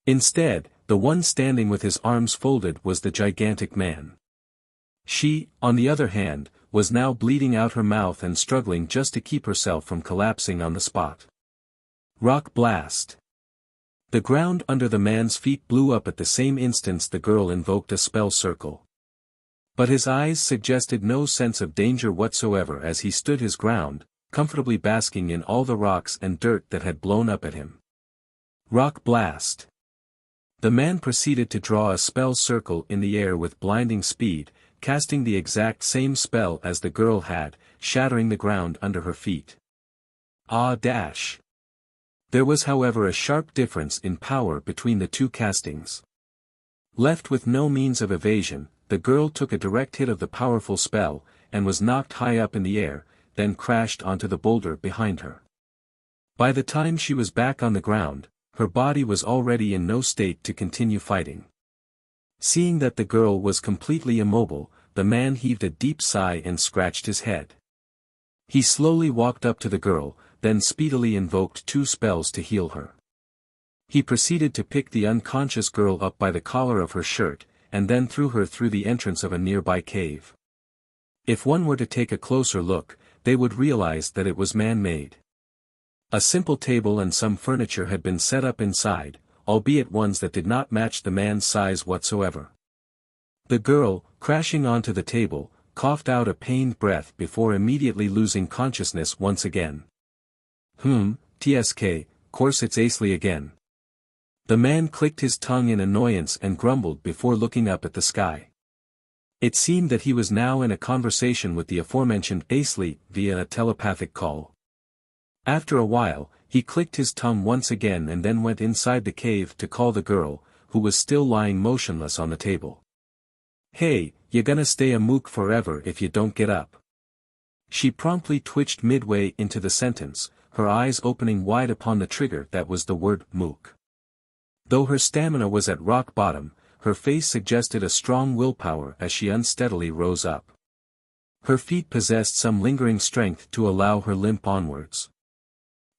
Instead, the one standing with his arms folded was the gigantic man. She, on the other hand, was now bleeding out her mouth and struggling just to keep herself from collapsing on the spot. Rock blast. The ground under the man's feet blew up at the same instant the girl invoked a spell circle. But his eyes suggested no sense of danger whatsoever as he stood his ground, comfortably basking in all the rocks and dirt that had blown up at him. Rock blast. The man proceeded to draw a spell circle in the air with blinding speed, casting the exact same spell as the girl had, shattering the ground under her feet. Ah dash. There was however a sharp difference in power between the two castings. Left with no means of evasion, the girl took a direct hit of the powerful spell, and was knocked high up in the air, then crashed onto the boulder behind her. By the time she was back on the ground, her body was already in no state to continue fighting. Seeing that the girl was completely immobile, the man heaved a deep sigh and scratched his head. He slowly walked up to the girl, then speedily invoked 2 spells to heal her. He proceeded to pick the unconscious girl up by the collar of her shirt, and then threw her through the entrance of a nearby cave. If one were to take a closer look, they would realize that it was man-made. A simple table and some furniture had been set up inside, albeit ones that did not match the man's size whatsoever. The girl, crashing onto the table, coughed out a pained breath before immediately losing consciousness once again. TSK, course it's Asley again. The man clicked his tongue in annoyance and grumbled before looking up at the sky. It seemed that he was now in a conversation with the aforementioned Asley via a telepathic call. After a while, he clicked his tongue once again and then went inside the cave to call the girl, who was still lying motionless on the table. "Hey, you gonna stay a mook forever if you don't get up." She promptly twitched midway into the sentence, her eyes opening wide upon the trigger that was the word mook. Though her stamina was at rock bottom, her face suggested a strong willpower as she unsteadily rose up. Her feet possessed some lingering strength to allow her limp onwards.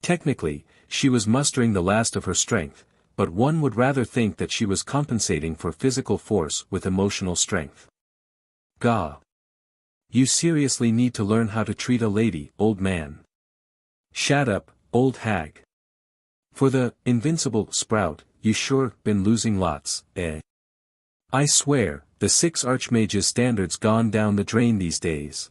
Technically, she was mustering the last of her strength, but one would rather think that she was compensating for physical force with emotional strength. "Gah! You seriously need to learn how to treat a lady, old man." "Shut up, old hag. For the Invincible sprout, you sure been losing lots, eh? I swear, the 6 Archmages standards gone down the drain these days.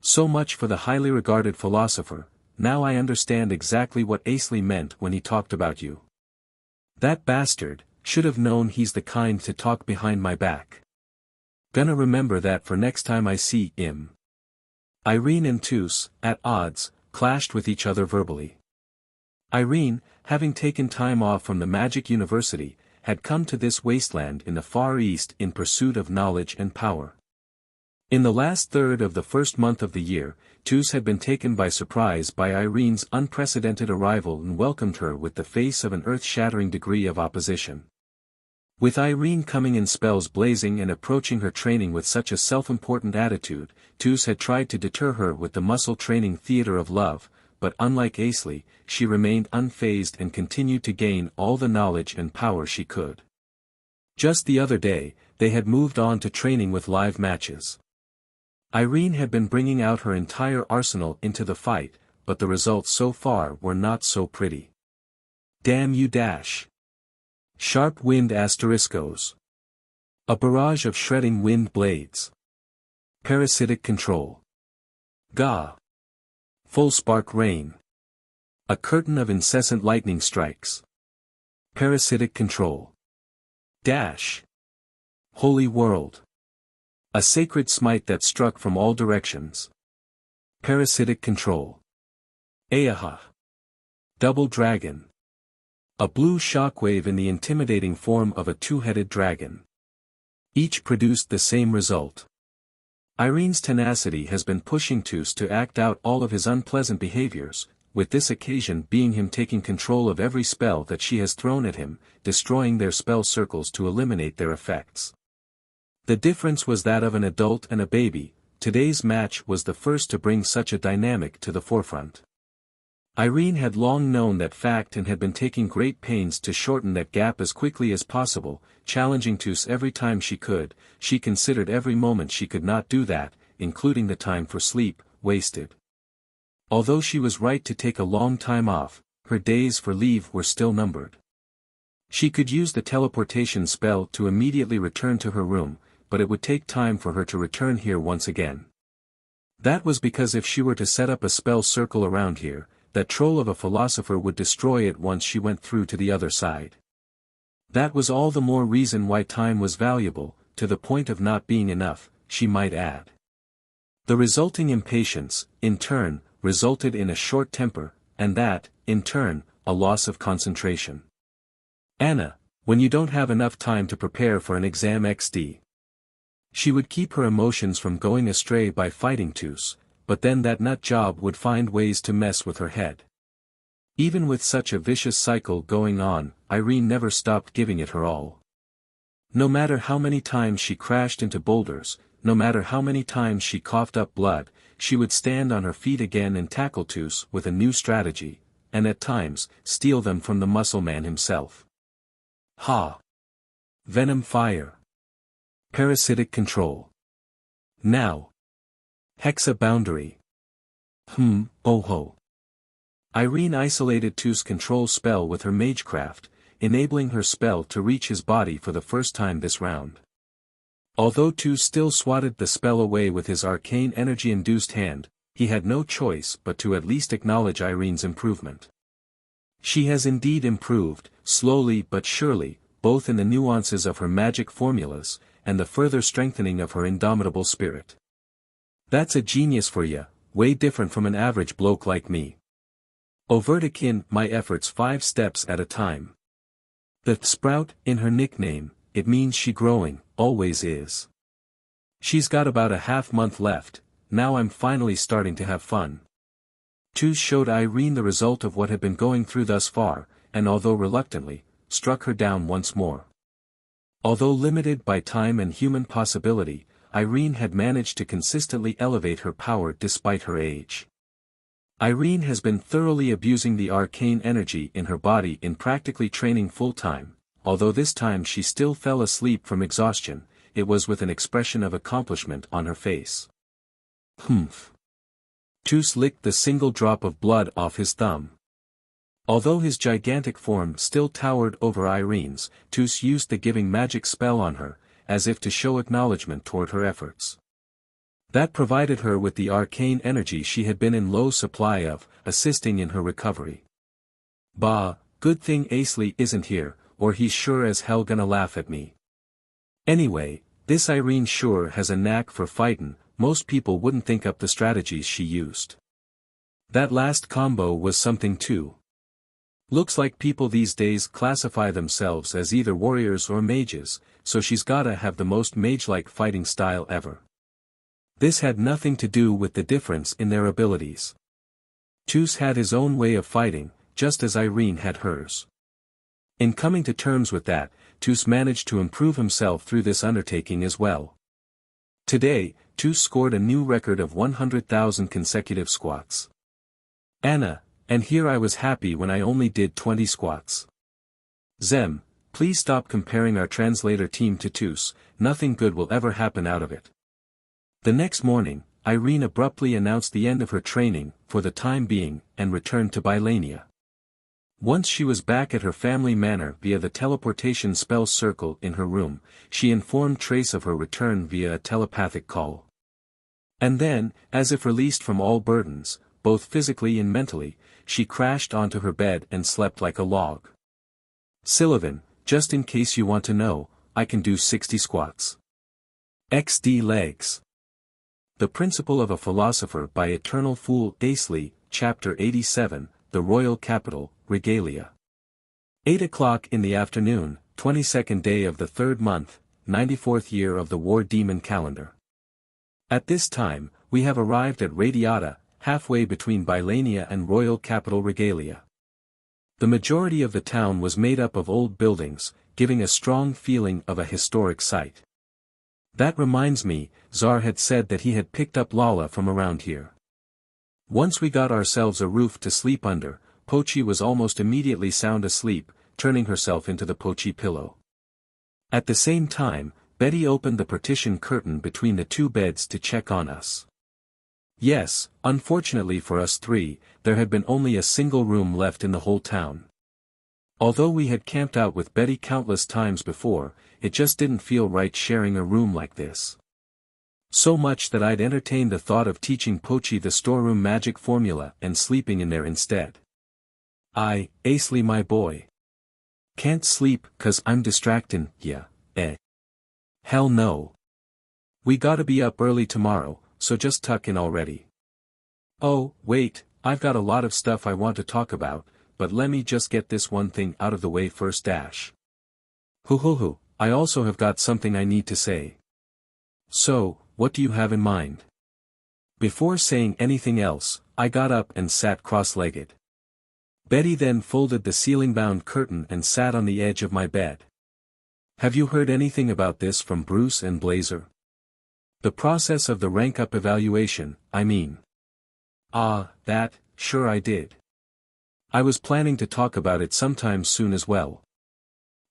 So much for the highly regarded Philosopher, now I understand exactly what Asley meant when he talked about you. That bastard, should have known he's the kind to talk behind my back. Gonna remember that for next time I see him." Irene and Tus, at odds, clashed with each other verbally. Irene, having taken time off from the Magic University, had come to this wasteland in the Far East in pursuit of knowledge and power. In the last third of the first month of the year, Tus had been taken by surprise by Irene's unprecedented arrival and welcomed her with the face of an earth-shattering degree of opposition. With Irene coming in spells blazing and approaching her training with such a self-important attitude, Tus had tried to deter her with the muscle training theater of love, but unlike Asley, she remained unfazed and continued to gain all the knowledge and power she could. Just the other day, they had moved on to training with live matches. Irene had been bringing out her entire arsenal into the fight, but the results so far were not so pretty. Damn you dash. Sharp wind asteriscos. A barrage of shredding wind blades. Parasitic control. Gah. Full spark rain. A curtain of incessant lightning strikes. Parasitic control. Dash. Holy world. A sacred smite that struck from all directions. Parasitic control. Ayaha. Double dragon. A blue shockwave in the intimidating form of a 2-headed dragon. Each produced the same result. Irene's tenacity has been pushing Tus to act out all of his unpleasant behaviors, with this occasion being him taking control of every spell that she has thrown at him, destroying their spell circles to eliminate their effects. The difference was that of an adult and a baby. Today's match was the first to bring such a dynamic to the forefront. Irene had long known that fact and had been taking great pains to shorten that gap as quickly as possible, challenging Tus every time she could. She considered every moment she could not do that, including the time for sleep, wasted. Although she was right to take a long time off, her days for leave were still numbered. She could use the teleportation spell to immediately return to her room, but it would take time for her to return here once again. That was because if she were to set up a spell circle around here, that troll of a philosopher would destroy it once she went through to the other side. That was all the more reason why time was valuable, to the point of not being enough, she might add. The resulting impatience, in turn, resulted in a short temper, and that, in turn, a loss of concentration. Anna, when you don't have enough time to prepare for an exam XD. She would keep her emotions from going astray by fighting Tus, but then that nut job would find ways to mess with her head. Even with such a vicious cycle going on, Irene never stopped giving it her all. No matter how many times she crashed into boulders, no matter how many times she coughed up blood, she would stand on her feet again and tackle Tus with a new strategy, and at times, steal them from the muscle man himself. Ha! Venom fire. Parasitic control. Now. Hexa boundary. Oh ho. Irene isolated Tus' control spell with her Magecraft, enabling her spell to reach his body for the first time this round. Although Tus still swatted the spell away with his arcane energy-induced hand, he had no choice but to at least acknowledge Irene's improvement. She has indeed improved, slowly but surely, both in the nuances of her magic formulas, and the further strengthening of her indomitable spirit. That's a genius for ya, way different from an average bloke like me. Overtaking my efforts 5 steps at a time. The sprout, in her nickname, it means she growing, always is. She's got about a half-month left, now I'm finally starting to have fun. Tus showed Irene the result of what had been going through thus far, and although reluctantly, struck her down once more. Although limited by time and human possibility, Irene had managed to consistently elevate her power despite her age. Irene has been thoroughly abusing the arcane energy in her body in practically training full-time, although this time she still fell asleep from exhaustion, it was with an expression of accomplishment on her face. Humph. Tus licked the single drop of blood off his thumb. Although his gigantic form still towered over Irene's, Tus used the giving magic spell on her, as if to show acknowledgement toward her efforts. That provided her with the arcane energy she had been in low supply of, assisting in her recovery. Bah, good thing Asley isn't here, or he's sure as hell gonna laugh at me. Anyway, this Irene sure has a knack for fightin', most people wouldn't think up the strategies she used. That last combo was something too. Looks like people these days classify themselves as either warriors or mages, so she's gotta have the most mage-like fighting style ever. This had nothing to do with the difference in their abilities. Tus had his own way of fighting, just as Irene had hers. In coming to terms with that, Tus managed to improve himself through this undertaking as well. Today, Tus scored a new record of 100,000 consecutive squats. Anna, and here I was happy when I only did 20 squats. Zem, please stop comparing our translator team to Tus, nothing good will ever happen out of it. The next morning, Irene abruptly announced the end of her training, for the time being, and returned to Baladd. Once she was back at her family manor via the teleportation spell circle in her room, she informed Trace of her return via a telepathic call. And then, as if released from all burdens, both physically and mentally, she crashed onto her bed and slept like a log. Sullivan, just in case you want to know, I can do 60 squats. XD legs. The Principle of a Philosopher by Eternal Fool Asley, Chapter 87, The Royal Capital, Regalia. 8 o'clock in the afternoon, 22nd day of the 3rd month, 94th year of the War Demon calendar. At this time, we have arrived at Radiata, halfway between Bylania and Royal Capital Regalia. The majority of the town was made up of old buildings, giving a strong feeling of a historic site. That reminds me, Czar had said that he had picked up Lala from around here. Once we got ourselves a roof to sleep under, Pochi was almost immediately sound asleep, turning herself into the Pochi pillow. At the same time, Betty opened the partition curtain between the 2 beds to check on us. Yes, unfortunately for us 3, there had been only a single room left in the whole town. Although we had camped out with Betty countless times before, it just didn't feel right sharing a room like this. So much that I'd entertained the thought of teaching Pochi the storeroom magic formula and sleeping in there instead. Asley my boy. Can't sleep 'cause I'm distractin', yeah, eh. Hell no. We gotta be up early tomorrow, so just tuck in already. Oh, wait, I've got a lot of stuff I want to talk about, but let me just get this one thing out of the way first dash. Hoo, I also have got something I need to say. So, what do you have in mind? Before saying anything else, I got up and sat cross-legged. Betty then folded the ceiling-bound curtain and sat on the edge of my bed. Have you heard anything about this from Bruce and Blazer? The process of the rank-up evaluation, I mean. That, sure I did. I was planning to talk about it sometime soon as well.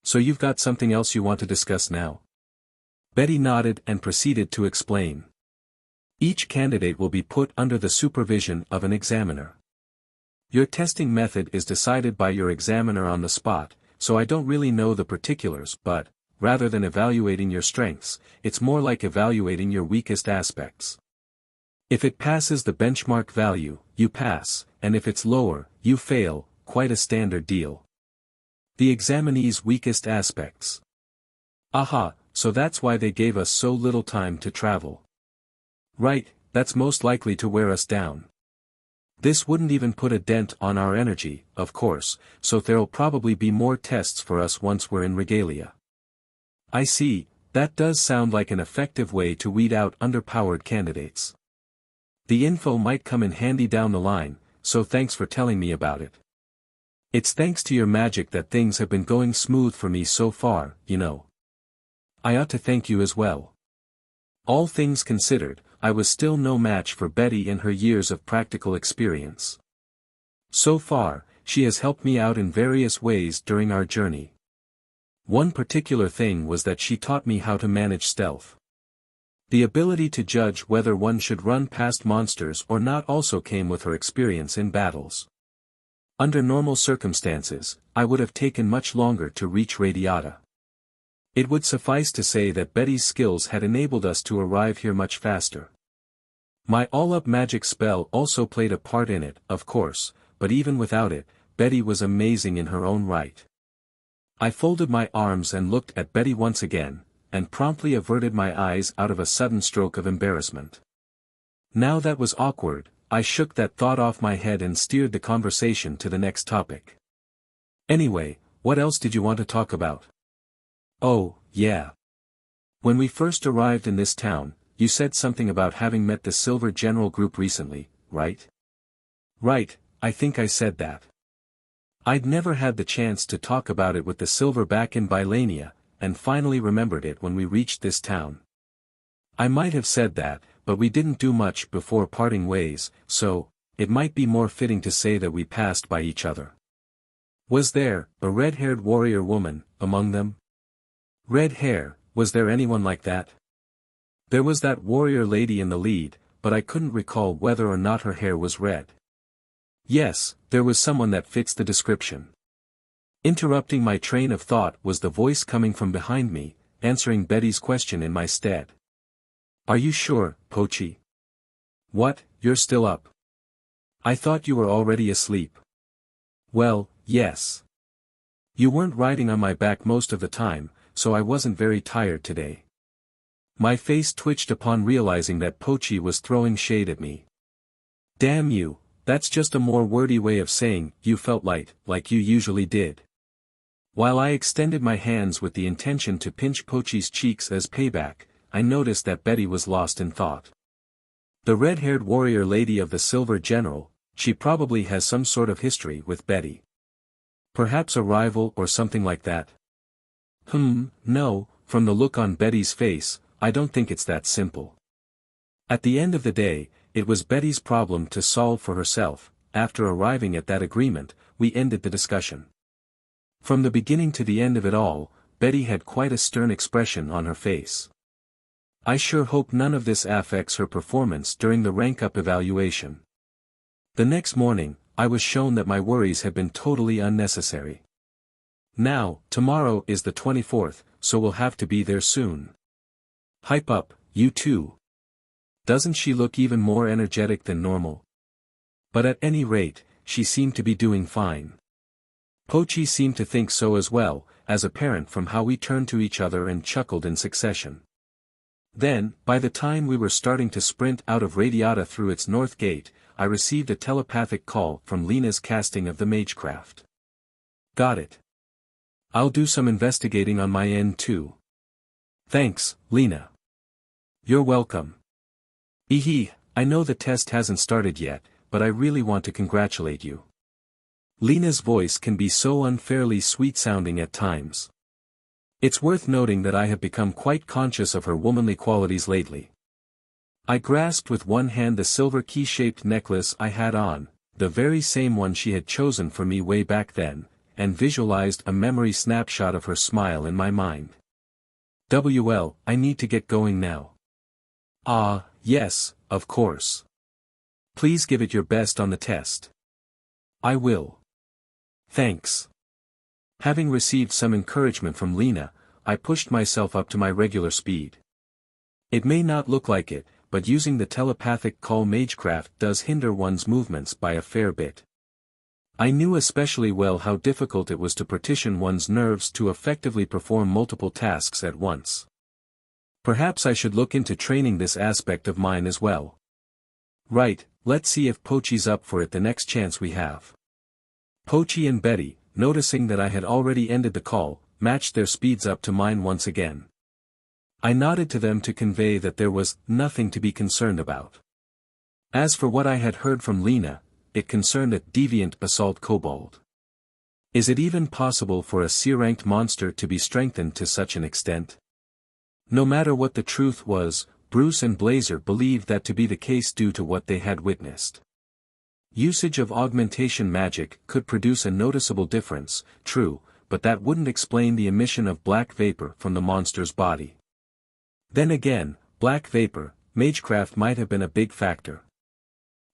So you've got something else you want to discuss now? Betty nodded and proceeded to explain. Each candidate will be put under the supervision of an examiner. Your testing method is decided by your examiner on the spot, so I don't really know the particulars, but, rather than evaluating your strengths, it's more like evaluating your weakest aspects. If it passes the benchmark value, you pass, and if it's lower, you fail, quite a standard deal. The examinee's weakest aspects. Aha, so that's why they gave us so little time to travel. Right, that's most likely to wear us down. This wouldn't even put a dent on our energy, of course, so there'll probably be more tests for us once we're in Regalia. I see, that does sound like an effective way to weed out underpowered candidates. The info might come in handy down the line, so thanks for telling me about it. It's thanks to your magic that things have been going smooth for me so far, you know. I ought to thank you as well. All things considered, I was still no match for Betty in her years of practical experience. So far, she has helped me out in various ways during our journey. One particular thing was that she taught me how to manage stealth. The ability to judge whether one should run past monsters or not also came with her experience in battles. Under normal circumstances, I would have taken much longer to reach Radiata. It would suffice to say that Betty's skills had enabled us to arrive here much faster. My all-up magic spell also played a part in it, of course, but even without it, Betty was amazing in her own right. I folded my arms and looked at Betty once again, and promptly averted my eyes out of a sudden stroke of embarrassment. Now that was awkward, I shook that thought off my head and steered the conversation to the next topic. Anyway, what else did you want to talk about? Oh, yeah. When we first arrived in this town, you said something about having met the Silver General group recently, right? Right, I think I said that. I'd never had the chance to talk about it with the Silver back in Bylania, and finally remembered it when we reached this town. I might have said that, but we didn't do much before parting ways, so, it might be more fitting to say that we passed by each other. Was there, a red-haired warrior woman, among them? Red hair, was there anyone like that? There was that warrior lady in the lead, but I couldn't recall whether or not her hair was red. Yes, there was someone that fits the description. Interrupting my train of thought was the voice coming from behind me, answering Betty's question in my stead. Are you sure, Pochi? What, you're still up? I thought you were already asleep. Well, yes. You weren't riding on my back most of the time, so I wasn't very tired today. My face twitched upon realizing that Pochi was throwing shade at me. Damn you, that's just a more wordy way of saying, you felt light, like you usually did. While I extended my hands with the intention to pinch Pochi's cheeks as payback, I noticed that Betty was lost in thought. The red-haired warrior lady of the Silver General, she probably has some sort of history with Betty. Perhaps a rival or something like that. No, from the look on Betty's face, I don't think it's that simple. At the end of the day, it was Betty's problem to solve for herself. After arriving at that agreement, we ended the discussion. From the beginning to the end of it all, Betty had quite a stern expression on her face. I sure hope none of this affects her performance during the rank-up evaluation. The next morning, I was shown that my worries had been totally unnecessary. Now, tomorrow is the 24th, so we'll have to be there soon. Hype up, you two. Doesn't she look even more energetic than normal? But at any rate, she seemed to be doing fine. Pochi seemed to think so as well, as apparent from how we turned to each other and chuckled in succession. Then, by the time we were starting to sprint out of Radiata through its north gate, I received a telepathic call from Lina's casting of the Magecraft. Got it. I'll do some investigating on my end too. Thanks, Lina. You're welcome. I know the test hasn't started yet, but I really want to congratulate you. Lina's voice can be so unfairly sweet-sounding at times. It's worth noting that I have become quite conscious of her womanly qualities lately. I grasped with one hand the silver key-shaped necklace I had on, the very same one she had chosen for me way back then, and visualized a memory snapshot of her smile in my mind. I need to get going now. Yes, of course. Please give it your best on the test. I will. Thanks. Having received some encouragement from Lina, I pushed myself up to my regular speed. It may not look like it, but using the telepathic call Magecraft does hinder one's movements by a fair bit. I knew especially well how difficult it was to partition one's nerves to effectively perform multiple tasks at once. Perhaps I should look into training this aspect of mine as well. Right, let's see if Pochi's up for it the next chance we have. Pochi and Betty, noticing that I had already ended the call, matched their speeds up to mine once again. I nodded to them to convey that there was nothing to be concerned about. As for what I had heard from Lina, it concerned a deviant basalt kobold. Is it even possible for a C-ranked monster to be strengthened to such an extent? No matter what the truth was, Bruce and Blazer believed that to be the case due to what they had witnessed. Usage of augmentation magic could produce a noticeable difference, true, but that wouldn't explain the emission of black vapor from the monster's body. Then again, black vapor, Magecraft might have been a big factor.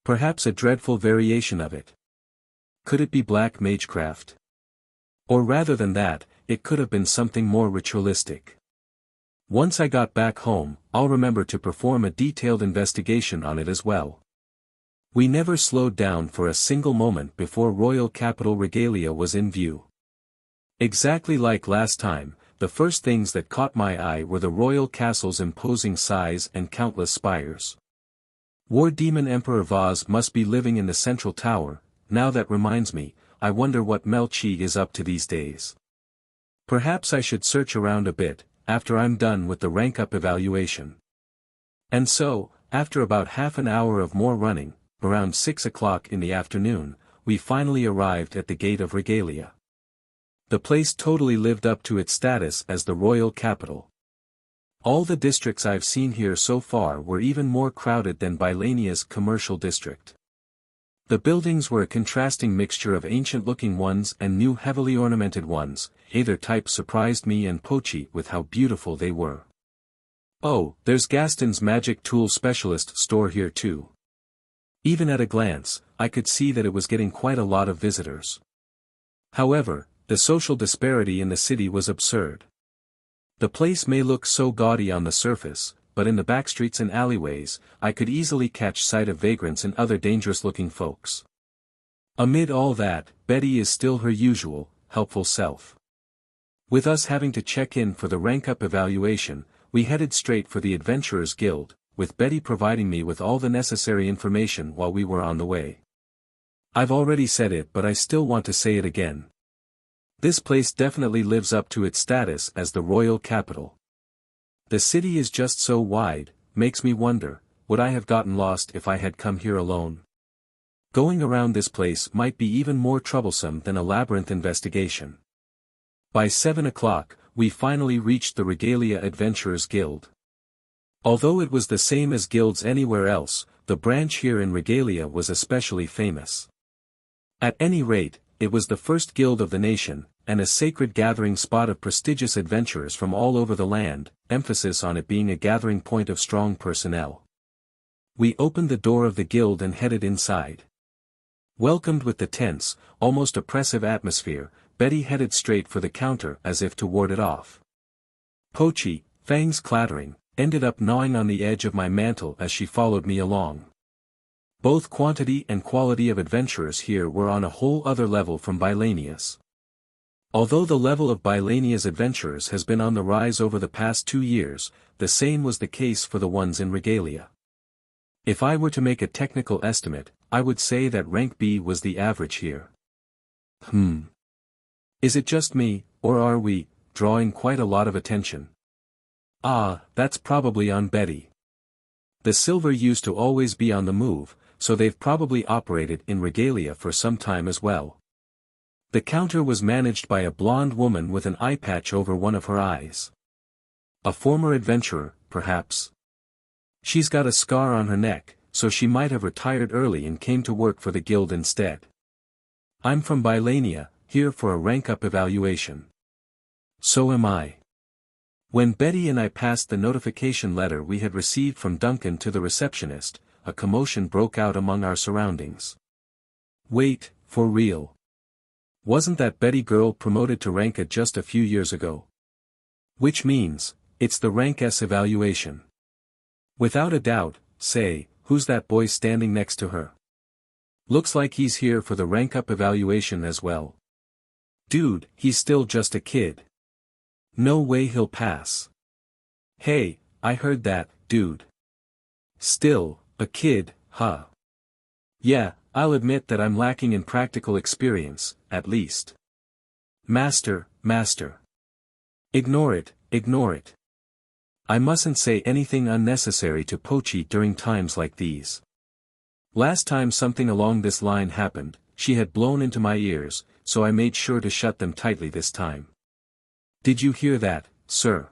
Perhaps a dreadful variation of it. Could it be black Magecraft? Or rather than that, it could have been something more ritualistic. Once I got back home, I'll remember to perform a detailed investigation on it as well. We never slowed down for a single moment before royal capital Regalia was in view. Exactly like last time, the first things that caught my eye were the royal castle's imposing size and countless spires. War Demon Emperor Vaz must be living in the central tower. Now that reminds me, I wonder what Melchi is up to these days. Perhaps I should search around a bit, after I'm done with the rank-up evaluation. And so, after about half an hour of more running, around 6 o'clock in the afternoon, we finally arrived at the gate of Regalia. The place totally lived up to its status as the royal capital. All the districts I've seen here so far were even more crowded than Bylania's commercial district. The buildings were a contrasting mixture of ancient-looking ones and new heavily ornamented ones. Either type surprised me and Pochi with how beautiful they were. Oh, there's Gaston's magic tool specialist store here too. Even at a glance, I could see that it was getting quite a lot of visitors. However, the social disparity in the city was absurd. The place may look so gaudy on the surface, but in the backstreets and alleyways, I could easily catch sight of vagrants and other dangerous-looking folks. Amid all that, Betty is still her usual, helpful self. With us having to check in for the rank-up evaluation, we headed straight for the Adventurers Guild, with Betty providing me with all the necessary information while we were on the way. I've already said it, but I still want to say it again. This place definitely lives up to its status as the royal capital. The city is just so wide, makes me wonder, would I have gotten lost if I had come here alone? Going around this place might be even more troublesome than a labyrinth investigation. By 7 o'clock, we finally reached the Regalia Adventurers Guild. Although it was the same as guilds anywhere else, the branch here in Regalia was especially famous. At any rate, it was the first guild of the nation, and a sacred gathering spot of prestigious adventurers from all over the land, emphasis on it being a gathering point of strong personnel. We opened the door of the guild and headed inside. Welcomed with the tense, almost oppressive atmosphere, Betty headed straight for the counter as if to ward it off. Pochi, fangs clattering, ended up gnawing on the edge of my mantle as she followed me along. Both quantity and quality of adventurers here were on a whole other level from Bylania's. Although the level of Bylania's adventurers has been on the rise over the past 2 years, the same was the case for the ones in Regalia. If I were to make a technical estimate, I would say that rank B was the average here. Is it just me, or are we drawing quite a lot of attention? Ah, that's probably on Betty. The silver used to always be on the move, so they've probably operated in Regalia for some time as well. The counter was managed by a blonde woman with an eye patch over one of her eyes. A former adventurer, perhaps. She's got a scar on her neck, so she might have retired early and came to work for the guild instead. I'm from Bylania, here for a rank-up evaluation. So am I. When Betty and I passed the notification letter we had received from Duncan to the receptionist, a commotion broke out among our surroundings. Wait, for real? Wasn't that Betty girl promoted to rank A just a few years ago? Which means, it's the rank S evaluation. Without a doubt, say, who's that boy standing next to her? Looks like he's here for the rank-up evaluation as well. Dude, he's still just a kid. No way he'll pass. Hey, I heard that, dude. Still, a kid, huh? Yeah, I'll admit that I'm lacking in practical experience, at least. Master. Ignore it, ignore it. I mustn't say anything unnecessary to Pochi during times like these. Last time something along this line happened, she had blown into my ears, so I made sure to shut them tightly this time. Did you hear that, sir?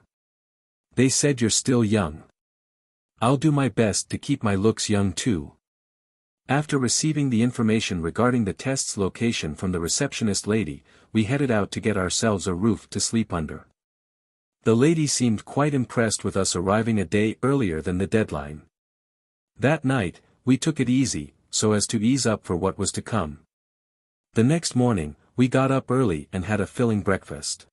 They said you're still young. I'll do my best to keep my looks young too. After receiving the information regarding the test's location from the receptionist lady, we headed out to get ourselves a roof to sleep under. The lady seemed quite impressed with us arriving a day earlier than the deadline. That night, we took it easy, so as to ease up for what was to come. The next morning, we got up early and had a filling breakfast.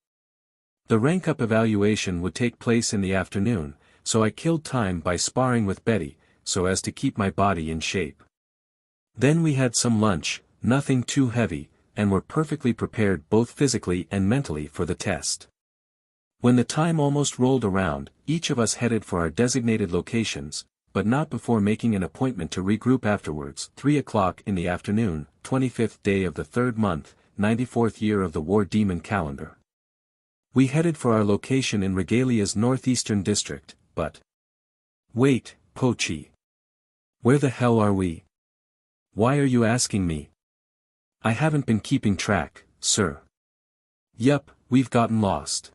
The rank-up evaluation would take place in the afternoon, so I killed time by sparring with Betty, so as to keep my body in shape. Then we had some lunch, nothing too heavy, and were perfectly prepared both physically and mentally for the test. When the time almost rolled around, each of us headed for our designated locations, but not before making an appointment to regroup afterwards. 3 o'clock in the afternoon, 25th day of the 3rd month, 94th year of the War Demon calendar. We headed for our location in Regalia's northeastern district, but... Wait, Pochi. Where the hell are we? Why are you asking me? I haven't been keeping track, sir. Yup, we've gotten lost.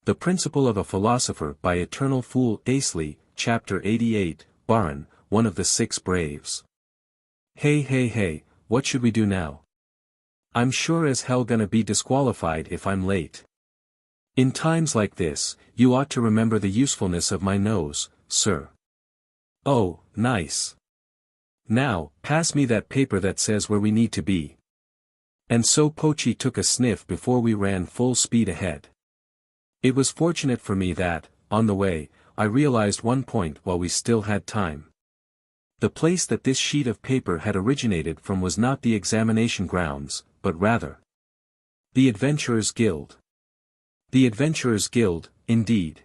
The Principle of a Philosopher by Eternal Fool Asley, Chapter 88, Barun, one of the 6 Braves. Hey, what should we do now? I'm sure as hell gonna be disqualified if I'm late. In times like this, you ought to remember the usefulness of my nose, sir. Oh, nice. Now, pass me that paper that says where we need to be. And so Pochi took a sniff before we ran full speed ahead. It was fortunate for me that, on the way, I realized one point while we still had time. The place that this sheet of paper had originated from was not the examination grounds, but rather the Adventurers' Guild. The Adventurers' Guild, indeed.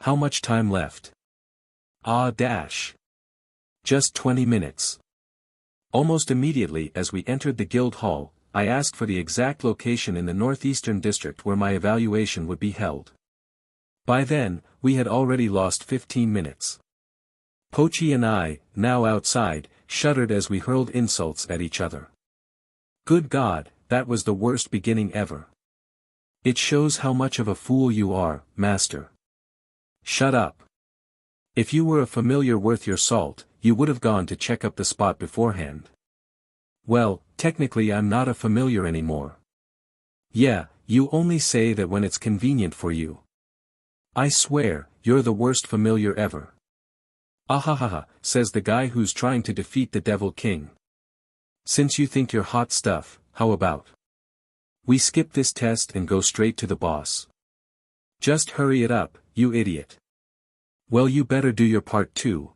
How much time left? Just 20 minutes. Almost immediately as we entered the guild hall, I asked for the exact location in the northeastern district where my evaluation would be held. By then, we had already lost 15 minutes. Pochi and I, now outside, shuddered as we hurled insults at each other. Good God, that was the worst beginning ever. It shows how much of a fool you are, master. Shut up. If you were a familiar worth your salt, you would have gone to check up the spot beforehand. Well, technically I'm not a familiar anymore. Yeah, you only say that when it's convenient for you. I swear, you're the worst familiar ever. Ahahaha, says the guy who's trying to defeat the Devil King. Since you think you're hot stuff, how about we skip this test and go straight to the boss? Just hurry it up, you idiot. Well, you better do your part too.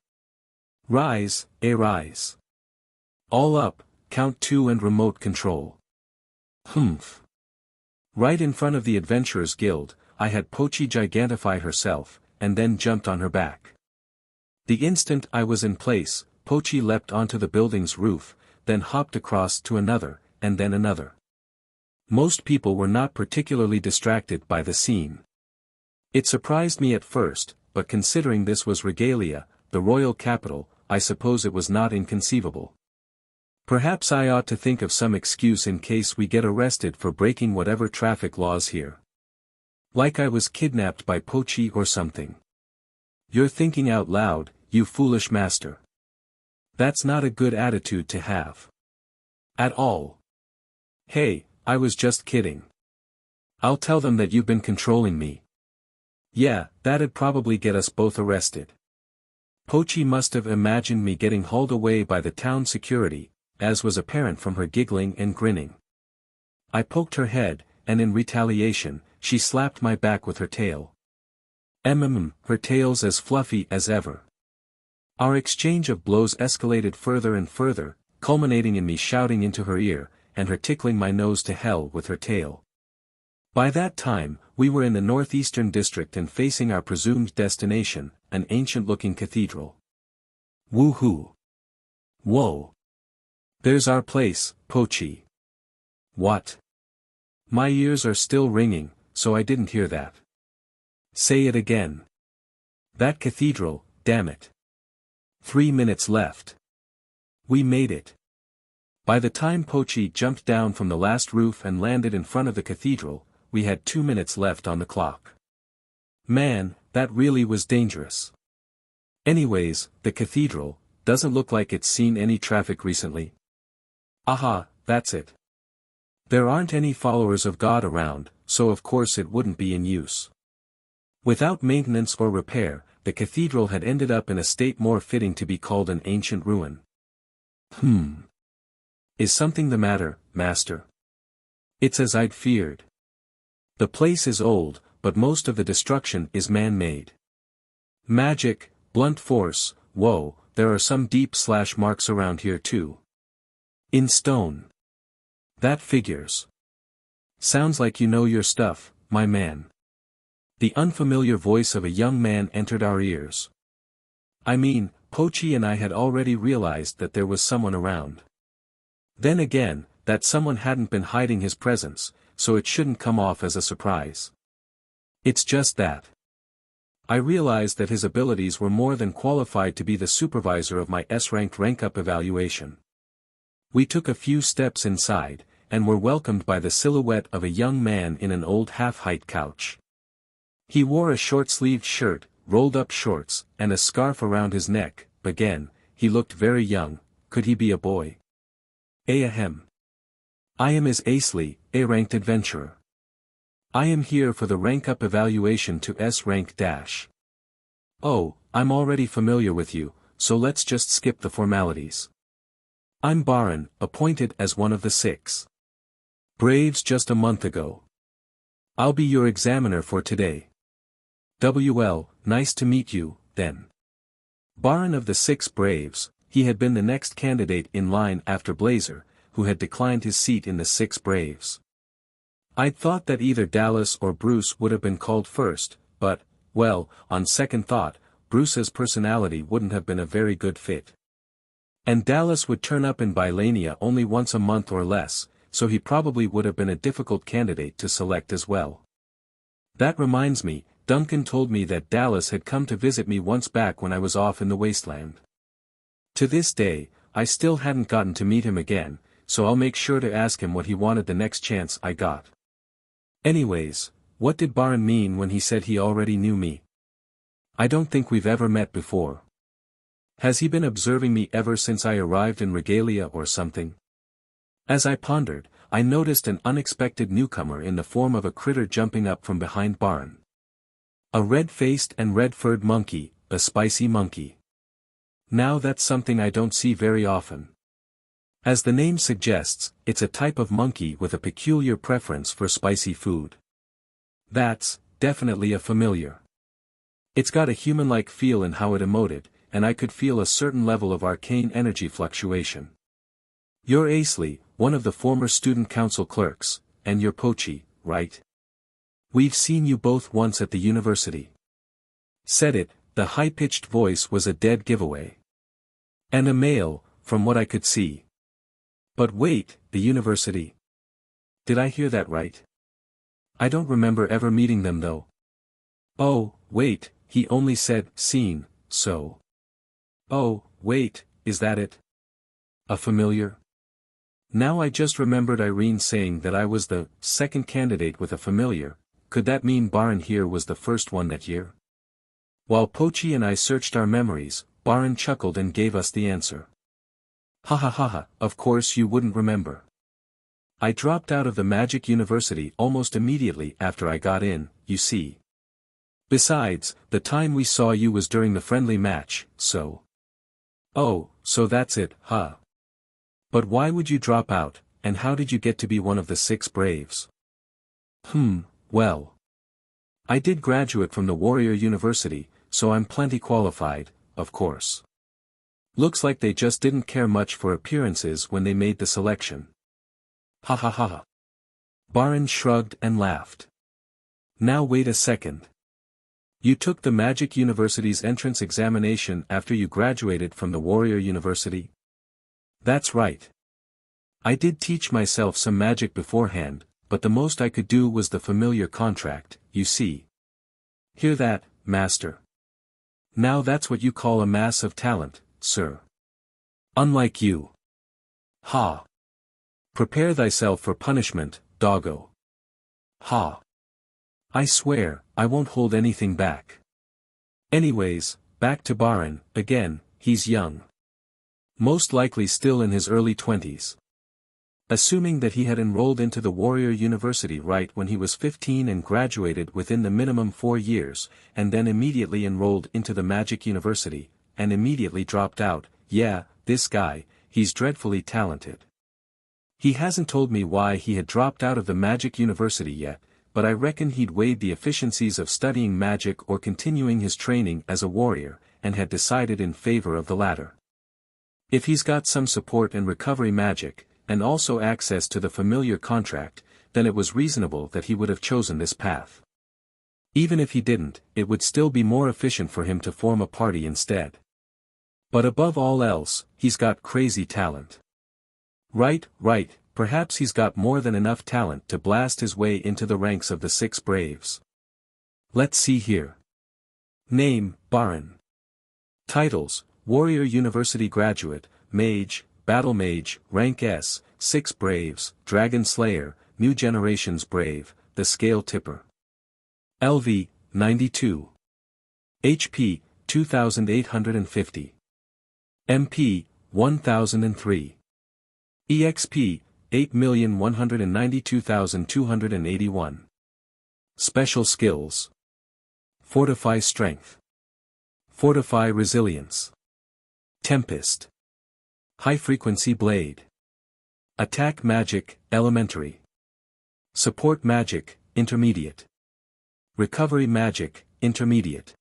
Rise, rise. All up, count 2 and remote control. Humph. Right in front of the Adventurers' Guild, I had Pochi gigantify herself, and then jumped on her back. The instant I was in place, Pochi leapt onto the building's roof, then hopped across to another, and then another. Most people were not particularly distracted by the scene. It surprised me at first, but considering this was Regalia, the royal capital, I suppose it was not inconceivable. Perhaps I ought to think of some excuse in case we get arrested for breaking whatever traffic laws here. Like I was kidnapped by Pochi or something. You're thinking out loud, you foolish master. That's not a good attitude to have. At all. Hey, I was just kidding. I'll tell them that you've been controlling me. Yeah, that'd probably get us both arrested. Pochi must have imagined me getting hauled away by the town security, as was apparent from her giggling and grinning. I poked her head, and in retaliation, she slapped my back with her tail. Her tail's as fluffy as ever. Our exchange of blows escalated further and further, culminating in me shouting into her ear, and her tickling my nose to hell with her tail. By that time, we were in the northeastern district and facing our presumed destination, an ancient-looking cathedral. Woohoo! Whoa! There's our place, Pochi. What? My ears are still ringing, so I didn't hear that. Say it again. That cathedral, damn it. 3 minutes left. We made it. By the time Pochi jumped down from the last roof and landed in front of the cathedral, we had 2 minutes left on the clock. Man, that really was dangerous. Anyways, the cathedral doesn't look like it's seen any traffic recently. Aha, that's it. There aren't any followers of God around, so of course it wouldn't be in use. Without maintenance or repair, the cathedral had ended up in a state more fitting to be called an ancient ruin. Is something the matter, master? It's as I'd feared. The place is old, but most of the destruction is man-made. Magic, blunt force, whoa, there are some deep slash marks around here too. In stone. That figures. Sounds like you know your stuff, my man. The unfamiliar voice of a young man entered our ears. I mean, Pochi and I had already realized that there was someone around. Then again, that someone hadn't been hiding his presence, so it shouldn't come off as a surprise. It's just that. I realized that his abilities were more than qualified to be the supervisor of my S-ranked rank-up evaluation. We took a few steps inside, and were welcomed by the silhouette of a young man in an old half-height couch. He wore a short-sleeved shirt, rolled-up shorts, and a scarf around his neck. Again, he looked very young. Could he be a boy? Ahem. I am Asley, A-ranked adventurer. I am here for the rank-up evaluation to S-rank dash. Oh, I'm already familiar with you, so let's just skip the formalities. I'm Barun, appointed as one of the 6 Braves just a month ago. I'll be your examiner for today. WL, nice to meet you, then. Barun of the 6 Braves, he had been the next candidate in line after Blazer, who had declined his seat in the 6 Braves. I'd thought that either Dallas or Bruce would have been called first, but, well, on second thought, Bruce's personality wouldn't have been a very good fit. And Dallas would turn up in Baladd only once a month or less, so he probably would have been a difficult candidate to select as well. That reminds me, Duncan told me that Dallas had come to visit me once back when I was off in the wasteland. To this day, I still hadn't gotten to meet him again, so I'll make sure to ask him what he wanted the next chance I got. Anyways, what did Barun mean when he said he already knew me? I don't think we've ever met before. Has he been observing me ever since I arrived in Regalia or something? As I pondered, I noticed an unexpected newcomer in the form of a critter jumping up from behind Barun. A red-faced and red-furred monkey, a spicy monkey. Now that's something I don't see very often. As the name suggests, it's a type of monkey with a peculiar preference for spicy food. That's definitely a familiar. It's got a human-like feel in how it emoted, and I could feel a certain level of arcane energy fluctuation. You're Asley, one of the former student council clerks, and you're Pochi, right? We've seen you both once at the university. Said it, the high-pitched voice was a dead giveaway. And a male, from what I could see. But wait, the university. Did I hear that right? I don't remember ever meeting them though. Oh, wait, he only said, seen, so. Oh, wait, is that it? A familiar? Now I just remembered Irene saying that I was the second candidate with a familiar. Could that mean Barun here was the first one that year? While Pochi and I searched our memories, Barun chuckled and gave us the answer. Ha ha ha ha, of course you wouldn't remember. I dropped out of the Magic University almost immediately after I got in, you see. Besides, the time we saw you was during the friendly match, so. Oh, so that's it, huh? But why would you drop out, and how did you get to be one of the 6 Braves? Well. I did graduate from the Warrior University, so I'm plenty qualified, of course. Looks like they just didn't care much for appearances when they made the selection. Ha ha ha ha. Barun shrugged and laughed. Now wait a second. You took the Magic University's entrance examination after you graduated from the Warrior University? That's right. I did teach myself some magic beforehand, but the most I could do was the familiar contract, you see. Hear that, master? Now that's what you call a mass of talent, sir. Unlike you. Ha. Prepare thyself for punishment, doggo. Ha. I swear, I won't hold anything back. Anyways, back to Barun, again, he's young. Most likely still in his early 20s. Assuming that he had enrolled into the Warrior University right when he was 15 and graduated within the minimum 4 years, and then immediately enrolled into the Magic University, and immediately dropped out, yeah, this guy, he's dreadfully talented. He hasn't told me why he had dropped out of the Magic University yet, but I reckon he'd weighed the efficiencies of studying magic or continuing his training as a warrior, and had decided in favor of the latter. If he's got some support and recovery magic, and also access to the familiar contract, then it was reasonable that he would have chosen this path. Even if he didn't, it would still be more efficient for him to form a party instead. But above all else, he's got crazy talent. Right, perhaps he's got more than enough talent to blast his way into the ranks of the 6 Braves. Let's see here. Name, Barun. Titles, Warrior University graduate, Mage, Battle Mage, Rank S, 6 Braves, Dragon Slayer, New Generations Brave, The Scale Tipper. LV, 92. HP, 2850. MP, 1003. EXP, 8,192,281. Special Skills. Fortify Strength. Fortify Resilience. Tempest. High Frequency Blade. Attack Magic, Elementary. Support Magic, Intermediate. Recovery Magic, Intermediate.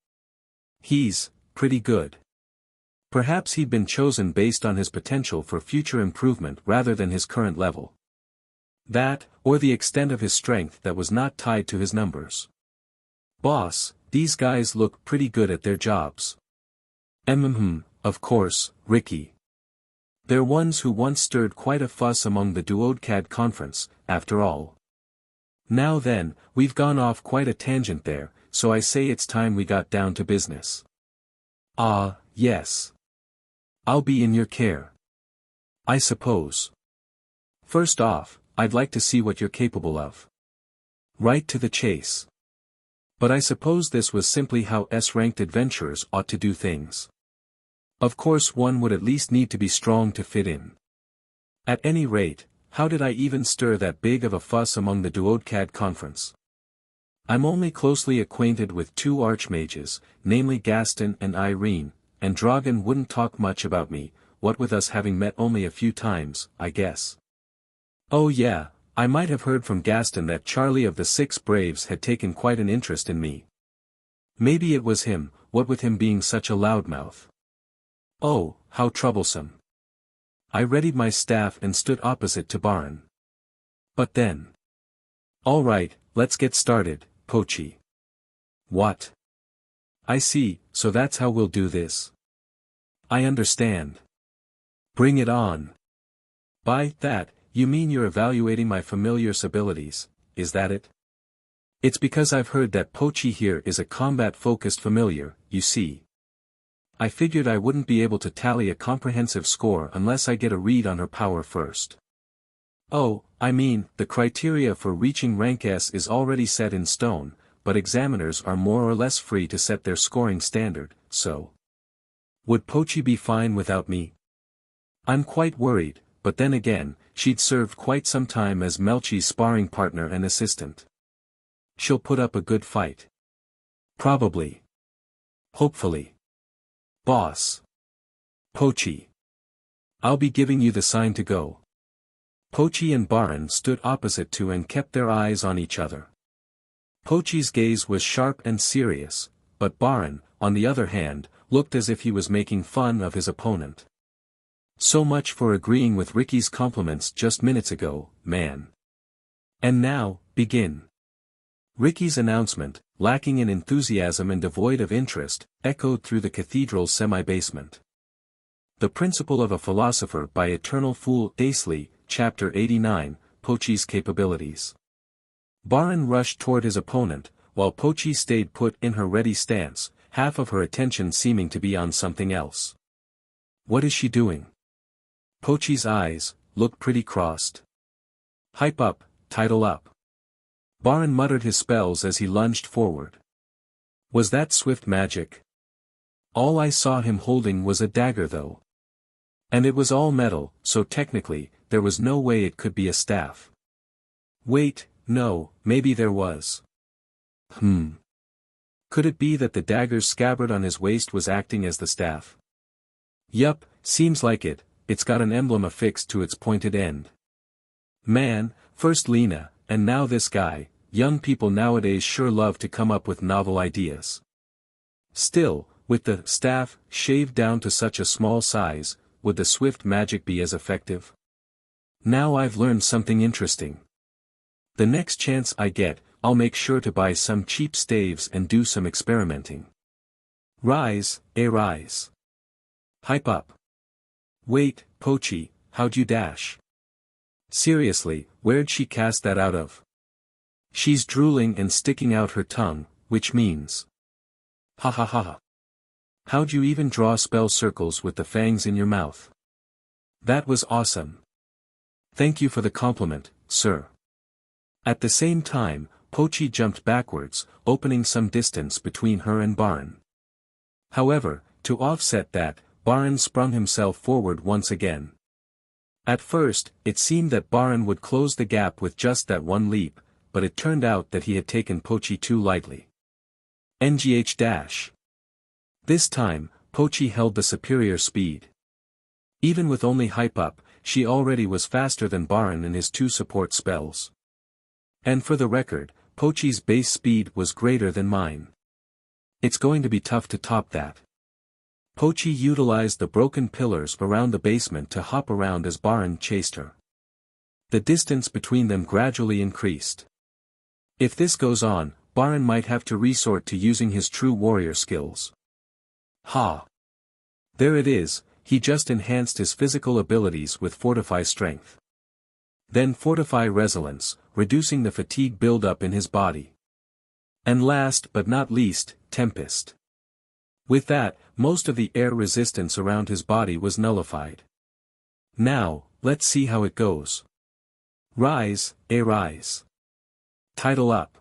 He's pretty good. Perhaps he'd been chosen based on his potential for future improvement rather than his current level. That, or the extent of his strength that was not tied to his numbers. Boss, these guys look pretty good at their jobs. Of course, Ricky. They're ones who once stirred quite a fuss among the Duodcad conference, after all. Now then, we've gone off quite a tangent there, so I say it's time we got down to business. Ah, yes. I'll be in your care. I suppose. First off, I'd like to see what you're capable of. Right to the chase. But I suppose this was simply how S-ranked adventurers ought to do things. Of course one would at least need to be strong to fit in. At any rate, how did I even stir that big of a fuss among the Duodcad conference? I'm only closely acquainted with 2 archmages, namely Gaston and Irene, and Dragon wouldn't talk much about me, what with us having met only a few times, I guess. Oh yeah, I might have heard from Gaston that Charlie of the 6 Braves had taken quite an interest in me. Maybe it was him, what with him being such a loudmouth. Oh, how troublesome. I readied my staff and stood opposite to Barun. But then. All right, let's get started, Pochi. What? I see, so that's how we'll do this. I understand. Bring it on. By that, you mean you're evaluating my familiar's abilities, is that it? It's because I've heard that Pochi here is a combat-focused familiar, you see. I figured I wouldn't be able to tally a comprehensive score unless I get a read on her power first. Oh, I mean, the criteria for reaching rank S is already set in stone, but examiners are more or less free to set their scoring standard, so. Would Pochi be fine without me? I'm quite worried, but then again, she'd served quite some time as Melchi's sparring partner and assistant. She'll put up a good fight. Probably. Hopefully. Boss. Pochi. I'll be giving you the sign to go. Pochi and Barun stood opposite to and kept their eyes on each other. Pochi's gaze was sharp and serious, but Barun, on the other hand, looked as if he was making fun of his opponent. So much for agreeing with Ricky's compliments just minutes ago, man. And now, begin. Ricky's announcement, lacking in enthusiasm and devoid of interest, echoed through the cathedral's semi-basement. The Principle of a Philosopher by Eternal Fool Asley, Chapter 89, Pochi's Capabilities. Barun rushed toward his opponent, while Pochi stayed put in her ready stance, half of her attention seeming to be on something else. What is she doing? Pochi's eyes looked pretty crossed. Hype up, title up. Barun muttered his spells as he lunged forward. Was that swift magic? All I saw him holding was a dagger though. And it was all metal, so technically, there was no way it could be a staff. Wait, no, maybe there was. Could it be that the dagger's scabbard on his waist was acting as the staff? Yup, seems like it, it's got an emblem affixed to its pointed end. Man, first Lina, and now this guy, young people nowadays sure love to come up with novel ideas. Still, with the staff shaved down to such a small size, would the swift magic be as effective? Now I've learned something interesting. The next chance I get, I'll make sure to buy some cheap staves and do some experimenting. Rise, rise. Hype up. Wait, Pochi, how'd you dash? Seriously, where'd she cast that out of? She's drooling and sticking out her tongue, which means. Ha ha ha. How'd you even draw spell circles with the fangs in your mouth? That was awesome. Thank you for the compliment, sir. At the same time, Pochi jumped backwards, opening some distance between her and Barun. However, to offset that, Barun sprung himself forward once again. At first, it seemed that Barun would close the gap with just that one leap, but it turned out that he had taken Pochi too lightly. NGH dash. This time, Pochi held the superior speed. Even with only hype up, she already was faster than Barun in his two support spells. And for the record, Pochi's base speed was greater than mine. It's going to be tough to top that. Pochi utilized the broken pillars around the basement to hop around as Barun chased her. The distance between them gradually increased. If this goes on, Barun might have to resort to using his true warrior skills. Ha! There it is, he just enhanced his physical abilities with Fortify Strength. Then Fortify Resilience, reducing the fatigue buildup in his body. And last but not least, Tempest. With that, most of the air resistance around his body was nullified. Now, let's see how it goes. Rise, rise. Title up.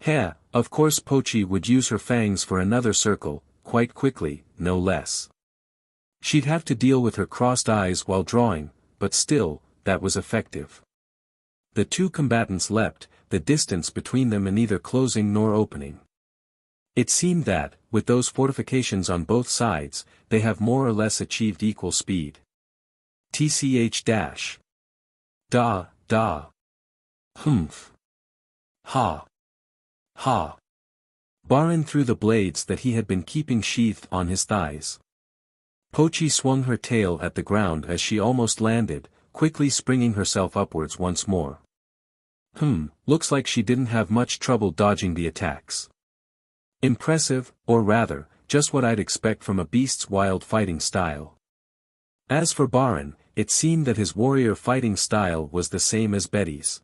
Heh, of course Pochi would use her fangs for another circle, quite quickly, no less. She'd have to deal with her crossed eyes while drawing, but still, that was effective. The two combatants leapt, the distance between them neither closing nor opening. It seemed that, with those fortifications on both sides, they have more or less achieved equal speed. TCH dash. Da. Humph. Ha. Ha. Barun threw the blades that he had been keeping sheathed on his thighs. Pochi swung her tail at the ground as she almost landed, quickly springing herself upwards once more. Looks like she didn't have much trouble dodging the attacks. Impressive, or rather, just what I'd expect from a beast's wild fighting style. As for Barun, it seemed that his warrior fighting style was the same as Betty's.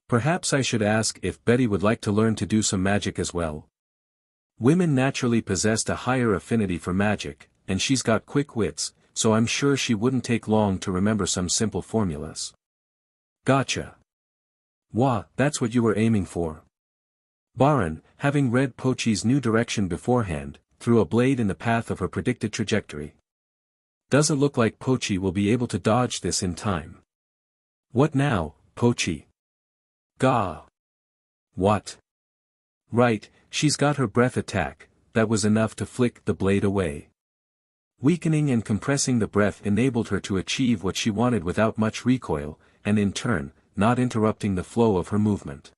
Perhaps I should ask if Betty would like to learn to do some magic as well. Women naturally possessed a higher affinity for magic, and she's got quick wits, so I'm sure she wouldn't take long to remember some simple formulas. Gotcha. Wah, that's what you were aiming for. Barun, having read Pochi's new direction beforehand, threw a blade in the path of her predicted trajectory. Doesn't look like Pochi will be able to dodge this in time. What now, Pochi? Gah. What? Right, she's got her breath attack, that was enough to flick the blade away. Weakening and compressing the breath enabled her to achieve what she wanted without much recoil, and in turn, not interrupting the flow of her movement.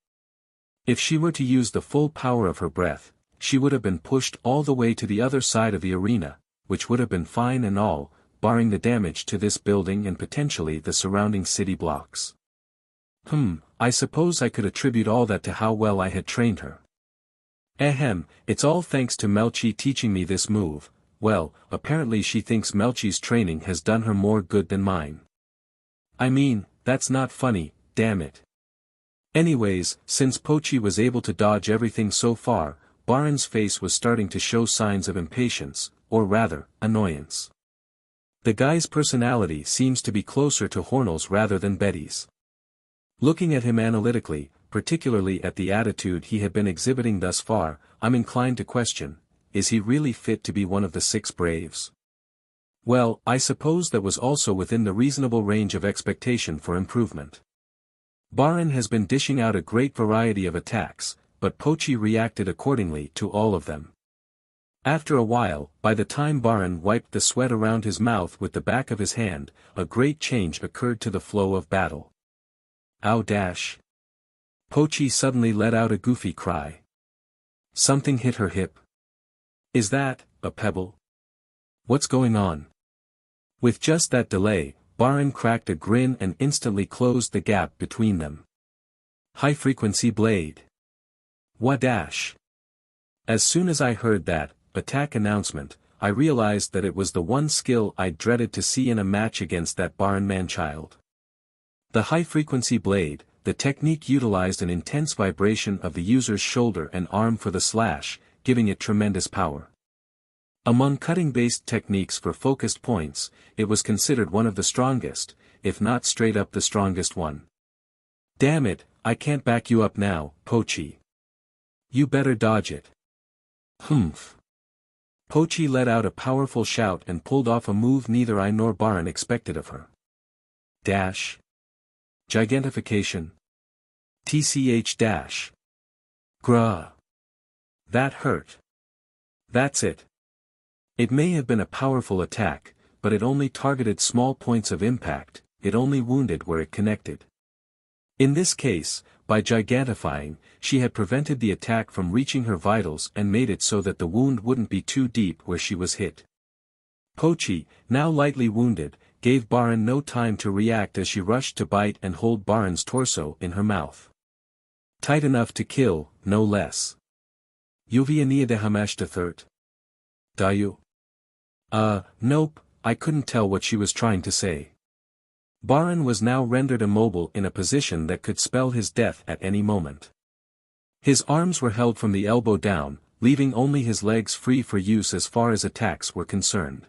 If she were to use the full power of her breath, she would have been pushed all the way to the other side of the arena, which would have been fine and all, barring the damage to this building and potentially the surrounding city blocks. I suppose I could attribute all that to how well I had trained her. It's all thanks to Melchi teaching me this move. Well, apparently she thinks Melchi's training has done her more good than mine. I mean, that's not funny, damn it. Anyways, since Pochi was able to dodge everything so far, Barun's face was starting to show signs of impatience, or rather, annoyance. The guy's personality seems to be closer to Hornell's rather than Betty's. Looking at him analytically, particularly at the attitude he had been exhibiting thus far, I'm inclined to question, is he really fit to be one of the 6 Braves? Well, I suppose that was also within the reasonable range of expectation for improvement. Barun has been dishing out a great variety of attacks, but Pochi reacted accordingly to all of them. After a while, by the time Barun wiped the sweat around his mouth with the back of his hand, a great change occurred to the flow of battle. Ow dash. Pochi suddenly let out a goofy cry. Something hit her hip. Is that a pebble? What's going on? With just that delay, Barun cracked a grin and instantly closed the gap between them. High-frequency blade. Wah dash. As soon as I heard that attack announcement, I realized that it was the one skill I dreaded to see in a match against that Barun man-child. The high-frequency blade, the technique utilized an intense vibration of the user's shoulder and arm for the slash, giving it tremendous power. Among cutting-based techniques for focused points, it was considered one of the strongest, if not straight up the strongest one. Damn it, I can't back you up now, Pochi. You better dodge it. Humph. Pochi let out a powerful shout and pulled off a move neither I nor Barun expected of her. Dash. Gigantification. TCH dash. Grah. That hurt. That's it. It may have been a powerful attack, but it only targeted small points of impact, it only wounded where it connected. In this case, by gigantifying, she had prevented the attack from reaching her vitals and made it so that the wound wouldn't be too deep where she was hit. Pochi, now lightly wounded, gave Barun no time to react as she rushed to bite and hold Barun's torso in her mouth. Tight enough to kill, no less. Yuvia de Hamash III. Dayu? Nope, I couldn't tell what she was trying to say. Barun was now rendered immobile in a position that could spell his death at any moment. His arms were held from the elbow down, leaving only his legs free for use as far as attacks were concerned.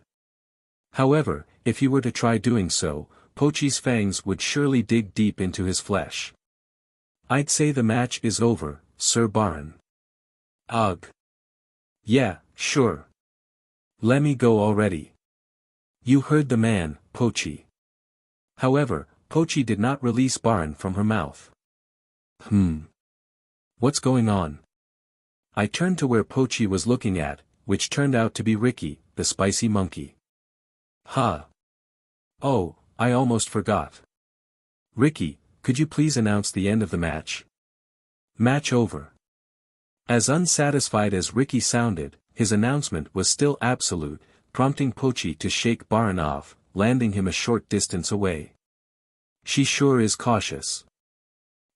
However, if he were to try doing so, Pochi's fangs would surely dig deep into his flesh. I'd say the match is over, Sir Barun. Ugh. Yeah, sure. Lemme go already. You heard the man, Pochi. However, Pochi did not release Barun from her mouth. What's going on? I turned to where Pochi was looking at, which turned out to be Ricky, the spicy monkey. Ha! Oh, I almost forgot. Ricky, could you please announce the end of the match? Match over. As unsatisfied as Ricky sounded, his announcement was still absolute, prompting Pochi to shake Barun off, landing him a short distance away. She sure is cautious.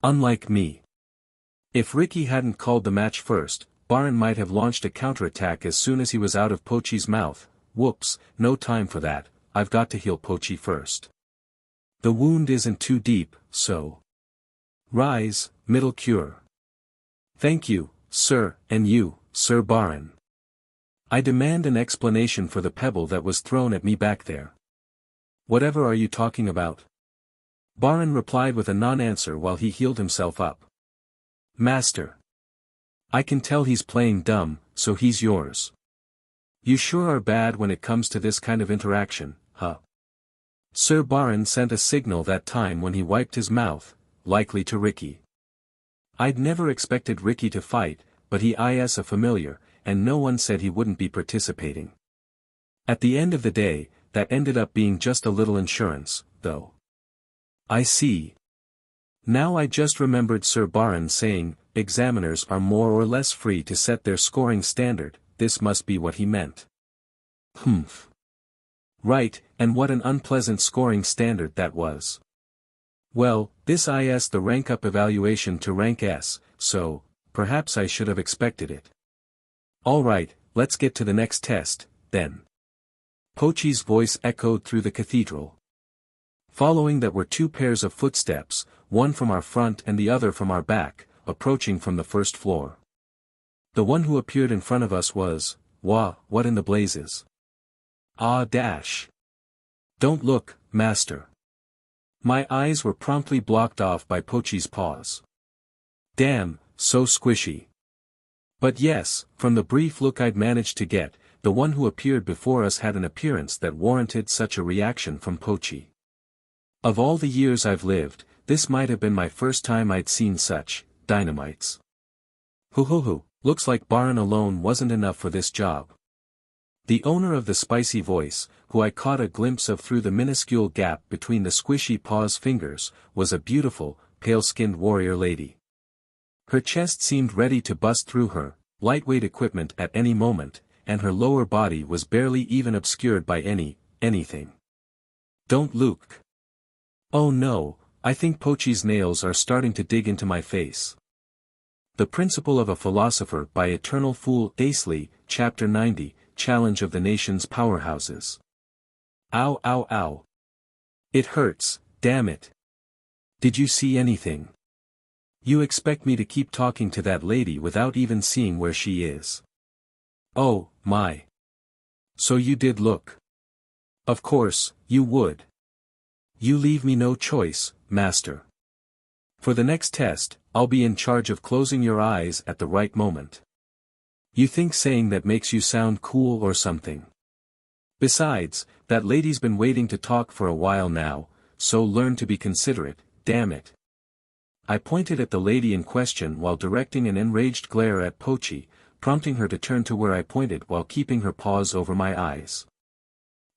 Unlike me. If Ricky hadn't called the match first, Barun might have launched a counterattack as soon as he was out of Pochi's mouth. Whoops, no time for that, I've got to heal Pochi first. The wound isn't too deep, so. Rise, middle cure. Thank you, sir, and you, Sir Barun. I demand an explanation for the pebble that was thrown at me back there. Whatever are you talking about? Barun replied with a non-answer while he healed himself up. Master. I can tell he's playing dumb, so he's yours. You sure are bad when it comes to this kind of interaction, huh? Sir Barun sent a signal that time when he wiped his mouth, likely to Ricky. I'd never expected Ricky to fight, but he is a familiar, and no one said he wouldn't be participating. At the end of the day, that ended up being just a little insurance, though. I see. Now I just remembered Sir Barun saying, examiners are more or less free to set their scoring standard, this must be what he meant. Humph. Right, and what an unpleasant scoring standard that was. Well, this is the rank up evaluation to rank S, so, perhaps I should have expected it. Alright, let's get to the next test, then. Pochi's voice echoed through the cathedral. Following that were two pairs of footsteps, one from our front and the other from our back, approaching from the first floor. The one who appeared in front of us was, what in the blazes? Dash. Don't look, master. My eyes were promptly blocked off by Pochi's paws. Damn, so squishy. But yes, from the brief look I'd managed to get, the one who appeared before us had an appearance that warranted such a reaction from Pochi. Of all the years I've lived, this might have been my first time I'd seen such dynamites. Hoo, looks like Barun alone wasn't enough for this job. The owner of the spicy voice, who I caught a glimpse of through the minuscule gap between the squishy paw's fingers, was a beautiful, pale-skinned warrior lady. Her chest seemed ready to bust through her lightweight equipment at any moment, and her lower body was barely even obscured by anything. Don't look. Oh no, I think Pochi's nails are starting to dig into my face. The Principle of a Philosopher by Eternal Fool Asley, Chapter 90, Challenge of the Nation's Powerhouses. Ow. It hurts, damn it. Did you see anything? You expect me to keep talking to that lady without even seeing where she is? Oh, my. So you did look. Of course, you would. You leave me no choice, master. For the next test, I'll be in charge of closing your eyes at the right moment. You think saying that makes you sound cool or something? Besides, that lady's been waiting to talk for a while now, so learn to be considerate, damn it. I pointed at the lady in question while directing an enraged glare at Pochi, prompting her to turn to where I pointed while keeping her paws over my eyes.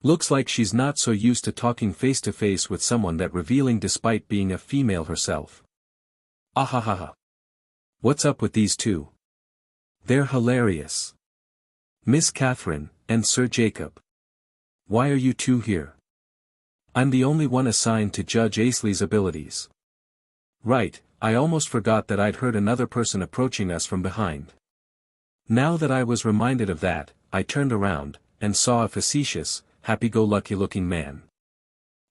Looks like she's not so used to talking face to face with someone that revealing despite being a female herself. Ahahaha. What's up with these two? They're hilarious. Miss Catherine, and Sir Jacob. Why are you two here? I'm the only one assigned to judge Asley's abilities. Right, I almost forgot that I'd heard another person approaching us from behind. Now that I was reminded of that, I turned around, and saw a facetious, happy-go-lucky looking man.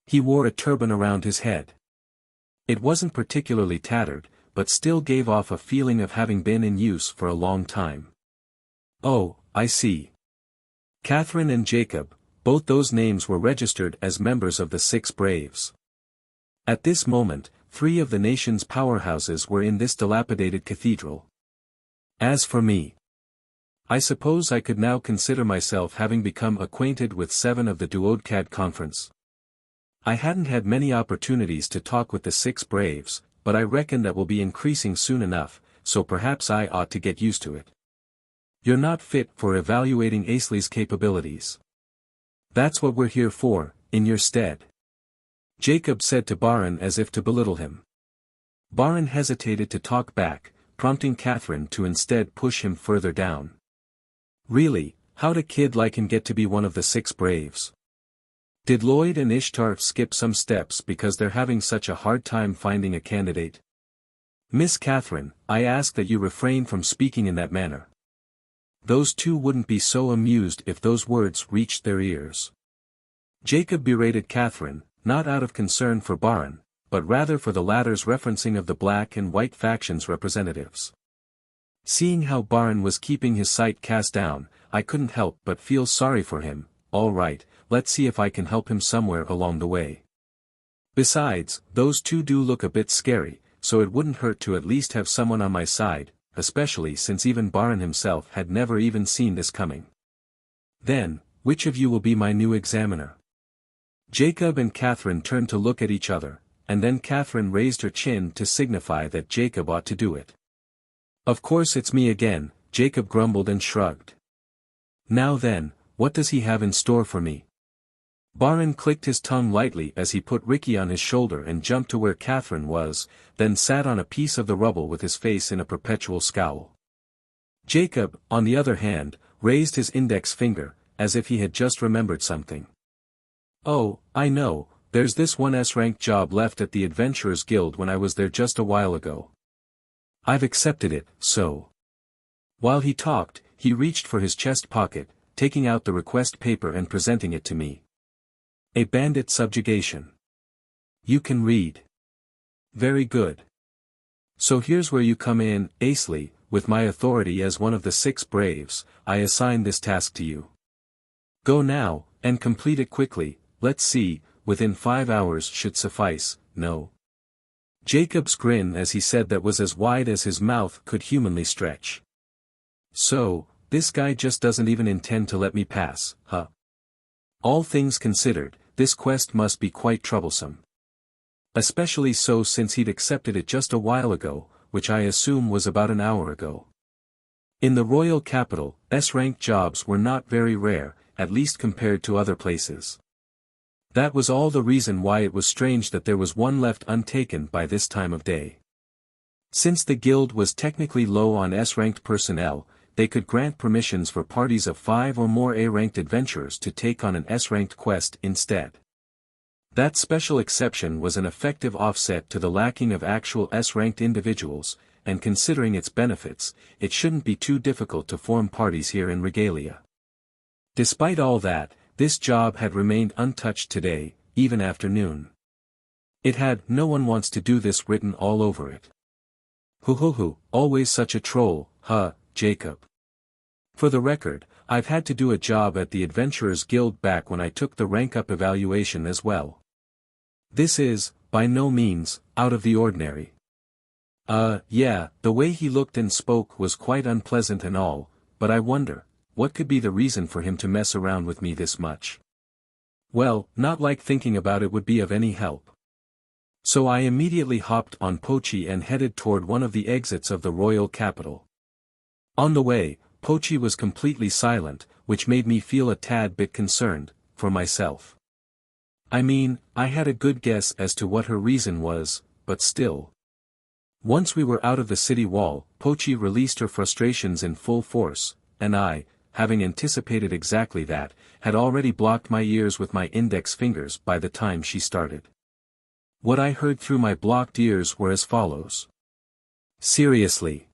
He wore a turban around his head. It wasn't particularly tattered, but still gave off a feeling of having been in use for a long time. Oh, I see. Catherine and Jacob, both those names were registered as members of the Six Braves. At this moment, 3 of the nation's powerhouses were in this dilapidated cathedral. As for me, I suppose I could now consider myself having become acquainted with 7 of the Duodecad Conference. I hadn't had many opportunities to talk with the 6 Braves, but I reckon that will be increasing soon enough, so perhaps I ought to get used to it. You're not fit for evaluating Asley's capabilities. That's what we're here for, in your stead. Jacob said to Barun as if to belittle him. Barun hesitated to talk back, prompting Catherine to instead push him further down. Really, how'd a kid like him get to be one of the 6 Braves? Did Lloyd and Ishtar skip some steps because they're having such a hard time finding a candidate? Miss Catherine, I ask that you refrain from speaking in that manner. Those two wouldn't be so amused if those words reached their ears. Jacob berated Catherine, not out of concern for Barun, but rather for the latter's referencing of the black and white factions' representatives. Seeing how Barun was keeping his sight cast down, I couldn't help but feel sorry for him. All right, let's see if I can help him somewhere along the way. Besides, those two do look a bit scary, so it wouldn't hurt to at least have someone on my side, especially since even Barun himself had never even seen this coming. Then, which of you will be my new examiner? Jacob and Catherine turned to look at each other, and then Catherine raised her chin to signify that Jacob ought to do it. Of course it's me again, Jacob grumbled and shrugged. Now then, what does he have in store for me? Barun clicked his tongue lightly as he put Ricky on his shoulder and jumped to where Catherine was, then sat on a piece of the rubble with his face in a perpetual scowl. Jacob, on the other hand, raised his index finger, as if he had just remembered something. Oh, I know, there's this one S-rank job left at the Adventurers Guild when I was there just a while ago. I've accepted it, so. While he talked, he reached for his chest pocket, taking out the request paper and presenting it to me. A bandit subjugation. You can read. Very good. So here's where you come in, Asley. With my authority as one of the 6 braves, I assign this task to you. Go now, and complete it quickly. Let's see, within 5 hours should suffice, no? Jacob's grin as he said that was as wide as his mouth could humanly stretch. So, this guy just doesn't even intend to let me pass, huh? All things considered, this quest must be quite troublesome. Especially so since he'd accepted it just a while ago, which I assume was about an hour ago. In the royal capital, S-rank jobs were not very rare, at least compared to other places. That was all the reason why it was strange that there was one left untaken by this time of day. Since the guild was technically low on S-ranked personnel, they could grant permissions for parties of 5 or more A-ranked adventurers to take on an S-ranked quest instead. That special exception was an effective offset to the lacking of actual S-ranked individuals, and considering its benefits, it shouldn't be too difficult to form parties here in Regalia. Despite all that, this job had remained untouched today, even after noon. It had "no one wants to do this" written all over it. Hoo, always such a troll, huh, Jacob. For the record, I've had to do a job at the Adventurers Guild back when I took the rank-up evaluation as well. This is, by no means, out of the ordinary. Yeah, the way he looked and spoke was quite unpleasant and all, but I wonder, what could be the reason for him to mess around with me this much? Well, not like thinking about it would be of any help. So I immediately hopped on Pochi and headed toward one of the exits of the royal capital. On the way, Pochi was completely silent, which made me feel a tad bit concerned, for myself. I mean, I had a good guess as to what her reason was, but still. Once we were out of the city wall, Pochi released her frustrations in full force, and I, having anticipated exactly that, had already blocked my ears with my index fingers by the time she started. What I heard through my blocked ears were as follows. Seriously.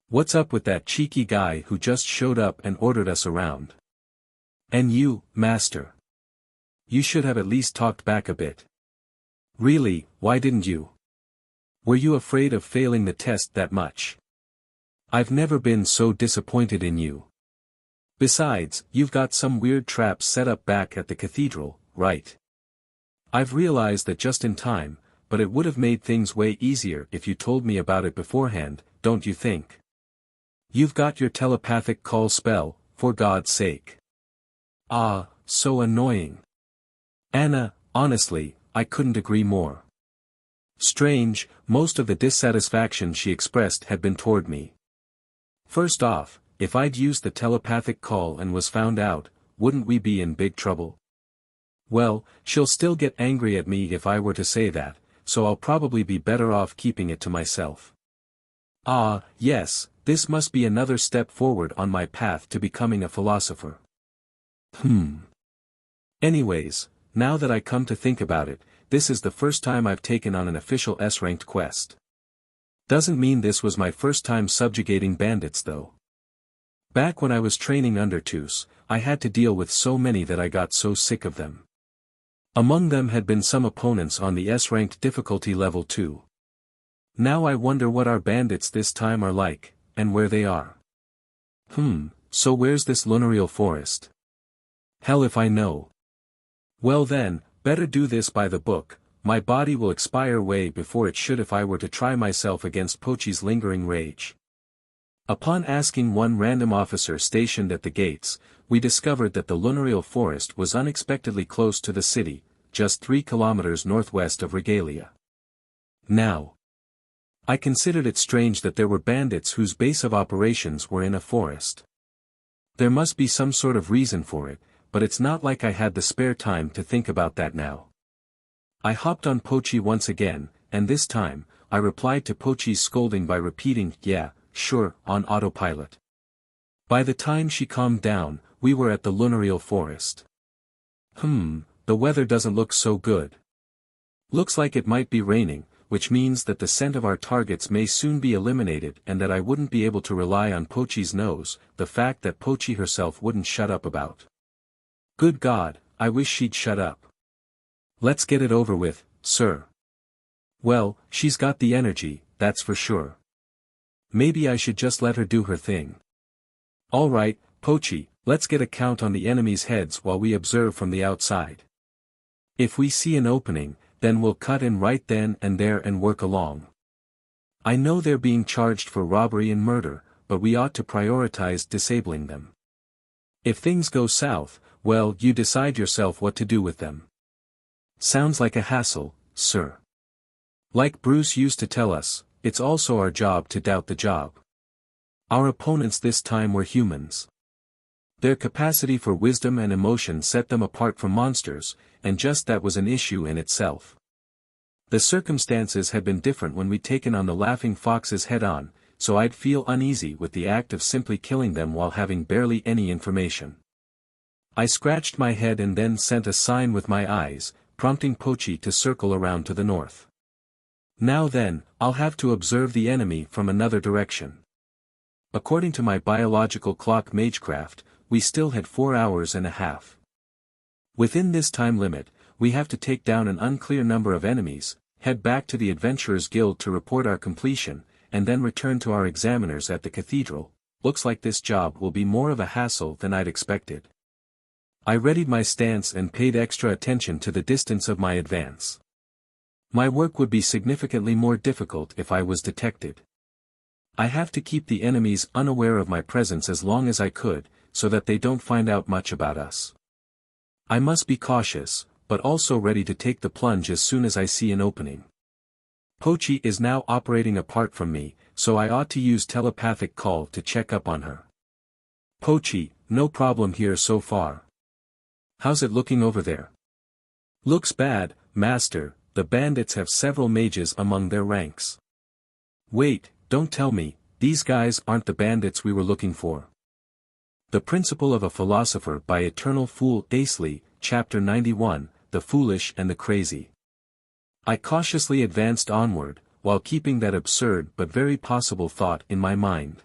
What's up with that cheeky guy who just showed up and ordered us around? And you, master. You should have at least talked back a bit. Really, why didn't you? Were you afraid of failing the test that much? I've never been so disappointed in you. Besides, you've got some weird traps set up back at the cathedral, right? I've realized that just in time, but it would have made things way easier if you told me about it beforehand, don't you think? You've got your telepathic call spell, for God's sake. Ah, so annoying. Anna, honestly, I couldn't agree more. Strange, most of the dissatisfaction she expressed had been toward me. First off, if I'd used the telepathic call and was found out, wouldn't we be in big trouble? Well, she'll still get angry at me if I were to say that, so I'll probably be better off keeping it to myself. Ah, yes, this must be another step forward on my path to becoming a philosopher. Anyways, now that I come to think about it, this is the first time I've taken on an official S-ranked quest. Doesn't mean this was my first time subjugating bandits though. Back when I was training under Tus, I had to deal with so many that I got so sick of them. Among them had been some opponents on the S-ranked difficulty level too. Now I wonder what our bandits this time are like, and where they are. So where's this lunareal forest? Hell if I know. Well then, better do this by the book. My body will expire way before it should if I were to try myself against Pochi's lingering rage. Upon asking one random officer stationed at the gates, we discovered that the lunareal forest was unexpectedly close to the city, just 3 kilometers northwest of Regalia. Now, I considered it strange that there were bandits whose base of operations were in a forest. There must be some sort of reason for it, but it's not like I had the spare time to think about that now. I hopped on Pochi once again, and this time, I replied to Pochi's scolding by repeating, "Yeah, sure," on autopilot. By the time she calmed down, we were at the lunareal forest. The weather doesn't look so good. Looks like it might be raining, which means that the scent of our targets may soon be eliminated and that I wouldn't be able to rely on Pochi's nose, the fact that Pochi herself wouldn't shut up about. Good God, I wish she'd shut up. Let's get it over with, sir. Well, she's got the energy, that's for sure. Maybe I should just let her do her thing. Alright, Pochi, let's get a count on the enemy's heads while we observe from the outside. If we see an opening, then we'll cut in right then and there and work along. I know they're being charged for robbery and murder, but we ought to prioritize disabling them. If things go south, well, you decide yourself what to do with them. Sounds like a hassle, sir. Like Bruce used to tell us, it's also our job to doubt the job. Our opponents this time were humans. Their capacity for wisdom and emotion set them apart from monsters, and just that was an issue in itself. The circumstances had been different when we'd taken on the laughing foxes head-on, so I'd feel uneasy with the act of simply killing them while having barely any information. I scratched my head and then sent a sign with my eyes, prompting Pochi to circle around to the north. Now then, I'll have to observe the enemy from another direction. According to my biological clock Magecraft, we still had 4 hours and a half. Within this time limit, we have to take down an unclear number of enemies, head back to the Adventurers Guild to report our completion, and then return to our examiners at the cathedral. Looks like this job will be more of a hassle than I'd expected. I readied my stance and paid extra attention to the distance of my advance. My work would be significantly more difficult if I was detected. I have to keep the enemies unaware of my presence as long as I could, so that they don't find out much about us. I must be cautious, but also ready to take the plunge as soon as I see an opening. Pochi is now operating apart from me, so I ought to use telepathic call to check up on her. Pochi, no problem here so far. How's it looking over there? Looks bad, Master, the bandits have several mages among their ranks. Wait, don't tell me, these guys aren't the bandits we were looking for. The Principle of a Philosopher by Eternal Fool Asley, Chapter 91, The Foolish and the Crazy. I cautiously advanced onward, while keeping that absurd but very possible thought in my mind.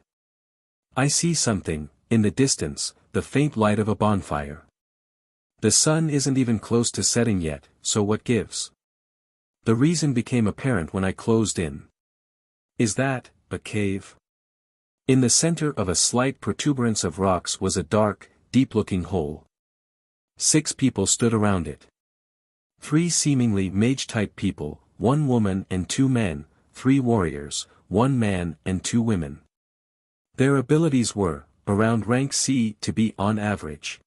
I see something, in the distance, the faint light of a bonfire. The sun isn't even close to setting yet, so what gives? The reason became apparent when I closed in. Is that a cave? In the center of a slight protuberance of rocks was a dark, deep-looking hole. 6 people stood around it. 3 seemingly mage-type people, 1 woman and 2 men, 3 warriors, 1 man and 2 women. Their abilities were, around rank C to B on average.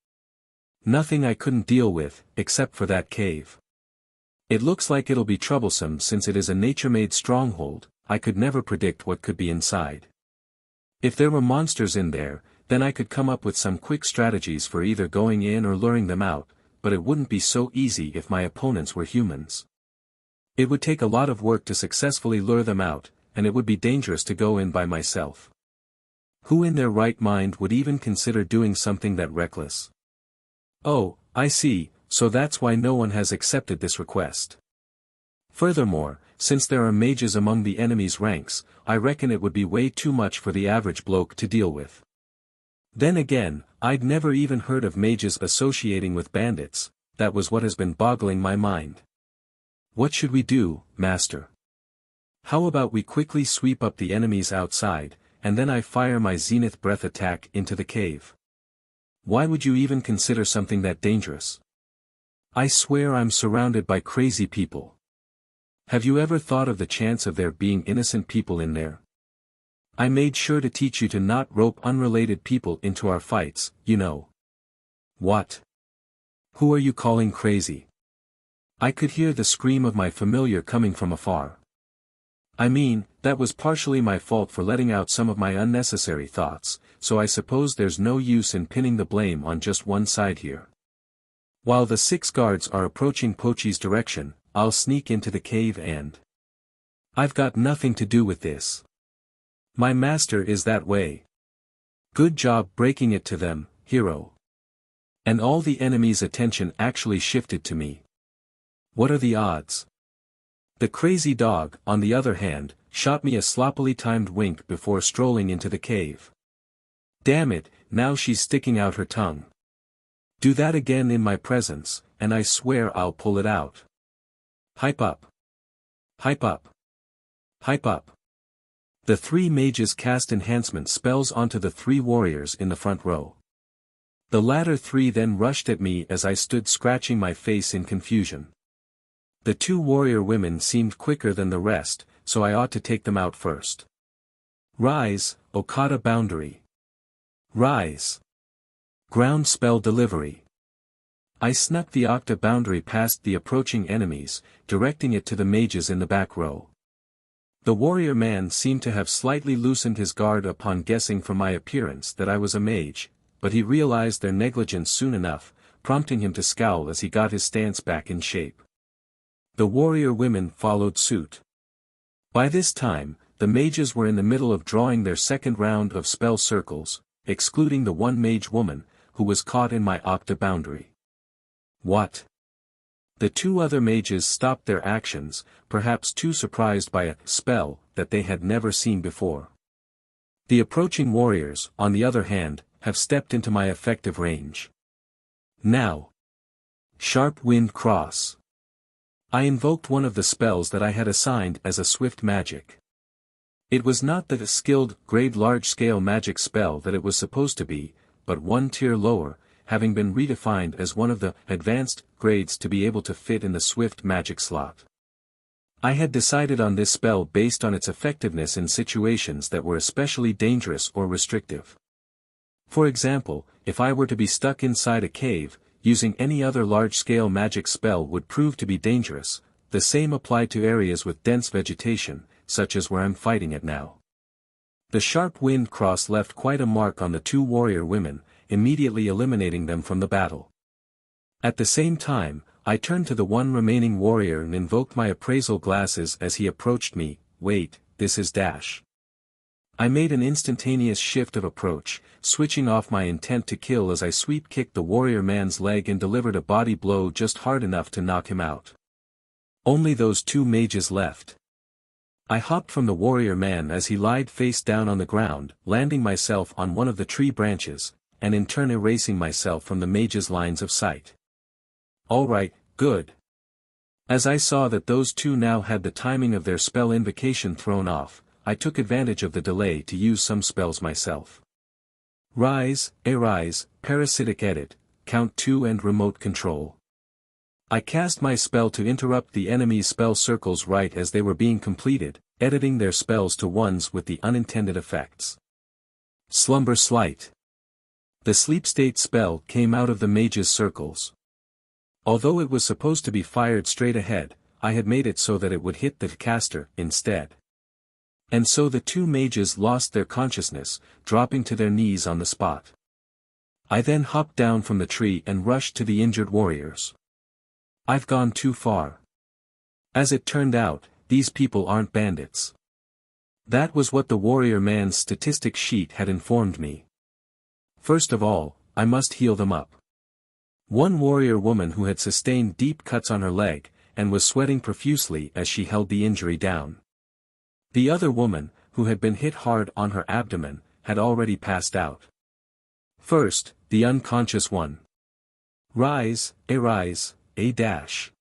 Nothing I couldn't deal with, except for that cave. It looks like it'll be troublesome since it is a nature-made stronghold. I could never predict what could be inside. If there were monsters in there, then I could come up with some quick strategies for either going in or luring them out, but it wouldn't be so easy if my opponents were humans. It would take a lot of work to successfully lure them out, and it would be dangerous to go in by myself. Who in their right mind would even consider doing something that reckless? Oh, I see, so that's why no one has accepted this request. Furthermore, since there are mages among the enemy's ranks, I reckon it would be way too much for the average bloke to deal with. Then again, I'd never even heard of mages associating with bandits, that was what has been boggling my mind. What should we do, master? How about we quickly sweep up the enemies outside, and then I fire my zenith breath attack into the cave? Why would you even consider something that dangerous? I swear I'm surrounded by crazy people. Have you ever thought of the chance of there being innocent people in there? I made sure to teach you to not rope unrelated people into our fights, you know. What? Who are you calling crazy? I could hear the scream of my familiar coming from afar. I mean, that was partially my fault for letting out some of my unnecessary thoughts, so I suppose there's no use in pinning the blame on just one side here. While the 6 guards are approaching Pochi's direction, I'll sneak into the cave and... I've got nothing to do with this. My master is that way. Good job breaking it to them, hero. And all the enemy's attention actually shifted to me. What are the odds? The crazy dog, on the other hand, shot me a sloppily timed wink before strolling into the cave. Damn it, now she's sticking out her tongue. Do that again in my presence, and I swear I'll pull it out. Hype up. Hype up. Hype up. The 3 mages cast enhancement spells onto the 3 warriors in the front row. The latter 3 then rushed at me as I stood scratching my face in confusion. The 2 warrior women seemed quicker than the rest, so I ought to take them out first. Rise, Okada boundary. Rise. Ground spell delivery. I snuck the Octa boundary past the approaching enemies, directing it to the mages in the back row. The warrior man seemed to have slightly loosened his guard upon guessing from my appearance that I was a mage, but he realized their negligence soon enough, prompting him to scowl as he got his stance back in shape. The warrior women followed suit. By this time, the mages were in the middle of drawing their second round of spell circles, excluding the 1 mage woman, who was caught in my Octa boundary. What? The 2 other mages stopped their actions, perhaps too surprised by a spell that they had never seen before. The approaching warriors, on the other hand, have stepped into my effective range. Now. Sharp Wind Cross. I invoked one of the spells that I had assigned as a swift magic. It was not the skilled, grade large-scale magic spell that it was supposed to be, but 1 tier lower, having been redefined as one of the advanced grades to be able to fit in the swift magic slot. I had decided on this spell based on its effectiveness in situations that were especially dangerous or restrictive. For example, if I were to be stuck inside a cave, using any other large-scale magic spell would prove to be dangerous. The same applied to areas with dense vegetation, such as where I'm fighting at now. The sharp wind cross left quite a mark on the 2 warrior women, immediately eliminating them from the battle. At the same time, I turned to the 1 remaining warrior and invoked my appraisal glasses as he approached me. Wait, this is dash. I made an instantaneous shift of approach, switching off my intent to kill as I sweep-kicked the warrior man's leg and delivered a body blow just hard enough to knock him out. Only those 2 mages left. I hopped from the warrior man as he lied face down on the ground, landing myself on one of the tree branches, and in turn erasing myself from the mage's lines of sight. Alright, good. As I saw that those 2 now had the timing of their spell invocation thrown off, I took advantage of the delay to use some spells myself. Rise, Arise, Parasitic Edit, Count 2 and Remote Control. I cast my spell to interrupt the enemy's spell circles right as they were being completed, editing their spells to ones with the unintended effects. Slumber Slight. The sleep state spell came out of the mage's circles. Although it was supposed to be fired straight ahead, I had made it so that it would hit the caster instead. And so the 2 mages lost their consciousness, dropping to their knees on the spot. I then hopped down from the tree and rushed to the injured warriors. I've gone too far. As it turned out, these people aren't bandits. That was what the warrior man's statistic sheet had informed me. First of all, I must heal them up. 1 warrior woman who had sustained deep cuts on her leg, and was sweating profusely as she held the injury down. The other woman, who had been hit hard on her abdomen, had already passed out. First, the unconscious one. Rise, a dash.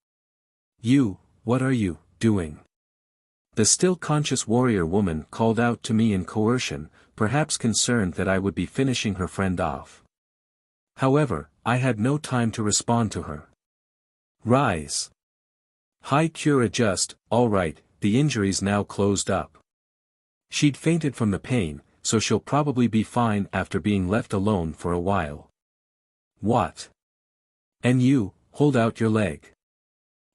You, what are you, doing? The still conscious warrior woman called out to me in coercion, perhaps concerned that I would be finishing her friend off. However, I had no time to respond to her. Rise. High cure adjust, alright, the injury's now closed up. She'd fainted from the pain, so she'll probably be fine after being left alone for a while. What? And you, hold out your leg.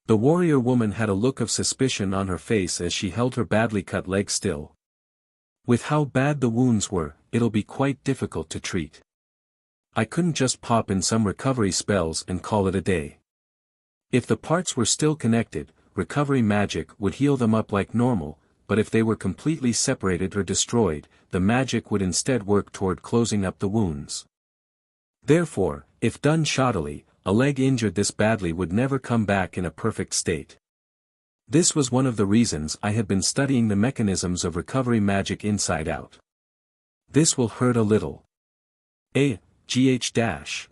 The warrior woman had a look of suspicion on her face as she held her badly cut leg still. With how bad the wounds were, it'll be quite difficult to treat. I couldn't just pop in some recovery spells and call it a day. If the parts were still connected, recovery magic would heal them up like normal, but if they were completely separated or destroyed, the magic would instead work toward closing up the wounds. Therefore, if done shoddily, a leg injured this badly would never come back in a perfect state. This was one of the reasons I had been studying the mechanisms of recovery magic inside out. This will hurt a little. Gh-.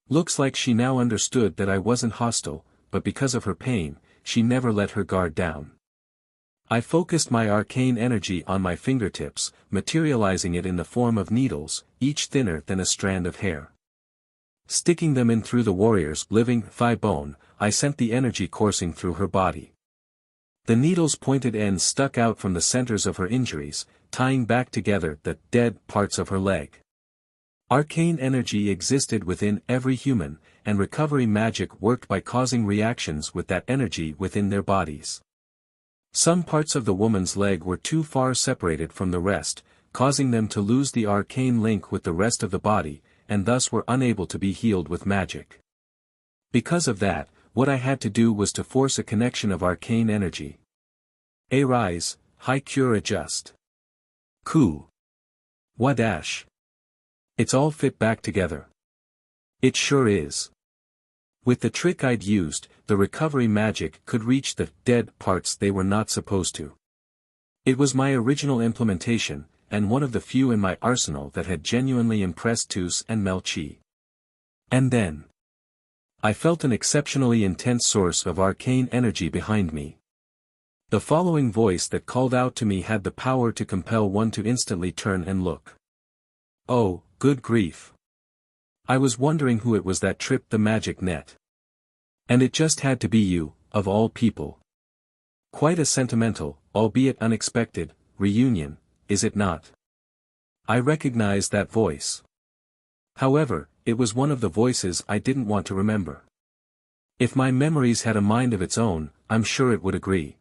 Looks like she now understood that I wasn't hostile, but because of her pain, she never let her guard down. I focused my arcane energy on my fingertips, materializing it in the form of needles, each thinner than a strand of hair. Sticking them in through the warrior's living thigh bone, I sent the energy coursing through her body. The needle's pointed ends stuck out from the centers of her injuries, tying back together the dead parts of her leg. Arcane energy existed within every human, and recovery magic worked by causing reactions with that energy within their bodies. Some parts of the woman's leg were too far separated from the rest, causing them to lose the arcane link with the rest of the body, and thus were unable to be healed with magic. Because of that, what I had to do was to force a connection of arcane energy. Rise, high cure adjust. Coup. Wadash. It's all fit back together. It sure is. With the trick I'd used, the recovery magic could reach the dead parts they were not supposed to. It was my original implementation, and one of the few in my arsenal that had genuinely impressed Tus and Melchi. And then I felt an exceptionally intense source of arcane energy behind me. The following voice that called out to me had the power to compel one to instantly turn and look. Oh, good grief. I was wondering who it was that tripped the magic net. And it just had to be you, of all people. Quite a sentimental, albeit unexpected, reunion, is it not? I recognized that voice. However, it was one of the voices I didn't want to remember. If my memories had a mind of its own, I'm sure it would agree.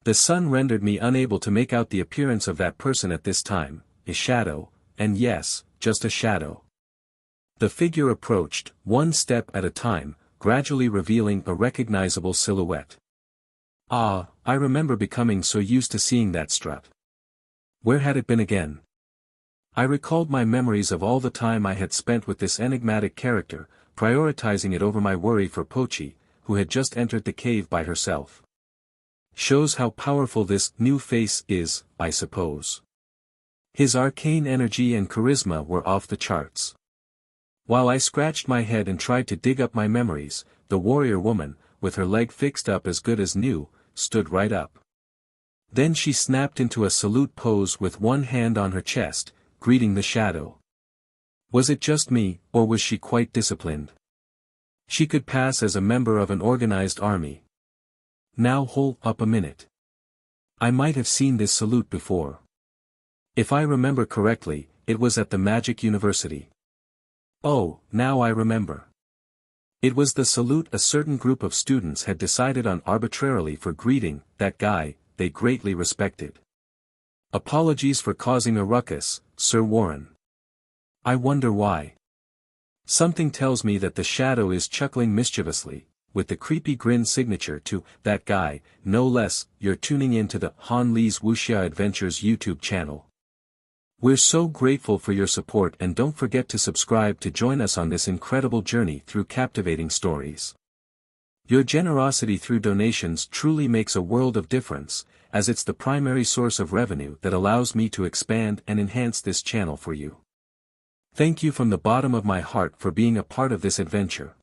The sun rendered me unable to make out the appearance of that person at this time, a shadow, and yes, just a shadow. The figure approached, one step at a time, gradually revealing a recognizable silhouette. Ah, I remember becoming so used to seeing that strut. Where had it been again? I recalled my memories of all the time I had spent with this enigmatic character, prioritizing it over my worry for Pochi, who had just entered the cave by herself. Shows how powerful this new face is, I suppose. His arcane energy and charisma were off the charts. While I scratched my head and tried to dig up my memories, the warrior woman, with her leg fixed up as good as new, stood right up. Then she snapped into a salute pose with one hand on her chest, greeting the shadow. Was it just me, or was she quite disciplined? She could pass as a member of an organized army. Now hold up a minute. I might have seen this salute before. If I remember correctly, it was at the Magic University. Oh, now I remember. It was the salute a certain group of students had decided on arbitrarily for greeting that guy they greatly respected. Apologies for causing a ruckus, Sir Warren. I wonder why. Something tells me that the shadow is chuckling mischievously, with the creepy grin signature to that guy, no less. You're tuning in to the Han Lee's Wuxia Adventures YouTube channel. We're so grateful for your support, and don't forget to subscribe to join us on this incredible journey through captivating stories. Your generosity through donations truly makes a world of difference, as it's the primary source of revenue that allows me to expand and enhance this channel for you. Thank you from the bottom of my heart for being a part of this adventure.